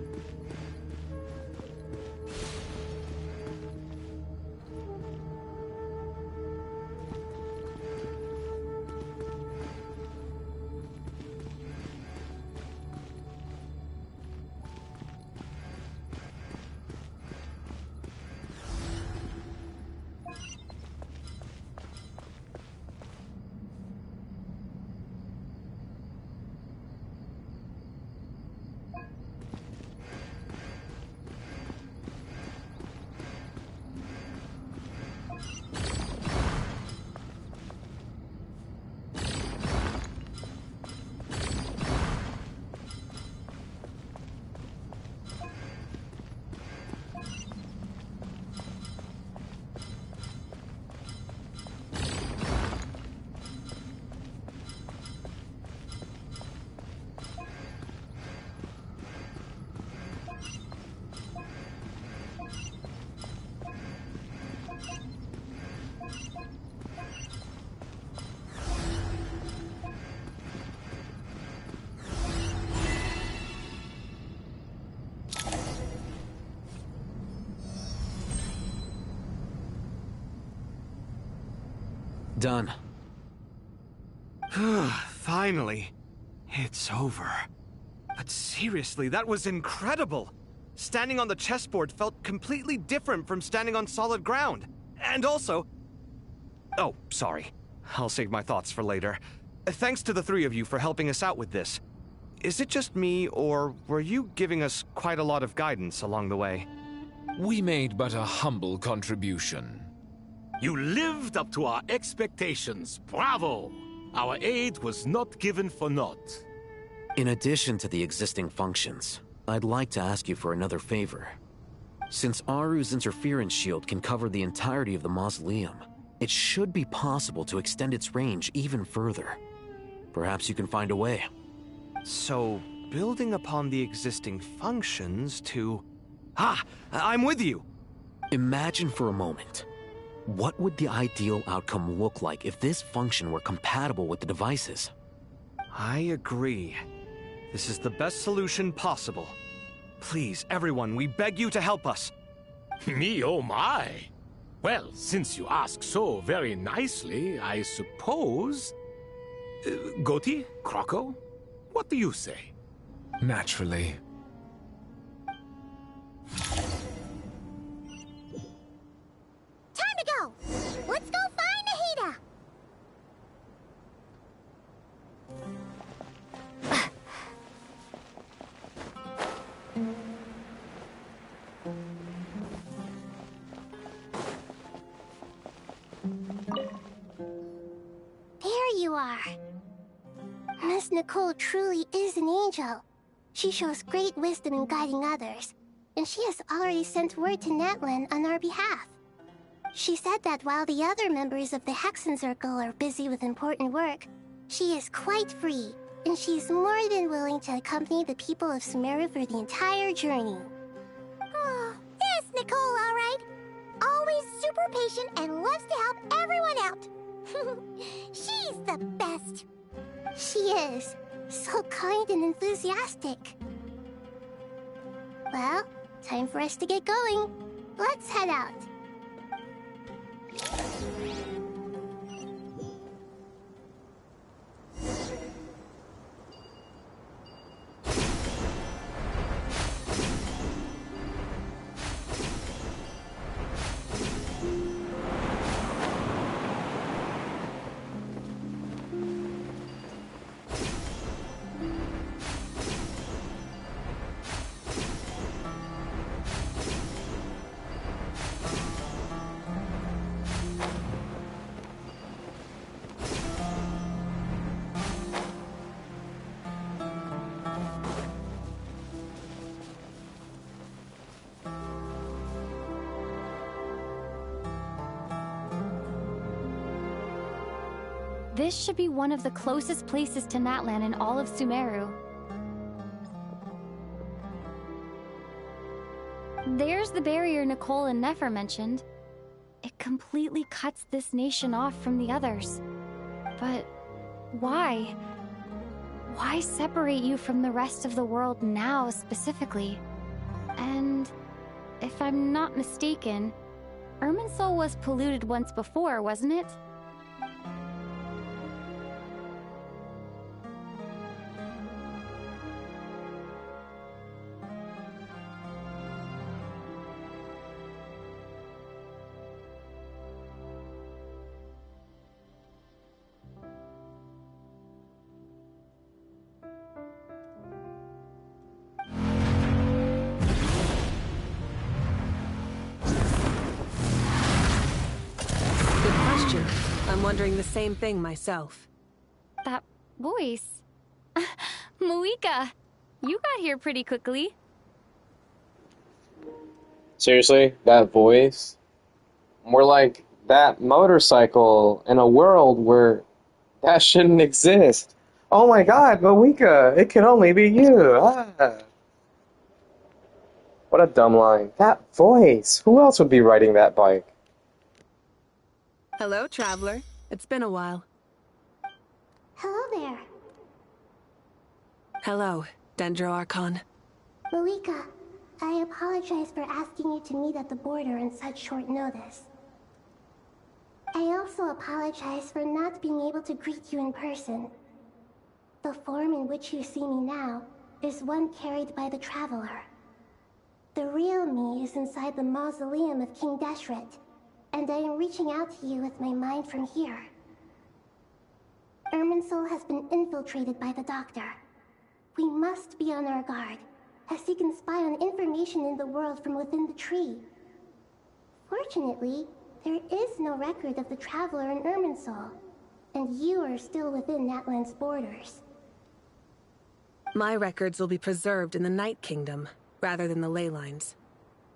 Done. Finally. It's over. But seriously, that was incredible. Standing on the chessboard felt completely different from standing on solid ground. And also... Oh, sorry. I'll save my thoughts for later. Thanks to the three of you for helping us out with this. Is it just me, or were you giving us quite a lot of guidance along the way? We made but a humble contribution. You lived up to our expectations. Bravo! Our aid was not given for naught. In addition to the existing functions, I'd like to ask you for another favor. Since Aru's interference shield can cover the entirety of the mausoleum, it should be possible to extend its range even further. Perhaps you can find a way. So, building upon the existing functions to... I'm with you! Imagine for a moment. What would the ideal outcome look like if this function were compatible with the devices? I agree. This is the best solution possible. Please, everyone, we beg you to help us. Me, oh my. Well, since you ask so very nicely, I suppose... Goti? Croco? What do you say? Naturally. Time to go! Let's go find Nahida! There you are. Miss Nicole truly is an angel. She shows great wisdom in guiding others, and she has already sent word to Natlan on our behalf. She said that while the other members of the Hexen Circle are busy with important work, she is quite free, and she's more than willing to accompany the people of Sumeru for the entire journey. Oh, there's Nicole, all right. Always super patient and loves to help everyone out. She's the best. She is. So kind and enthusiastic. Well, time for us to get going. Let's head out. This should be one of the closest places to Natlan in all of Sumeru. There's the barrier Nicole and Nefer mentioned. It completely cuts this nation off from the others. But why? Why separate you from the rest of the world now, specifically? And if I'm not mistaken, Irminsul was polluted once before, wasn't it? I'm wondering the same thing myself. That voice. Moika, you got here pretty quickly. Seriously? That voice? More like that motorcycle in a world where that shouldn't exist. Oh my god, Moika, it can only be you. Ah. What a dumb line. That voice. Who else would be riding that bike? Hello, traveler. It's been a while. Hello there. Hello, Dendro Archon. Moika, I apologize for asking you to meet at the border on such short notice. I also apologize for not being able to greet you in person. The form in which you see me now is one carried by the Traveler. The real me is inside the mausoleum of King Deshret, and I am reaching out to you with my mind from here. Irminsul has been infiltrated by the Doctor. We must be on our guard, as he can spy on information in the world from within the tree. Fortunately, there is no record of the Traveler in Irminsul, and you are still within Natlan's borders. My records will be preserved in the Night Kingdom, rather than the ley lines.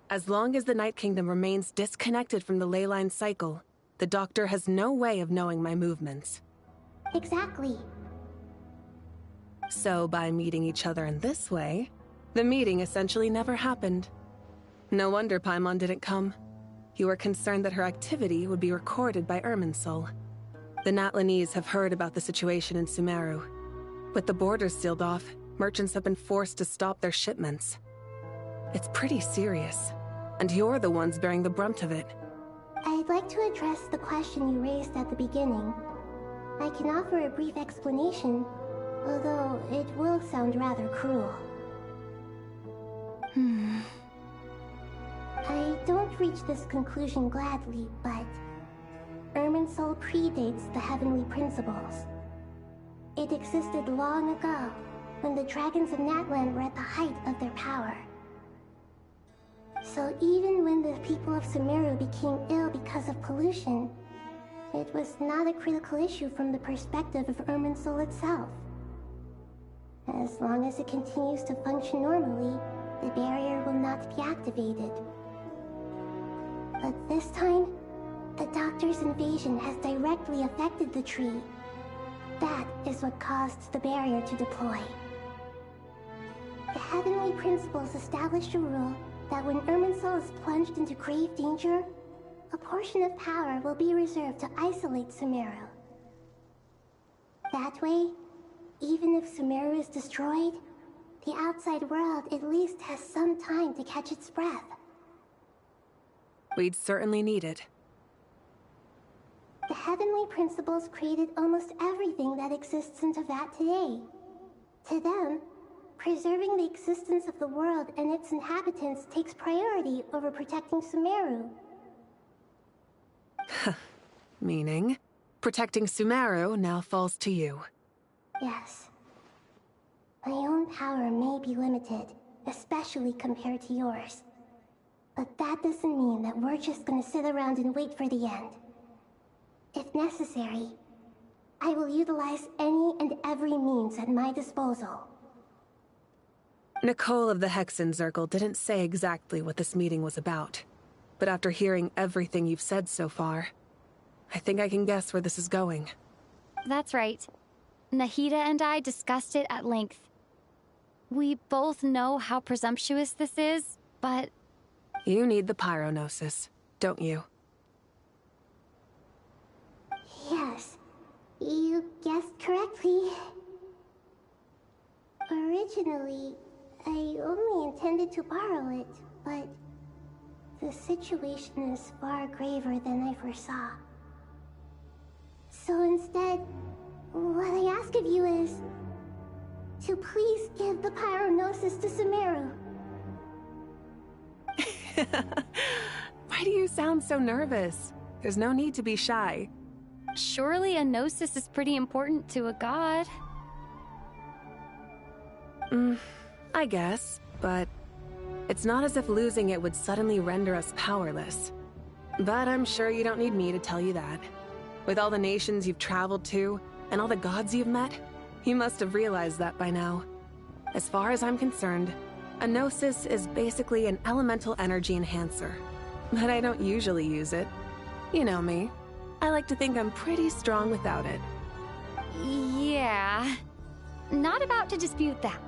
As long as the Night Kingdom remains disconnected from the ley line cycle, the Doctor has no way of knowing my movements. Exactly. So by meeting each other in this way, the meeting essentially never happened. No wonder Paimon didn't come. You were concerned that her activity would be recorded by Irminsul. The Natlanese have heard about the situation in Sumeru. With the borders sealed off, merchants have been forced to stop their shipments. It's pretty serious, and you're the ones bearing the brunt of it. I'd like to address the question you raised at the beginning. I can offer a brief explanation, although it will sound rather cruel. I don't reach this conclusion gladly, but Irminsul predates the Heavenly Principles. It existed long ago, when the dragons of Natlan were at the height of their power. So even when the people of Sumeru became ill because of pollution, it was not a critical issue from the perspective of Irminsul itself. As long as it continues to function normally, the barrier will not be activated. But this time, the Doctor's invasion has directly affected the tree. That is what caused the barrier to deploy. The Heavenly Principles established a rule that when Irminsul is plunged into grave danger, a portion of power will be reserved to isolate Sumeru. That way, even if Sumeru is destroyed, the outside world at least has some time to catch its breath. We'd certainly need it. The Heavenly Principles created almost everything that exists in Teyvat today. To them, preserving the existence of the world and its inhabitants takes priority over protecting Sumeru. Meaning, protecting Sumeru now falls to you. Yes. My own power may be limited, especially compared to yours. But that doesn't mean that we're just gonna sit around and wait for the end. If necessary, I will utilize any and every means at my disposal. Nicole of the Hexen Circle didn't say exactly what this meeting was about. But after hearing everything you've said so far, I think I can guess where this is going. That's right. Nahida and I discussed it at length. We both know how presumptuous this is, but... You need the Pyronosis, don't you? Yes, you guessed correctly. Originally, I only intended to borrow it, but the situation is far graver than I foresaw. So instead, what I ask of you is to please give the Pyronosis to Sumeru. Why do you sound so nervous? There's no need to be shy. Surely a gnosis is pretty important to a god. I guess, but it's not as if losing it would suddenly render us powerless. But I'm sure you don't need me to tell you that. With all the nations you've traveled to, and all the gods you've met, you must have realized that by now. As far as I'm concerned, a gnosis is basically an elemental energy enhancer. But I don't usually use it. You know me. I like to think I'm pretty strong without it. Yeah. Not about to dispute that.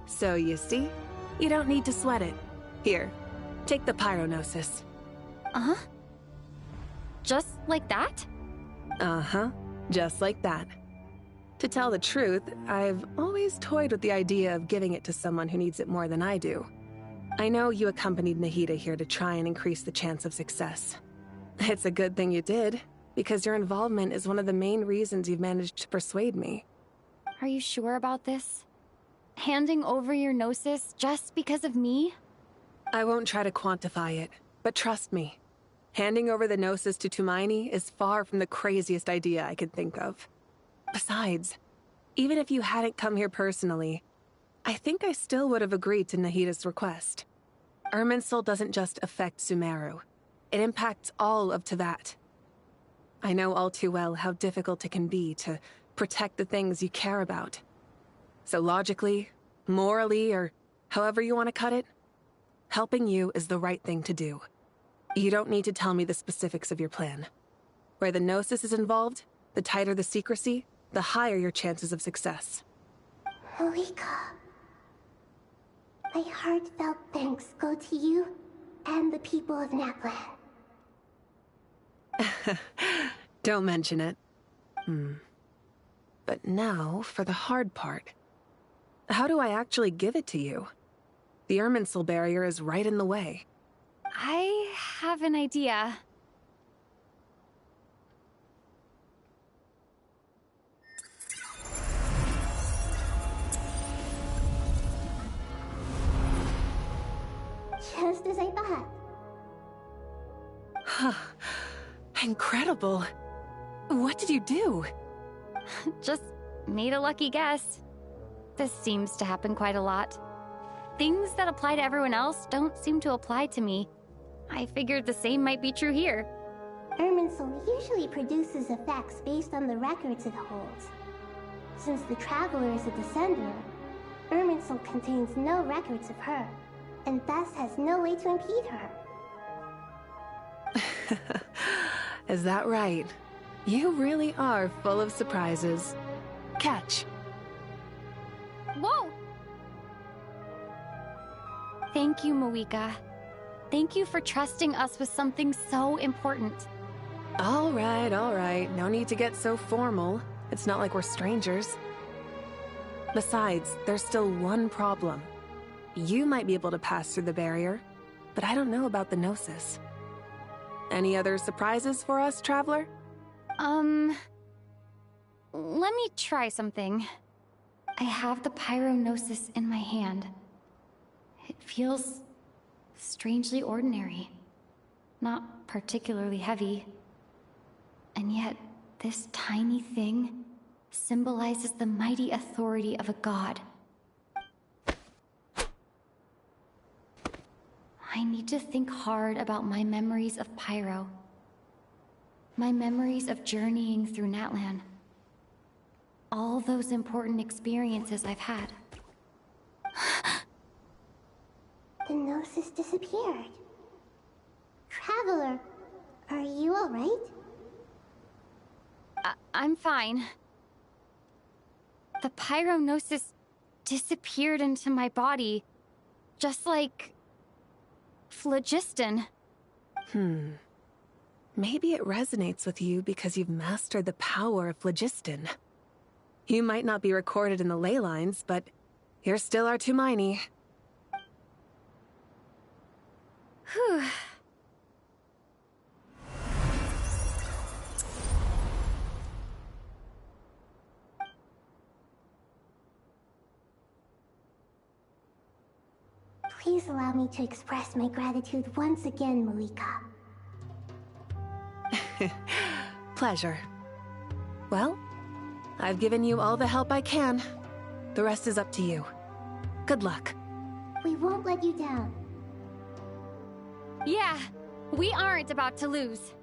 So you see, you don't need to sweat it. Here, take the Pyronosis. Uh-huh? Just like that? Uh-huh, just like that. To tell the truth, I've always toyed with the idea of giving it to someone who needs it more than I do. I know you accompanied Nahida here to try and increase the chance of success. It's a good thing you did, because your involvement is one of the main reasons you've managed to persuade me. Are you sure about this? Handing over your gnosis just because of me? I won't try to quantify it, but trust me. Handing over the gnosis to Tumaini is far from the craziest idea I could think of. Besides, even if you hadn't come here personally, I think I still would have agreed to Nahida's request. Irminsul doesn't just affect Sumeru. It impacts all of Teyvat. I know all too well how difficult it can be to protect the things you care about. So logically, morally, or however you want to cut it, helping you is the right thing to do. You don't need to tell me the specifics of your plan. Where the gnosis is involved, the tighter the secrecy, the higher your chances of success. Malika, my heartfelt thanks go to you and the people of Natlan. Don't mention it. But now for the hard part. How do I actually give it to you? The Irminsul barrier is right in the way. I have an idea. Just as I thought. Incredible. What did you do? Just made a lucky guess. This seems to happen quite a lot. Things that apply to everyone else don't seem to apply to me. I figured the same might be true here. Irminsul usually produces effects based on the records it holds. Since the Traveler is a descender, Irminsul contains no records of her, and thus has no way to impede her. Is that right? You really are full of surprises. Catch. Whoa! Thank you, Moika. Thank you for trusting us with something so important. All right. No need to get so formal. It's not like we're strangers. Besides, there's still one problem. You might be able to pass through the barrier, but I don't know about the Gnosis. Any other surprises for us, Traveler? Let me try something. I have the Pyrognosis in my hand. It feels strangely ordinary. Not particularly heavy. And yet, this tiny thing symbolizes the mighty authority of a god. I need to think hard about my memories of Pyro. My memories of journeying through Natlan. All those important experiences I've had. The Gnosis disappeared. Traveler, are you alright? I'm fine. The Pyrognosis disappeared into my body, just like phlogiston. Maybe it resonates with you because you've mastered the power of phlogiston. You might not be recorded in the ley lines, but you're still our Tumaini. Whew. Please allow me to express my gratitude once again, Moika. Pleasure. Well, I've given you all the help I can. The rest is up to you. Good luck. We won't let you down. Yeah, we aren't about to lose.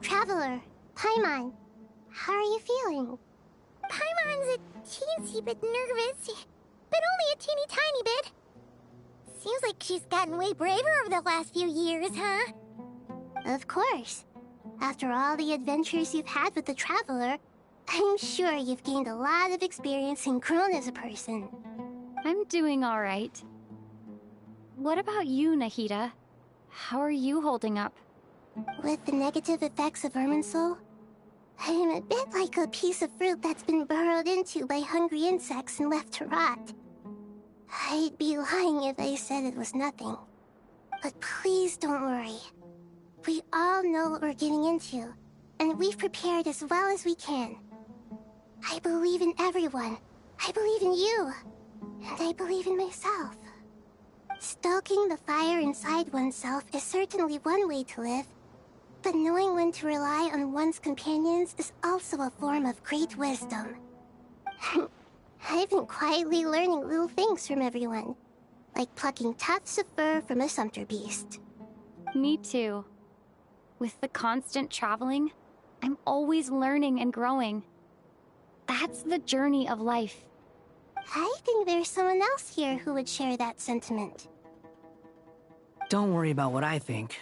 Traveler, Paimon, how are you feeling? Paimon's a teensy bit nervous, but only a teeny tiny bit. Seems like she's gotten way braver over the last few years, huh? Of course. After all the adventures you've had with the Traveler, I'm sure you've gained a lot of experience and grown as a person. I'm doing all right. What about you, Nahida? How are you holding up? With the negative effects of Irminsul, I am a bit like a piece of fruit that's been burrowed into by hungry insects and left to rot. I'd be lying if I said it was nothing. But please don't worry. We all know what we're getting into, and we've prepared as well as we can. I believe in everyone. I believe in you. And I believe in myself. Stoking the fire inside oneself is certainly one way to live, but knowing when to rely on one's companions is also a form of great wisdom. I've been quietly learning little things from everyone, like plucking tufts of fur from a sumpter beast. Me too. With the constant traveling, I'm always learning and growing. That's the journey of life. I think there's someone else here who would share that sentiment. Don't worry about what I think.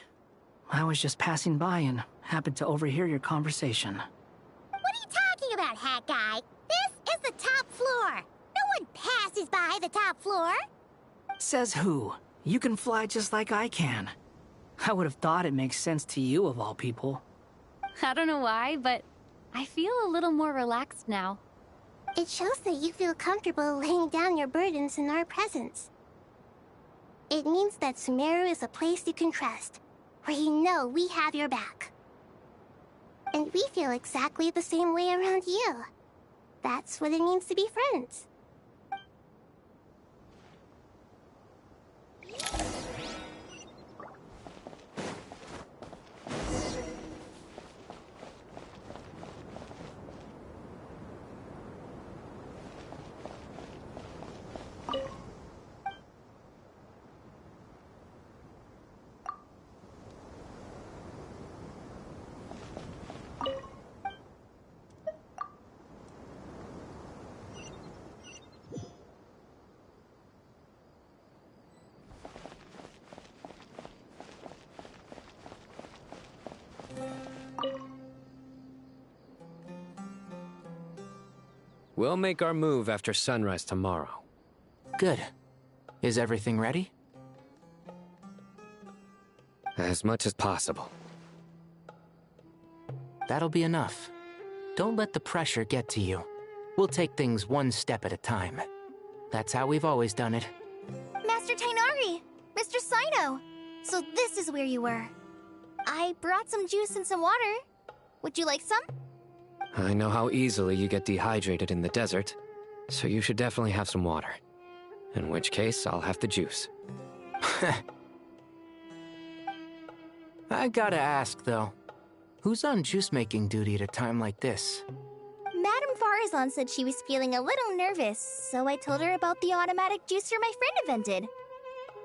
I was just passing by and happened to overhear your conversation. What are you talking about, Hat Guy? This is the top floor. No one passes by the top floor. Says who? You can fly just like I can. I would have thought it makes sense to you of all people. I don't know why, but I feel a little more relaxed now. It shows that you feel comfortable laying down your burdens in our presence. It means that Sumeru is a place you can trust, where you know we have your back. And we feel exactly the same way around you. That's what it means to be friends. We'll make our move after sunrise tomorrow. Good. Is everything ready? As much as possible. That'll be enough. Don't let the pressure get to you. We'll take things one step at a time. That's how we've always done it. Master Tainari! Mr. Sino! So this is where you were. I brought some juice and some water. Would you like some? I know how easily you get dehydrated in the desert, so you should definitely have some water. In which case, I'll have the juice. I gotta ask, though. Who's on juice-making duty at a time like this? Madame Farazan said she was feeling a little nervous, so I told her about the automatic juicer my friend invented.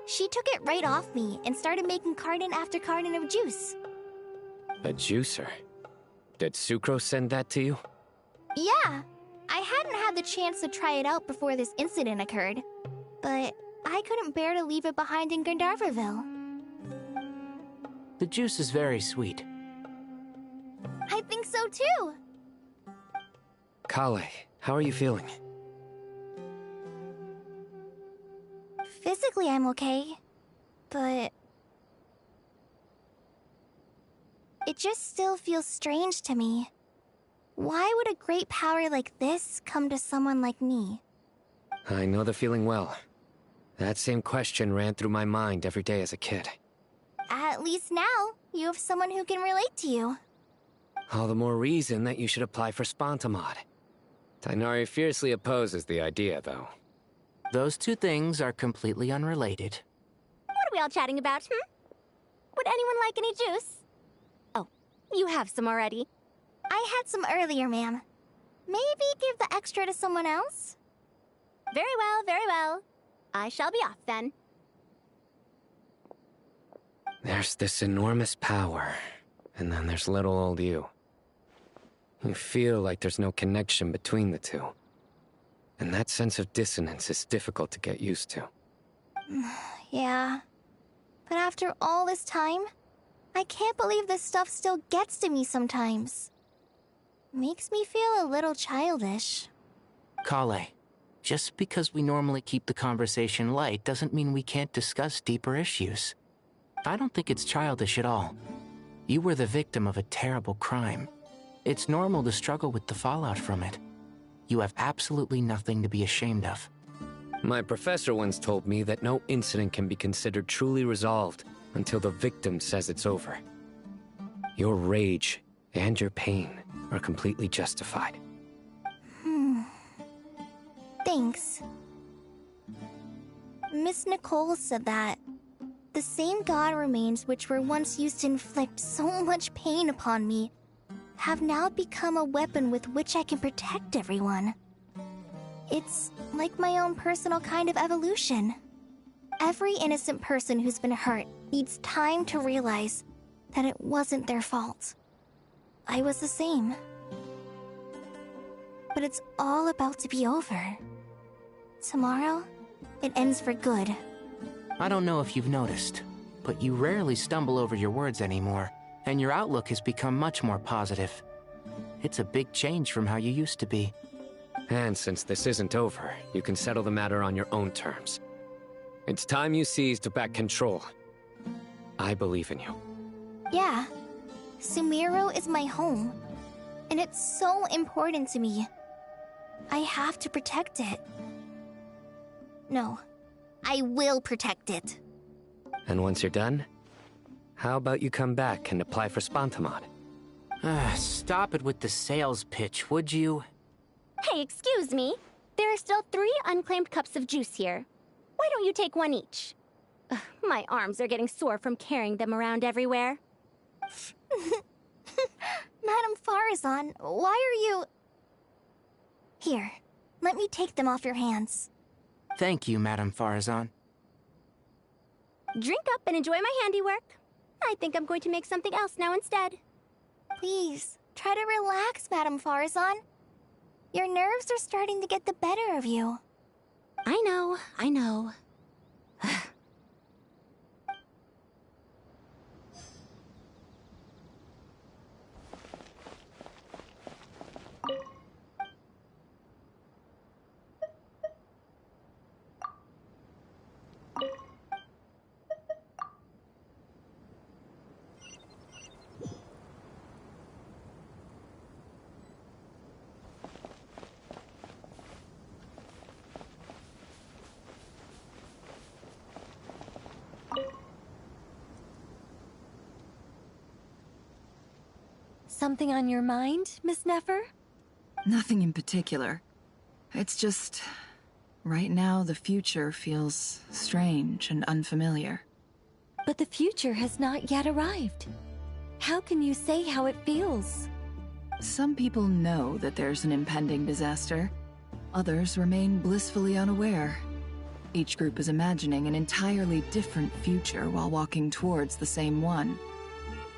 She took it right off me and started making carton after carton of juice. A juicer? Did Sucrose send that to you? Yeah, I hadn't had the chance to try it out before this incident occurred, but I couldn't bear to leave it behind in Gandharvaville. The juice is very sweet. I think so too. Kale, how are you feeling? Physically, I'm okay, but it just still feels strange to me. Why would a great power like this come to someone like me? I know the feeling well. That same question ran through my mind every day as a kid. At least now, you have someone who can relate to you. All the more reason that you should apply for Spontamod. Tainari fiercely opposes the idea, though. Those two things are completely unrelated. What are we all chatting about, Would anyone like any juice? Oh, you have some already. I had some earlier, ma'am. Maybe give the extra to someone else? Very well, very well. I shall be off then. There's this enormous power, and then there's little old you. You feel like there's no connection between the two. And that sense of dissonance is difficult to get used to. Yeah. But after all this time, I can't believe this stuff still gets to me sometimes. Makes me feel a little childish. Kale, just because we normally keep the conversation light doesn't mean we can't discuss deeper issues. I don't think it's childish at all. You were the victim of a terrible crime. It's normal to struggle with the fallout from it. You have absolutely nothing to be ashamed of. My professor once told me that no incident can be considered truly resolved until the victim says it's over. Your rage and your pain are completely justified. Thanks. Miss Nicole said that the same god remains which were once used to inflict so much pain upon me have now become a weapon with which I can protect everyone. It's like my own personal kind of evolution. Every innocent person who's been hurt needs time to realize that it wasn't their fault. I was the same. But it's all about to be over. Tomorrow, it ends for good. I don't know if you've noticed, but you rarely stumble over your words anymore, and your outlook has become much more positive. It's a big change from how you used to be. And since this isn't over, you can settle the matter on your own terms. It's time you seized back control. I believe in you. Yeah. Sumeru is my home. And it's so important to me. I have to protect it. No. I will protect it. And once you're done, how about you come back and apply for Spontamod? Stop it with the sales pitch, would you? Hey, excuse me. There are still 3 unclaimed cups of juice here. Why don't you take one each? Ugh, my arms are getting sore from carrying them around everywhere. Madame Farazan, why are you... Here, let me take them off your hands. Thank you, Madame Farazan. Drink up and enjoy my handiwork. I think I'm going to make something else now instead. Please, try to relax, Madame Farazan. Your nerves are starting to get the better of you. I know, I know. Something on your mind, Miss Nefer? Nothing in particular. It's just... right now, the future feels strange and unfamiliar. But the future has not yet arrived. How can you say how it feels? Some people know that there's an impending disaster. Others remain blissfully unaware. Each group is imagining an entirely different future while walking towards the same one.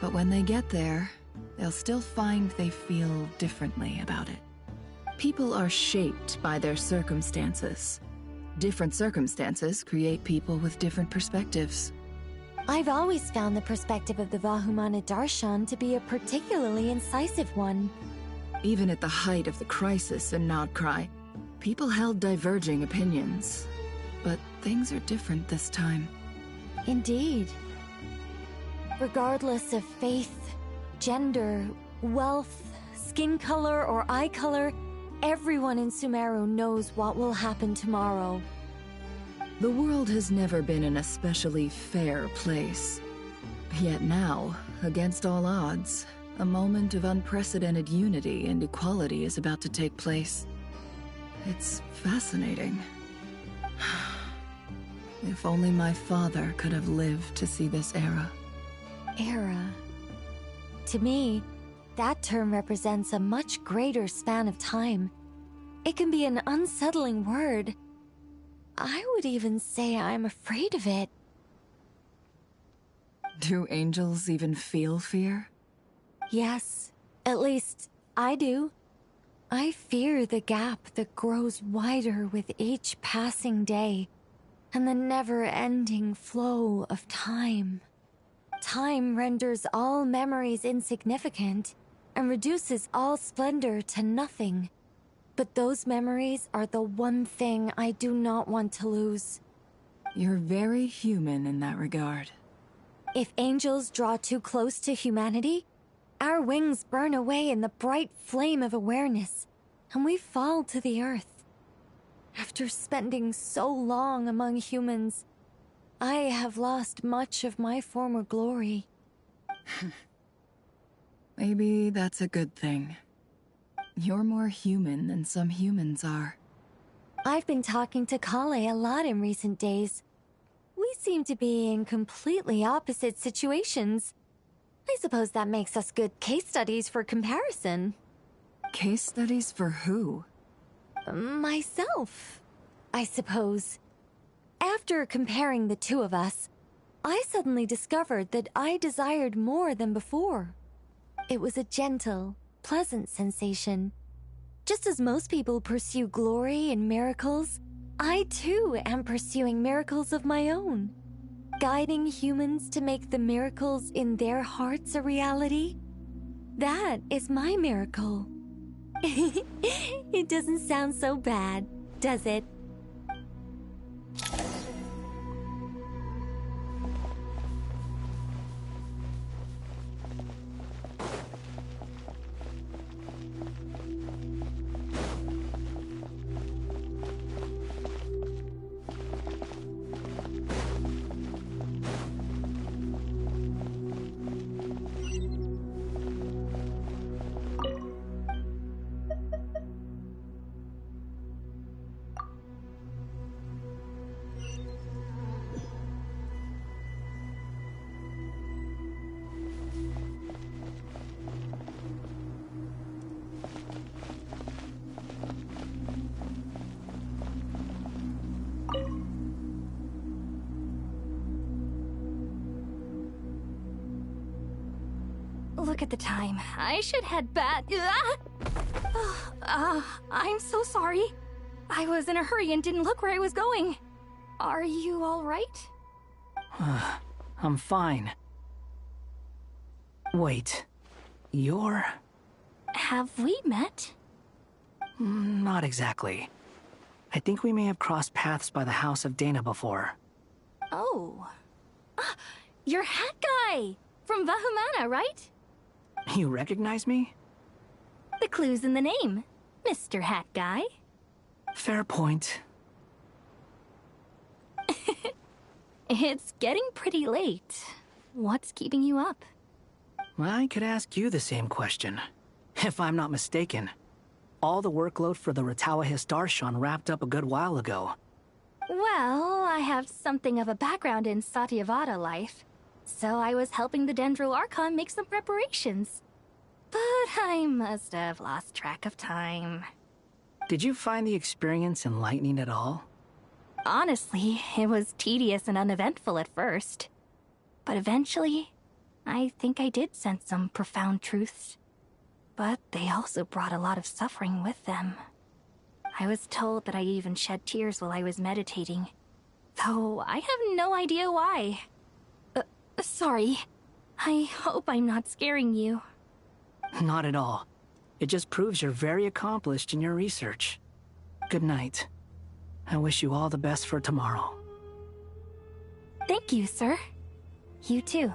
But when they get there, they'll still find they feel differently about it. People are shaped by their circumstances. Different circumstances create people with different perspectives. I've always found the perspective of the Vahumana Darshan to be a particularly incisive one. Even at the height of the crisis in Nodcry, people held diverging opinions. But things are different this time. Indeed. Regardless of faith, gender, wealth, skin color, or eye color, everyone in Sumeru knows what will happen tomorrow. The world has never been an especially fair place. Yet now, against all odds, a moment of unprecedented unity and equality is about to take place. It's fascinating. If only my father could have lived to see this era. Era. To me, that term represents a much greater span of time. It can be an unsettling word. I would even say I'm afraid of it. Do angels even feel fear? Yes, at least I do. I fear the gap that grows wider with each passing day, and the never-ending flow of time. Time renders all memories insignificant, and reduces all splendor to nothing. But those memories are the one thing I do not want to lose. You're very human in that regard. If angels draw too close to humanity, our wings burn away in the bright flame of awareness, and we fall to the earth. After spending so long among humans, I have lost much of my former glory. Maybe that's a good thing. You're more human than some humans are. I've been talking to Kale a lot in recent days. We seem to be in completely opposite situations. I suppose that makes us good case studies for comparison. Case studies for who? Myself, I suppose. After comparing the two of us, I suddenly discovered that I desired more than before. It was a gentle, pleasant sensation. Just as most people pursue glory and miracles, I too am pursuing miracles of my own. Guiding humans to make the miracles in their hearts a reality. That is my miracle. It doesn't sound so bad, does it? Look at the time. I should head back. I'm so sorry. I was in a hurry and didn't look where I was going. Are you all right? I'm fine. Wait, you're... Have we met? Not exactly. I think we may have crossed paths by the house of Dana before. Oh. You're Hat Guy! From Vahumana, right? You recognize me? The clue's in the name, Mr. Hat Guy. Fair point. It's getting pretty late. What's keeping you up? I could ask you the same question. If I'm not mistaken, all the workload for the Ratawa Histarshan wrapped up a good while ago. Well, I have something of a background in Satyavada life, so I was helping the Dendro Archon make some preparations. But I must have lost track of time. Did you find the experience enlightening at all? Honestly, it was tedious and uneventful at first. But eventually, I think I did sense some profound truths. But they also brought a lot of suffering with them. I was told that I even shed tears while I was meditating, though I have no idea why. Sorry. I hope I'm not scaring you. Not at all. It just proves you're very accomplished in your research. Good night. I wish you all the best for tomorrow. Thank you, sir. You too.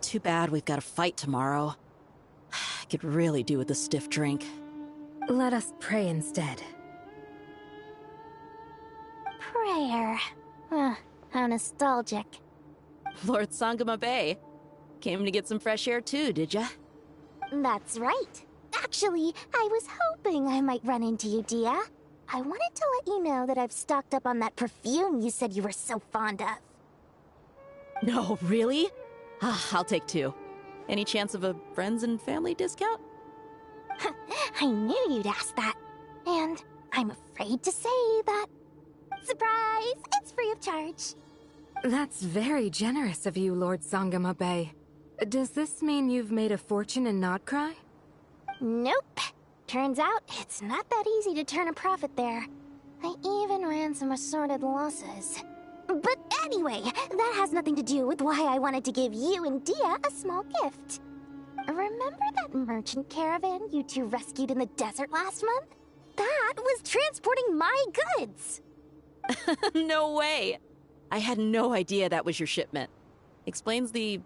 Too bad we've got to fight tomorrow. I could really do with a stiff drink. Let us pray instead. Prayer. How nostalgic. Lord Sangama Bay. Came to get some fresh air too, did ya? That's right. Actually, I was hoping I might run into you, Dia. I wanted to let you know that I've stocked up on that perfume you said you were so fond of. No, really? I'll take 2. Any chance of a friends and family discount? I knew you'd ask that. And I'm afraid to say that... Surprise! It's free of charge. That's very generous of you, Lord Sangama Bay. Does this mean you've made a fortune in Notcry? Nope. Turns out, it's not that easy to turn a profit there. I even ran some assorted losses. But anyway, that has nothing to do with why I wanted to give you and Dia a small gift. Remember that merchant caravan you two rescued in the desert last month? That was transporting my goods! No way! I had no idea that was your shipment. Explains the,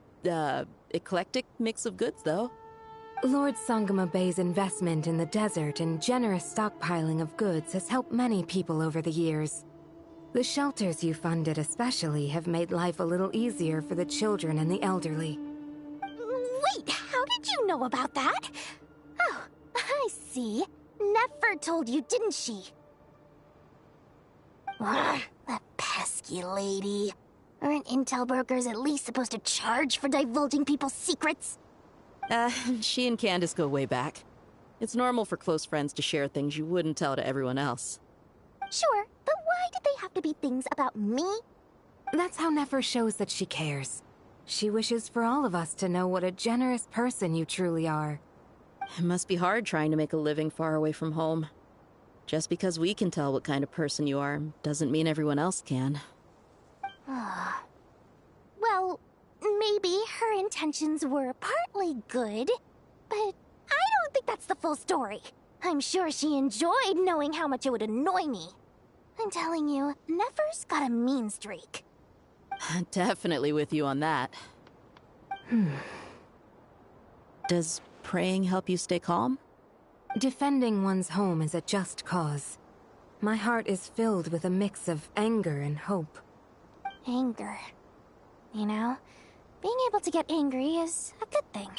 eclectic mix of goods, though. Lord Sangama Bay's investment in the desert and generous stockpiling of goods has helped many people over the years. The shelters you funded especially have made life a little easier for the children and the elderly. Wait, how did you know about that? Oh, I see. Nefer told you, didn't she? That pesky lady. Aren't intel brokers at least supposed to charge for divulging people's secrets? She and Candace go way back. It's normal for close friends to share things you wouldn't tell to everyone else. Sure, but why did they have to be things about me? That's how Nefer shows that she cares. She wishes for all of us to know what a generous person you truly are. It must be hard trying to make a living far away from home. Just because we can tell what kind of person you are doesn't mean everyone else can. Well, maybe her intentions were partly good, but I don't think that's the full story. I'm sure she enjoyed knowing how much it would annoy me. I'm telling you, Nefer's got a mean streak. Definitely with you on that. Does praying help you stay calm? Defending one's home is a just cause. My heart is filled with a mix of anger and hope. Anger. You know, being able to get angry is a good thing.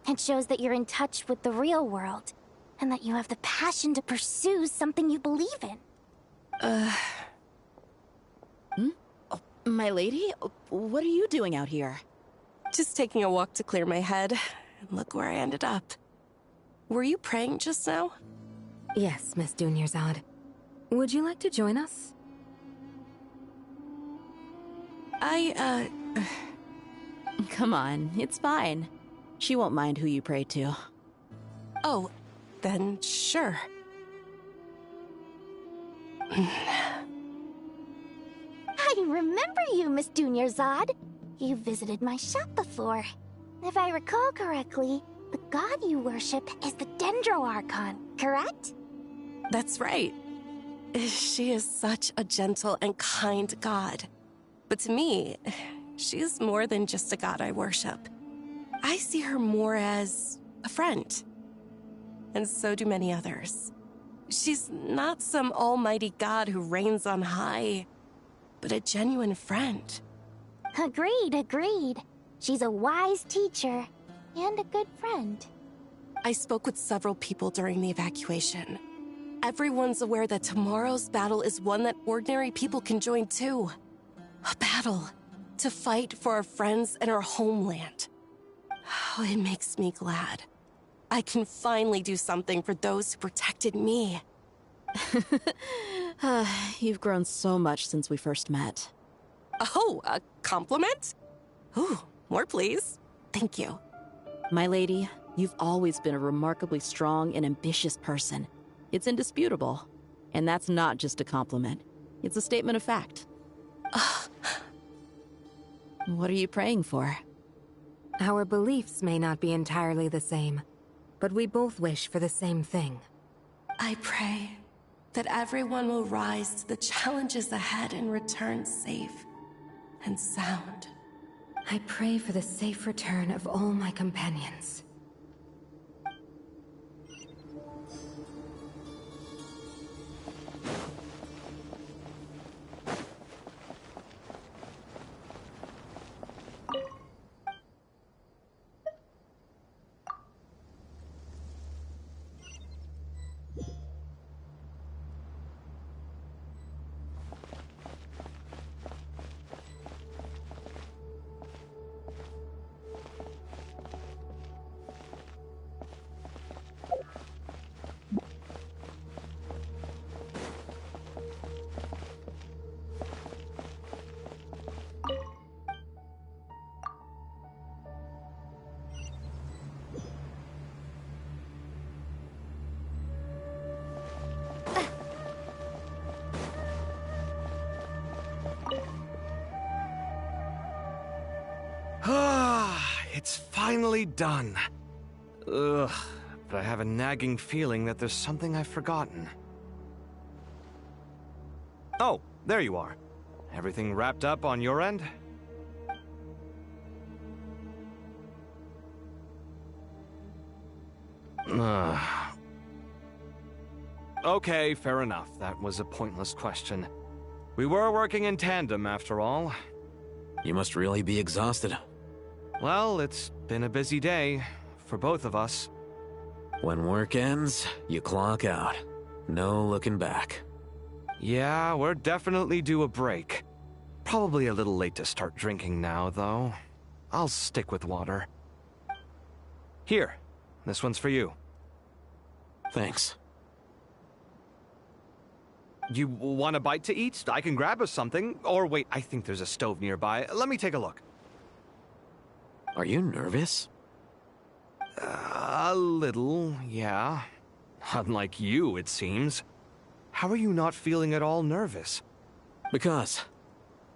It shows that you're in touch with the real world, and that you have the passion to pursue something you believe in. My lady? What are you doing out here? Just taking a walk to clear my head. And look where I ended up. Were you praying just now? Yes, Miss Dunyarzad. Would you like to join us? Come on, it's fine. She won't mind who you pray to. Oh, then sure. I remember you, Miss Dunyarzad. You visited my shop before. If I recall correctly, the god you worship is the Dendro Archon, correct? That's right. She is such a gentle and kind god. But to me, she is more than just a god I worship. I see her more as a friend. And so do many others. She's not some almighty god who reigns on high, but a genuine friend. Agreed. She's a wise teacher and a good friend. I spoke with several people during the evacuation. Everyone's aware that tomorrow's battle is one that ordinary people can join too. A battle to fight for our friends and our homeland. Oh, it makes me glad. I can finally do something for those who protected me. You've grown so much since we first met. Oh, a compliment? Ooh, more please. Thank you. My lady, you've always been a remarkably strong and ambitious person. It's indisputable. And that's not just a compliment. It's a statement of fact. What are you praying for? Our beliefs may not be entirely the same, but we both wish for the same thing. I pray that everyone will rise to the challenges ahead and return safe and sound. I pray for the safe return of all my companions. It's finally done. Ugh, but I have a nagging feeling that there's something I've forgotten. Oh, there you are. Everything wrapped up on your end? Okay, fair enough. That was a pointless question. We were working in tandem, after all. You must really be exhausted. Well, it's been a busy day for both of us. When work ends, you clock out. No looking back. Yeah, we're definitely due a break. Probably a little late to start drinking now, though. I'll stick with water. Here, this one's for you. Thanks. You want a bite to eat? I can grab us something. Or wait, I think there's a stove nearby. Let me take a look. Are you nervous? A little, yeah. Unlike you, it seems. How are you not feeling at all nervous? Because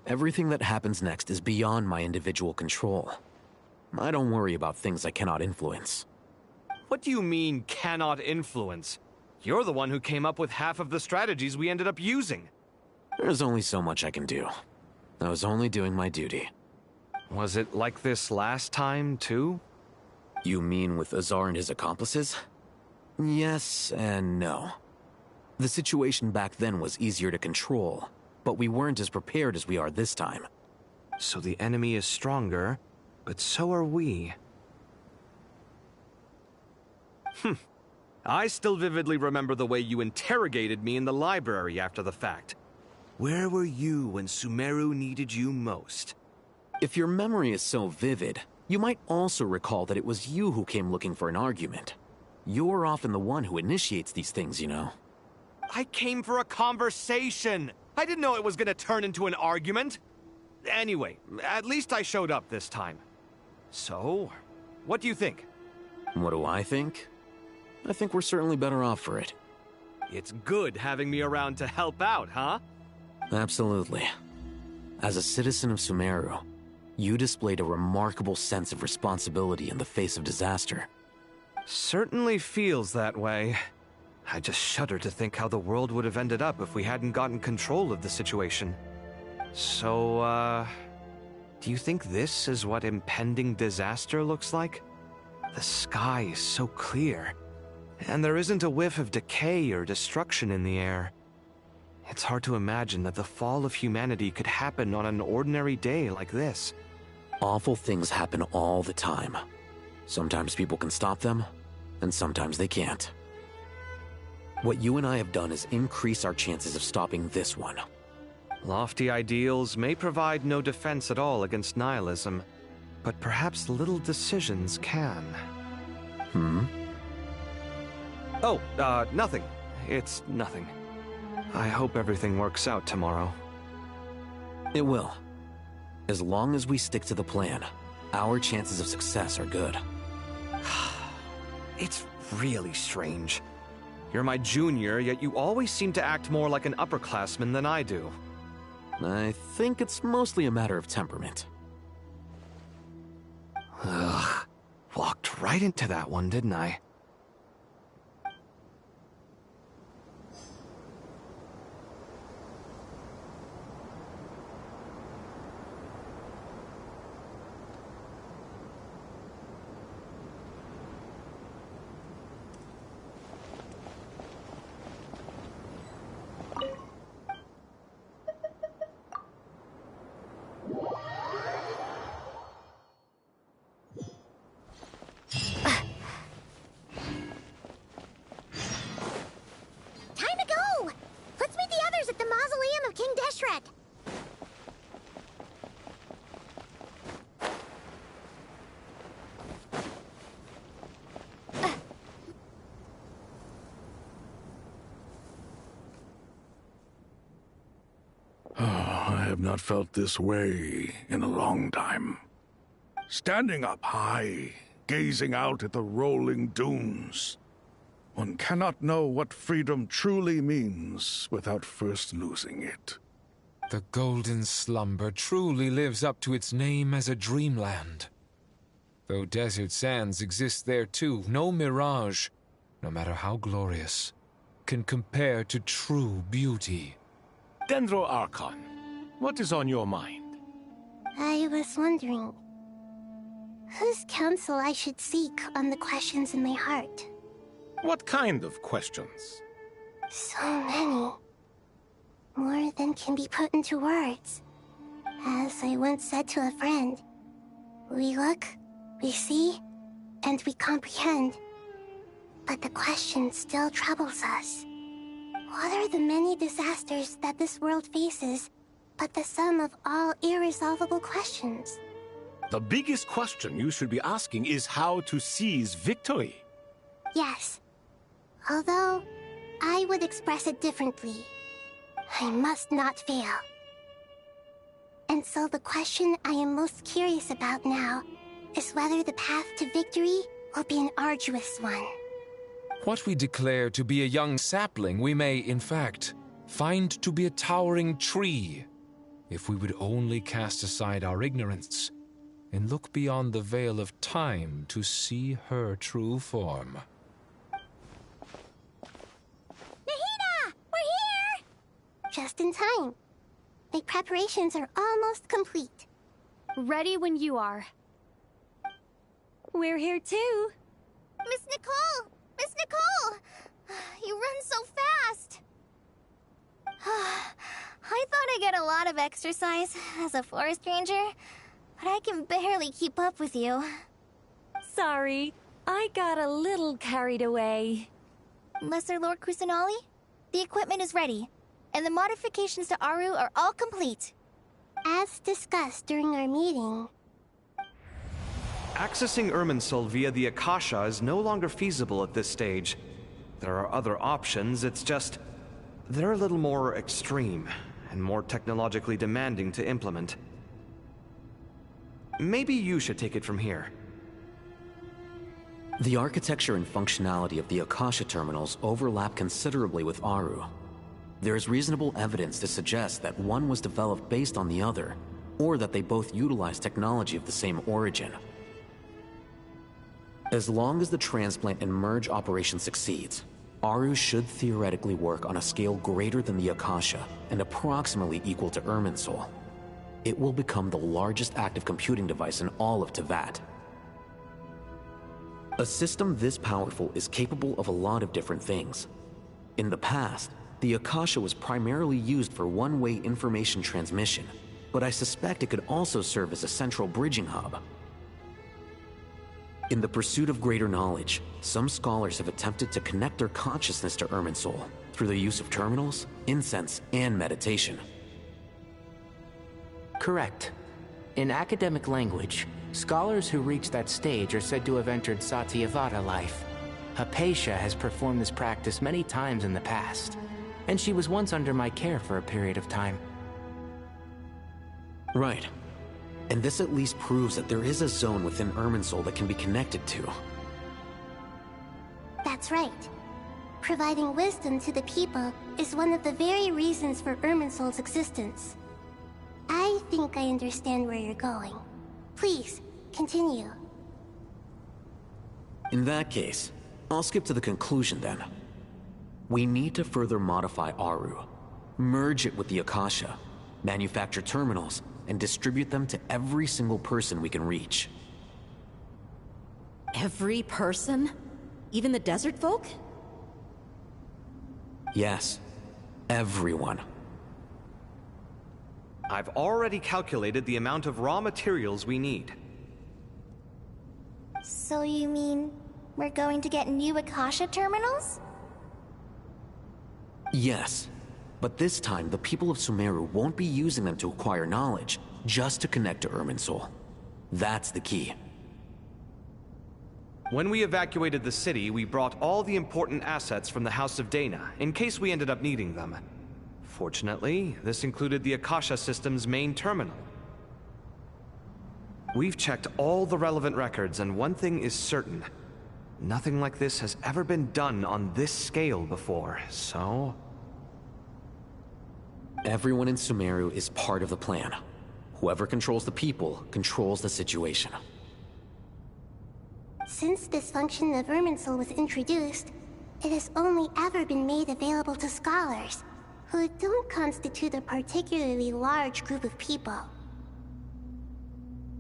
everything that happens next is beyond my individual control. I don't worry about things I cannot influence. What do you mean, cannot influence? You're the one who came up with half of the strategies we ended up using. There's only so much I can do. I was only doing my duty. Was it like this last time, too? You mean with Azar and his accomplices? Yes and no. The situation back then was easier to control, but we weren't as prepared as we are this time. So the enemy is stronger, but so are we. I still vividly remember the way you interrogated me in the library after the fact. Where were you when Sumeru needed you most? If your memory is so vivid, you might also recall that it was you who came looking for an argument. You're often the one who initiates these things, you know. I came for a conversation! I didn't know it was gonna turn into an argument! Anyway, at least I showed up this time. So, what do you think? What do I think? I think we're certainly better off for it. It's good having me around to help out, huh? Absolutely. As a citizen of Sumeru, you displayed a remarkable sense of responsibility in the face of disaster. Certainly feels that way. I just shudder to think how the world would have ended up if we hadn't gotten control of the situation. So, do you think this is what impending disaster looks like? The sky is so clear, and there isn't a whiff of decay or destruction in the air. It's hard to imagine that the fall of humanity could happen on an ordinary day like this. Awful things happen all the time. Sometimes people can stop them, and sometimes they can't. What you and I have done is increase our chances of stopping this one. Lofty ideals may provide no defense at all against nihilism, but perhaps little decisions can. Oh, nothing. It's nothing. I hope everything works out tomorrow. It will. As long as we stick to the plan, our chances of success are good. It's really strange. You're my junior, yet you always seem to act more like an upperclassman than I do. I think it's mostly a matter of temperament. Ugh. Walked right into that one, didn't I? I have not felt this way in a long time. Standing up high, gazing out at the rolling dunes. One cannot know what freedom truly means without first losing it. The golden slumber truly lives up to its name as a dreamland. Though desert sands exist there too, no mirage, no matter how glorious, can compare to true beauty. Dendro Archon, what is on your mind? I was wondering whose counsel I should seek on the questions in my heart. What kind of questions? So many. More than can be put into words. As I once said to a friend, we look, we see, and we comprehend. But the question still troubles us. What are the many disasters that this world faces but the sum of all irresolvable questions? The biggest question you should be asking is how to seize victory. Yes. Although, I would express it differently. I must not fail. And so the question I am most curious about now is whether the path to victory will be an arduous one. What we declare to be a young sapling, we may, in fact, find to be a towering tree, if we would only cast aside our ignorance and look beyond the veil of time to see her true form. Nahida! We're here! Just in time. My preparations are almost complete. Ready when you are. We're here too. Miss Nicole! Miss Nicole! You run so fast! I thought I'd get a lot of exercise as a forest ranger, but I can barely keep up with you. Sorry, I got a little carried away. Lesser Lord Kusanali, the equipment is ready, and the modifications to Aru are all complete. As discussed during our meeting, Accessing Irminsul via the Akasha is no longer feasible at this stage. There are other options, it's just... they're a little more extreme, and more technologically demanding to implement. Maybe you should take it from here. The architecture and functionality of the Akasha terminals overlap considerably with Aru. There is reasonable evidence to suggest that one was developed based on the other, or that they both utilize technology of the same origin. As long as the transplant and merge operation succeeds, Aru should theoretically work on a scale greater than the Akasha and approximately equal to Irminsul. It will become the largest active computing device in all of Teyvat. A system this powerful is capable of a lot of different things. In the past, the Akasha was primarily used for one-way information transmission, but I suspect it could also serve as a central bridging hub. In the pursuit of greater knowledge, some scholars have attempted to connect their consciousness to Irminsul through the use of terminals, incense, and meditation. Correct. In academic language, scholars who reach that stage are said to have entered Satyavada life. Hypatia has performed this practice many times in the past, and she was once under my care for a period of time. Right. And this at least proves that there is a zone within Irminsul that can be connected to. That's right. Providing wisdom to the people is one of the very reasons for Irminsul's existence. I think I understand where you're going. Please, continue. In that case, I'll skip to the conclusion then. We need to further modify Aru, merge it with the Akasha, manufacture terminals, and distribute them to every single person we can reach. Every person? Even the desert folk? Yes, everyone. I've already calculated the amount of raw materials we need. So you mean we're going to get new Akasha terminals? Yes, but this time the people of Sumeru won't be using them to acquire knowledge, just to connect to Irminsul. That's the key. When we evacuated the city, we brought all the important assets from the House of Dana, in case we ended up needing them. Fortunately, this included the Akasha system's main terminal. We've checked all the relevant records, and one thing is certain. Nothing like this has ever been done on this scale before, so... Everyone in Sumeru is part of the plan. Whoever controls the people controls the situation. Since this function of Irminsul was introduced, it has only ever been made available to scholars, who don't constitute a particularly large group of people.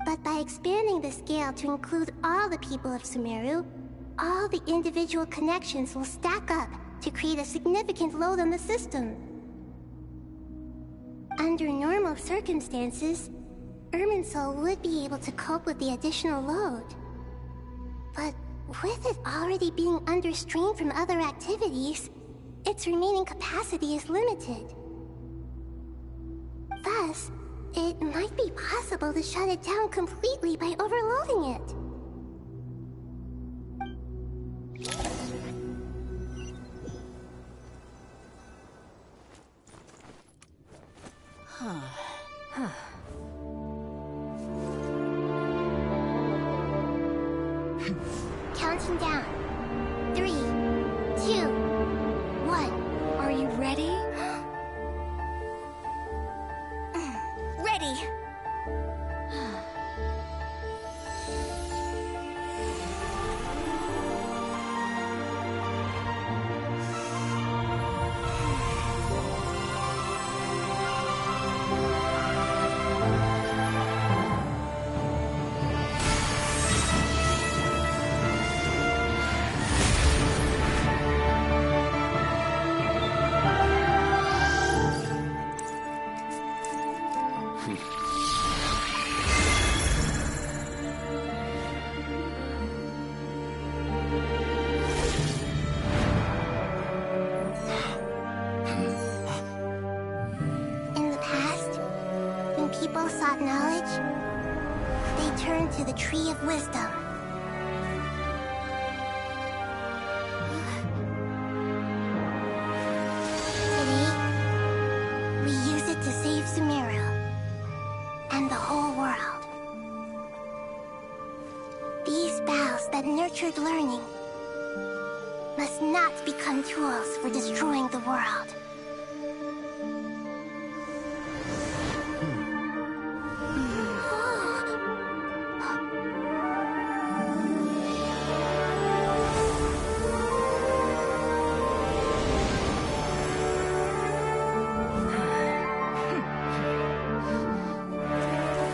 But by expanding the scale to include all the people of Sumeru, all the individual connections will stack up to create a significant load on the system. Under normal circumstances, Irminsul would be able to cope with the additional load. But with it already being under strain from other activities, its remaining capacity is limited. Thus, It might be possible to shut it down completely by overloading it. Counting down. 3, 2, 1. Are you ready? Ready. In the past, when people sought knowledge, they turned to the Tree of Wisdom. Today, we use it to save Sumeru and the whole world. These boughs that nurtured learning must not become tools for destroying the world.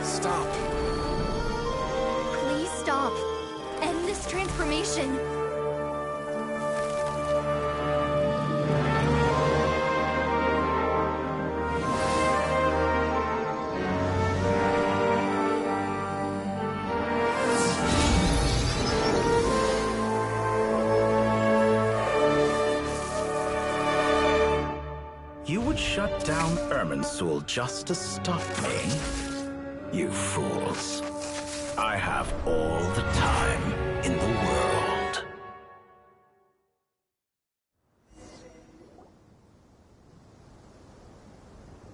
Stop. Please stop. End this transformation. You would shut down Irminsul just to stop me? You fools. I have all the time in the world.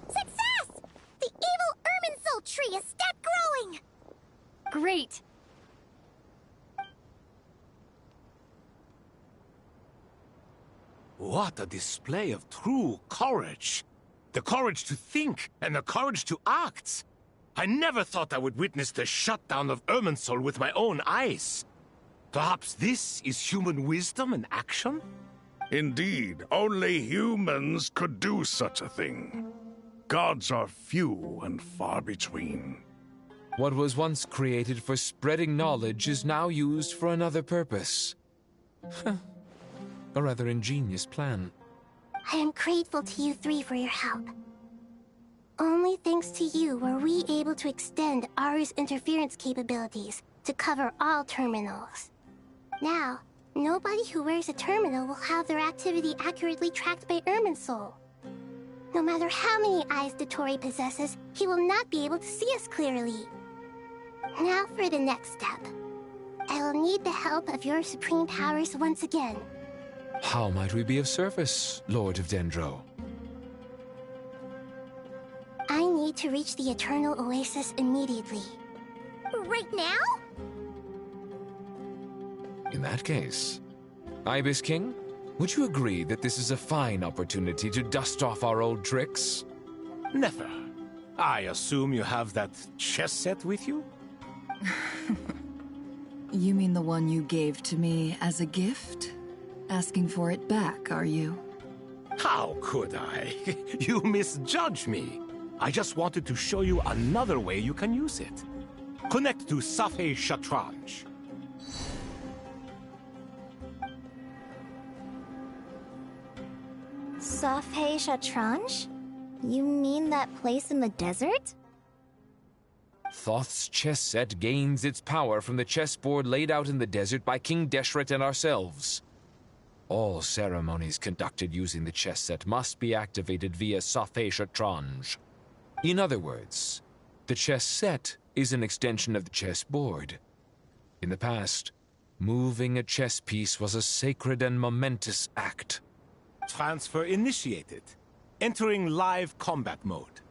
Success! The evil Irminsul tree is step growing! Great. What a display of true courage. The courage to think and the courage to act. I never thought I would witness the shutdown of Irminsul with my own eyes. Perhaps this is human wisdom in action? Indeed, only humans could do such a thing. Gods are few and far between. What was once created for spreading knowledge is now used for another purpose. A rather ingenious plan. I am grateful to you three for your help. Only thanks to you were we able to extend Aru's interference capabilities to cover all terminals. Now, nobody who wears a terminal will have their activity accurately tracked by Irminsul. No matter how many eyes Dotori possesses, he will not be able to see us clearly. Now for the next step. I will need the help of your supreme powers once again. How might we be of service, Lord of Dendro? I need to reach the Eternal Oasis immediately. Right now? In that case, Ibis King, would you agree that this is a fine opportunity to dust off our old tricks? Never. I assume you have that chess set with you? You mean the one you gave to me as a gift? Asking for it back, are you? How could I? You misjudge me. I just wanted to show you another way you can use it. Connect to Safei Shatranj. Safei Shatranj? You mean that place in the desert? Thoth's chess set gains its power from the chessboard laid out in the desert by King Deshret and ourselves. All ceremonies conducted using the chess set must be activated via Safei Shatranj. In other words, The chess set is an extension of the chessboard. In the past, moving a chess piece was a sacred and momentous act. Transfer initiated. Entering live combat mode.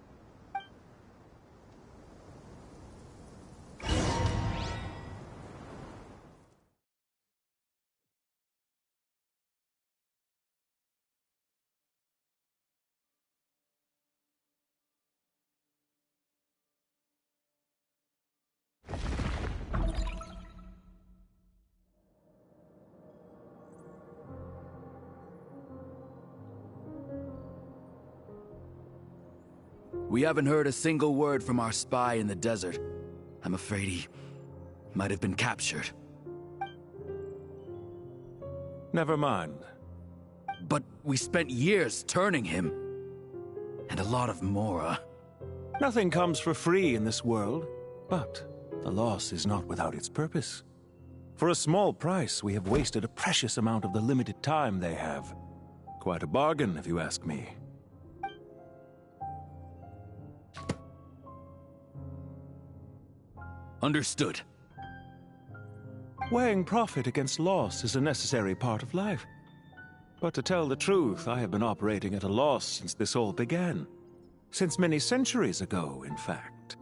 We haven't heard a single word from our spy in the desert. I'm afraid he might have been captured. Never mind. But we spent years turning him. And a lot of Mora. Nothing comes for free in this world, but the loss is not without its purpose. For a small price, we have wasted a precious amount of the limited time they have. Quite a bargain, if you ask me. Understood. Weighing profit against loss is a necessary part of life. But to tell the truth, I have been operating at a loss since this all began. Since many centuries ago, in fact.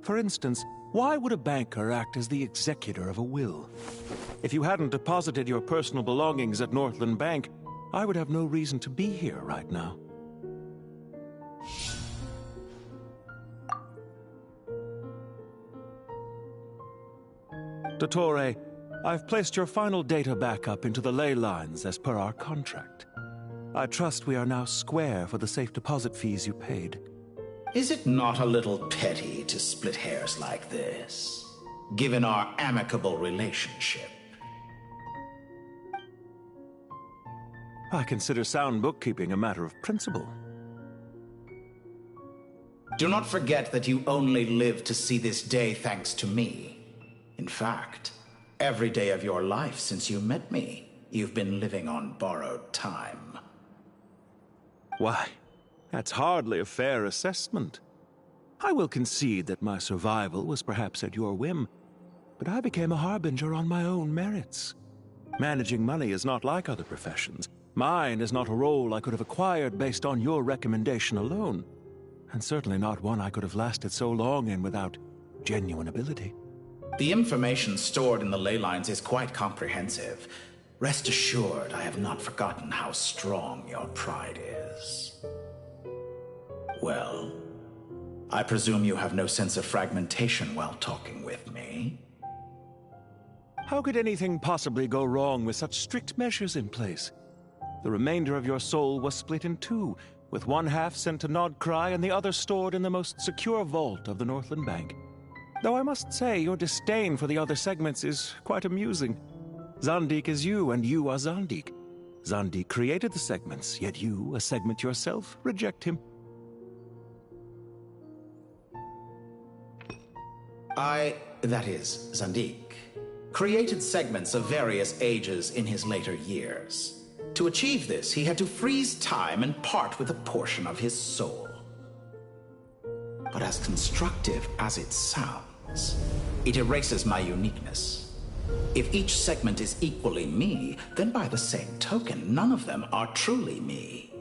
For instance, why would a banker act as the executor of a will? If you hadn't deposited your personal belongings at Northland Bank, I would have no reason to be here right now. Dottore, I've placed your final data backup into the ley lines as per our contract. I trust we are now square for the safe deposit fees you paid. Is it not a little petty to split hairs like this, given our amicable relationship? I consider sound bookkeeping a matter of principle. Do not forget that you only live to see this day thanks to me. In fact, every day of your life since you met me, you've been living on borrowed time. Why, that's hardly a fair assessment. I will concede that my survival was perhaps at your whim, but I became a harbinger on my own merits. Managing money is not like other professions. Mine is not a role I could have acquired based on your recommendation alone, and certainly not one I could have lasted so long in without genuine ability. The information stored in the ley lines is quite comprehensive. Rest assured, I have not forgotten how strong your pride is. Well, I presume you have no sense of fragmentation while talking with me. How could anything possibly go wrong with such strict measures in place? The remainder of your soul was split in two, with one half sent to Nodcry and the other stored in the most secure vault of the Northland Bank. Though I must say, your disdain for the other segments is quite amusing. Zandik is you, and you are Zandik. Zandik created the segments, yet you, a segment yourself, reject him. That is, Zandik, created segments of various ages in his later years. To achieve this, he had to freeze time and part with a portion of his soul. But as constructive as it sounds, it erases my uniqueness. If each segment is equally me, then by the same token, none of them are truly me.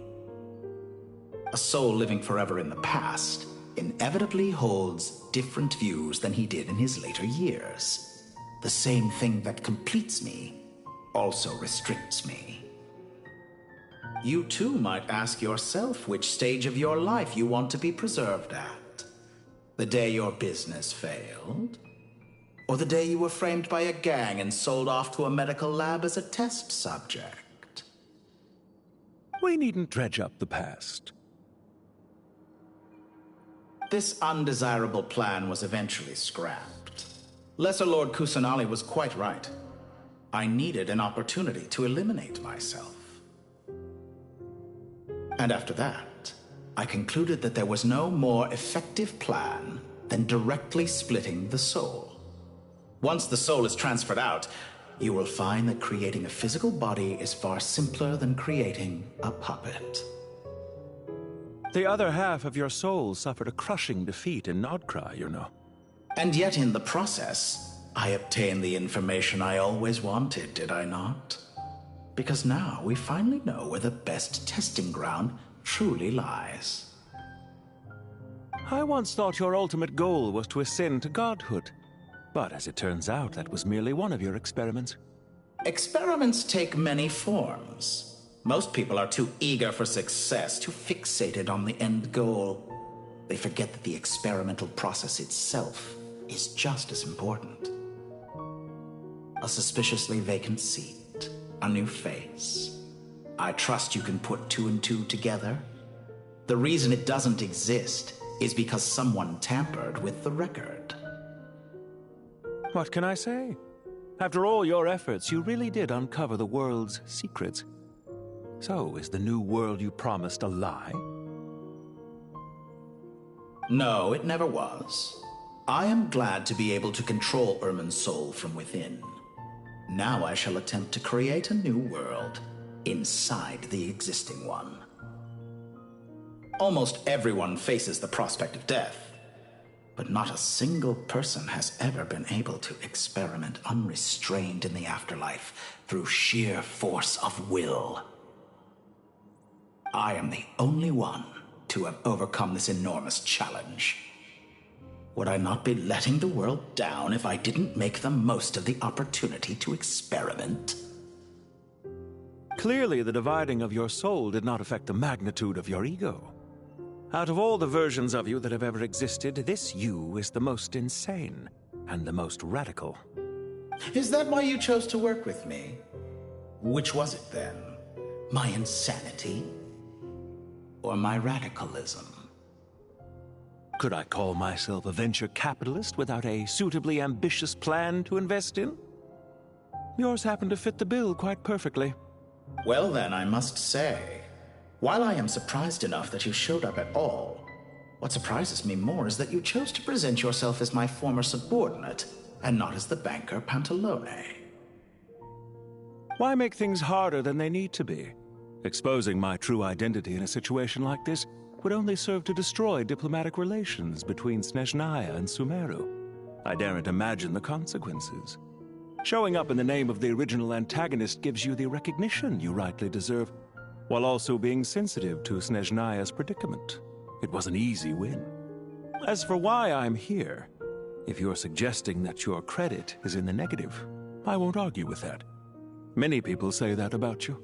A soul living forever in the past inevitably holds different views than he did in his later years. The same thing that completes me also restricts me. You too might ask yourself which stage of your life you want to be preserved at. The day your business failed? Or the day you were framed by a gang and sold off to a medical lab as a test subject? We needn't dredge up the past. This undesirable plan was eventually scrapped. Lesser Lord Kusanali was quite right. I needed an opportunity to eliminate myself. And after that, I concluded that there was no more effective plan than directly splitting the soul. Once the soul is transferred out, you will find that creating a physical body is far simpler than creating a puppet. The other half of your soul suffered a crushing defeat in Nodcry, you know. And yet in the process, I obtained the information I always wanted, did I not? Because now we finally know where the best testing ground truly lies. I once thought your ultimate goal was to ascend to godhood. But as it turns out, that was merely one of your experiments. Experiments take many forms. Most people are too eager for success, too fixated on the end goal. They forget that the experimental process itself is just as important. A suspiciously vacant seat, a new face. I trust you can put two and two together. The reason it doesn't exist is because someone tampered with the record. What can I say? After all your efforts, you really did uncover the world's secrets. So, is the new world you promised a lie? No, it never was. I am glad to be able to control Irmin's soul from within. Now I shall attempt to create a new world inside the existing one. Almost everyone faces the prospect of death, but not a single person has ever been able to experiment unrestrained in the afterlife through sheer force of will. I am the only one to have overcome this enormous challenge. Would I not be letting the world down if I didn't make the most of the opportunity to experiment? Clearly, the dividing of your soul did not affect the magnitude of your ego. Out of all the versions of you that have ever existed, this you is the most insane and the most radical. Is that why you chose to work with me? Which was it then? My insanity? Or my radicalism? Could I call myself a venture capitalist without a suitably ambitious plan to invest in? Yours happened to fit the bill quite perfectly. Well then, I must say, while I am surprised enough that you showed up at all, what surprises me more is that you chose to present yourself as my former subordinate, and not as the banker Pantalone. Why make things harder than they need to be? Exposing my true identity in a situation like this would only serve to destroy diplomatic relations between Snezhnaya and Sumeru. I daren't imagine the consequences. Showing up in the name of the original antagonist gives you the recognition you rightly deserve, while also being sensitive to Snezhnaya's predicament. It was an easy win. As for why I'm here, if you're suggesting that your credit is in the negative, I won't argue with that. Many people say that about you.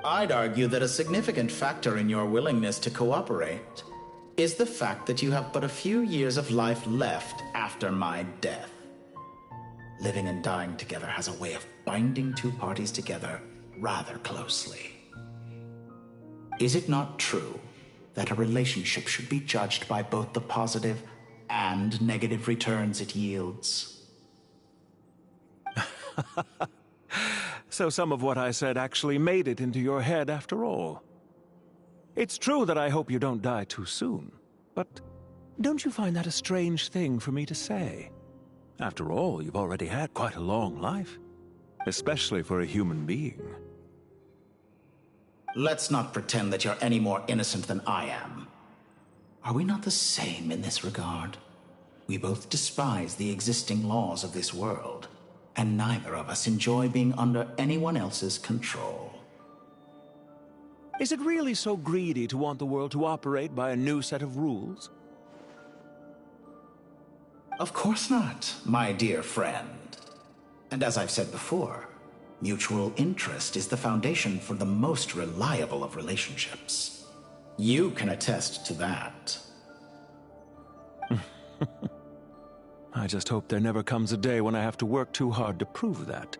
I'd argue that a significant factor in your willingness to cooperate is the fact that you have but a few years of life left after my death. Living and dying together has a way of binding two parties together rather closely. Is it not true that a relationship should be judged by both the positive and negative returns it yields? So some of what I said actually made it into your head after all. It's true that I hope you don't die too soon, but don't you find that a strange thing for me to say? After all, you've already had quite a long life, especially for a human being. Let's not pretend that you're any more innocent than I am. Are we not the same in this regard? We both despise the existing laws of this world, and neither of us enjoy being under anyone else's control. Is it really so greedy to want the world to operate by a new set of rules? Of course not, my dear friend. And as I've said before, mutual interest is the foundation for the most reliable of relationships. You can attest to that. I just hope there never comes a day when I have to work too hard to prove that.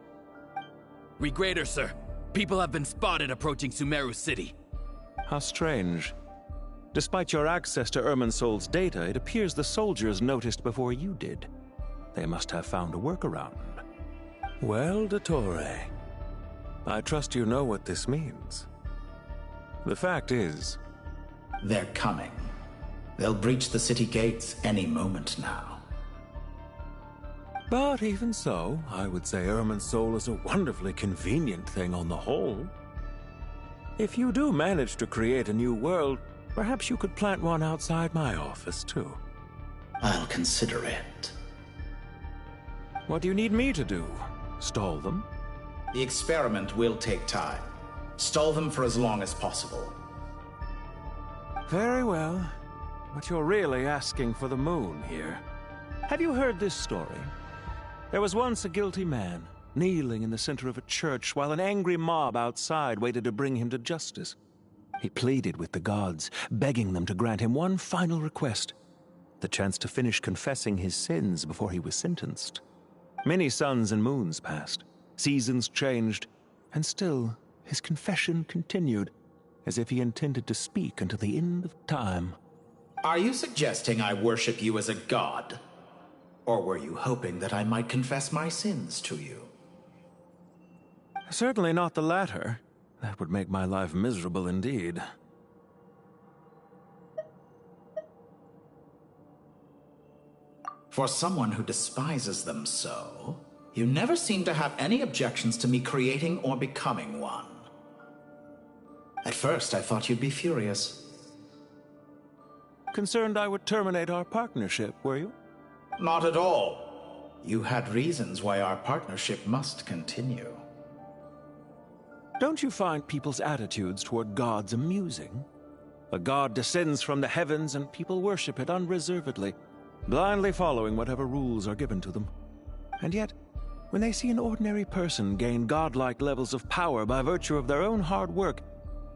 Regrader, sir. People have been spotted approaching Sumeru City. How strange. Despite your access to Irminsol's data, it appears the soldiers noticed before you did. They must have found a workaround. Well, Dottore, I trust you know what this means. The fact is... They're coming. They'll breach the city gates any moment now. But even so, I would say Irminsol is a wonderfully convenient thing on the whole. If you do manage to create a new world, Perhaps you could plant one outside my office, too. I'll consider it. What do you need me to do? Stall them? The experiment will take time. Stall them for as long as possible. Very well. But you're really asking for the moon here. Have you heard this story? There was once a guilty man, kneeling in the center of a church while an angry mob outside waited to bring him to justice. He pleaded with the gods, begging them to grant him one final request, the chance to finish confessing his sins before he was sentenced. Many suns and moons passed, seasons changed, and still his confession continued, as if he intended to speak until the end of time. Are you suggesting I worship you as a god? Or were you hoping that I might confess my sins to you? Certainly not the latter. That would make my life miserable indeed. For someone who despises them so, you never seem to have any objections to me creating or becoming one. At first, I thought you'd be furious. Concerned I would terminate our partnership, were you? Not at all. You had reasons why our partnership must continue. Don't you find people's attitudes toward gods amusing? A god descends from the heavens and people worship it unreservedly, blindly following whatever rules are given to them. And yet, when they see an ordinary person gain godlike levels of power by virtue of their own hard work,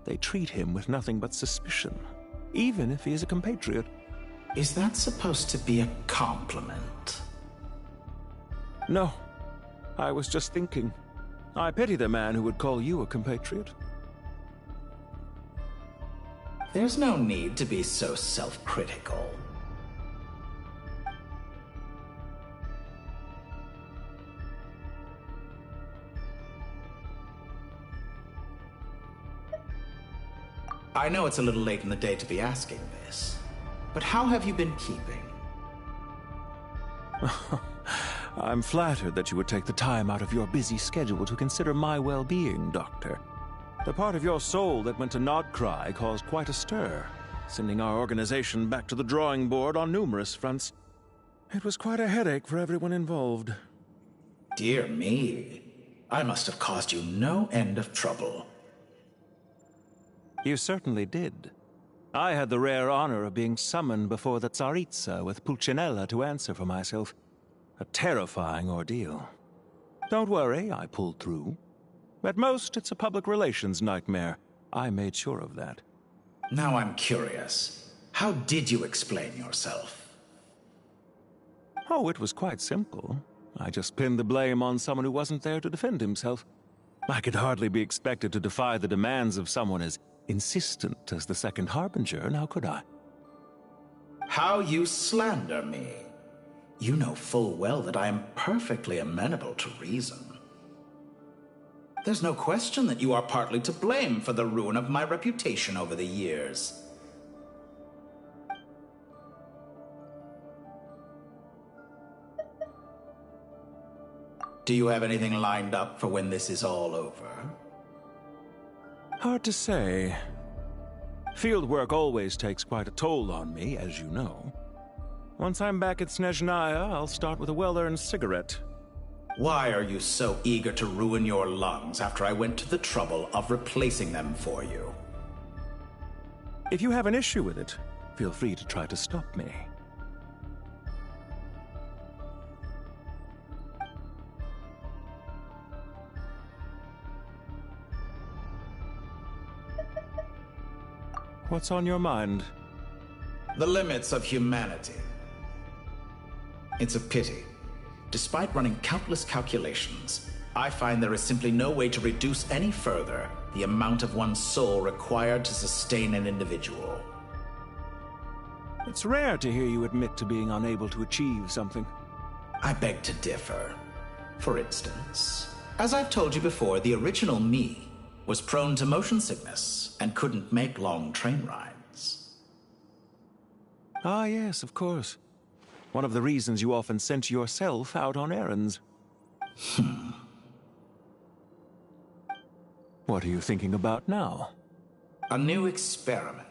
they treat him with nothing but suspicion, even if he is a compatriot. Is that supposed to be a compliment? No. I was just thinking. I pity the man who would call you a compatriot. There's no need to be so self-critical. I know it's a little late in the day to be asking this, but how have you been keeping? I'm flattered that you would take the time out of your busy schedule to consider my well-being, Doctor. The part of your soul that went to Nodcry caused quite a stir, sending our organization back to the drawing board on numerous fronts. It was quite a headache for everyone involved. Dear me, I must have caused you no end of trouble. You certainly did. I had the rare honor of being summoned before the Tsaritsa with Pulcinella to answer for myself. A terrifying ordeal. Don't worry, I pulled through. At most, it's a public relations nightmare. I made sure of that. Now I'm curious. How did you explain yourself? Oh, it was quite simple. I just pinned the blame on someone who wasn't there to defend himself. I could hardly be expected to defy the demands of someone as insistent as the Second Harbinger, now could I? How you slander me. You know full well that I am perfectly amenable to reason. There's no question that you are partly to blame for the ruin of my reputation over the years. Do you have anything lined up for when this is all over? Hard to say. Field work always takes quite a toll on me, as you know. Once I'm back at Snezhnaya, I'll start with a well-earned cigarette. Why are you so eager to ruin your lungs after I went to the trouble of replacing them for you? If you have an issue with it, feel free to try to stop me. What's on your mind? The limits of humanity. It's a pity. Despite running countless calculations, I find there is simply no way to reduce any further the amount of one's soul required to sustain an individual. It's rare to hear you admit to being unable to achieve something. I beg to differ. For instance, as I've told you before, the original me was prone to motion sickness and couldn't make long train rides. Ah, yes, of course. One of the reasons you often sent yourself out on errands. What are you thinking about now? A new experiment.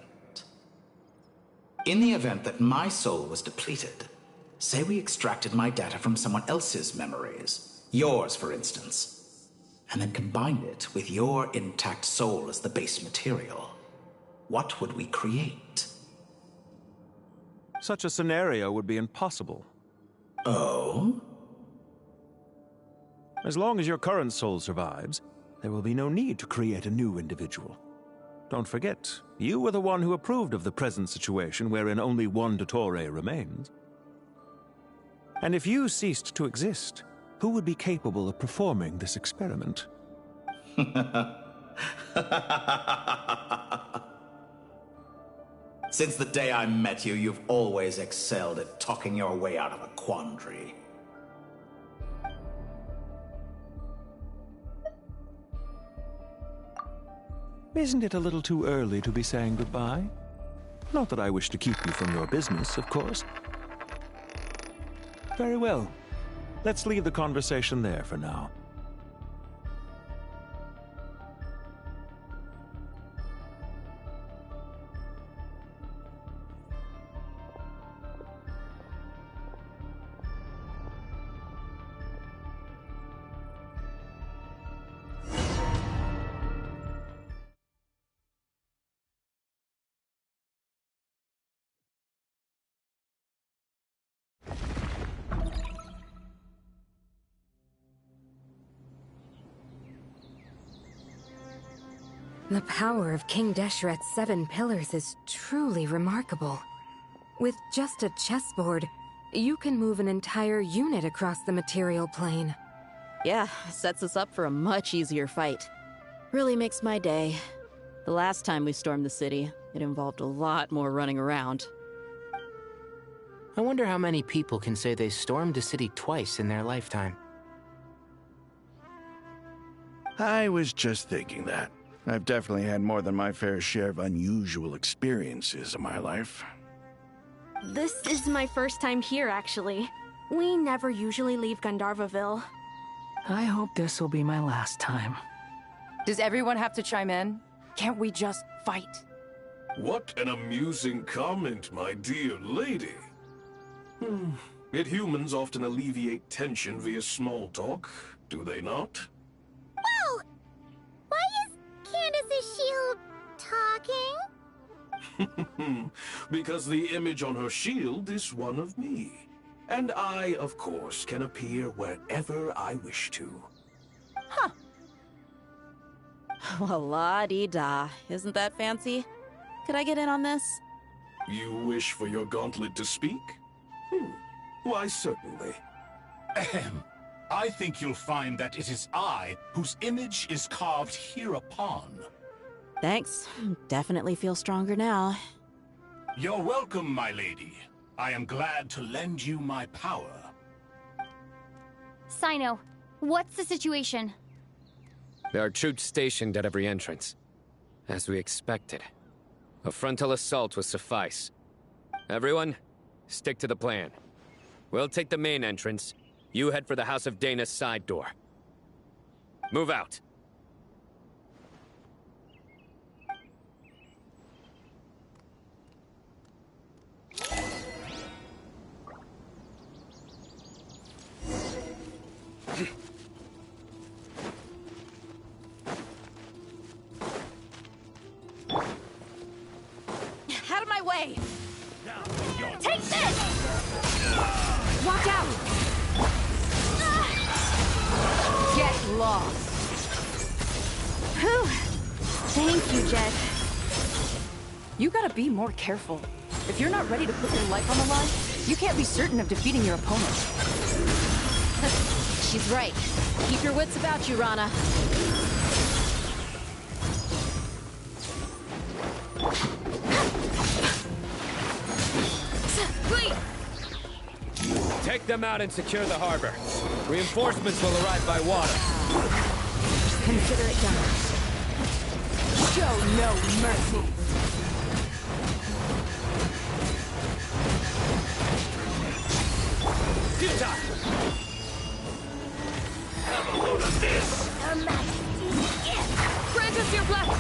In the event that my soul was depleted, say we extracted my data from someone else's memories, yours for instance, and then combined it with your intact soul as the base material, what would we create? Such a scenario would be impossible. Oh? As long as your current soul survives, there will be no need to create a new individual. Don't forget, you were the one who approved of the present situation wherein only one Dottore remains. And if you ceased to exist, who would be capable of performing this experiment? Since the day I met you, you've always excelled at talking your way out of a quandary. Isn't it a little too early to be saying goodbye? Not that I wish to keep you from your business, of course. Very well. Let's leave the conversation there for now. The power of King Deshret's 7 pillars is truly remarkable. With just a chessboard, you can move an entire unit across the material plane. Yeah, sets us up for a much easier fight. Really makes my day. The last time we stormed the city, it involved a lot more running around. I wonder how many people can say they stormed a city twice in their lifetime. I was just thinking that. I've definitely had more than my fair share of unusual experiences in my life. This is my first time here, actually. We never usually leave Gandharvaville. I hope this will be my last time. Does everyone have to chime in? Can't we just fight? What an amusing comment, my dear lady. Yet humans often alleviate tension via small talk, do they not? Whoa! Why is Candace's shield talking? Because the image on her shield is one of me. And I, of course, can appear wherever I wish to. Huh. Well, la-dee-da. Isn't that fancy? Could I get in on this? You wish for your gauntlet to speak? Why, certainly. Ahem. I think you'll find that it is I whose image is carved hereupon. Thanks. Definitely feel stronger now. You're welcome, my lady. I am glad to lend you my power. Sino, what's the situation? There are troops stationed at every entrance. As we expected. A frontal assault will suffice. Everyone, stick to the plan. We'll take the main entrance. You head for the House of Dana's side door. Move out. Out of my way! Take this! Watch out! Get lost! Whew! Thank you, Jet. You gotta be more careful. If you're not ready to put your life on the line, you can't be certain of defeating your opponent. She's right. Keep your wits about you, Rana. Take them out and secure the harbor. Reinforcements will arrive by water. Consider it done. Show no mercy. Futile! Have a load of this! Grant us your blessing!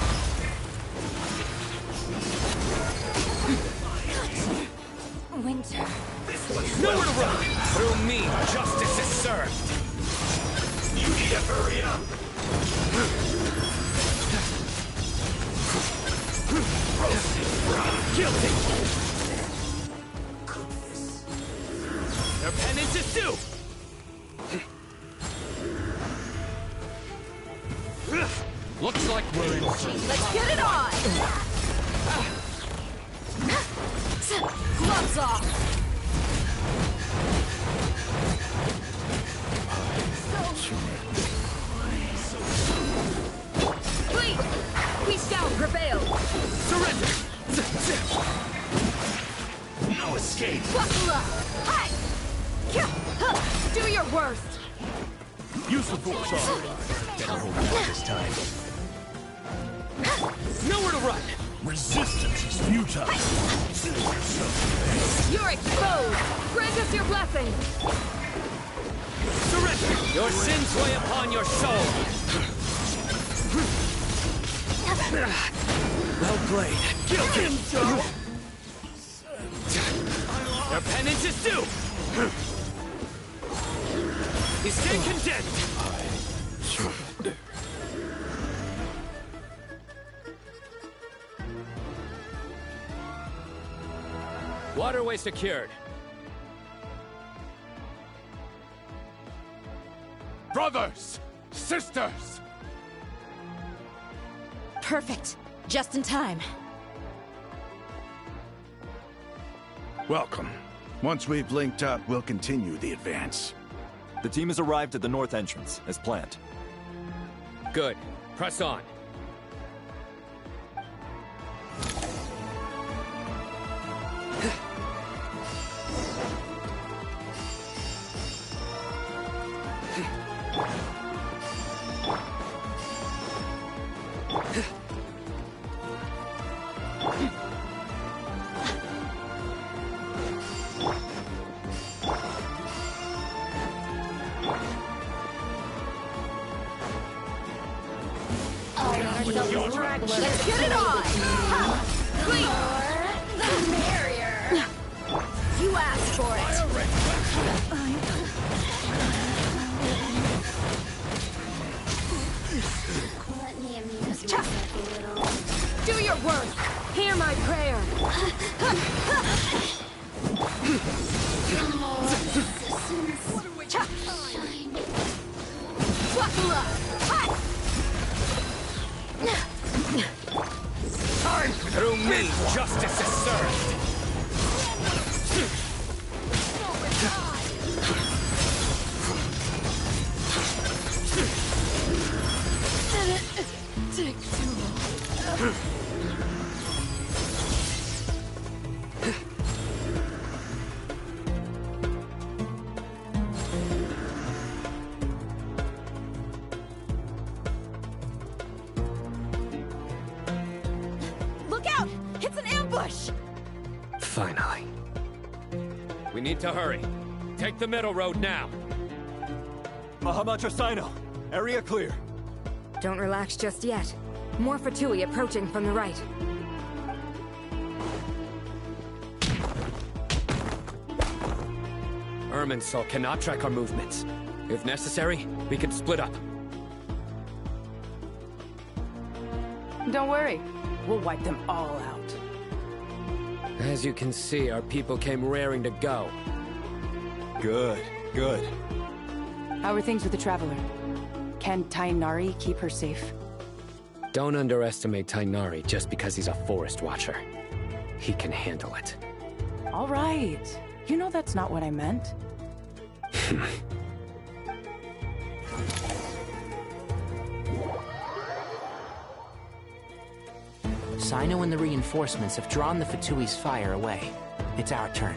Winter. Nowhere to run! Through me, justice is served! You need to hurry up! Guilty! Their penance is due! Looks like we're in. Let's get it on! Gloves off! Please! Peace down, prevail! Surrender! No escape! Buckle up! Hi! Do your worst! Use the force on. Better hold out this time. Nowhere to run! Resistance is futile. You're exposed! Grant us your blessing! Surrender! Your sins weigh upon your soul! Well played. Guilty! Their penance is due! You stand condemned! Waterway secured. Brothers! Sisters! Perfect. Just in time. Welcome. Once we've linked up, we'll continue the advance. The team has arrived at the north entrance, as planned. Good. Press on. Let's get it on! Clean! The barrier! You asked for it! Let me amuse myself a little. Do your worst! Hear my prayer! Buckle up! Time! Through me, justice is served! Take too long. Look out! It's an ambush! Finally. We need to hurry. Take the middle road now. Mahamacha Sino, area clear. Don't relax just yet. More Fatui approaching from the right. Irminsul cannot track our movements. If necessary, we can split up. Don't worry. We'll wipe them all out. As you can see, our people came raring to go. Good, good. How are things with the Traveler? Can Tainari keep her safe? Don't underestimate Tainari just because he's a forest watcher. He can handle it. All right. You know that's not what I meant. Sino and the reinforcements have drawn the Fatui's fire away. It's our turn.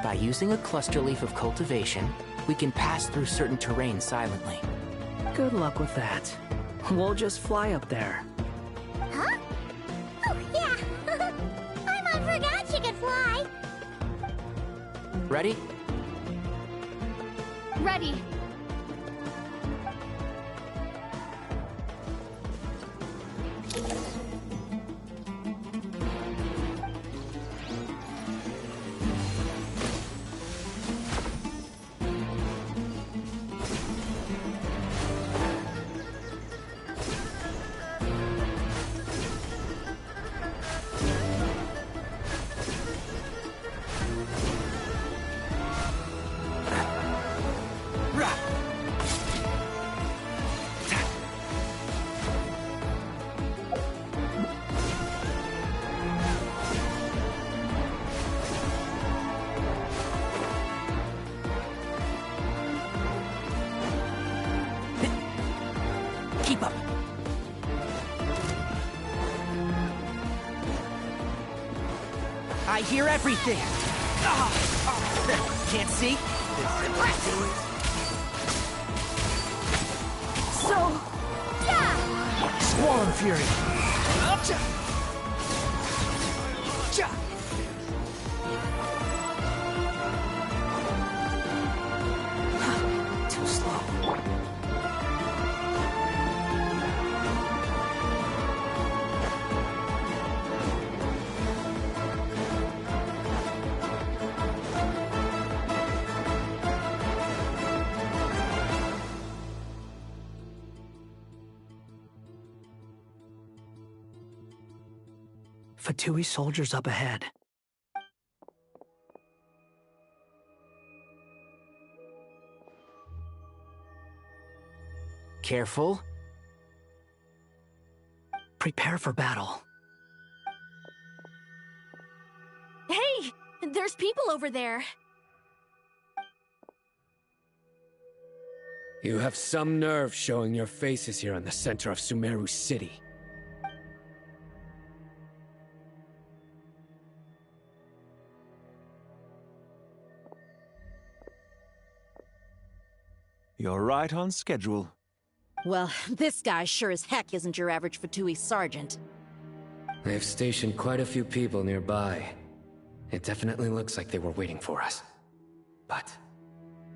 By using a cluster leaf of cultivation, we can pass through certain terrain silently. Good luck with that. We'll just fly up there. Huh? Oh, yeah. I forgot she could fly. Ready? Ready. I hear everything! Can't see? So... yeah! Squall Fury! Too slow. Fatui soldiers up ahead. Careful. Prepare for battle. Hey! There's people over there. You have some nerve showing your faces here in the center of Sumeru City. You're right on schedule. Well, this guy sure as heck isn't your average Fatui sergeant. They've stationed quite a few people nearby. It definitely looks like they were waiting for us. But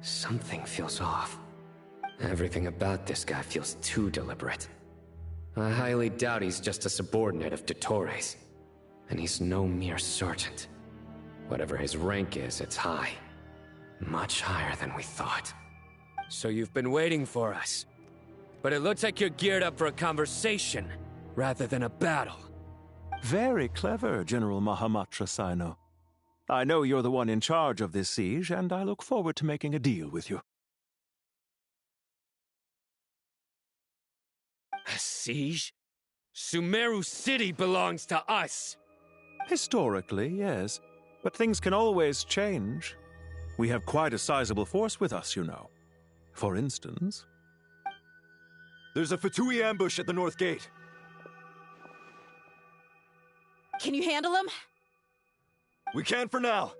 something feels off. Everything about this guy feels too deliberate. I highly doubt he's just a subordinate of Dottores. And he's no mere sergeant. Whatever his rank is, it's high. Much higher than we thought. So you've been waiting for us. But it looks like you're geared up for a conversation, rather than a battle. Very clever, General Mahamatra Sino. I know you're the one in charge of this siege, and I look forward to making a deal with you. A siege? Sumeru City belongs to us! Historically, yes. But things can always change. We have quite a sizable force with us, you know. For instance... There's a Fatui ambush at the north gate. Can you handle him? We can for now.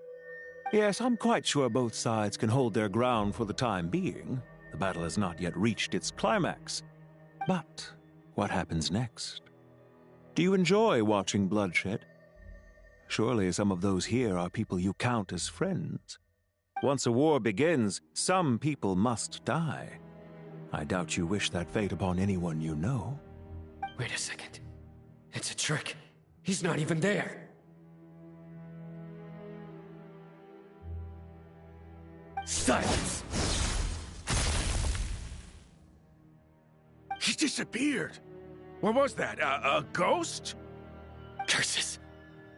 Yes, I'm quite sure both sides can hold their ground for the time being. The battle has not yet reached its climax. But what happens next? Do you enjoy watching bloodshed? Surely some of those here are people you count as friends. Once a war begins, some people must die. I doubt you wish that fate upon anyone you know. Wait a second. It's a trick. He's not even there. Silence! He disappeared. What was that? A ghost? Curses.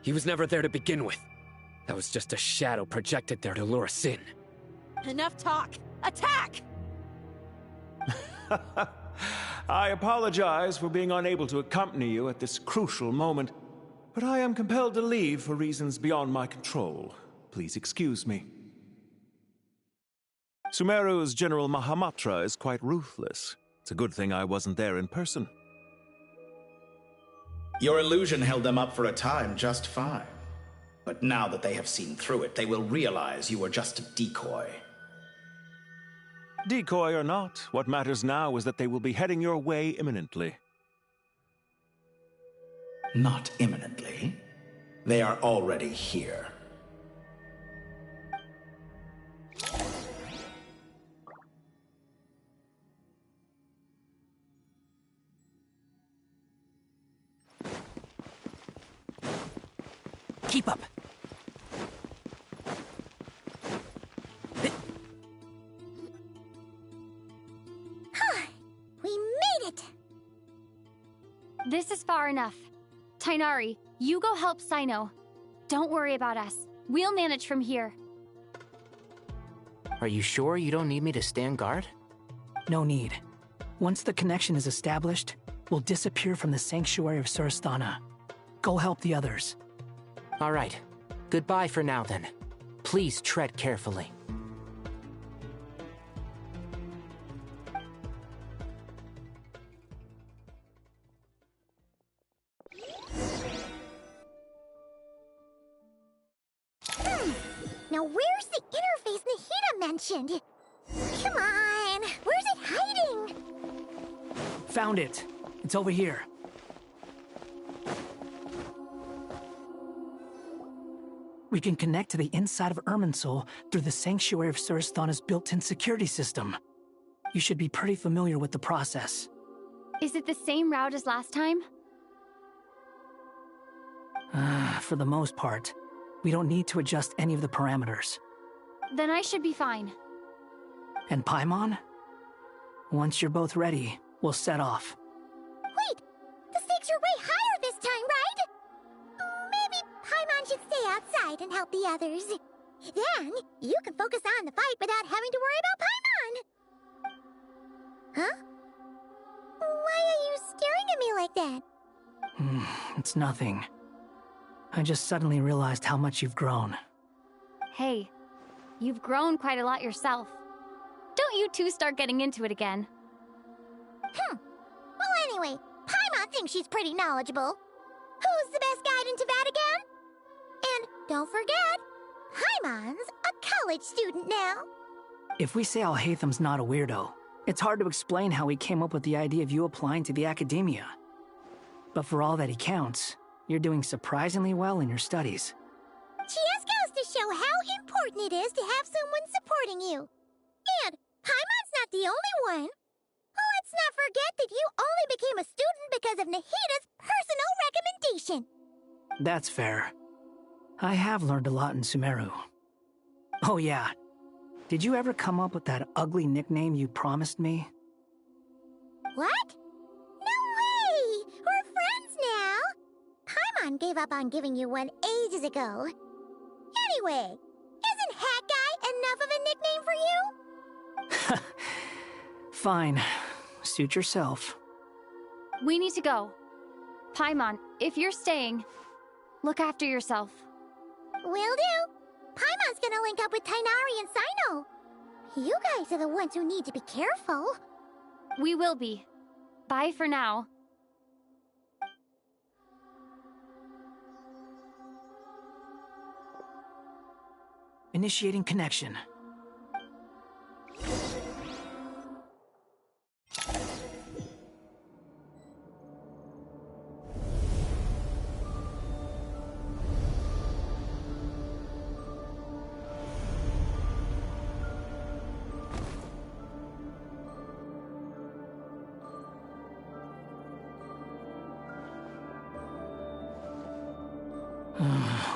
He was never there to begin with. That was just a shadow projected there to lure us in. Enough talk! Attack! I apologize for being unable to accompany you at this crucial moment, but I am compelled to leave for reasons beyond my control. Please excuse me. Sumeru's General Mahamatra is quite ruthless. It's a good thing I wasn't there in person. Your illusion held them up for a time just fine. But now that they have seen through it, they will realize you were just a decoy. Decoy or not, what matters now is that they will be heading your way imminently. Not imminently. They are already here. Keep up. We made it! This is far enough. Tainari, you go help Sino. Don't worry about us. We'll manage from here. Are you sure you don't need me to stand guard? No need. Once the connection is established, we'll disappear from the sanctuary of Surasthana. Go help the others. All right. Goodbye for now, then. Please tread carefully. Now where's the interface Nahida mentioned? Come on, where's it hiding? Found it. It's over here. We can connect to the inside of Irminsul through the Sanctuary of Surasthana's built-in security system. You should be pretty familiar with the process. Is it the same route as last time? For the most part. We don't need to adjust any of the parameters. Then I should be fine. And Paimon? Once you're both ready, we'll set off. Wait! The stakes are way higher this time, right? Maybe Paimon should stay outside and help the others. Then, you can focus on the fight without having to worry about Paimon! Huh? Why are you staring at me like that? It's nothing. I just suddenly realized how much you've grown. Hey, you've grown quite a lot yourself. Don't you two start getting into it again. Well, anyway, Paimon thinks she's pretty knowledgeable. Who's the best guide into Vatican? And don't forget, Paimon's a college student now. If we say Alhatham's not a weirdo, it's hard to explain how he came up with the idea of you applying to the academia. But for all that he counts, you're doing surprisingly well in your studies. Just goes to show how important it is to have someone supporting you. And Paimon's not the only one. Let's not forget that you only became a student because of Nahida's personal recommendation. That's fair. I have learned a lot in Sumeru. Oh yeah. Did you ever come up with that ugly nickname you promised me? What? No way! We're friends now! Paimon gave up on giving you one ages ago. Anyway, isn't Hat Guy enough of a nickname for you? Fine. Suit yourself. We need to go. Paimon, if you're staying, look after yourself. Will do. Paimon's gonna link up with Tainari and Sino. You guys are the ones who need to be careful. We will be. Bye for now. Initiating connection.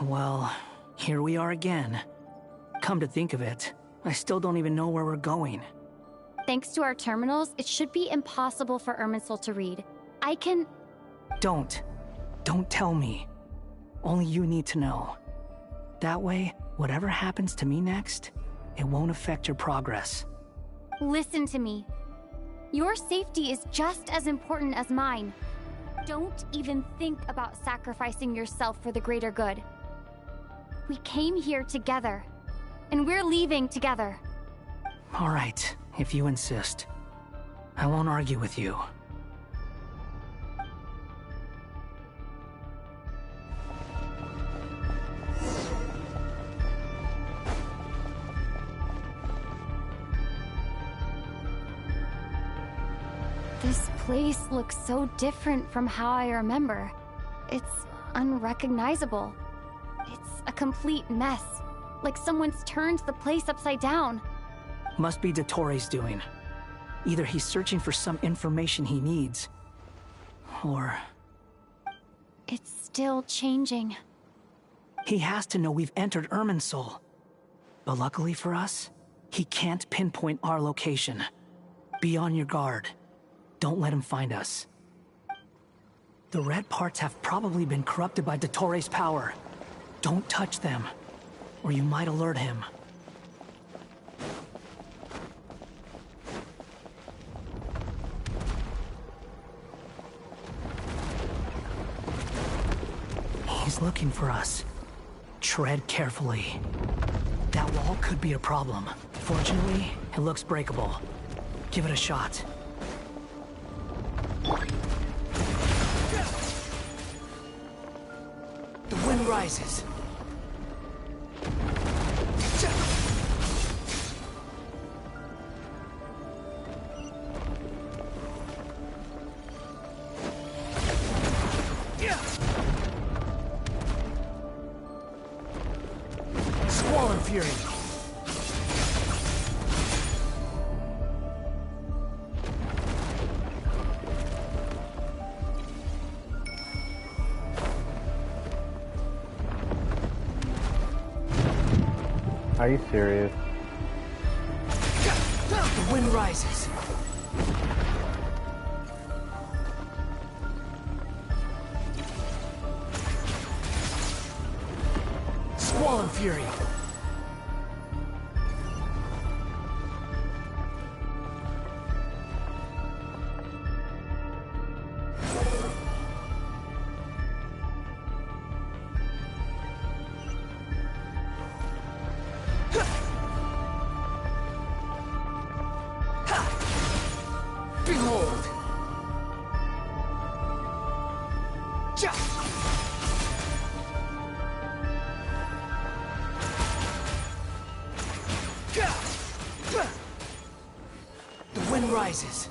Well, here we are again. Come to think of it, I still don't even know where we're going. Thanks to our terminals, it should be impossible for Irminsul to read. I can... Don't tell me. Only you need to know. That way, whatever happens to me next, it won't affect your progress. Listen to me. Your safety is just as important as mine. Don't even think about sacrificing yourself for the greater good. We came here together, and we're leaving together. All right, if you insist. I won't argue with you. This place looks so different from how I remember. It's unrecognizable. It's a complete mess. Like someone's turned the place upside down. Must be Dottoro's doing. Either he's searching for some information he needs, or... It's still changing. He has to know we've entered Irminsul. But luckily for us, he can't pinpoint our location. Be on your guard. Don't let him find us. The red parts have probably been corrupted by Dottoro's power. Don't touch them, or you might alert him. He's looking for us. Tread carefully. That wall could be a problem. Fortunately, it looks breakable. Give it a shot. The wind rises. Swollen Fury! Are you serious? The wind rises. Swollen Fury. Behold! The wind rises.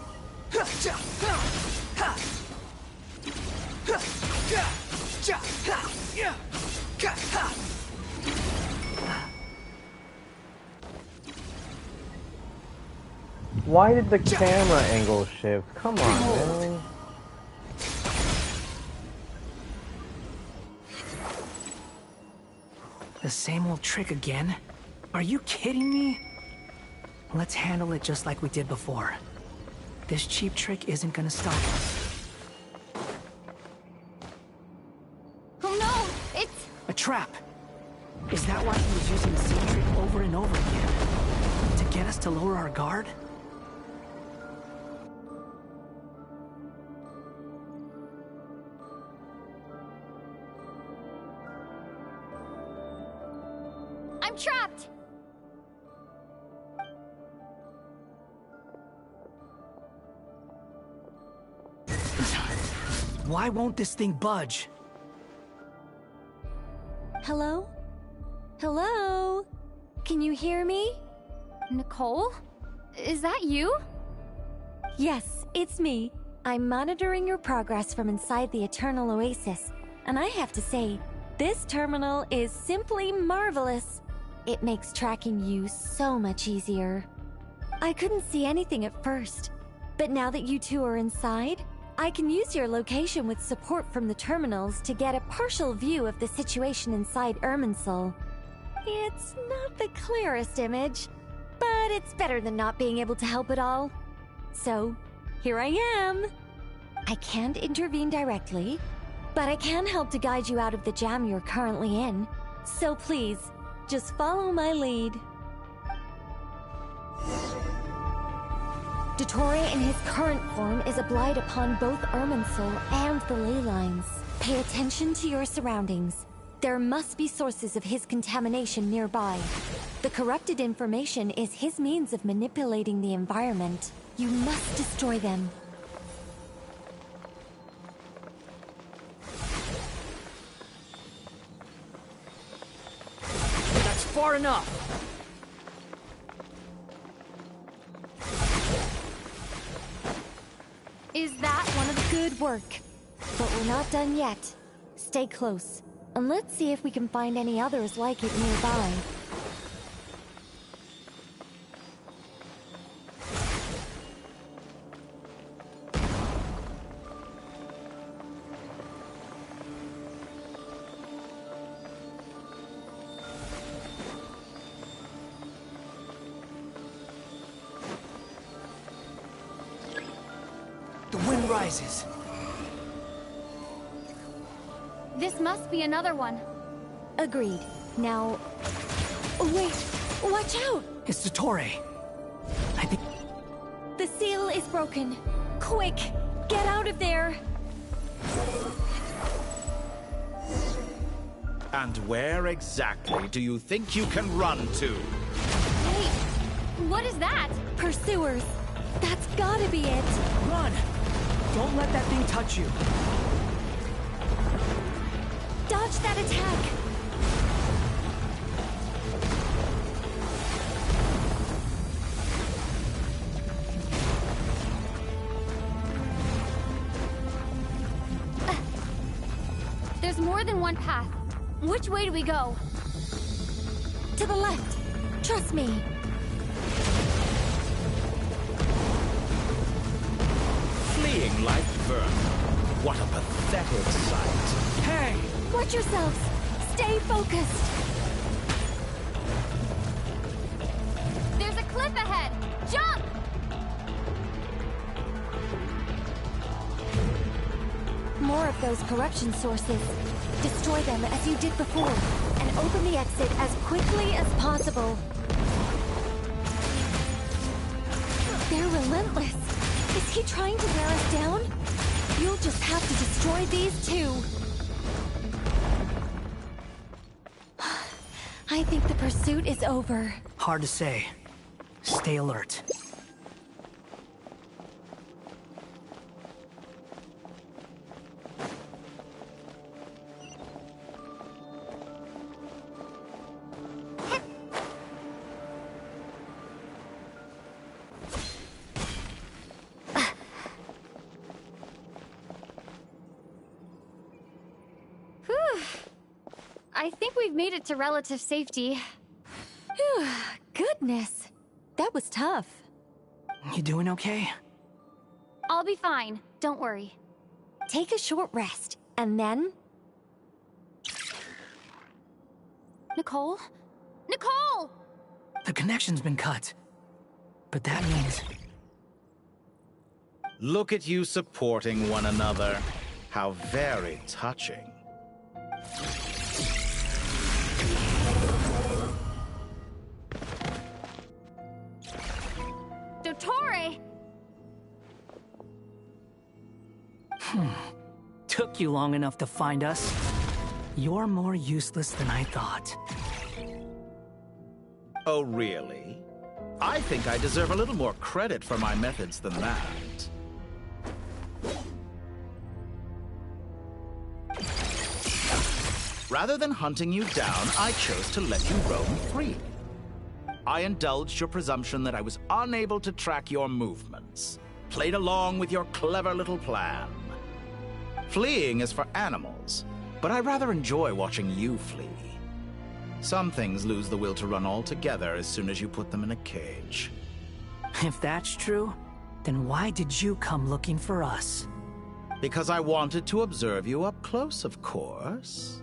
Why did the camera angle shift? Come on, man. The same old trick again? Are you kidding me? Let's handle it just like we did before. This cheap trick isn't gonna stop us. Oh no! It's... A trap! Is that why he was using the same trick over and over again? To get us to lower our guard? I'm trapped! Why won't this thing budge? Hello? Hello? Can you hear me? Nicole? Is that you? Yes, it's me. I'm monitoring your progress from inside the Eternal Oasis, and I have to say, this terminal is simply marvelous. It makes tracking you so much easier. I couldn't see anything at first, but now that you two are inside, I can use your location with support from the terminals to get a partial view of the situation inside Irminsul. It's not the clearest image, but it's better than not being able to help at all. So, here I am. I can't intervene directly, but I can help to guide you out of the jam you're currently in. So please, just follow my lead. Dottore in his current form is a blight upon both Irminsul and the ley lines. Pay attention to your surroundings. There must be sources of his contamination nearby. The corrupted information is his means of manipulating the environment. You must destroy them. That's far enough! Is that one of the... Good work. But we're not done yet. Stay close, and let's see if we can find any others like it nearby. The wind rises. This must be another one. Agreed. Now... Oh, wait! Watch out! It's Dottore. I think... The seal is broken. Quick! Get out of there! And where exactly do you think you can run to? Wait! What is that? Pursuers! That's gotta be it! Run! Don't let that thing touch you. Dodge that attack! There's more than one path. Which way do we go? To the left. Trust me. Fleeing like vermin. What a pathetic sight. Hey! Watch yourselves. Stay focused. There's a cliff ahead! Jump! More of those corruption sources. Destroy them as you did before, and open the exit as quickly as possible. They're relentless. Is he trying to wear us down? You'll just have to destroy these too. I think the pursuit is over. Hard to say. Stay alert. I think we've made it to relative safety. Phew, goodness. That was tough. You doing okay? I'll be fine. Don't worry. Take a short rest, and then... Nicole? Nicole! The connection's been cut. But that means... Look at you supporting one another. How very touching. Dottore! Took you long enough to find us. You're more useless than I thought. Oh, really? I think I deserve a little more credit for my methods than that. Rather than hunting you down, I chose to let you roam free. I indulged your presumption that I was unable to track your movements, played along with your clever little plan. Fleeing is for animals, but I rather enjoy watching you flee. Some things lose the will to run altogether as soon as you put them in a cage. If that's true, then why did you come looking for us? Because I wanted to observe you up close, of course.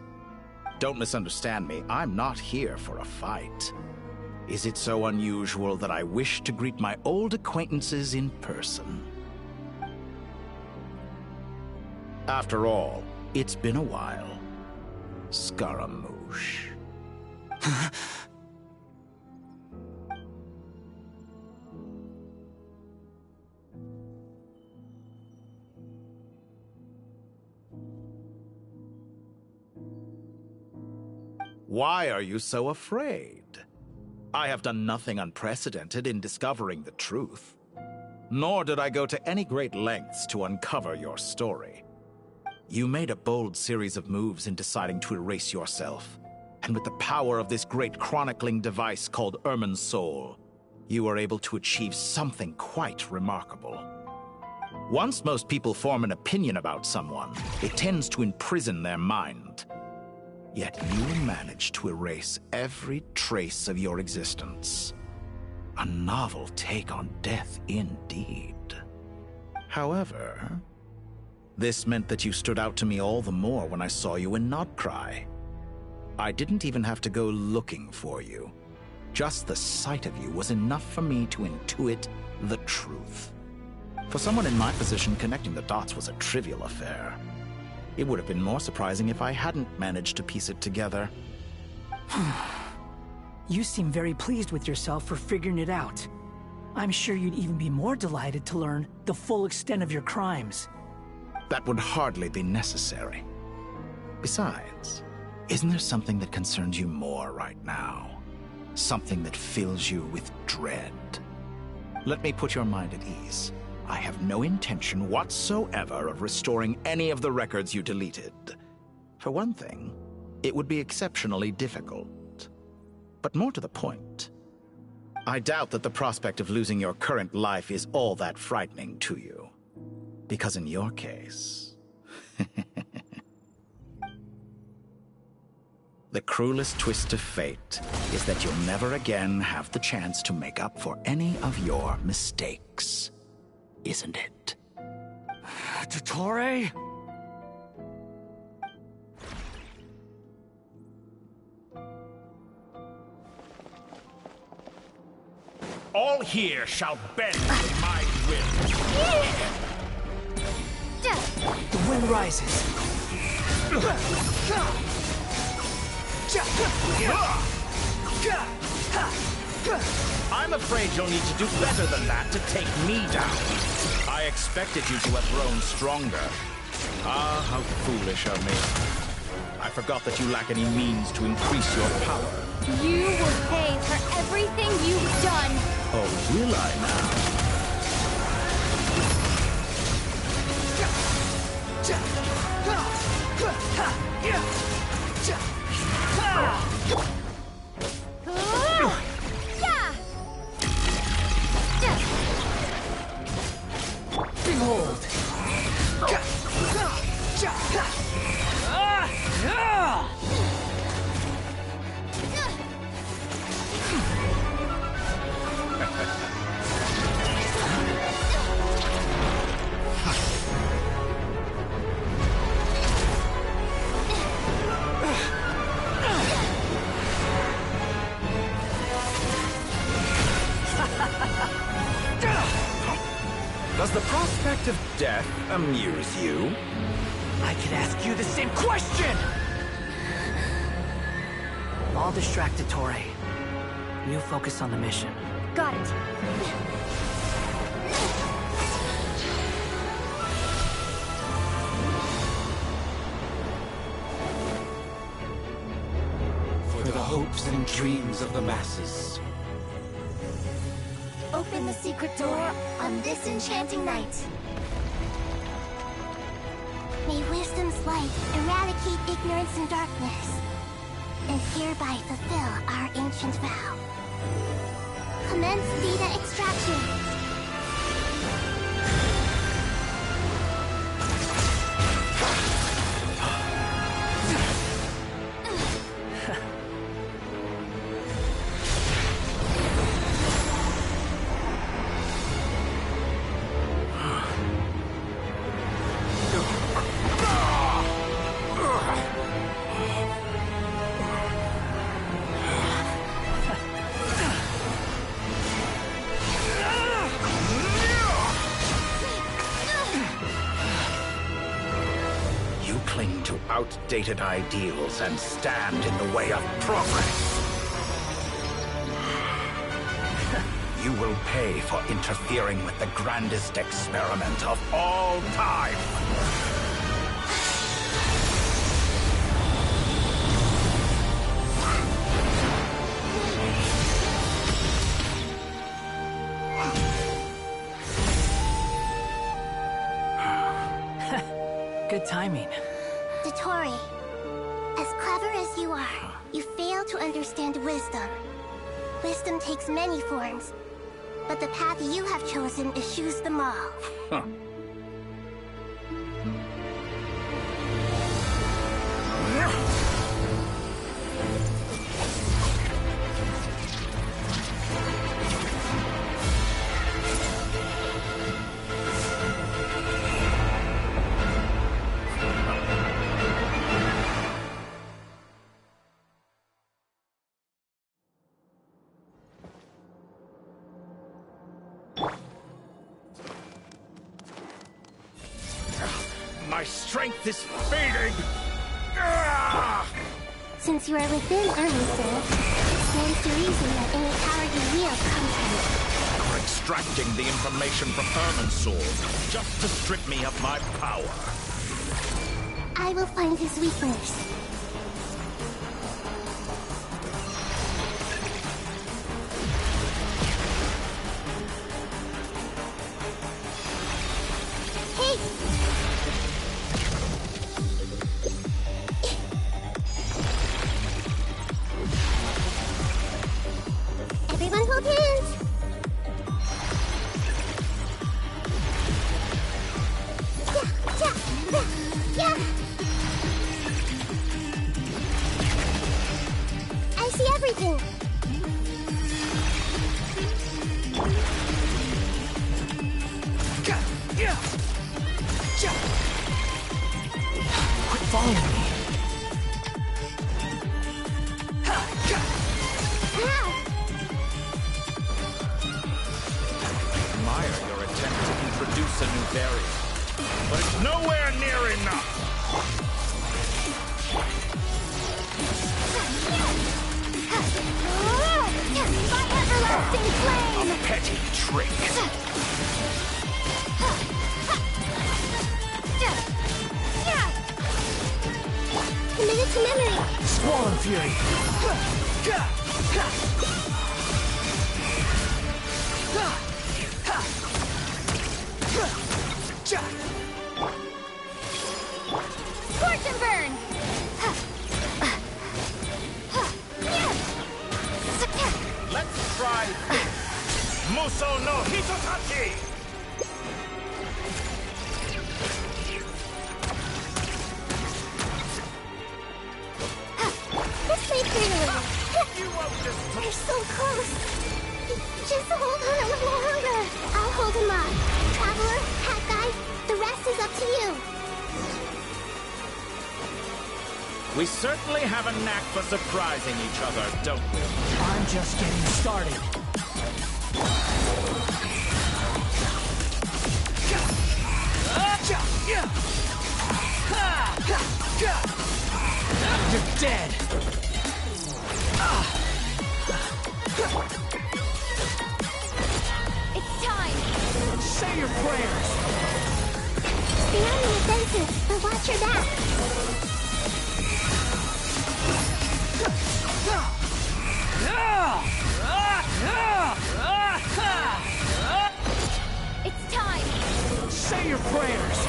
Don't misunderstand me, I'm not here for a fight. Is it so unusual that I wish to greet my old acquaintances in person? After all, it's been a while. Scaramouche. Why are you so afraid? I have done nothing unprecedented in discovering the truth. Nor did I go to any great lengths to uncover your story. You made a bold series of moves in deciding to erase yourself. And with the power of this great chronicling device called Irmin's Soul, you were able to achieve something quite remarkable. Once most people form an opinion about someone, it tends to imprison their mind. Yet you managed to erase every trace of your existence. A novel take on death indeed. However, this meant that you stood out to me all the more when I saw you in Nodcry. I didn't even have to go looking for you. Just the sight of you was enough for me to intuit the truth. For someone in my position, connecting the dots was a trivial affair. It would have been more surprising if I hadn't managed to piece it together. You seem very pleased with yourself for figuring it out. I'm sure you'd even be more delighted to learn the full extent of your crimes. That would hardly be necessary. Besides, isn't there something that concerns you more right now? Something that fills you with dread? Let me put your mind at ease. I have no intention whatsoever of restoring any of the records you deleted. For one thing, it would be exceptionally difficult. But more to the point, I doubt that the prospect of losing your current life is all that frightening to you. Because in your case... The cruelest twist of fate is that you'll never again have the chance to make up for any of your mistakes. Isn't it? Dottore? All here shall bend to my will. The wind rises. I'm afraid you'll need to do better than that to take me down. I expected you to have grown stronger. Ah, how foolish of me. I forgot that you lack any means to increase your power. You will pay for everything you've done. Oh, will I now? Behold! Does the prospect of death amuse you? I could ask you the same question! I'll distract Dottore. You focus on the mission. Got it. For the hopes and dreams of the masses. Open the secret door on this enchanting night. May wisdom's light eradicate ignorance and darkness, and hereby fulfill our ancient vow. Commence data extraction. Outdated ideals and stand in the way of progress. You will pay for interfering with the grandest experiment of all time. Good timing. Dottore, as clever as you are, you fail to understand wisdom. Wisdom takes many forms, but the path you have chosen eschews them all. Huh. My strength is fading! Since you are within Irminsul, it stands to reason that any power you wield comes from it. You're extracting the information from Irminsul just to strip me of my power. I will find his weakness. Everyone hold hands! see everything. Quit following me. Admire your attempt to introduce a new barrier, but it's nowhere near enough. My everlasting flame! A petty trick. Committed to memory. Swollen Fury. Scorch and burn! Let's try this. Muso no Hitotachi! This may hurt a little. We're so close. Just hold on a little longer. I'll hold him up. Traveler, Hat Guy, the rest is up to you. We certainly have a knack for surprising each other, don't we? I'm just getting started. You're dead. It's time. Say your prayers. Stay on the defensive, but watch your back. It's time. Say your prayers.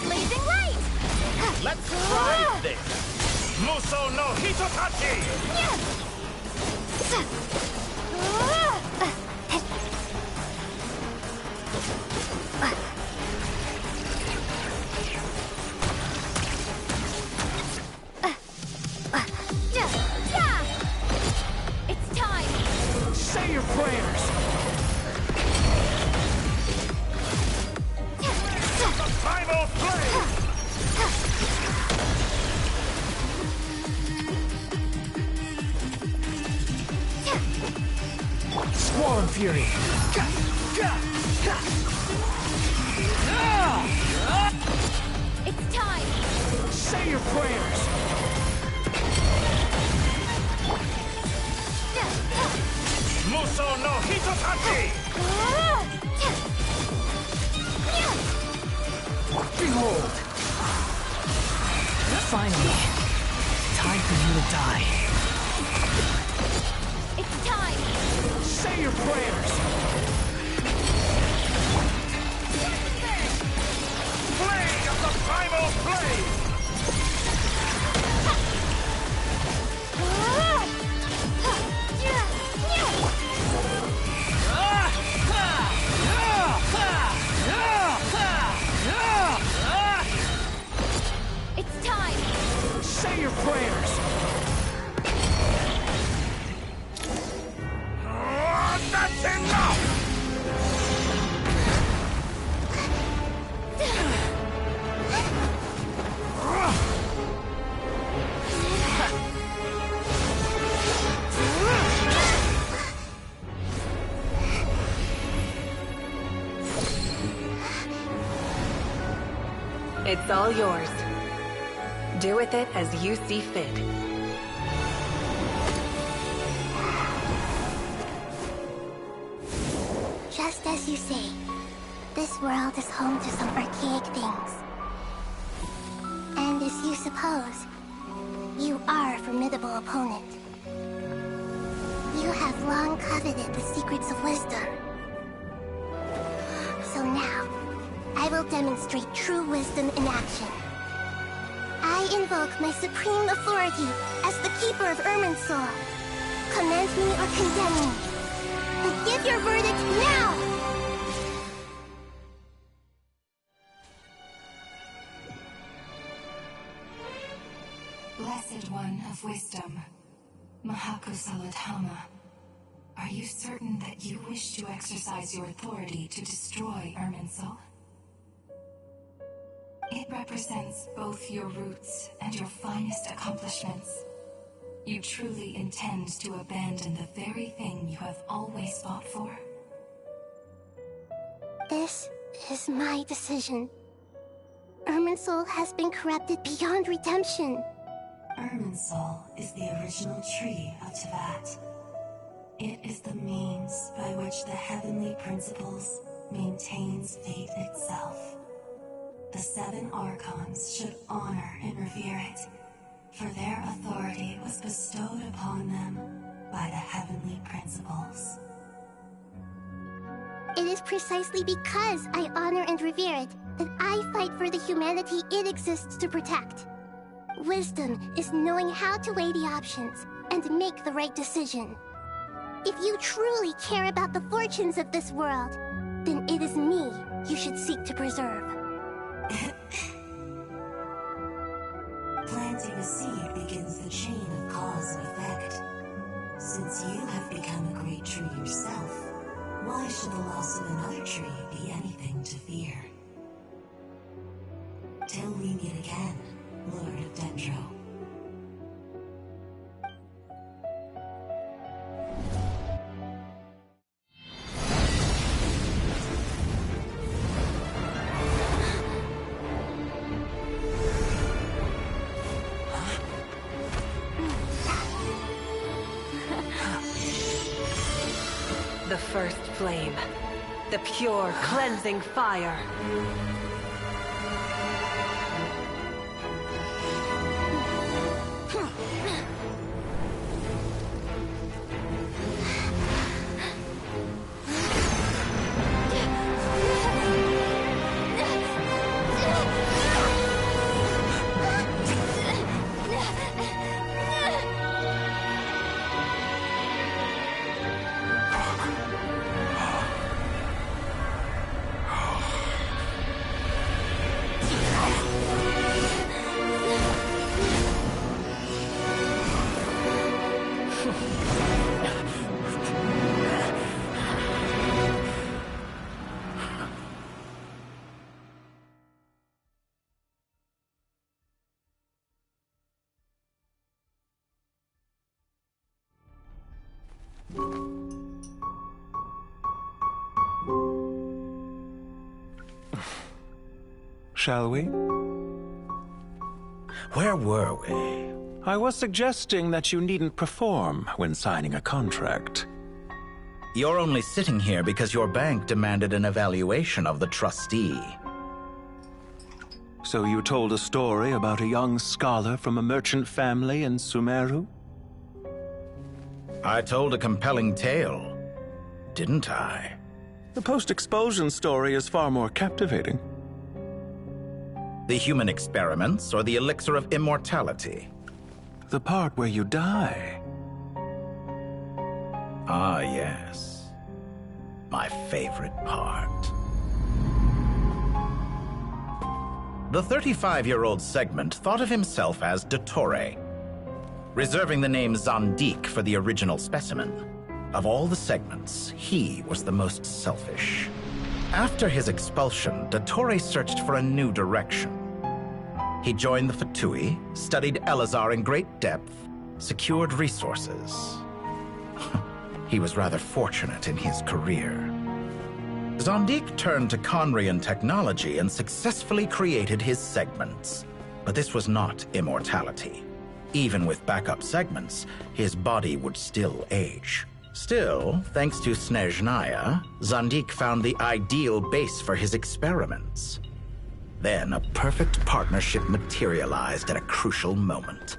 Blazing light. Let's try this. Muso no Hitotachi! It's time. Say your prayers. Primal flame! Swollen Fury. It's time. Say your prayers. Muso no Hitotachi! Behold. Finally. Time for you to die. It's time. Say your prayers. Blade of the primal flame! It's time. Say your prayers. That's enough! It's all yours. Do with it as you see fit. Just as you say, this world is home to some archaic things. And as you suppose, you are a formidable opponent. You have long coveted the secrets of wisdom. So now, I will demonstrate true wisdom in action. I invoke my supreme authority as the keeper of Irminsul. Commend me or condemn me, but give your verdict now! Blessed One of Wisdom, Mahakusaladhama, are you certain that you wish to exercise your authority to destroy Irminsul? It represents both your roots and your finest accomplishments. You truly intend to abandon the very thing you have always fought for? This is my decision. Irminsul has been corrupted beyond redemption. Irminsul is the original tree of Teyvat. It is the means by which the heavenly principles maintains fate itself. The 7 Archons should honor and revere it, for their authority was bestowed upon them by the heavenly principles. It is precisely because I honor and revere it that I fight for the humanity it exists to protect. Wisdom is knowing how to weigh the options and make the right decision. If you truly care about the fortunes of this world, then it is me you should seek to preserve. Planting a seed begins the chain of cause and effect. Since you have become a great tree yourself, why should the loss of another tree be anything to fear? Till we meet again, Lord of Dendro. The first flame. The pure, cleansing fire. Shall we? Where were we? I was suggesting that you needn't perform when signing a contract. You're only sitting here because your bank demanded an evaluation of the trustee. So you told a story about a young scholar from a merchant family in Sumeru? I told a compelling tale, didn't I? The post-expulsion story is far more captivating. The human experiments or the elixir of immortality? The part where you die. Ah, yes. My favorite part. The 35-year-old Segment thought of himself as Dottore, reserving the name Zandik for the original specimen. Of all the Segments, he was the most selfish. After his expulsion, Dottore searched for a new direction. He joined the Fatui, studied Elazar in great depth, secured resources. He was rather fortunate in his career. Zandik turned to Conrian technology and successfully created his segments. But this was not immortality. Even with backup segments, his body would still age. Still, thanks to Snezhnaya, Zandik found the ideal base for his experiments. Then a perfect partnership materialized at a crucial moment.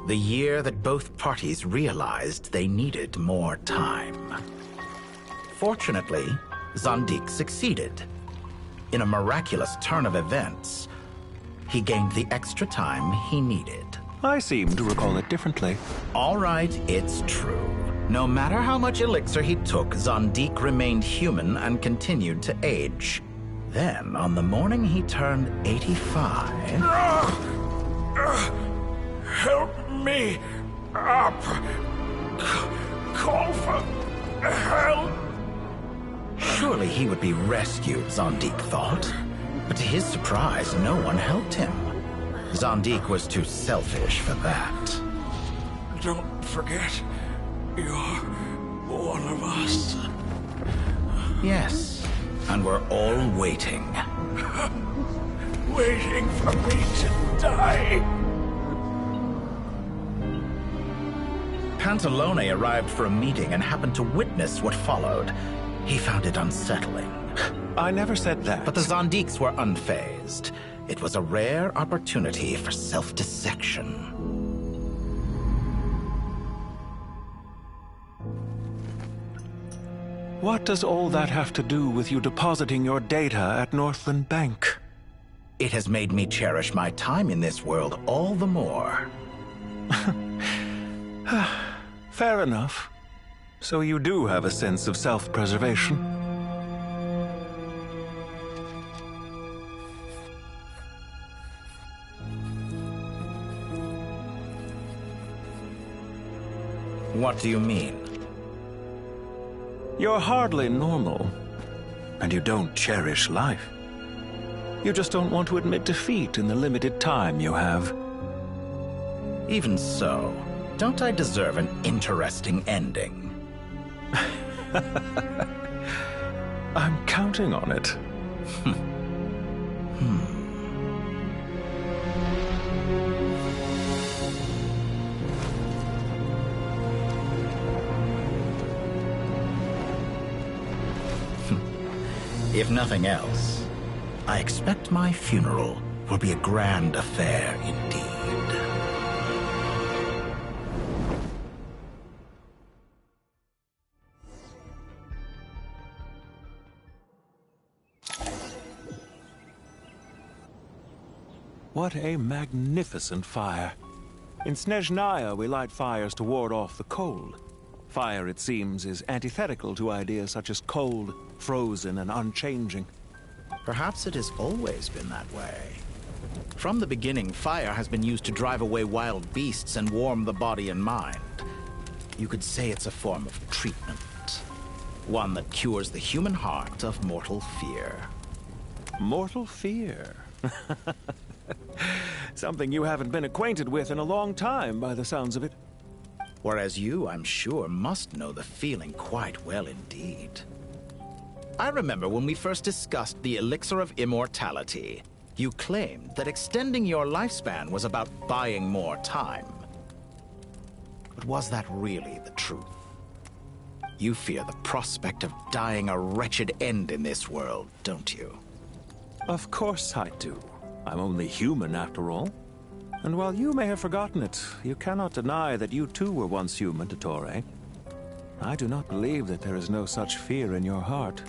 The year that both parties realized they needed more time. Fortunately, Zandik succeeded. In a miraculous turn of events, he gained the extra time he needed. I seem to recall it differently. All right, it's true. No matter how much elixir he took, Zandik remained human and continued to age. Then, on the morning he turned 85... Help me up! Call for help! Surely he would be rescued, Zondik thought. But to his surprise, no one helped him. Zondik was too selfish for that. Don't forget, you're one of us. Yes, and we're all waiting. Waiting for me to die. Pantalone arrived for a meeting and happened to witness what followed. He found it unsettling. I never said that. But the Zondiks were unfazed. It was a rare opportunity for self-dissection. What does all that have to do with you depositing your data at Northland Bank? It has made me cherish my time in this world all the more. Fair enough. So you do have a sense of self-preservation. What do you mean? You're hardly normal, and you don't cherish life. You just don't want to admit defeat in the limited time you have. Even so, don't I deserve an interesting ending? I'm counting on it. If nothing else, I expect my funeral will be a grand affair indeed. What a magnificent fire. In Snezhnaya, we light fires to ward off the cold. Fire, it seems, is antithetical to ideas such as cold, frozen, and unchanging. Perhaps it has always been that way. From the beginning, fire has been used to drive away wild beasts and warm the body and mind. You could say it's a form of treatment. One that cures the human heart of mortal fear. Mortal fear? Something you haven't been acquainted with in a long time, by the sounds of it. Whereas you, I'm sure, must know the feeling quite well indeed. I remember when we first discussed the Elixir of Immortality, you claimed that extending your lifespan was about buying more time. But was that really the truth? You fear the prospect of dying a wretched end in this world, don't you? Of course I do. I'm only human, after all. And while you may have forgotten it, you cannot deny that you too were once human, Dottore. I do not believe that there is no such fear in your heart.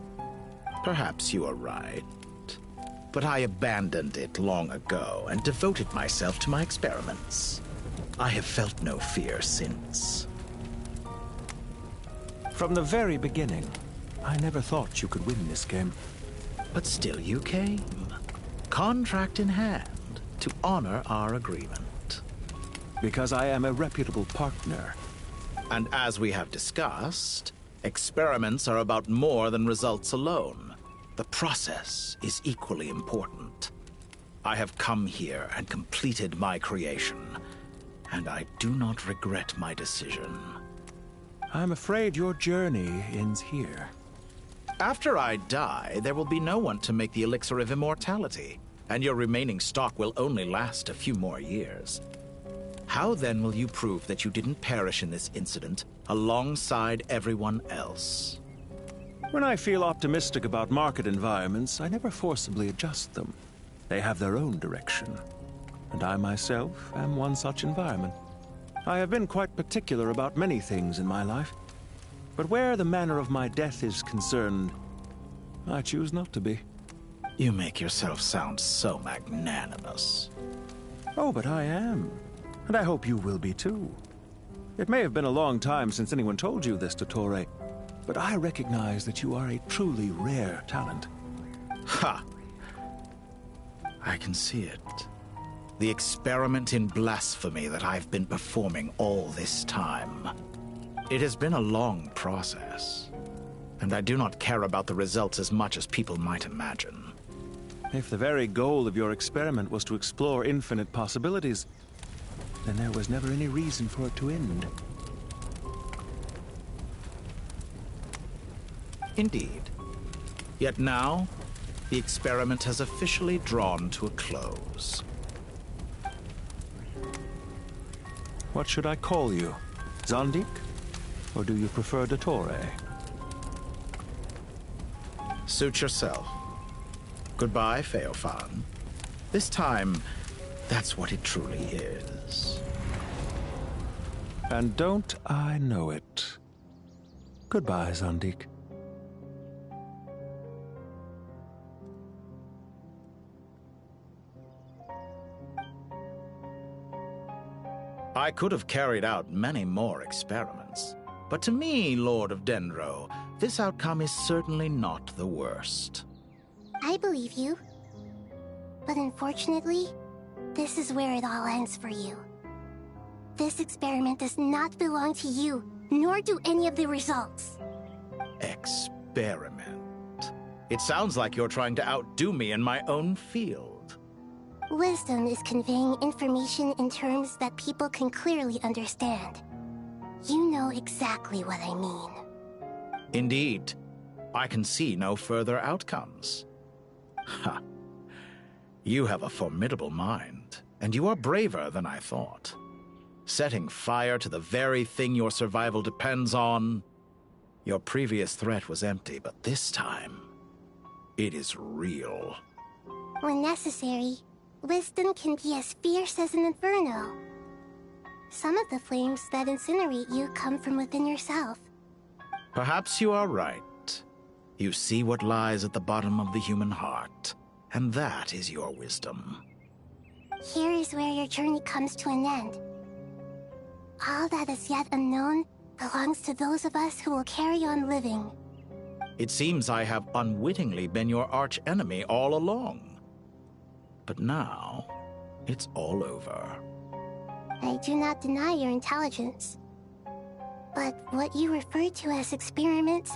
Perhaps you are right. But I abandoned it long ago and devoted myself to my experiments. I have felt no fear since. From the very beginning, I never thought you could win this game. But still you came. Contract in hand. To honor our agreement. Because I am a reputable partner. And as we have discussed, experiments are about more than results alone. The process is equally important. I have come here and completed my creation, and I do not regret my decision. I'm afraid your journey ends here. After I die, there will be no one to make the Elixir of Immortality. And your remaining stock will only last a few more years. How then will you prove that you didn't perish in this incident alongside everyone else? When I feel optimistic about market environments, I never forcibly adjust them. They have their own direction. And I myself am one such environment. I have been quite particular about many things in my life. But where the manner of my death is concerned, I choose not to be. You make yourself sound so magnanimous. Oh, but I am. And I hope you will be too. It may have been a long time since anyone told you this, Dottore, but I recognize that you are a truly rare talent. Ha! I can see it. The experiment in blasphemy that I've been performing all this time. It has been a long process, and I do not care about the results as much as people might imagine. If the very goal of your experiment was to explore infinite possibilities, then there was never any reason for it to end. Indeed. Yet now, the experiment has officially drawn to a close. What should I call you? Zandik? Or do you prefer Dottore? Suit yourself. Goodbye, Feofan. This time, that's what it truly is. And don't I know it? Goodbye, Zandik. I could have carried out many more experiments, but to me, Lord of Dendro, this outcome is certainly not the worst. I believe you. But unfortunately, this is where it all ends for you. This experiment does not belong to you, nor do any of the results. Experiment? It sounds like you're trying to outdo me in my own field. Wisdom is conveying information in terms that people can clearly understand. You know exactly what I mean. Indeed. I can see no further outcomes. Ha. You have a formidable mind, and you are braver than I thought. Setting fire to the very thing your survival depends on. Your previous threat was empty, but this time, it is real. When necessary, wisdom can be as fierce as an inferno. Some of the flames that incinerate you come from within yourself. Perhaps you are right. You see what lies at the bottom of the human heart, and that is your wisdom. Here is where your journey comes to an end. All that is yet unknown belongs to those of us who will carry on living. It seems I have unwittingly been your arch-enemy all along. But now, it's all over. I do not deny your intelligence. But what you refer to as experiments,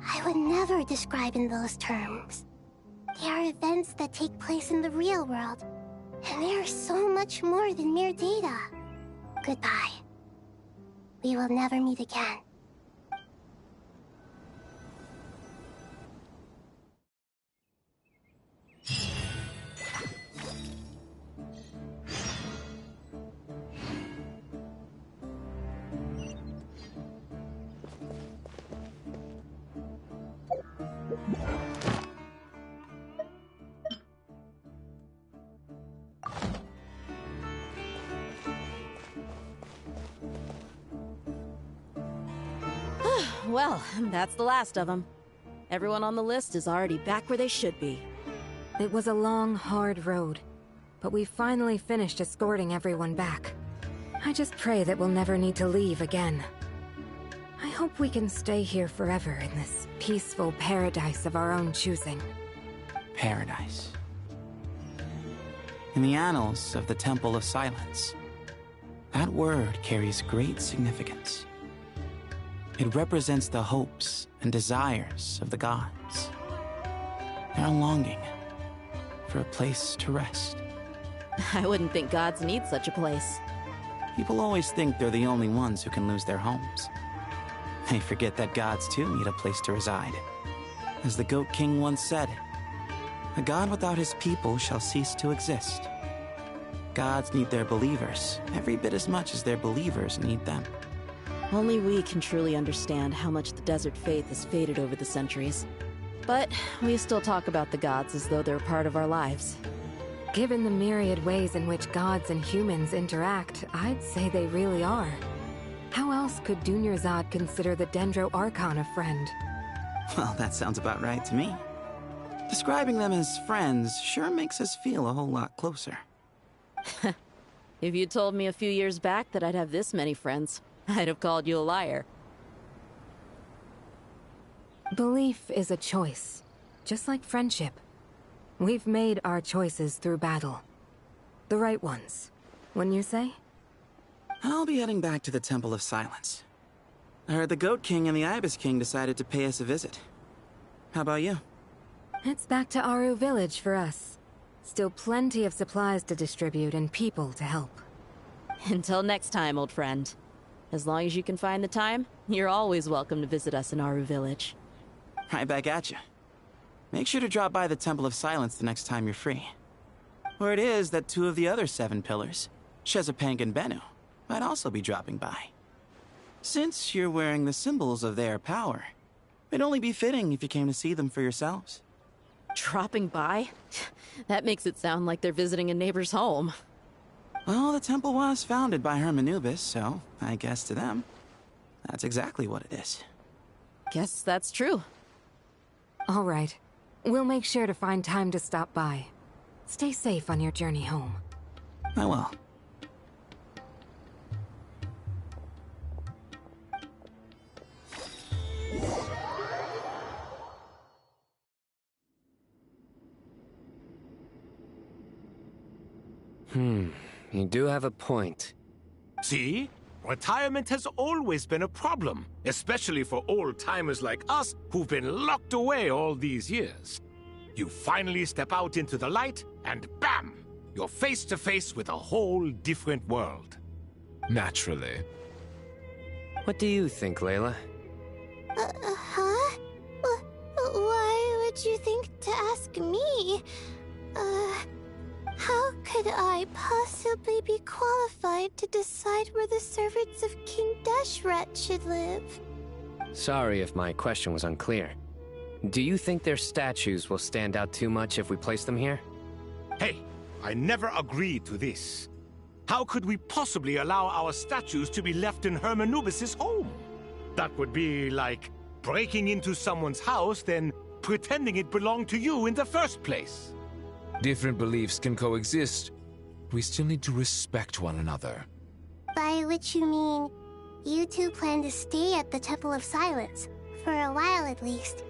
I would never describe in those terms. They are events that take place in the real world, and they are so much more than mere data. Goodbye. We will never meet again. Well, that's the last of them. Everyone on the list is already back where they should be. It was a long, hard road, but we finally finished escorting everyone back. I just pray that we'll never need to leave again. I hope we can stay here forever in this peaceful paradise of our own choosing. Paradise. In the annals of the Temple of Silence, that word carries great significance. It represents the hopes and desires of the gods. Their longing for a place to rest. I wouldn't think gods need such a place. People always think they're the only ones who can lose their homes. They forget that gods too need a place to reside. As the Goat King once said, "A god without his people shall cease to exist." Gods need their believers every bit as much as their believers need them. Only we can truly understand how much the desert faith has faded over the centuries. But we still talk about the gods as though they're part of our lives. Given the myriad ways in which gods and humans interact, I'd say they really are. How else could Dunyarzad consider the Dendro Archon a friend? Well, that sounds about right to me. Describing them as friends sure makes us feel a whole lot closer. If you told me a few years back that I'd have this many friends, I'd have called you a liar. Belief is a choice, just like friendship. We've made our choices through battle. The right ones, wouldn't you say? I'll be heading back to the Temple of Silence. I heard the Goat King and the Ibis King decided to pay us a visit. How about you? It's back to Aru Village for us. Still plenty of supplies to distribute and people to help. Until next time, old friend. As long as you can find the time, you're always welcome to visit us in Aru Village. Right back at you. Make sure to drop by the Temple of Silence the next time you're free. Word is that 2 of the other 7 pillars, Shezapang and Bennu, might also be dropping by. Since you're wearing the symbols of their power, it'd only be fitting if you came to see them for yourselves. Dropping by? That makes it sound like they're visiting a neighbor's home. Well, the temple was founded by Hermanubis, so I guess to them, that's exactly what it is. Guess that's true. All right. We'll make sure to find time to stop by. Stay safe on your journey home. I will. You do have a point. See? Retirement has always been a problem, especially for old-timers like us who've been locked away all these years. You finally step out into the light, and bam! You're face to face with a whole different world. Naturally. What do you think, Layla? Huh? Why would you think to ask me? How could I possibly be qualified to decide where the servants of King Deshret should live? Sorry if my question was unclear. Do you think their statues will stand out too much if we place them here? Hey, I never agreed to this. How could we possibly allow our statues to be left in Hermanubis' home? That would be like breaking into someone's house, then pretending it belonged to you in the first place. Different beliefs can coexist. We still need to respect one another. By which you mean, you two plan to stay at the Temple of Silence, for a while at least,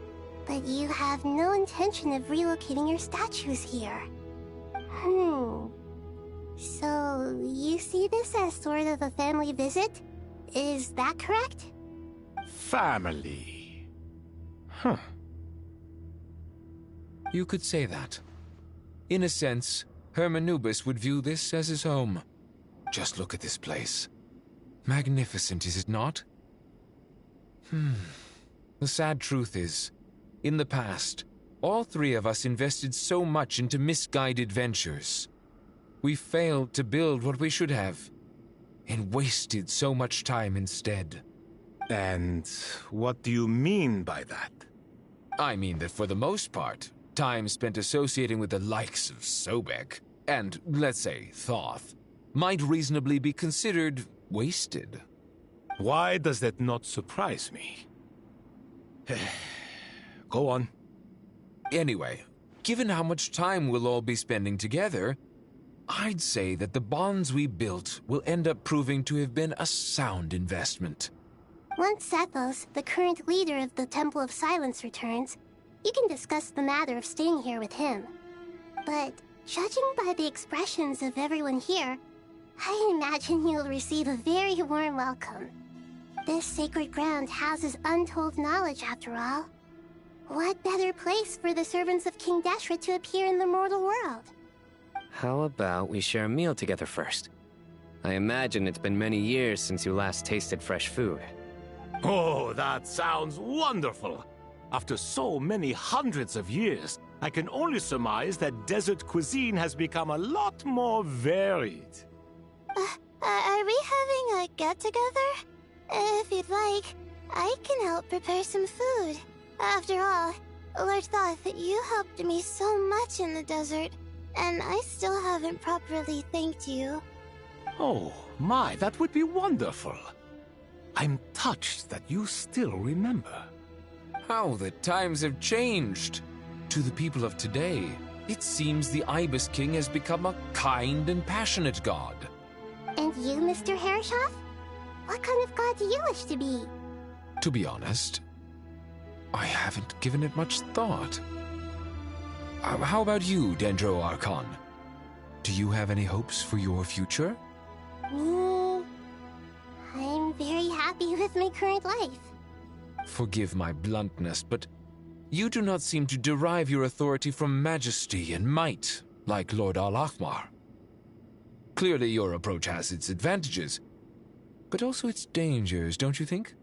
but you have no intention of relocating your statues here. So, you see this as sort of a family visit? Is that correct? Family. You could say that. In a sense, Hermanubis would view this as his home. Just look at this place. Magnificent, is it not? The sad truth is, in the past, all 3 of us invested so much into misguided ventures. We failed to build what we should have, and wasted so much time instead. And what do you mean by that? I mean that for the most part, time spent associating with the likes of Sobek, and, let's say, Thoth, might reasonably be considered wasted. Why does that not surprise me? Go on. Anyway, given how much time we'll all be spending together, I'd say that the bonds we built will end up proving to have been a sound investment. Once Sethos, the current leader of the Temple of Silence, returns, you can discuss the matter of staying here with him. But judging by the expressions of everyone here, I imagine you'll receive a very warm welcome. This sacred ground houses untold knowledge, after all. What better place for the servants of King Deshret to appear in the mortal world? How about we share a meal together first? I imagine it's been many years since you last tasted fresh food. Oh, that sounds wonderful! After so many hundreds of years, I can only surmise that desert cuisine has become a lot more varied. Are we having a get-together? If you'd like, I can help prepare some food. After all, Lord Thoth, you helped me so much in the desert, and I still haven't properly thanked you. Oh, my, that would be wonderful. I'm touched that you still remember. How the times have changed. To the people of today, it seems the Ibis King has become a kind and passionate god. And you, Mr. Herreshoff? What kind of god do you wish to be? To be honest, I haven't given it much thought. How about you, Dendro Archon? Do you have any hopes for your future? Me? I'm very happy with my current life. Forgive my bluntness, but you do not seem to derive your authority from majesty and might, like Lord Al-Ahmar. Clearly your approach has its advantages, but also its dangers, don't you think?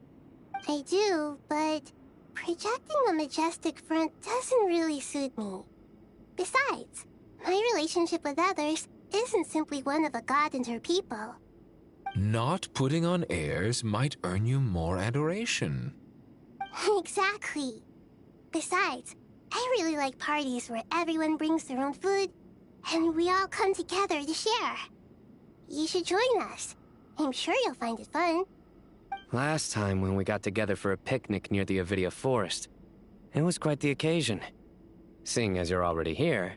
I do, but projecting a majestic front doesn't really suit me. Besides, my relationship with others isn't simply one of a god and her people. Not putting on airs might earn you more adoration. Exactly. Besides, I really like parties where everyone brings their own food, and we all come together to share. You should join us. I'm sure you'll find it fun. Last time when we got together for a picnic near the Avidia Forest, it was quite the occasion. Seeing as you're already here,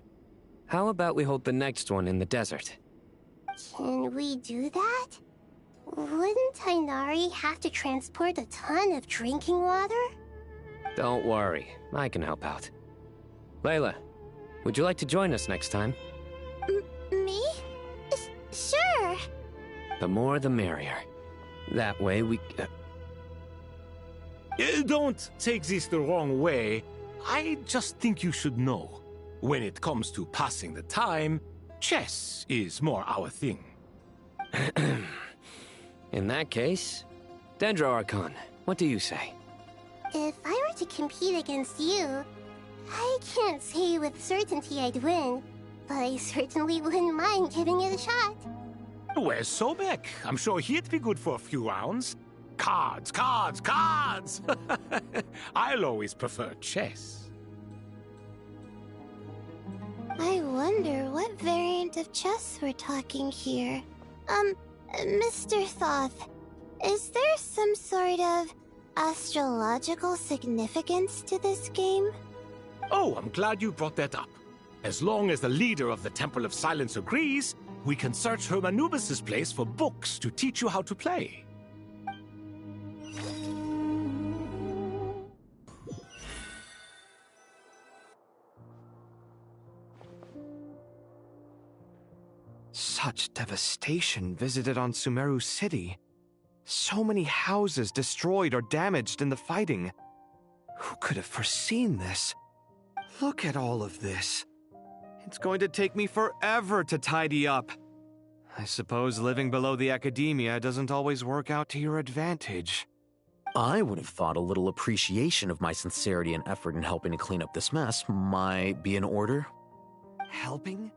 how about we hold the next one in the desert? Can we do that? Wouldn't Tainari have to transport a ton of drinking water? Don't worry, I can help out. Layla, would you like to join us next time? Me? Sure. The more the merrier. That way we... Don't take this the wrong way. I just think you should know. When it comes to passing the time, chess is more our thing. In that case, Dendro Archon, what do you say? If I were to compete against you, I can't say with certainty I'd win, but I certainly wouldn't mind giving it a shot. Where's Sobek? I'm sure he'd be good for a few rounds. Cards, cards, cards! I'll always prefer chess. I wonder what variant of chess we're talking here. Mr. Thoth, is there some sort of astrological significance to this game? Oh, I'm glad you brought that up. As long as the leader of the Temple of Silence agrees, we can search Hermanubis' place for books to teach you how to play. Such devastation visited on Sumeru City. So many houses destroyed or damaged in the fighting. Who could have foreseen this? Look at all of this. It's going to take me forever to tidy up. I suppose living below the academia doesn't always work out to your advantage. I would have thought a little appreciation of my sincerity and effort in helping to clean up this mess might be in order. Helping?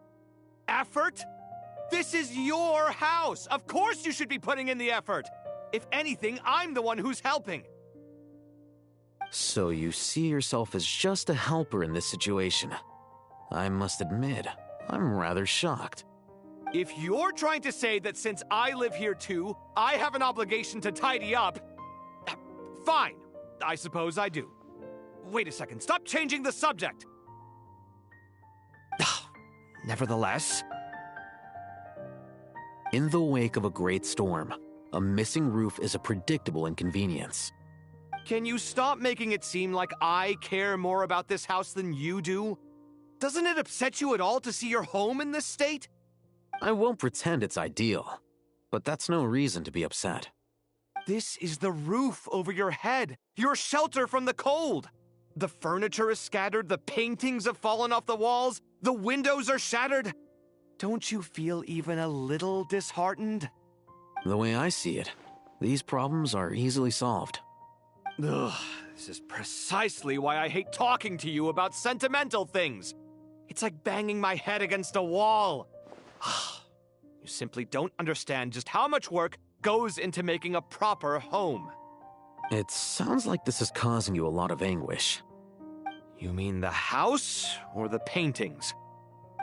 Effort? This is your house! Of course you should be putting in the effort! If anything, I'm the one who's helping! So you see yourself as just a helper in this situation. I must admit, I'm rather shocked. If you're trying to say that since I live here too, I have an obligation to tidy up, fine. I suppose I do. Wait a second, stop changing the subject! Nevertheless... In the wake of a great storm, a missing roof is a predictable inconvenience. Can you stop making it seem like I care more about this house than you do? Doesn't it upset you at all to see your home in this state? I won't pretend it's ideal, but that's no reason to be upset. This is the roof over your head, your shelter from the cold. The furniture is scattered, the paintings have fallen off the walls, the windows are shattered. Don't you feel even a little disheartened? The way I see it, these problems are easily solved. Ugh, this is precisely why I hate talking to you about sentimental things. It's like banging my head against a wall. You simply don't understand just how much work goes into making a proper home. It sounds like this is causing you a lot of anguish. You mean the house or the paintings?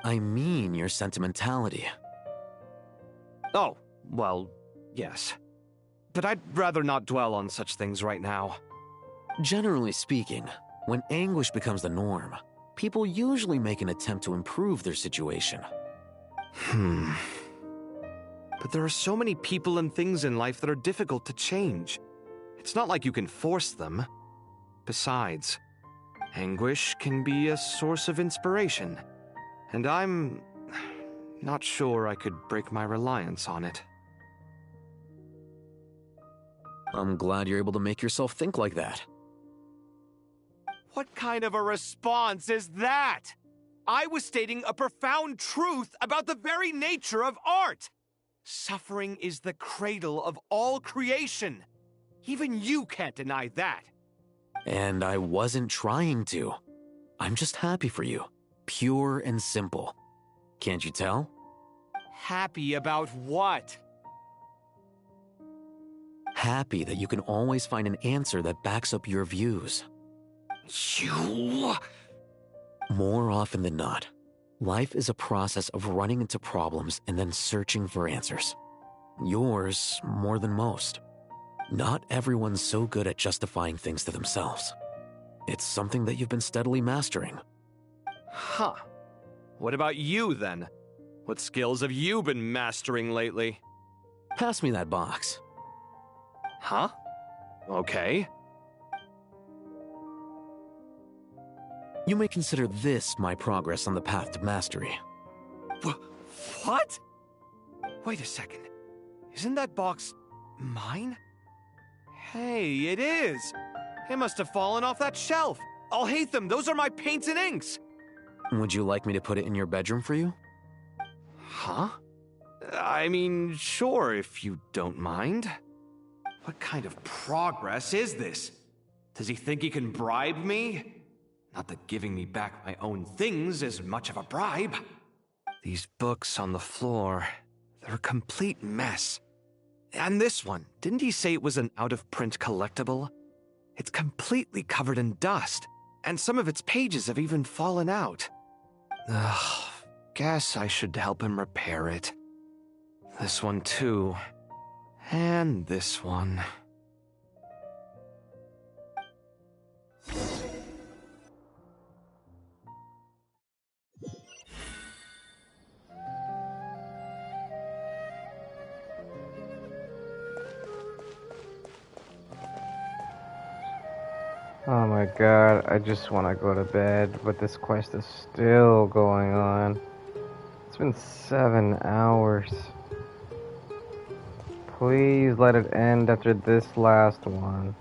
I mean your sentimentality. Oh, well, yes. But I'd rather not dwell on such things right now. Generally speaking, when anguish becomes the norm, people usually make an attempt to improve their situation. But there are so many people and things in life that are difficult to change. It's not like you can force them. Besides, anguish can be a source of inspiration. And I'm Not sure I could break my reliance on it. I'm glad you're able to make yourself think like that. What kind of a response is that? I was stating a profound truth about the very nature of art. Suffering is the cradle of all creation. Even you can't deny that. And I wasn't trying to. I'm just happy for you. Pure and simple. Can't you tell? Happy about what? Happy that you can always find an answer that backs up your views. You... More often than not, life is a process of running into problems and then searching for answers. Yours more than most. Not everyone's so good at justifying things to themselves. It's something that you've been steadily mastering. Huh. What about you, then? What skills have you been mastering lately? Pass me that box. Huh? Okay. You may consider this my progress on the path to mastery. What? Wait a second. Isn't that box mine? Hey, it is! It must have fallen off that shelf. I'll hate them. Those are my paints and inks. Would you like me to put it in your bedroom for you? Huh? I mean, sure, if you don't mind. What kind of progress is this? Does he think he can bribe me? Not that giving me back my own things is much of a bribe. These books on the floor, they're a complete mess. And this one, didn't he say it was an out-of-print collectible? It's completely covered in dust, and some of its pages have even fallen out. Ugh, guess I should help him repair it. This one too. And this one. Oh my god, I just want to go to bed, but this quest is still going on. It's been 7 hours. Please let it end after this last one.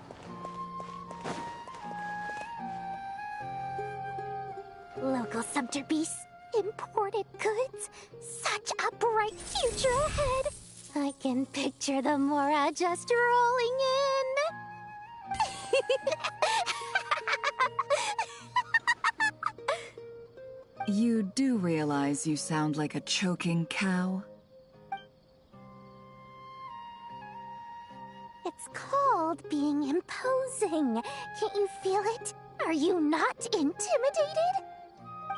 Local subter beasts, imported goods, such a bright future ahead. I can picture the Mora just rolling in. You do realize you sound like a choking cow? It's called being imposing. Can't you feel it? Are you not intimidated?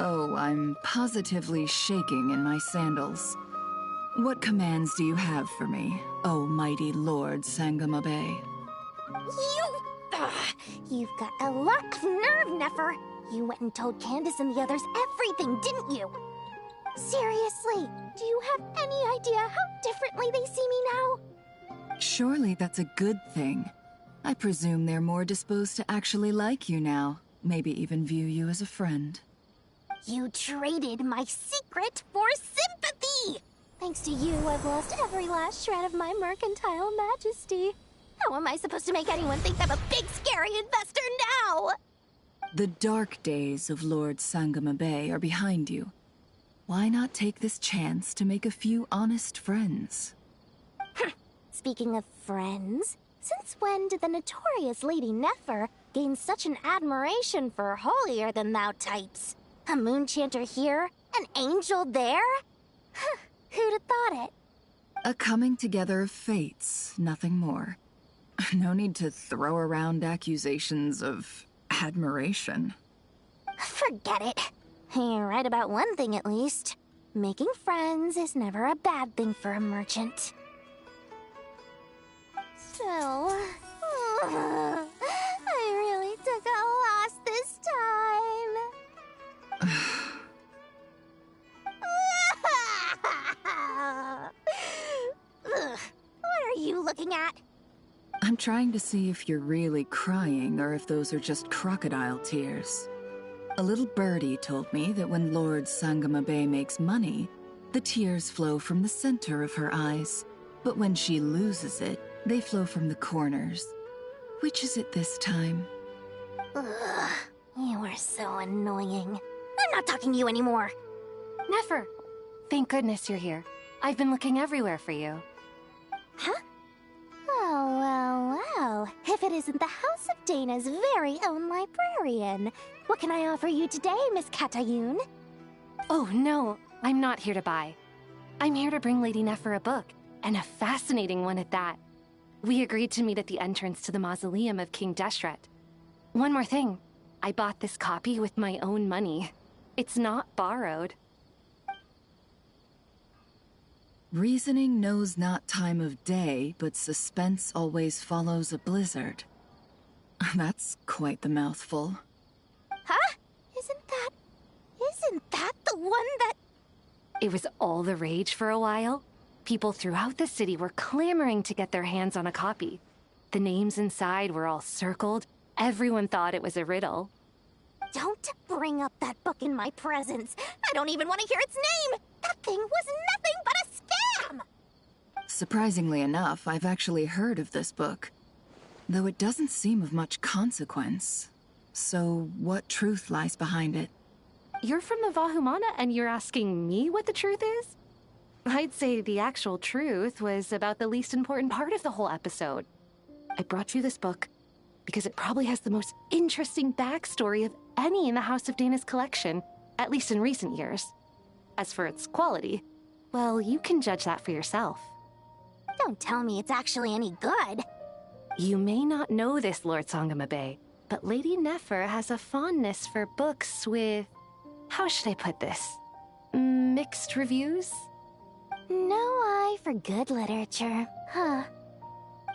Oh, I'm positively shaking in my sandals. What commands do you have for me, oh mighty Lord Sangama Bay? You've got a lot of nerve, Nefer. You went and told Candace and the others everything, didn't you? Seriously, do you have any idea how differently they see me now? Surely that's a good thing. I presume they're more disposed to actually like you now, maybe even view you as a friend. You traded my secret for sympathy! Thanks to you, I've lost every last shred of my mercantile majesty. How am I supposed to make anyone think I'm a big, scary investor now? The dark days of Lord Sangama Bay are behind you. Why not take this chance to make a few honest friends? Speaking of friends, since when did the notorious Lady Nefer gain such an admiration for holier-than-thou types? A moon chanter here? An angel there? Who'd have thought it? A coming together of fates, nothing more. No need to throw around accusations of admiration. Forget it. You're right about one thing at least. Making friends is never a bad thing for a merchant. Still, I really took a loss this time. What are you looking at? I'm trying to see if you're really crying or if those are just crocodile tears. A little birdie told me that when Lord Sangama Bay makes money, The tears flow from the center of her eyes, but when she loses it, they flow from the corners. Which is it this time? Ugh, you are so annoying. I'm not talking to you anymore. Nefer, thank goodness you're here. I've been looking everywhere for you. Huh? Oh, well. If it isn't the House of Dana's very own librarian. What can I offer you today, Miss Katayun? Oh, no. I'm not here to buy. I'm here to bring Lady Nefer a book, and a fascinating one at that. We agreed to meet at the entrance to the mausoleum of King Deshret. One more thing. I bought this copy with my own money. It's not borrowed. Reasoning knows not time of day, but suspense always follows a blizzard. That's quite the mouthful. Huh? Isn't that the one that... It was all the rage for a while. People throughout the city were clamoring to get their hands on a copy. The names inside were all circled. Everyone thought it was a riddle. Don't bring up that book in my presence. I don't even want to hear its name. That thing was nothing but a scam. Surprisingly enough, I've actually heard of this book, though it doesn't seem of much consequence. So what truth lies behind it? You're from the Vahumana and you're asking me what the truth is? I'd say the actual truth was about the least important part of the whole episode. I brought you this book because it probably has the most interesting backstory of any in the House of Dana's collection, at least in recent years. As for its quality, well, you can judge that for yourself. Don't tell me it's actually any good. You may not know this, Lord Sangamabe, but Lady Nefer has a fondness for books with... how should I put this? Mixed reviews? No eye for good literature, huh?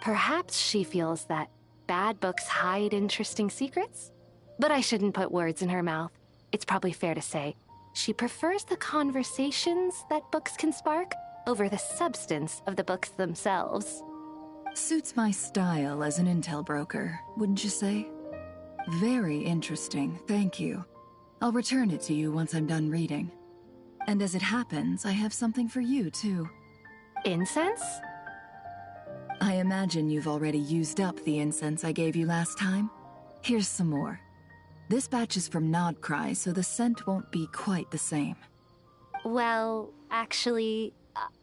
Perhaps she feels that bad books hide interesting secrets? But I shouldn't put words in her mouth. It's probably fair to say she prefers the conversations that books can spark over the substance of the books themselves. Suits my style as an intel broker, wouldn't you say? Very interesting, thank you. I'll return it to you once I'm done reading. And as it happens, I have something for you, too. Incense? I imagine you've already used up the incense I gave you last time. Here's some more. This batch is from Nodcry, so the scent won't be quite the same. Well, actually,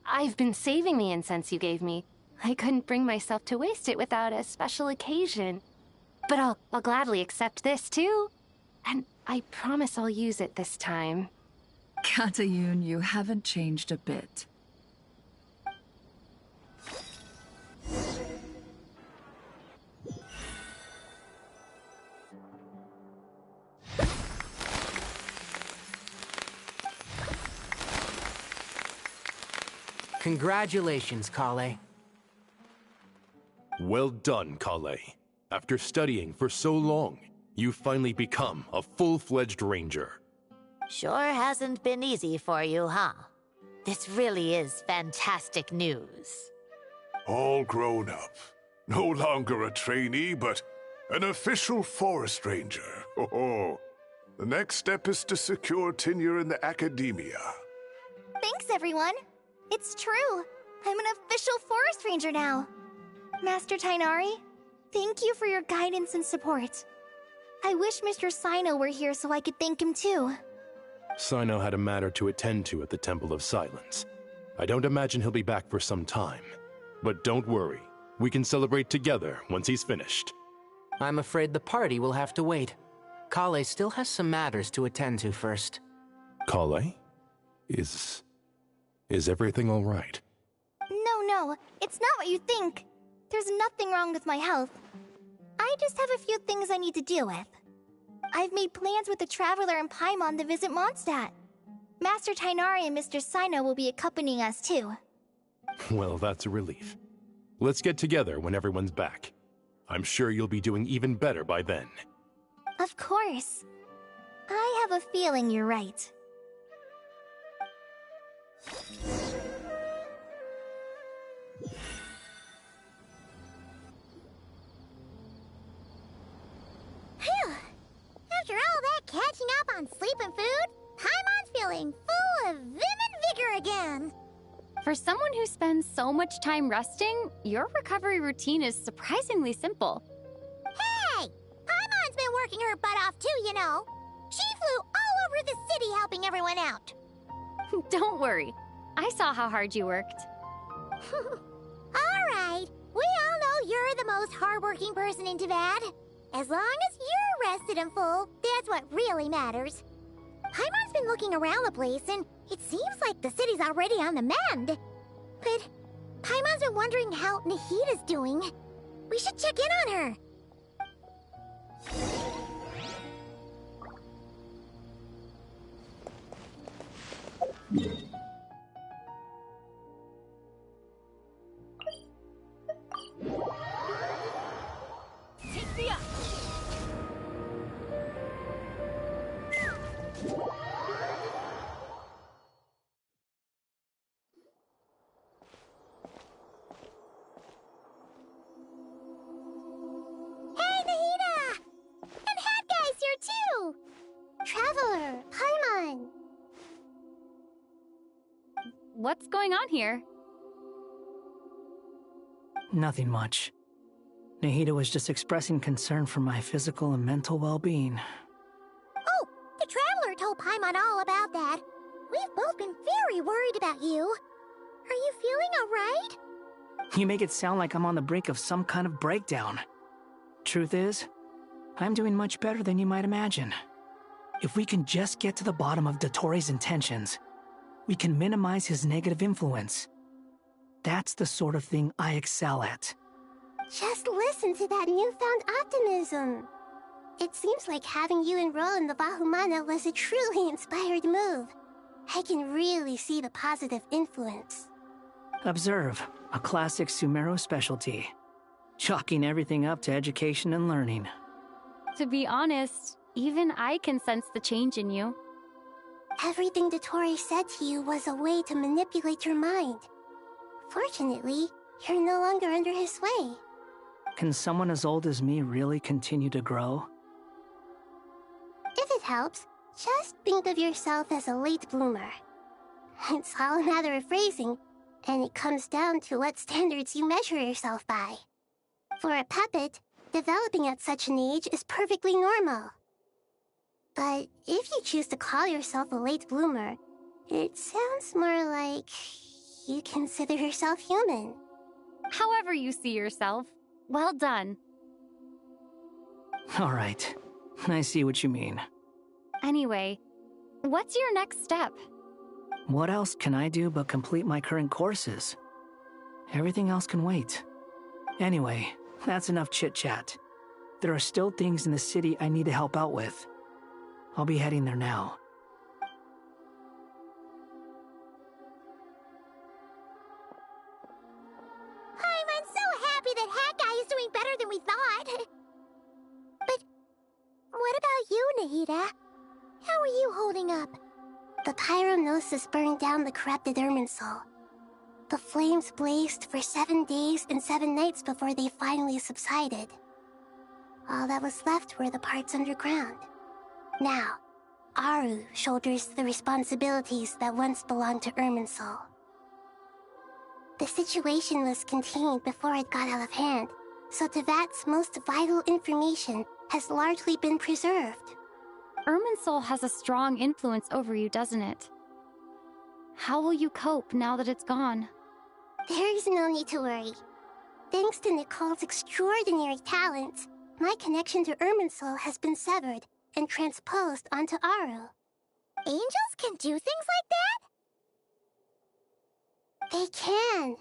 I've been saving the incense you gave me. I couldn't bring myself to waste it without a special occasion. But I'll gladly accept this, too. And I promise I'll use it this time. Katayun, you haven't changed a bit. Congratulations, Kale. Well done, Kale. After studying for so long, you've finally become a full-fledged ranger. Sure hasn't been easy for you, huh? This really is fantastic news. All grown up. No longer a trainee, but an official forest ranger. Oh, the next step is to secure tenure in the academia. Thanks, everyone. It's true. I'm an official forest ranger now. Master Tainari, thank you for your guidance and support. I wish Mr. Sino were here so I could thank him too. Sino had a matter to attend to at the Temple of Silence. I don't imagine he'll be back for some time. But don't worry, we can celebrate together once he's finished. I'm afraid the party will have to wait. Kale still has some matters to attend to first. Kale? Is everything all right? No, it's not what you think. There's nothing wrong with my health. I just have a few things I need to deal with. I've made plans with the Traveler and Paimon to visit Mondstadt. Master Tainari and Mr. Sino will be accompanying us too. Well, that's a relief. Let's get together when everyone's back. I'm sure you'll be doing even better by then. Of course. I have a feeling you're right. Phew! After all that catching up on sleep and food, Paimon's feeling full of vim and vigor here again. For someone who spends so much time resting, your recovery routine is surprisingly simple. Hey! Paimon's been working her butt off too, you know. She flew all over the city helping everyone out. Don't worry. I saw how hard you worked. Alright, we all know you're the most hardworking person in Teyvat. As long as you're rested and full, that's what really matters. Paimon's been looking around the place, and it seems like the city's already on the mend. But Paimon's been wondering how Nahida's doing. We should check in on her. Hey, Nahida! And Hat Guy's here too! Traveler, Paimon! What's going on here? Nothing much. Nahida was just expressing concern for my physical and mental well-being. Oh, the Traveler told Paimon all about that. We've both been very worried about you. Are you feeling alright? You make it sound like I'm on the brink of some kind of breakdown. Truth is, I'm doing much better than you might imagine. If we can just get to the bottom of Dottoro's intentions, we can minimize his negative influence. That's the sort of thing I excel at. Just listen to that newfound optimism. It seems like having you enroll in the Vahumana was a truly inspired move. I can really see the positive influence. Observe, a classic Sumeru specialty. Chalking everything up to education and learning. To be honest, even I can sense the change in you. Everything Dottori said to you was a way to manipulate your mind. Fortunately, you're no longer under his sway. Can someone as old as me really continue to grow? If it helps, just think of yourself as a late bloomer. It's all a matter of phrasing, and it comes down to what standards you measure yourself by. For a puppet, developing at such an age is perfectly normal. But if you choose to call yourself a late bloomer, it sounds more like you consider yourself human. However you see yourself, well done. All right, I see what you mean. Anyway, what's your next step? What else can I do but complete my current courses? Everything else can wait. Anyway, that's enough chit-chat. There are still things in the city I need to help out with. I'll be heading there now. I'm so happy that Hat Guy is doing better than we thought. But what about you, Nahida? How are you holding up? The pyronosis burned down the corrupted Irminsul. The flames blazed for 7 days and 7 nights before they finally subsided. All that was left were the parts underground. Now, Aru shoulders the responsibilities that once belonged to Irminsul. The situation was contained before it got out of hand, so Teyvat's most vital information has largely been preserved. Irminsul has a strong influence over you, doesn't it? How will you cope now that it's gone? There is no need to worry. Thanks to Nicole's extraordinary talents, my connection to Irminsul has been severed and transposed onto Aru. Angels can do things like that? They can.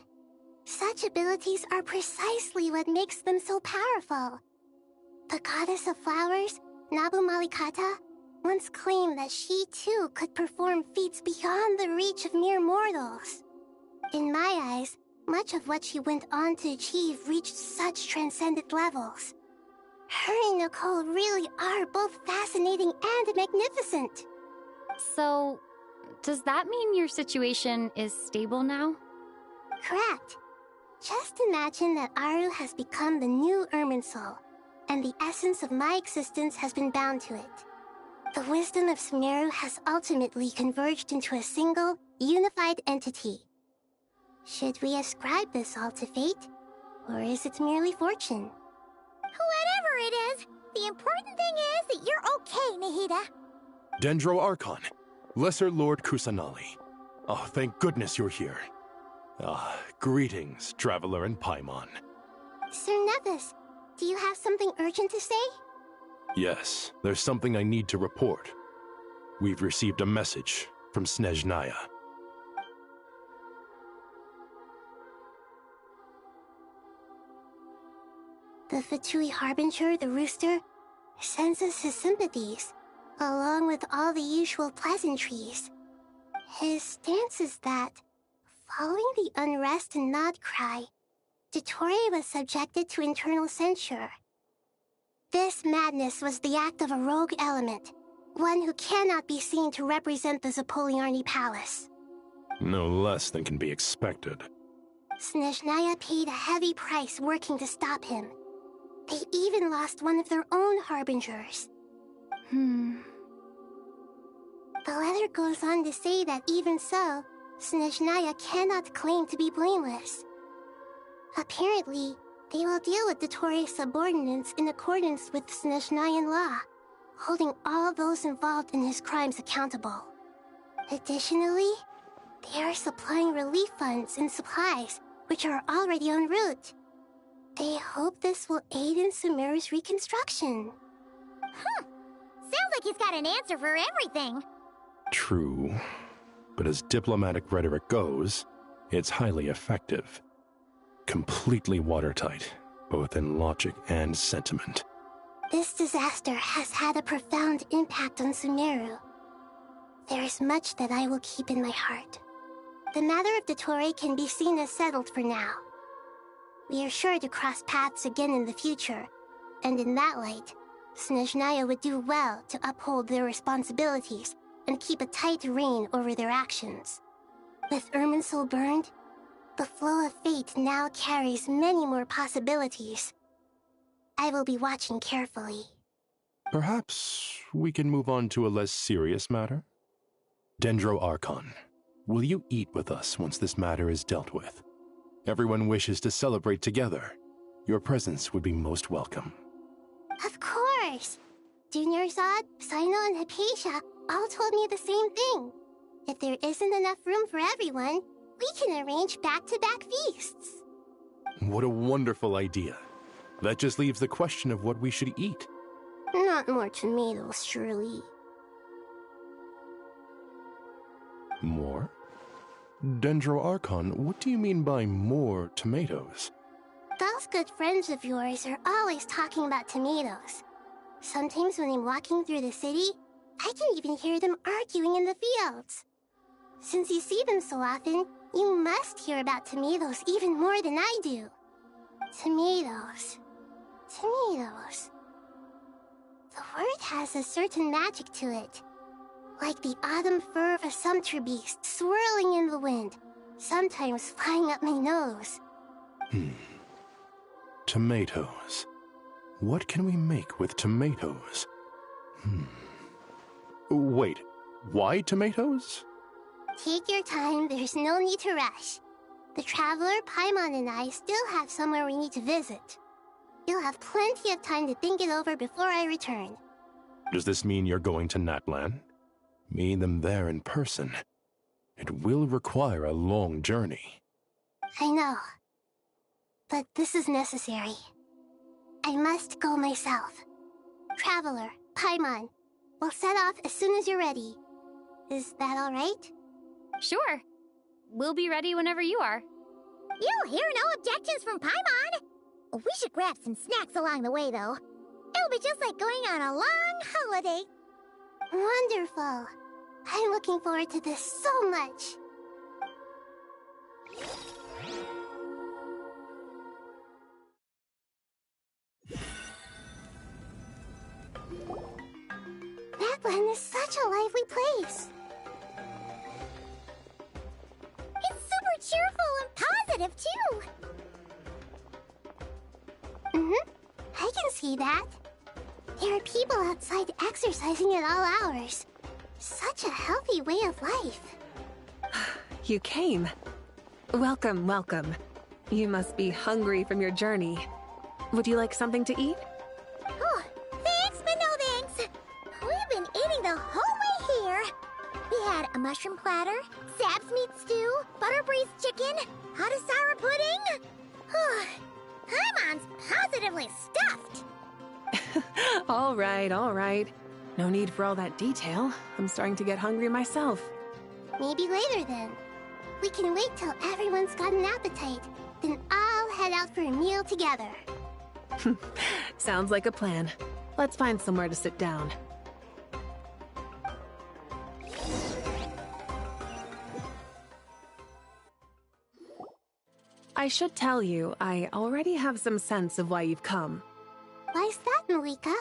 Such abilities are precisely what makes them so powerful. The goddess of flowers, Nabu Malikata, once claimed that she too could perform feats beyond the reach of mere mortals. In my eyes, much of what she went on to achieve reached such transcendent levels. Her and Nicole really are both fascinating and magnificent. So, does that mean your situation is stable now? Correct. Just imagine that Aru has become the new Irminsul, and the essence of my existence has been bound to it. The wisdom of Sumeru has ultimately converged into a single, unified entity. Should we ascribe this all to fate, or is it merely fortune? Whatever it is, the important thing is that you're okay, Nahida. Dendro Archon, Lesser Lord Kusanali. Oh, thank goodness you're here. Greetings, Traveler and Paimon. Sir Nevis, do you have something urgent to say? Yes, there's something I need to report. We've received a message from Snezhnaya. The Fatui Harbinger, the Rooster, sends us his sympathies, along with all the usual pleasantries. His stance is that, following the unrest and Nod Cry, Dottore was subjected to internal censure. This madness was the act of a rogue element, one who cannot be seen to represent the Zapoliarni Palace. No less than can be expected. Snezhnaya paid a heavy price working to stop him. They even lost one of their own harbingers. The letter goes on to say that even so, Snezhnaya cannot claim to be blameless. Apparently, they will deal with Dottore's subordinates in accordance with Snezhnayan law, holding all those involved in his crimes accountable. Additionally, they are supplying relief funds and supplies, which are already en route. They hope this will aid in Sumeru's reconstruction. Sounds like he's got an answer for everything. True, but as diplomatic rhetoric goes, it's highly effective. Completely watertight, both in logic and sentiment. This disaster has had a profound impact on Sumeru. There is much that I will keep in my heart. The matter of Dottore can be seen as settled for now. We are sure to cross paths again in the future, and in that light, Snezhnaya would do well to uphold their responsibilities and keep a tight rein over their actions. With Irminsul burned, the flow of fate now carries many more possibilities. I will be watching carefully. Perhaps we can move on to a less serious matter? Dendro Archon, will you eat with us once this matter is dealt with? Everyone wishes to celebrate together. Your presence would be most welcome. Of course! Junior Zod, Sino, and Hypatia all told me the same thing. If there isn't enough room for everyone, we can arrange back-to-back feasts. What a wonderful idea. That just leaves the question of what we should eat. Not more tomatoes, surely. More? Dendro Archon, what do you mean by more tomatoes? Those good friends of yours are always talking about tomatoes. Sometimes when I'm walking through the city, I can even hear them arguing in the fields. Since you see them so often, you must hear about tomatoes even more than I do. Tomatoes. Tomatoes. The word has a certain magic to it. Like the autumn fur of a sumpter beast swirling in the wind, sometimes flying up my nose. Tomatoes. What can we make with tomatoes? Wait, why tomatoes? Take your time, there's no need to rush. The Traveler, Paimon, and I still have somewhere we need to visit. You'll have plenty of time to think it over before I return. Does this mean you're going to Natlan? Meeting them there in person. It will require a long journey. I know. But this is necessary. I must go myself. Traveler, Paimon, we'll set off as soon as you're ready. Is that all right? Sure. We'll be ready whenever you are. You'll hear no objections from Paimon. We should grab some snacks along the way, though. It'll be just like going on a long holiday. Wonderful. I'm looking forward to this so much. Natlan is such a lively place. It's super cheerful and positive, too. I can see that. There are people outside exercising at all hours. Such a healthy way of life. You came. Welcome, welcome. You must be hungry from your journey. Would you like something to eat? Oh, thanks, but no thanks. We've been eating the whole way here. We had a mushroom platter, Sab's meat stew, butter braised chicken, hot sour pudding. Paimon's positively stuffed. All right, all right. No need for all that detail. I'm starting to get hungry myself. Maybe later then. We can wait till everyone's got an appetite. Then I'll head out for a meal together. Sounds like a plan. Let's find somewhere to sit down. I should tell you, I already have some sense of why you've come. Why's that, Malika?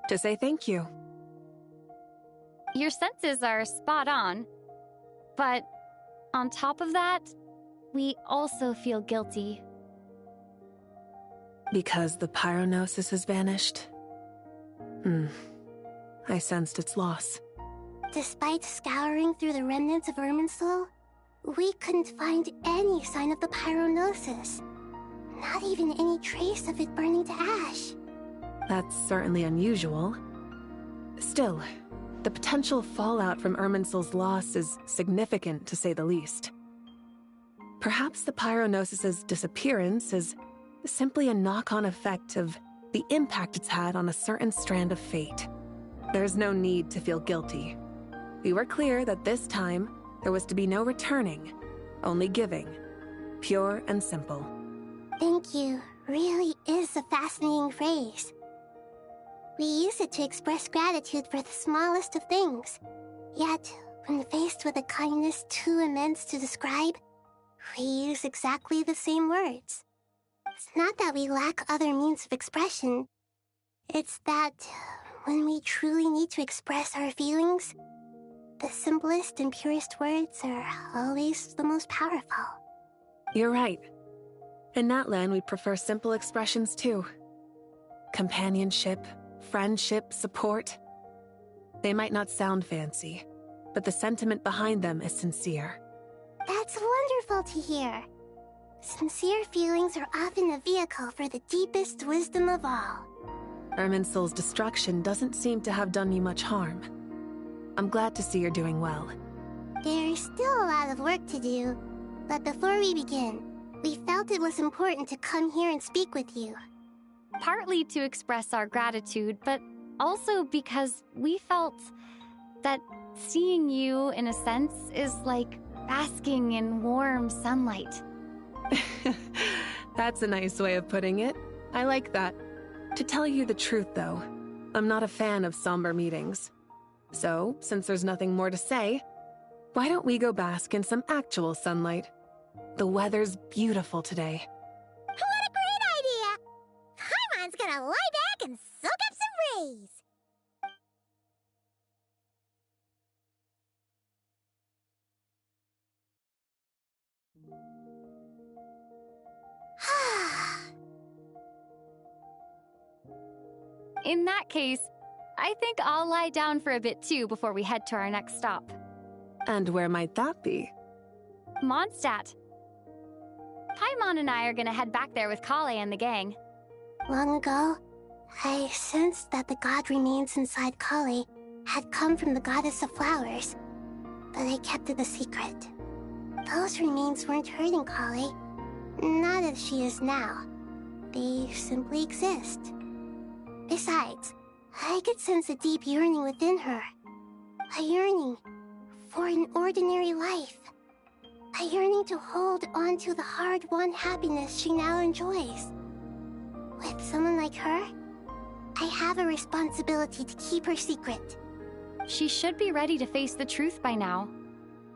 To say thank you. Your senses are spot on. But on top of that, we also feel guilty. Because the pyronosis has vanished? I sensed its loss. Despite scouring through the remnants of Irminsul, we couldn't find any sign of the pyronosis. Not even any trace of it burning to ash. That's certainly unusual. Still, the potential fallout from Irminsul's loss is significant, to say the least. Perhaps the pyronosis's disappearance is simply a knock-on effect of the impact it's had on a certain strand of fate. There's no need to feel guilty. We were clear that this time, there was to be no returning, only giving. Pure and simple. Thank you really is a fascinating phrase. We use it to express gratitude for the smallest of things. Yet, when faced with a kindness too immense to describe, we use exactly the same words. It's not that we lack other means of expression. It's that when we truly need to express our feelings, the simplest and purest words are always the most powerful. You're right. In Natlan, we prefer simple expressions too. Companionship, friendship, support. They might not sound fancy, but the sentiment behind them is sincere. That's wonderful to hear. Sincere feelings are often a vehicle for the deepest wisdom of all. Irminsul's destruction doesn't seem to have done you much harm. I'm glad to see you're doing well. There's still a lot of work to do, but before we begin, we felt it was important to come here and speak with you. Partly to express our gratitude, but also because we felt that seeing you, in a sense, is like basking in warm sunlight. That's a nice way of putting it. I like that. To tell you the truth, though, I'm not a fan of somber meetings. So, since there's nothing more to say, why don't we go bask in some actual sunlight? The weather's beautiful today. What a great idea! Paimon's gonna lie back and soak up some rays. In that case, I think I'll lie down for a bit too before we head to our next stop. And where might that be? Mondstadt. Paimon and I are gonna head back there with Kale and the gang. Long ago, I sensed that the god remains inside Kale had come from the goddess of flowers, but I kept it a secret. Those remains weren't hurting Kale, not as she is now. They simply exist. Besides, I could sense a deep yearning within her. A yearning for an ordinary life. A yearning to hold on to the hard-won happiness she now enjoys. With someone like her, I have a responsibility to keep her secret. She should be ready to face the truth by now.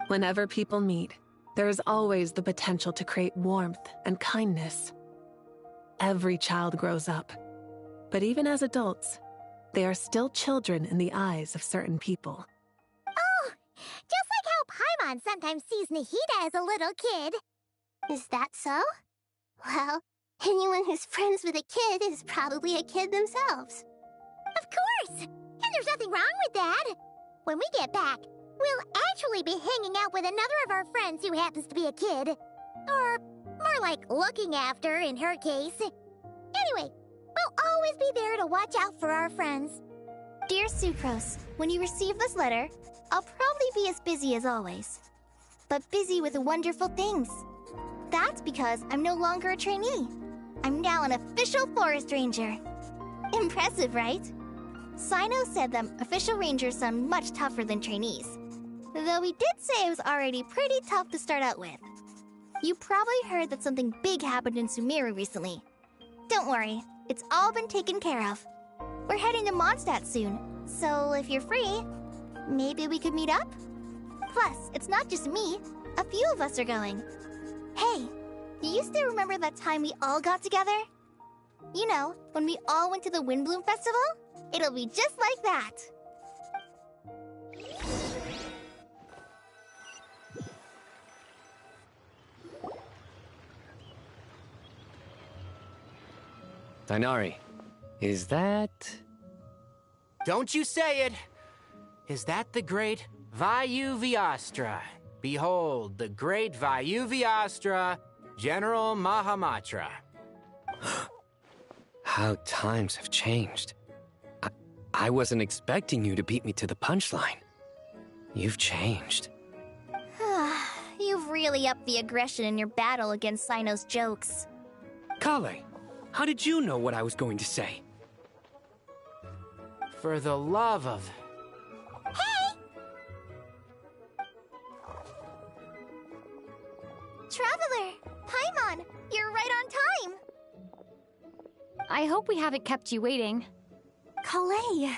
Whenever people meet, there is always the potential to create warmth and kindness. Every child grows up, but even as adults, they are still children in the eyes of certain people. Oh, just like how Paimon sometimes sees Nahida as a little kid. Is that so? Well, Anyone who's friends with a kid is probably a kid themselves. Of course! And there's nothing wrong with that. When we get back, we'll actually be hanging out with another of our friends who happens to be a kid. Or more like looking after, in her case. Anyway, we'll always be there to watch out for our friends. Dear Sucrose, when you receive this letter, I'll probably be as busy as always. But busy with wonderful things. That's because I'm no longer a trainee. I'm now an official forest ranger. Impressive, right? Sino said that official rangers sound much tougher than trainees. Though he did say it was already pretty tough to start out with. You probably heard that something big happened in Sumeru recently. Don't worry, it's all been taken care of. We're heading to Mondstadt soon, so if you're free, maybe we could meet up? Plus, it's not just me. A few of us are going. Hey, do you still remember that time we all got together? You know, when we all went to the Windbloom Festival? It'll be just like that. Dainari, is that... Don't you say it! Is that the great Vayu-Vyastra? Behold, the great Vayu-Vyastra, General Mahamatra. How times have changed. I wasn't expecting you to beat me to the punchline. You've changed. You've really upped the aggression in your battle against Sino's jokes. Kale, how did you know what I was going to say? For the love of... Hey! Traveler! Paimon! You're right on time! I hope we haven't kept you waiting. Kalei!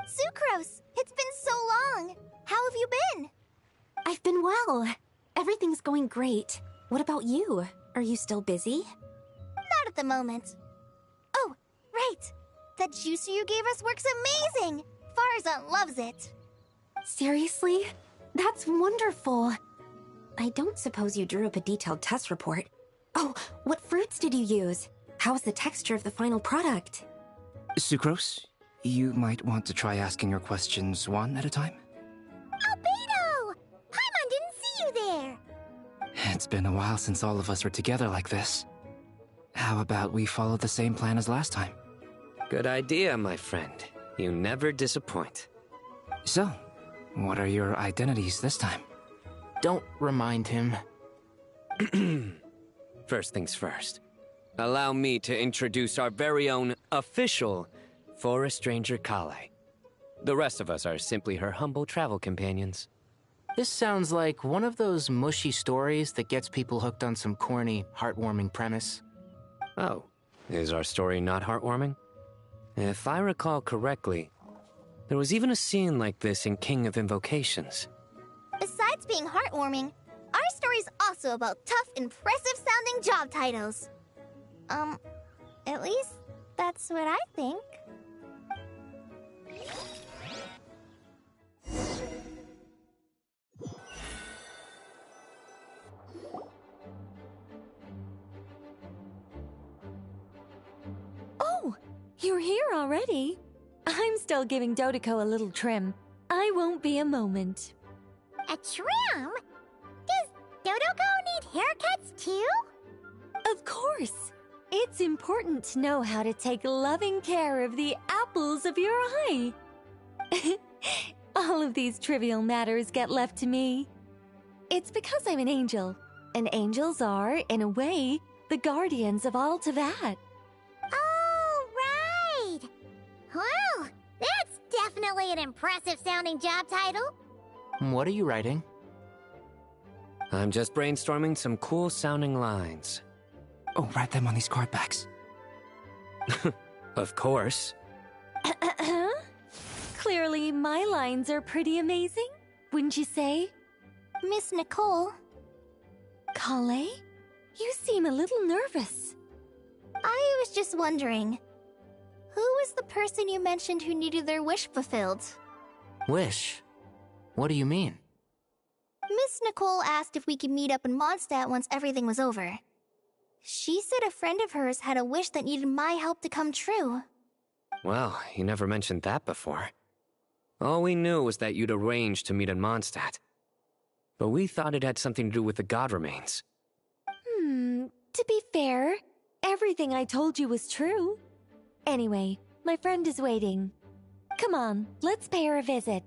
Sucrose! It's been so long! How have you been? I've been well. Everything's going great. What about you? Are you still busy? Not at the moment. Oh, right! That juicer you gave us works amazing! Farzan loves it. Seriously? That's wonderful. I don't suppose you drew up a detailed test report. Oh, what fruits did you use? How's the texture of the final product? Sucrose, you might want to try asking your questions one at a time. Albedo! Paimon didn't see you there! It's been a while since all of us were together like this. How about we follow the same plan as last time? Good idea, my friend. You never disappoint. So, what are your identities this time? Don't remind him. First things first. Allow me to introduce our very own official Forest Ranger Kale. The rest of us are simply her humble travel companions. This sounds like one of those mushy stories that gets people hooked on some corny, heartwarming premise. Oh, is our story not heartwarming? If I recall correctly, there was even a scene like this in King of Invocations. Besides being heartwarming, our story's also about tough, impressive-sounding job titles. At least that's what I think. Oh, you're here already? I'm still giving Dodeko a little trim. I won't be a moment. A trim? Does Dodeko need haircuts too? Of course. It's important to know how to take loving care of the apples of your eye. All of these trivial matters get left to me. It's because I'm an angel, and angels are, in a way, the guardians of all Teyvat. Oh, right! Well, that's definitely an impressive-sounding job title. What are you writing? I'm just brainstorming some cool-sounding lines. Oh, write them on these card backs. Of course. Clearly, my lines are pretty amazing, wouldn't you say? Miss Nicole. Kale? You seem a little nervous. I was just wondering, who was the person you mentioned who needed their wish fulfilled? Wish? What do you mean? Miss Nicole asked if we could meet up in Mondstadt once everything was over. She said a friend of hers had a wish that needed my help to come true. Well, you never mentioned that before. All we knew was that you'd arranged to meet in Mondstadt. But we thought it had something to do with the god remains. To be fair, everything I told you was true. Anyway, my friend is waiting. Come on, let's pay her a visit.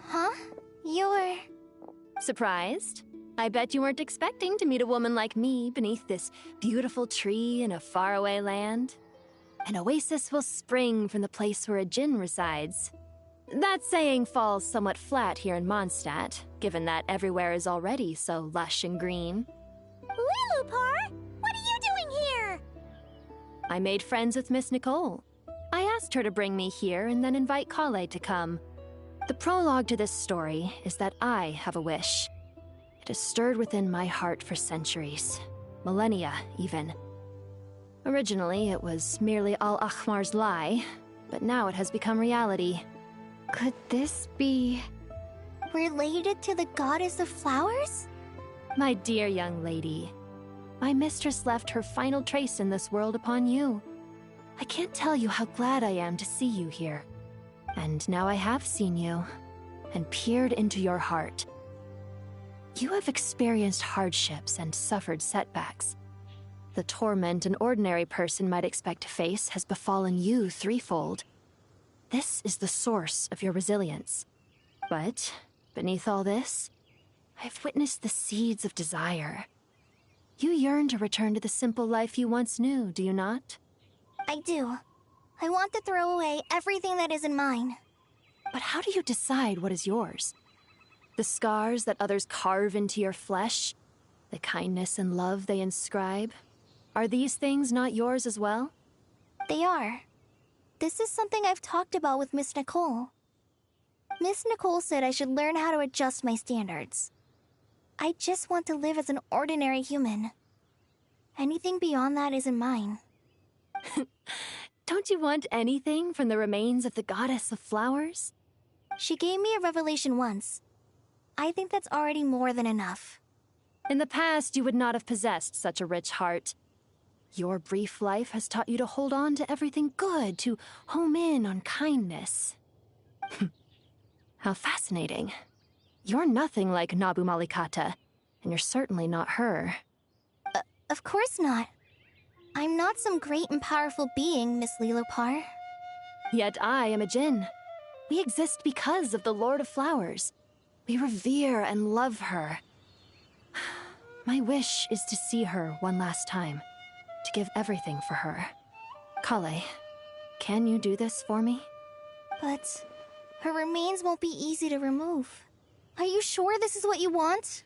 Huh? You're... Surprised? I bet you weren't expecting to meet a woman like me beneath this beautiful tree in a faraway land. An oasis will spring from the place where a djinn resides. That saying falls somewhat flat here in Mondstadt, given that everywhere is already so lush and green. Lilupar! What are you doing here? I made friends with Miss Nicole. I asked her to bring me here and then invite Kale to come. The prologue to this story is that I have a wish. It has stirred within my heart for centuries, millennia even. Originally, it was merely Al-Ahmar's lie, but now it has become reality. Could this be... related to the goddess of flowers? My dear young lady, my mistress left her final trace in this world upon you. I can't tell you how glad I am to see you here. And now I have seen you, and peered into your heart. You have experienced hardships and suffered setbacks. The torment an ordinary person might expect to face has befallen you threefold. This is the source of your resilience. But, beneath all this, I have witnessed the seeds of desire. You yearn to return to the simple life you once knew, do you not? I do. I want to throw away everything that isn't mine. But how do you decide what is yours? The scars that others carve into your flesh? The kindness and love they inscribe? Are these things not yours as well? They are. This is something I've talked about with Miss Nicole. Miss Nicole said I should learn how to adjust my standards. I just want to live as an ordinary human. Anything beyond that isn't mine. Don't you want anything from the remains of the goddess of flowers? She gave me a revelation once. I think that's already more than enough. In the past, you would not have possessed such a rich heart. Your brief life has taught you to hold on to everything good, to home in on kindness. How fascinating. You're nothing like Nabu Malikata, and you're certainly not her. Of course not. I'm not some great and powerful being, Miss Lilopar. Yet I am a djinn. We exist because of the Lord of Flowers. We revere and love her. My wish is to see her one last time, to give everything for her. Kale, can you do this for me? But her remains won't be easy to remove. Are you sure this is what you want?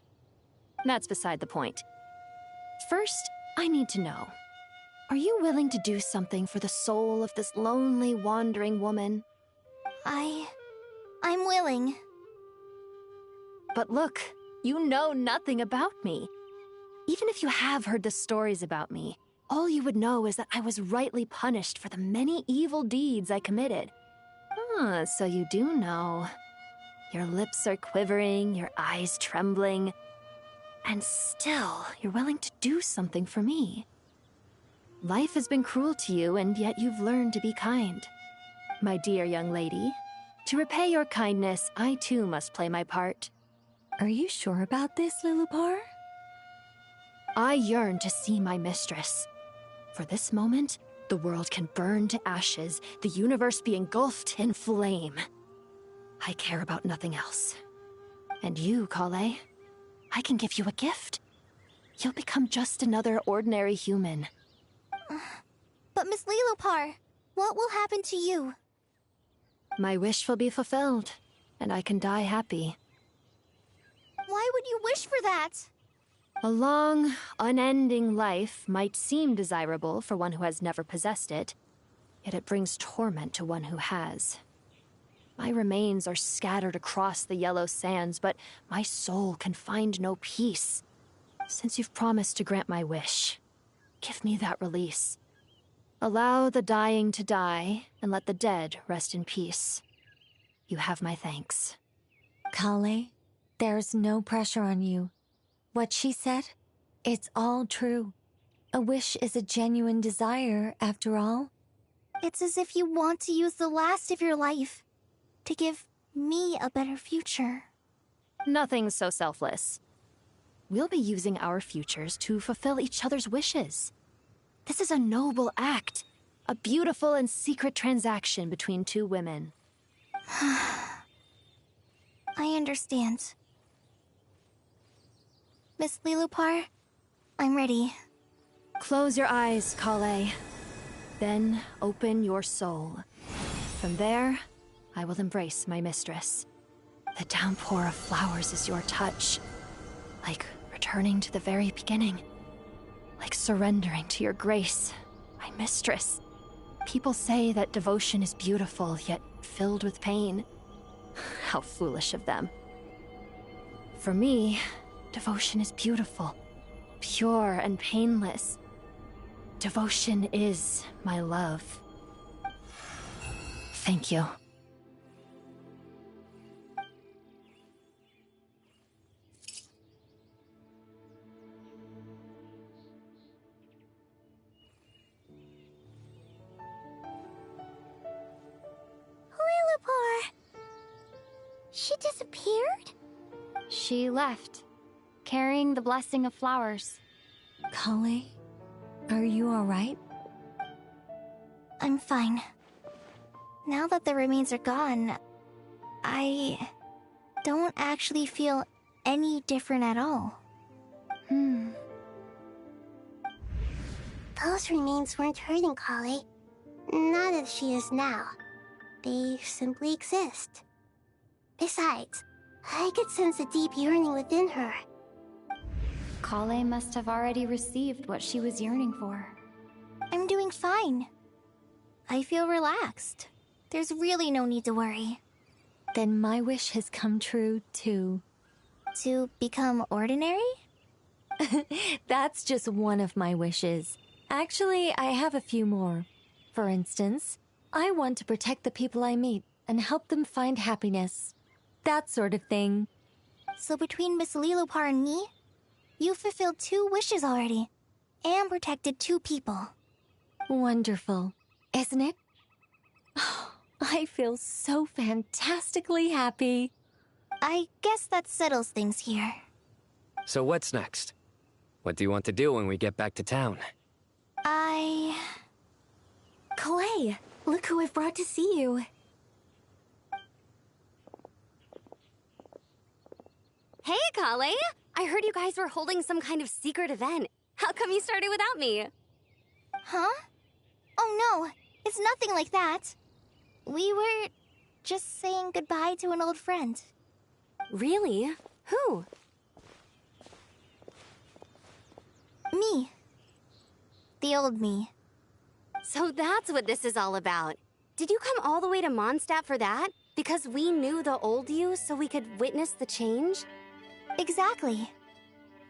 That's beside the point. First, I need to know. Are you willing to do something for the soul of this lonely, wandering woman? I'm willing. But look, you know nothing about me. Even if you have heard the stories about me, all you would know is that I was rightly punished for the many evil deeds I committed. Ah, so you do know. Your lips are quivering, your eyes trembling, and still you're willing to do something for me. Life has been cruel to you, and yet you've learned to be kind. My dear young lady, to repay your kindness, I too must play my part. Are you sure about this, Lilupar? I yearn to see my mistress. For this moment, the world can burn to ashes, the universe be engulfed in flame. I care about nothing else. And you, Kale, I can give you a gift. You'll become just another ordinary human. But Miss Lilopar, what will happen to you? My wish will be fulfilled, and I can die happy. Why would you wish for that? A long, unending life might seem desirable for one who has never possessed it, yet it brings torment to one who has. My remains are scattered across the yellow sands, but my soul can find no peace. Since you've promised to grant my wish, give me that release. Allow the dying to die, and let the dead rest in peace. You have my thanks. Kale, there's no pressure on you. What she said, it's all true. A wish is a genuine desire, after all. It's as if you want to use the last of your life to give me a better future. Nothing's so selfless. We'll be using our futures to fulfill each other's wishes. This is a noble act, a beautiful and secret transaction between two women. I understand. Miss Lilupar, I'm ready. Close your eyes, Kale. Then open your soul. From there, I will embrace my mistress. The downpour of flowers is your touch. Like returning to the very beginning. Like surrendering to your grace, my mistress. People say that devotion is beautiful, yet filled with pain. How foolish of them. For me, devotion is beautiful, pure and painless. Devotion is my love. Thank you. Lilupar! She disappeared? She left, carrying the blessing of flowers. Kale, are you alright? I'm fine. Now that the remains are gone, I don't actually feel any different at all. Those remains weren't hurting Kale. Not as she is now. They simply exist. Besides, I could sense a deep yearning within her. Kale must have already received what she was yearning for. I'm doing fine. I feel relaxed. There's really no need to worry. Then my wish has come true, too. To become ordinary? That's just one of my wishes. Actually, I have a few more. For instance, I want to protect the people I meet and help them find happiness. That sort of thing. So between Miss Lilupar and me, you've fulfilled 2 wishes already, and protected 2 people. Wonderful, isn't it? Oh, I feel so fantastically happy. I guess that settles things here. So what's next? What do you want to do when we get back to town? Kale, look who I've brought to see you. Hey, Kale! I heard you guys were holding some kind of secret event. How come you started without me? Huh? Oh no, it's nothing like that. We were just saying goodbye to an old friend. Really? Who? Me. The old me. So that's what this is all about. Did you come all the way to Mondstadt for that? Because we knew the old you so we could witness the change? Exactly.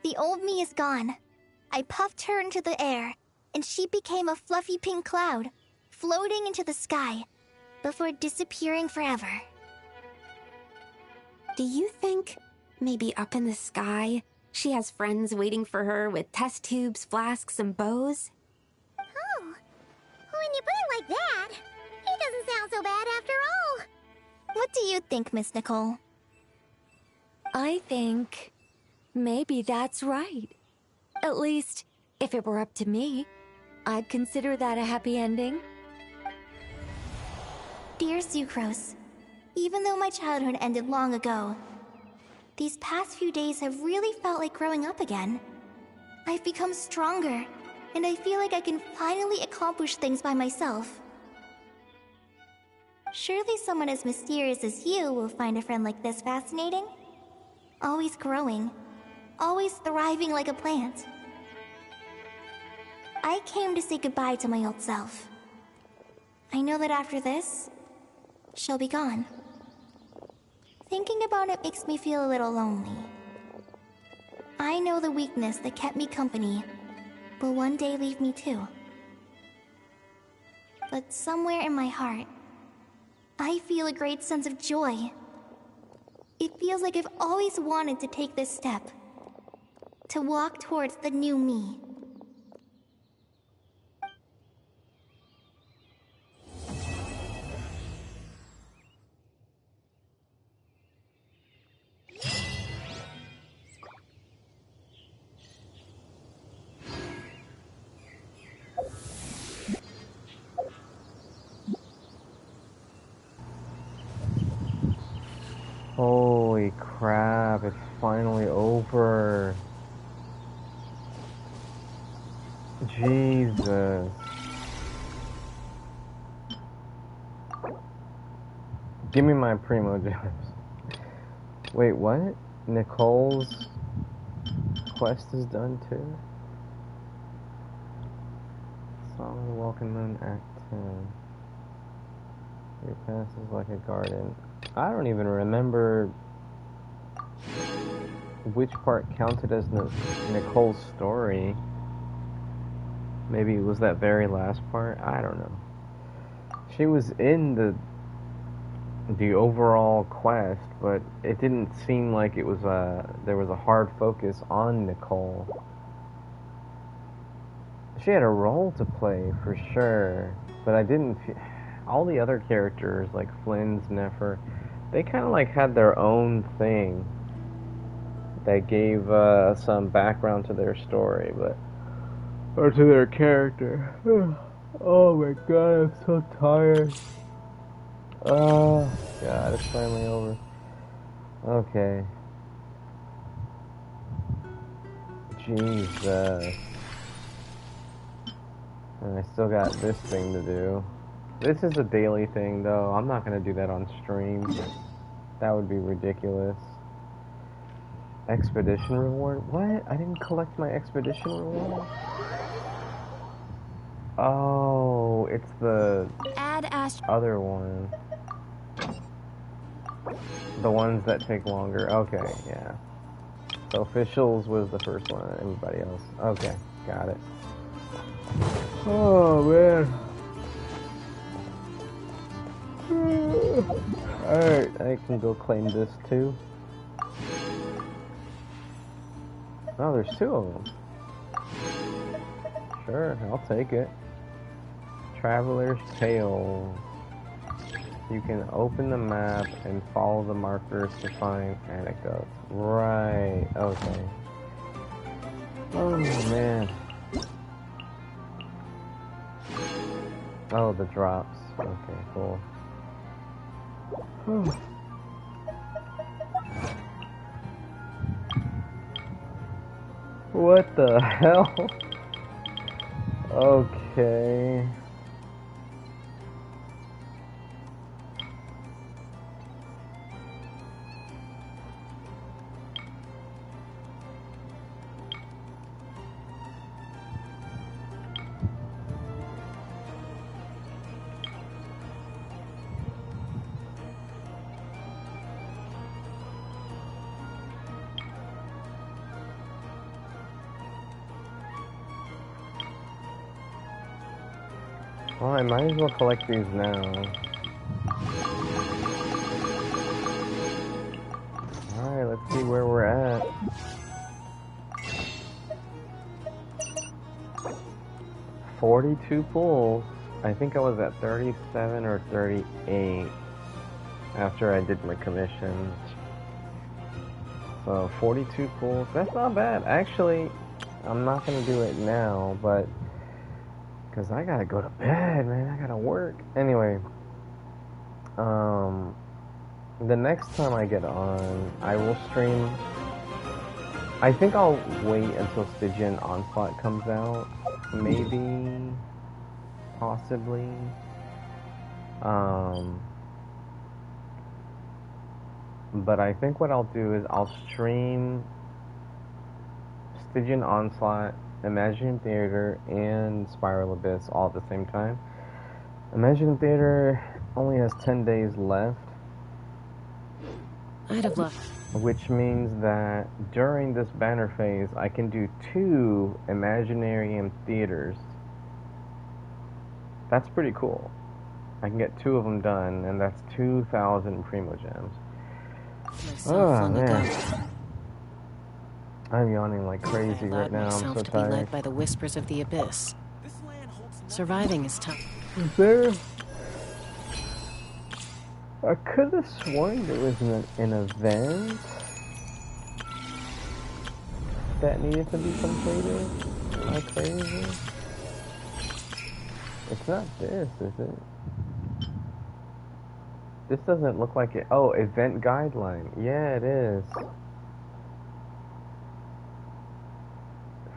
The old me is gone. I puffed her into the air, and she became a fluffy pink cloud, floating into the sky, before disappearing forever. Do you think, maybe up in the sky, she has friends waiting for her with test tubes, flasks, and bows? Oh, when you put it like that, it doesn't sound so bad after all. What do you think, Miss Nicole? I think maybe that's right. At least, if it were up to me, I'd consider that a happy ending. Dear Sucrose, even though my childhood ended long ago, these past few days have really felt like growing up again. I've become stronger, and I feel like I can finally accomplish things by myself. Surely someone as mysterious as you will find a friend like this fascinating? Always growing, always thriving like a plant. I came to say goodbye to my old self. I know that after this, she'll be gone. Thinking about it makes me feel a little lonely. I know the weakness that kept me company will one day leave me too. But somewhere in my heart, I feel a great sense of joy. It feels like I've always wanted to take this step, to walk towards the new me. Holy crap, it's finally over. Jesus. Give me my primo gems. Wait, what? Nicole's quest is done too? Song Welcome Moon Act 10. Your past is like a garden. I don't even remember which part counted as Nicole's story. Maybe it was that very last part? I don't know. She was in the overall quest, but it didn't seem like it was there was a hard focus on Nicole. She had a role to play for sure, but I didn't all the other characters like Flynn's Nefer, they kind of like had their own thing that gave some background to their story, or to their character. Oh my god, I'm so tired. Oh god, it's finally over. Okay. Jesus. And I still got this thing to do. This is a daily thing, though. I'm not going to do that on stream. That would be ridiculous. Expedition reward? What? I didn't collect my expedition reward? Oh, it's the other one. The ones that take longer. Okay, yeah. So officials was the first one. Everybody else. Okay, got it. Oh, man. Alright, I can go claim this too. Oh, there's two of them. Sure, I'll take it. Traveler's Tale. You can open the map and follow the markers to find anecdotes. Right, okay. Oh man. Oh, the drops. Okay, cool. What the hell? Okay. Well, I might as well collect these now. Alright, let's see where we're at. $42 pulls. I think I was at 37 or 38 after I did my commissions. So 42 pulls. That's not bad. Actually, I'm not gonna do it now, but because I gotta go to bed, man. I gotta work. Anyway, the next time I get on, I will stream. I think I'll wait until Stygian Onslaught comes out. Maybe. Possibly. But I think what I'll do is I'll stream Stygian Onslaught, Imagine Theater, and Spiral Abyss all at the same time. Imagine Theater only has 10 days left. I'd have loved. Which means that during this banner phase, I can do 2 Imaginarium theaters. That's pretty cool. I can get 2 of them done, and that's 2,000 Primo Gems. Oh man, I'm yawning like crazy right now. I'm so to be led tired. by the whispers of the abyss. Surviving is tough. Is there? I could have sworn there was an event that needed to be completed. Am I crazy? It's not this, is it? This doesn't look like it. Oh, event guideline. Yeah, it is.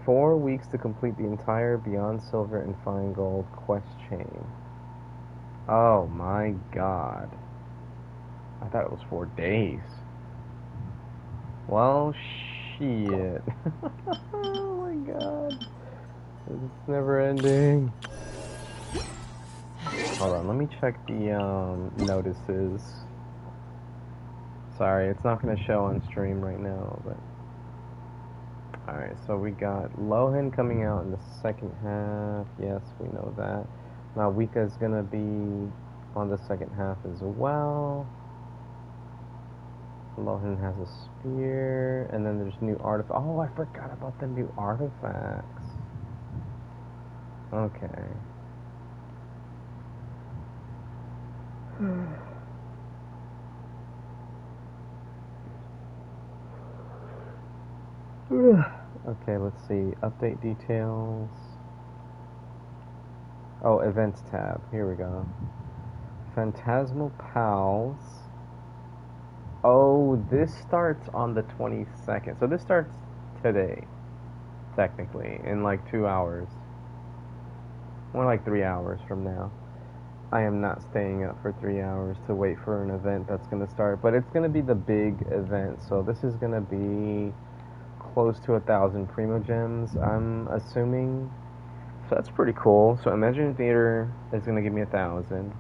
4 weeks to complete the entire Beyond Silver and Fine Gold quest chain. Oh my god. I thought it was 4 days. Well, shit. Oh my god. It's never ending. Hold on, let me check the notices. Sorry, it's not going to show on stream right now, but... Alright, so we got Lohan coming out in the second half. Yes, we know that. Now, Wika's going to be on the second half as well. Lohan has a spear, and then there's new artifacts. Oh, I forgot about the new artifacts. Okay. Okay, let's see. Update details. Oh, events tab. Here we go. Phantasmal Pals. Oh, this starts on the 22nd. So this starts today, technically, in like 2 hours. More like 3 hours from now. I am not staying up for 3 hours to wait for an event that's going to start. But it's going to be the big event. So this is going to be close to 1,000 Primo Gems, I'm assuming. So that's pretty cool. So Imaginary Theater is going to give me 1,000.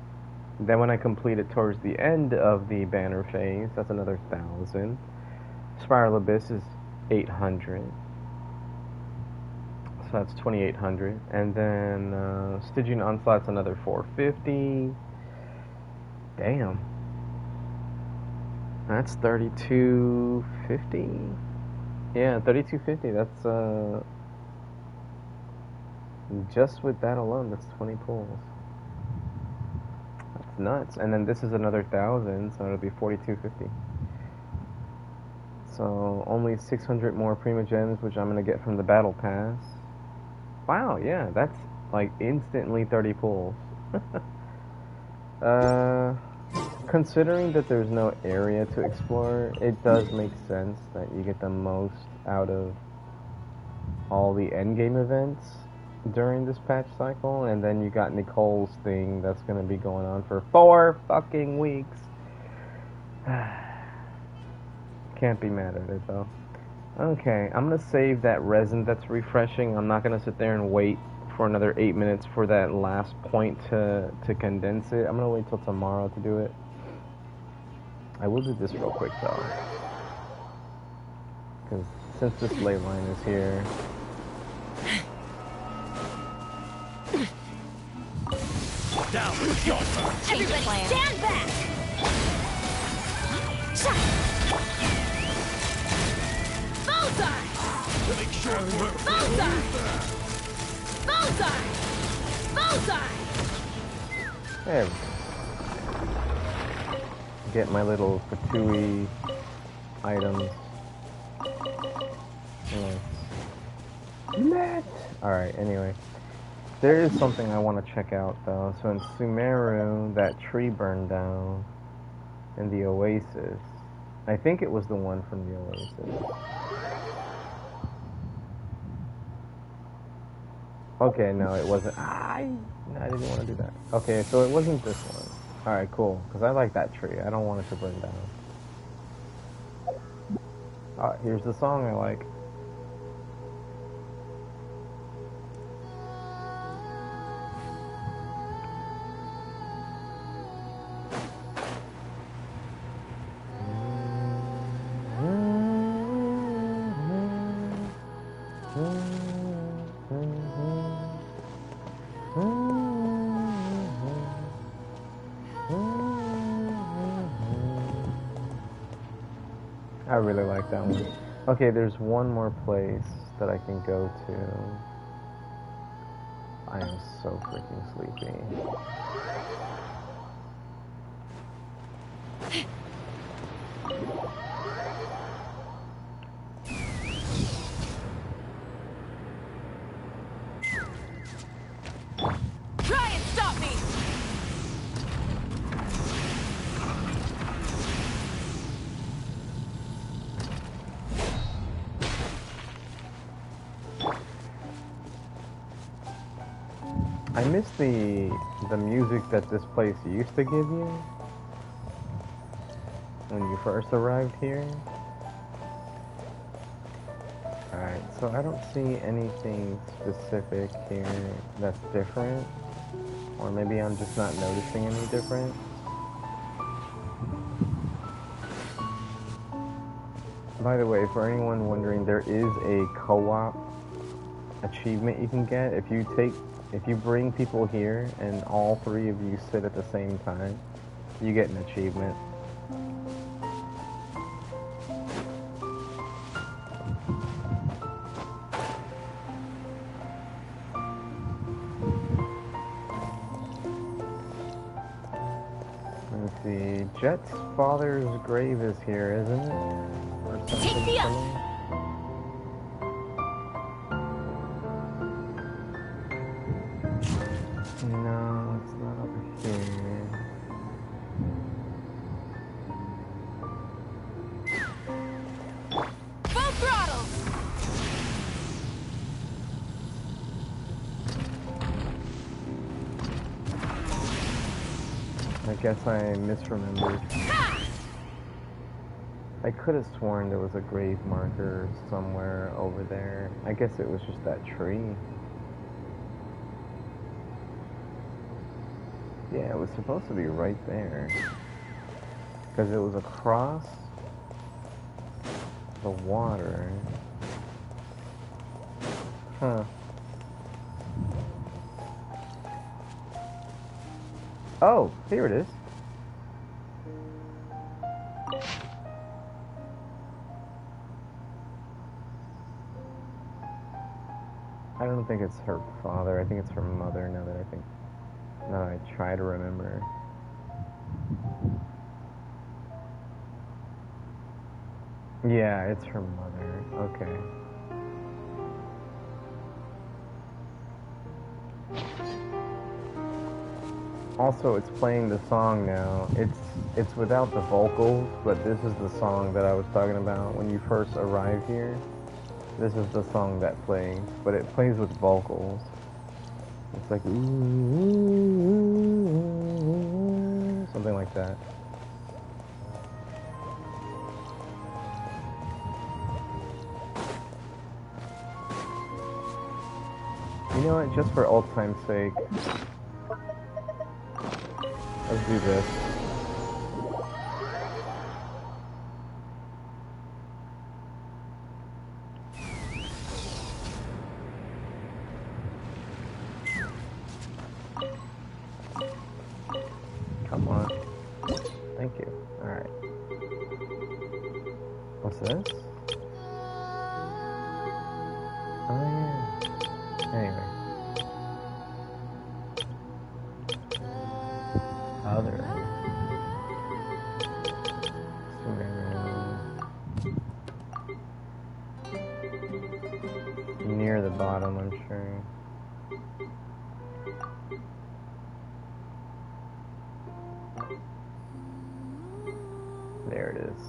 Then when I complete it towards the end of the banner phase, that's another 1,000. Spiral Abyss is 800. So that's 2,800. And then Stygian Onslaught's another 450. Damn. That's 3,250. Yeah, 3,250. That's just with that alone, that's 20 pulls. That's nuts. And then this is another 1,000, so it'll be 4,250. So only 600 more Primo Gems, which I'm gonna get from the Battle Pass. Wow, yeah, that's like instantly 30 pulls. Considering that there's no area to explore, it does make sense that you get the most out of all the endgame events during this patch cycle, and then you got Nicole's thing that's going to be going on for 4 fucking weeks. Can't be mad at it though. Okay, I'm going to save that resin that's refreshing. I'm not going to sit there and wait for another 8 minutes for that last point to condense it. I'm going to wait till tomorrow to do it. I will do this real quick though, because since this ley line is here. Down with your turn. Everybody stand back! Bullseye! Make sure we're Bullseye! Bullseye! Bullseye! There we go. Get my little Fatui items. Nice. Alright, anyway. There is something I want to check out though. So in Sumeru, that tree burned down in the Oasis. I think it was the one from the Oasis. Okay, no, it wasn't. I didn't want to do that. Okay, so it wasn't this one. Alright, cool. Because I like that tree. I don't want it to burn down. Here's the song I like. I really like that one. Okay, there's one more place that I can go to. I am so freaking sleepy. Try and stop me! I miss the music that this place used to give you when you first arrived here. Alright, so I don't see anything specific here that's different. Or maybe I'm just not noticing any difference. By the way, for anyone wondering, there is a co-op achievement you can get if you bring people here and all three of you sit at the same time, you get an achievement. Let's see, Jet's father's grave is here, isn't it? Or something similar? No, it's not over here. Full throttle! I guess I misremembered. I could have sworn there was a grave marker somewhere over there. I guess it was just that tree. Yeah, it was supposed to be right there. Because it was across the water. Huh. Oh, here it is. I don't think it's her father. I think it's her mother now that I try to remember. Yeah, it's her mother. Okay. Also, it's playing the song now. It's without the vocals, but this is the song that I was talking about when you first arrived here. This is the song that plays, but it plays with vocals. It's like ooh, something like that. You know what? Just for old time's sake, let's do this. Come on. Thank you. Alright. What's this? Oh yeah. Anyway. Other. Near the bottom, I'm sure. There it is.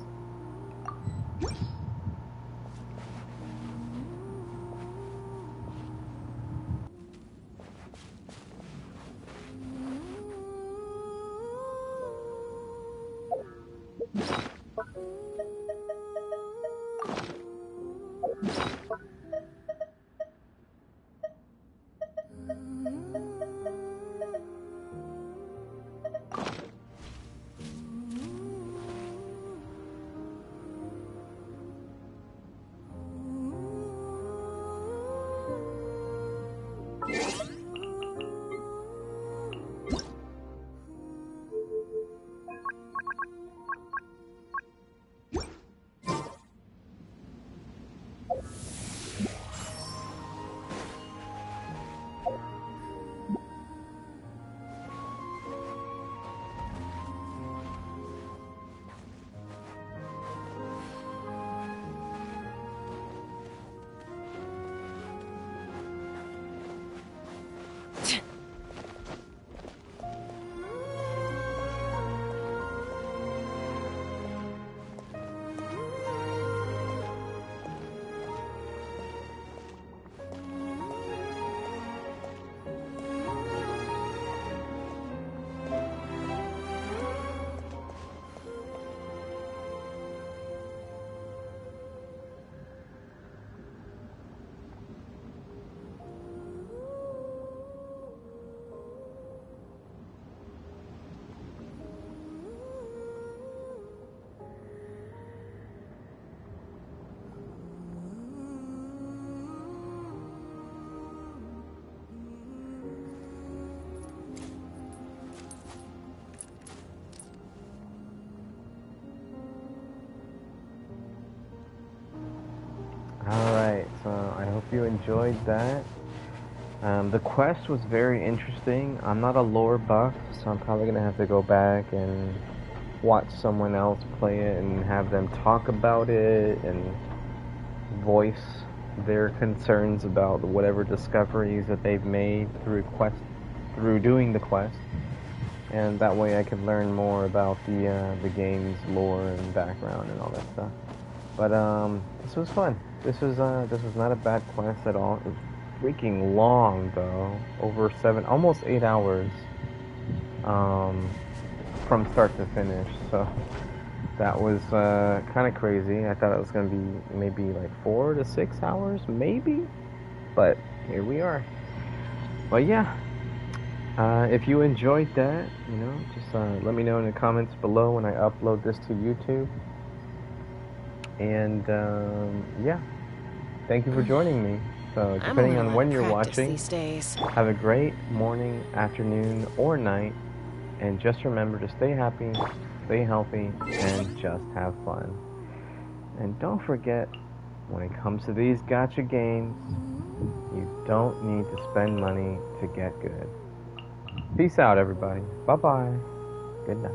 you enjoyed that. The quest was very interesting. I'm not a lore buff, so I'm probably gonna have to go back and watch someone else play it and have them talk about it and voice their concerns about whatever discoveries that they've made through doing the quest. And that way I can learn more about the game's lore and background and all that stuff. But this was fun. This was not a bad quest at all. It was freaking long though, over almost 8 hours, from start to finish. So that was kind of crazy. I thought it was gonna be maybe like 4 to 6 hours, maybe. But here we are. But yeah. If you enjoyed that, you know, just let me know in the comments below when I upload this to YouTube. And yeah, thank you for joining me. So depending on when you're watching, these days. Have a great morning, afternoon, or night. And just remember to stay happy, stay healthy, and just have fun. And don't forget, when it comes to these gacha games, you don't need to spend money to get good. Peace out, everybody. Bye-bye. Good night.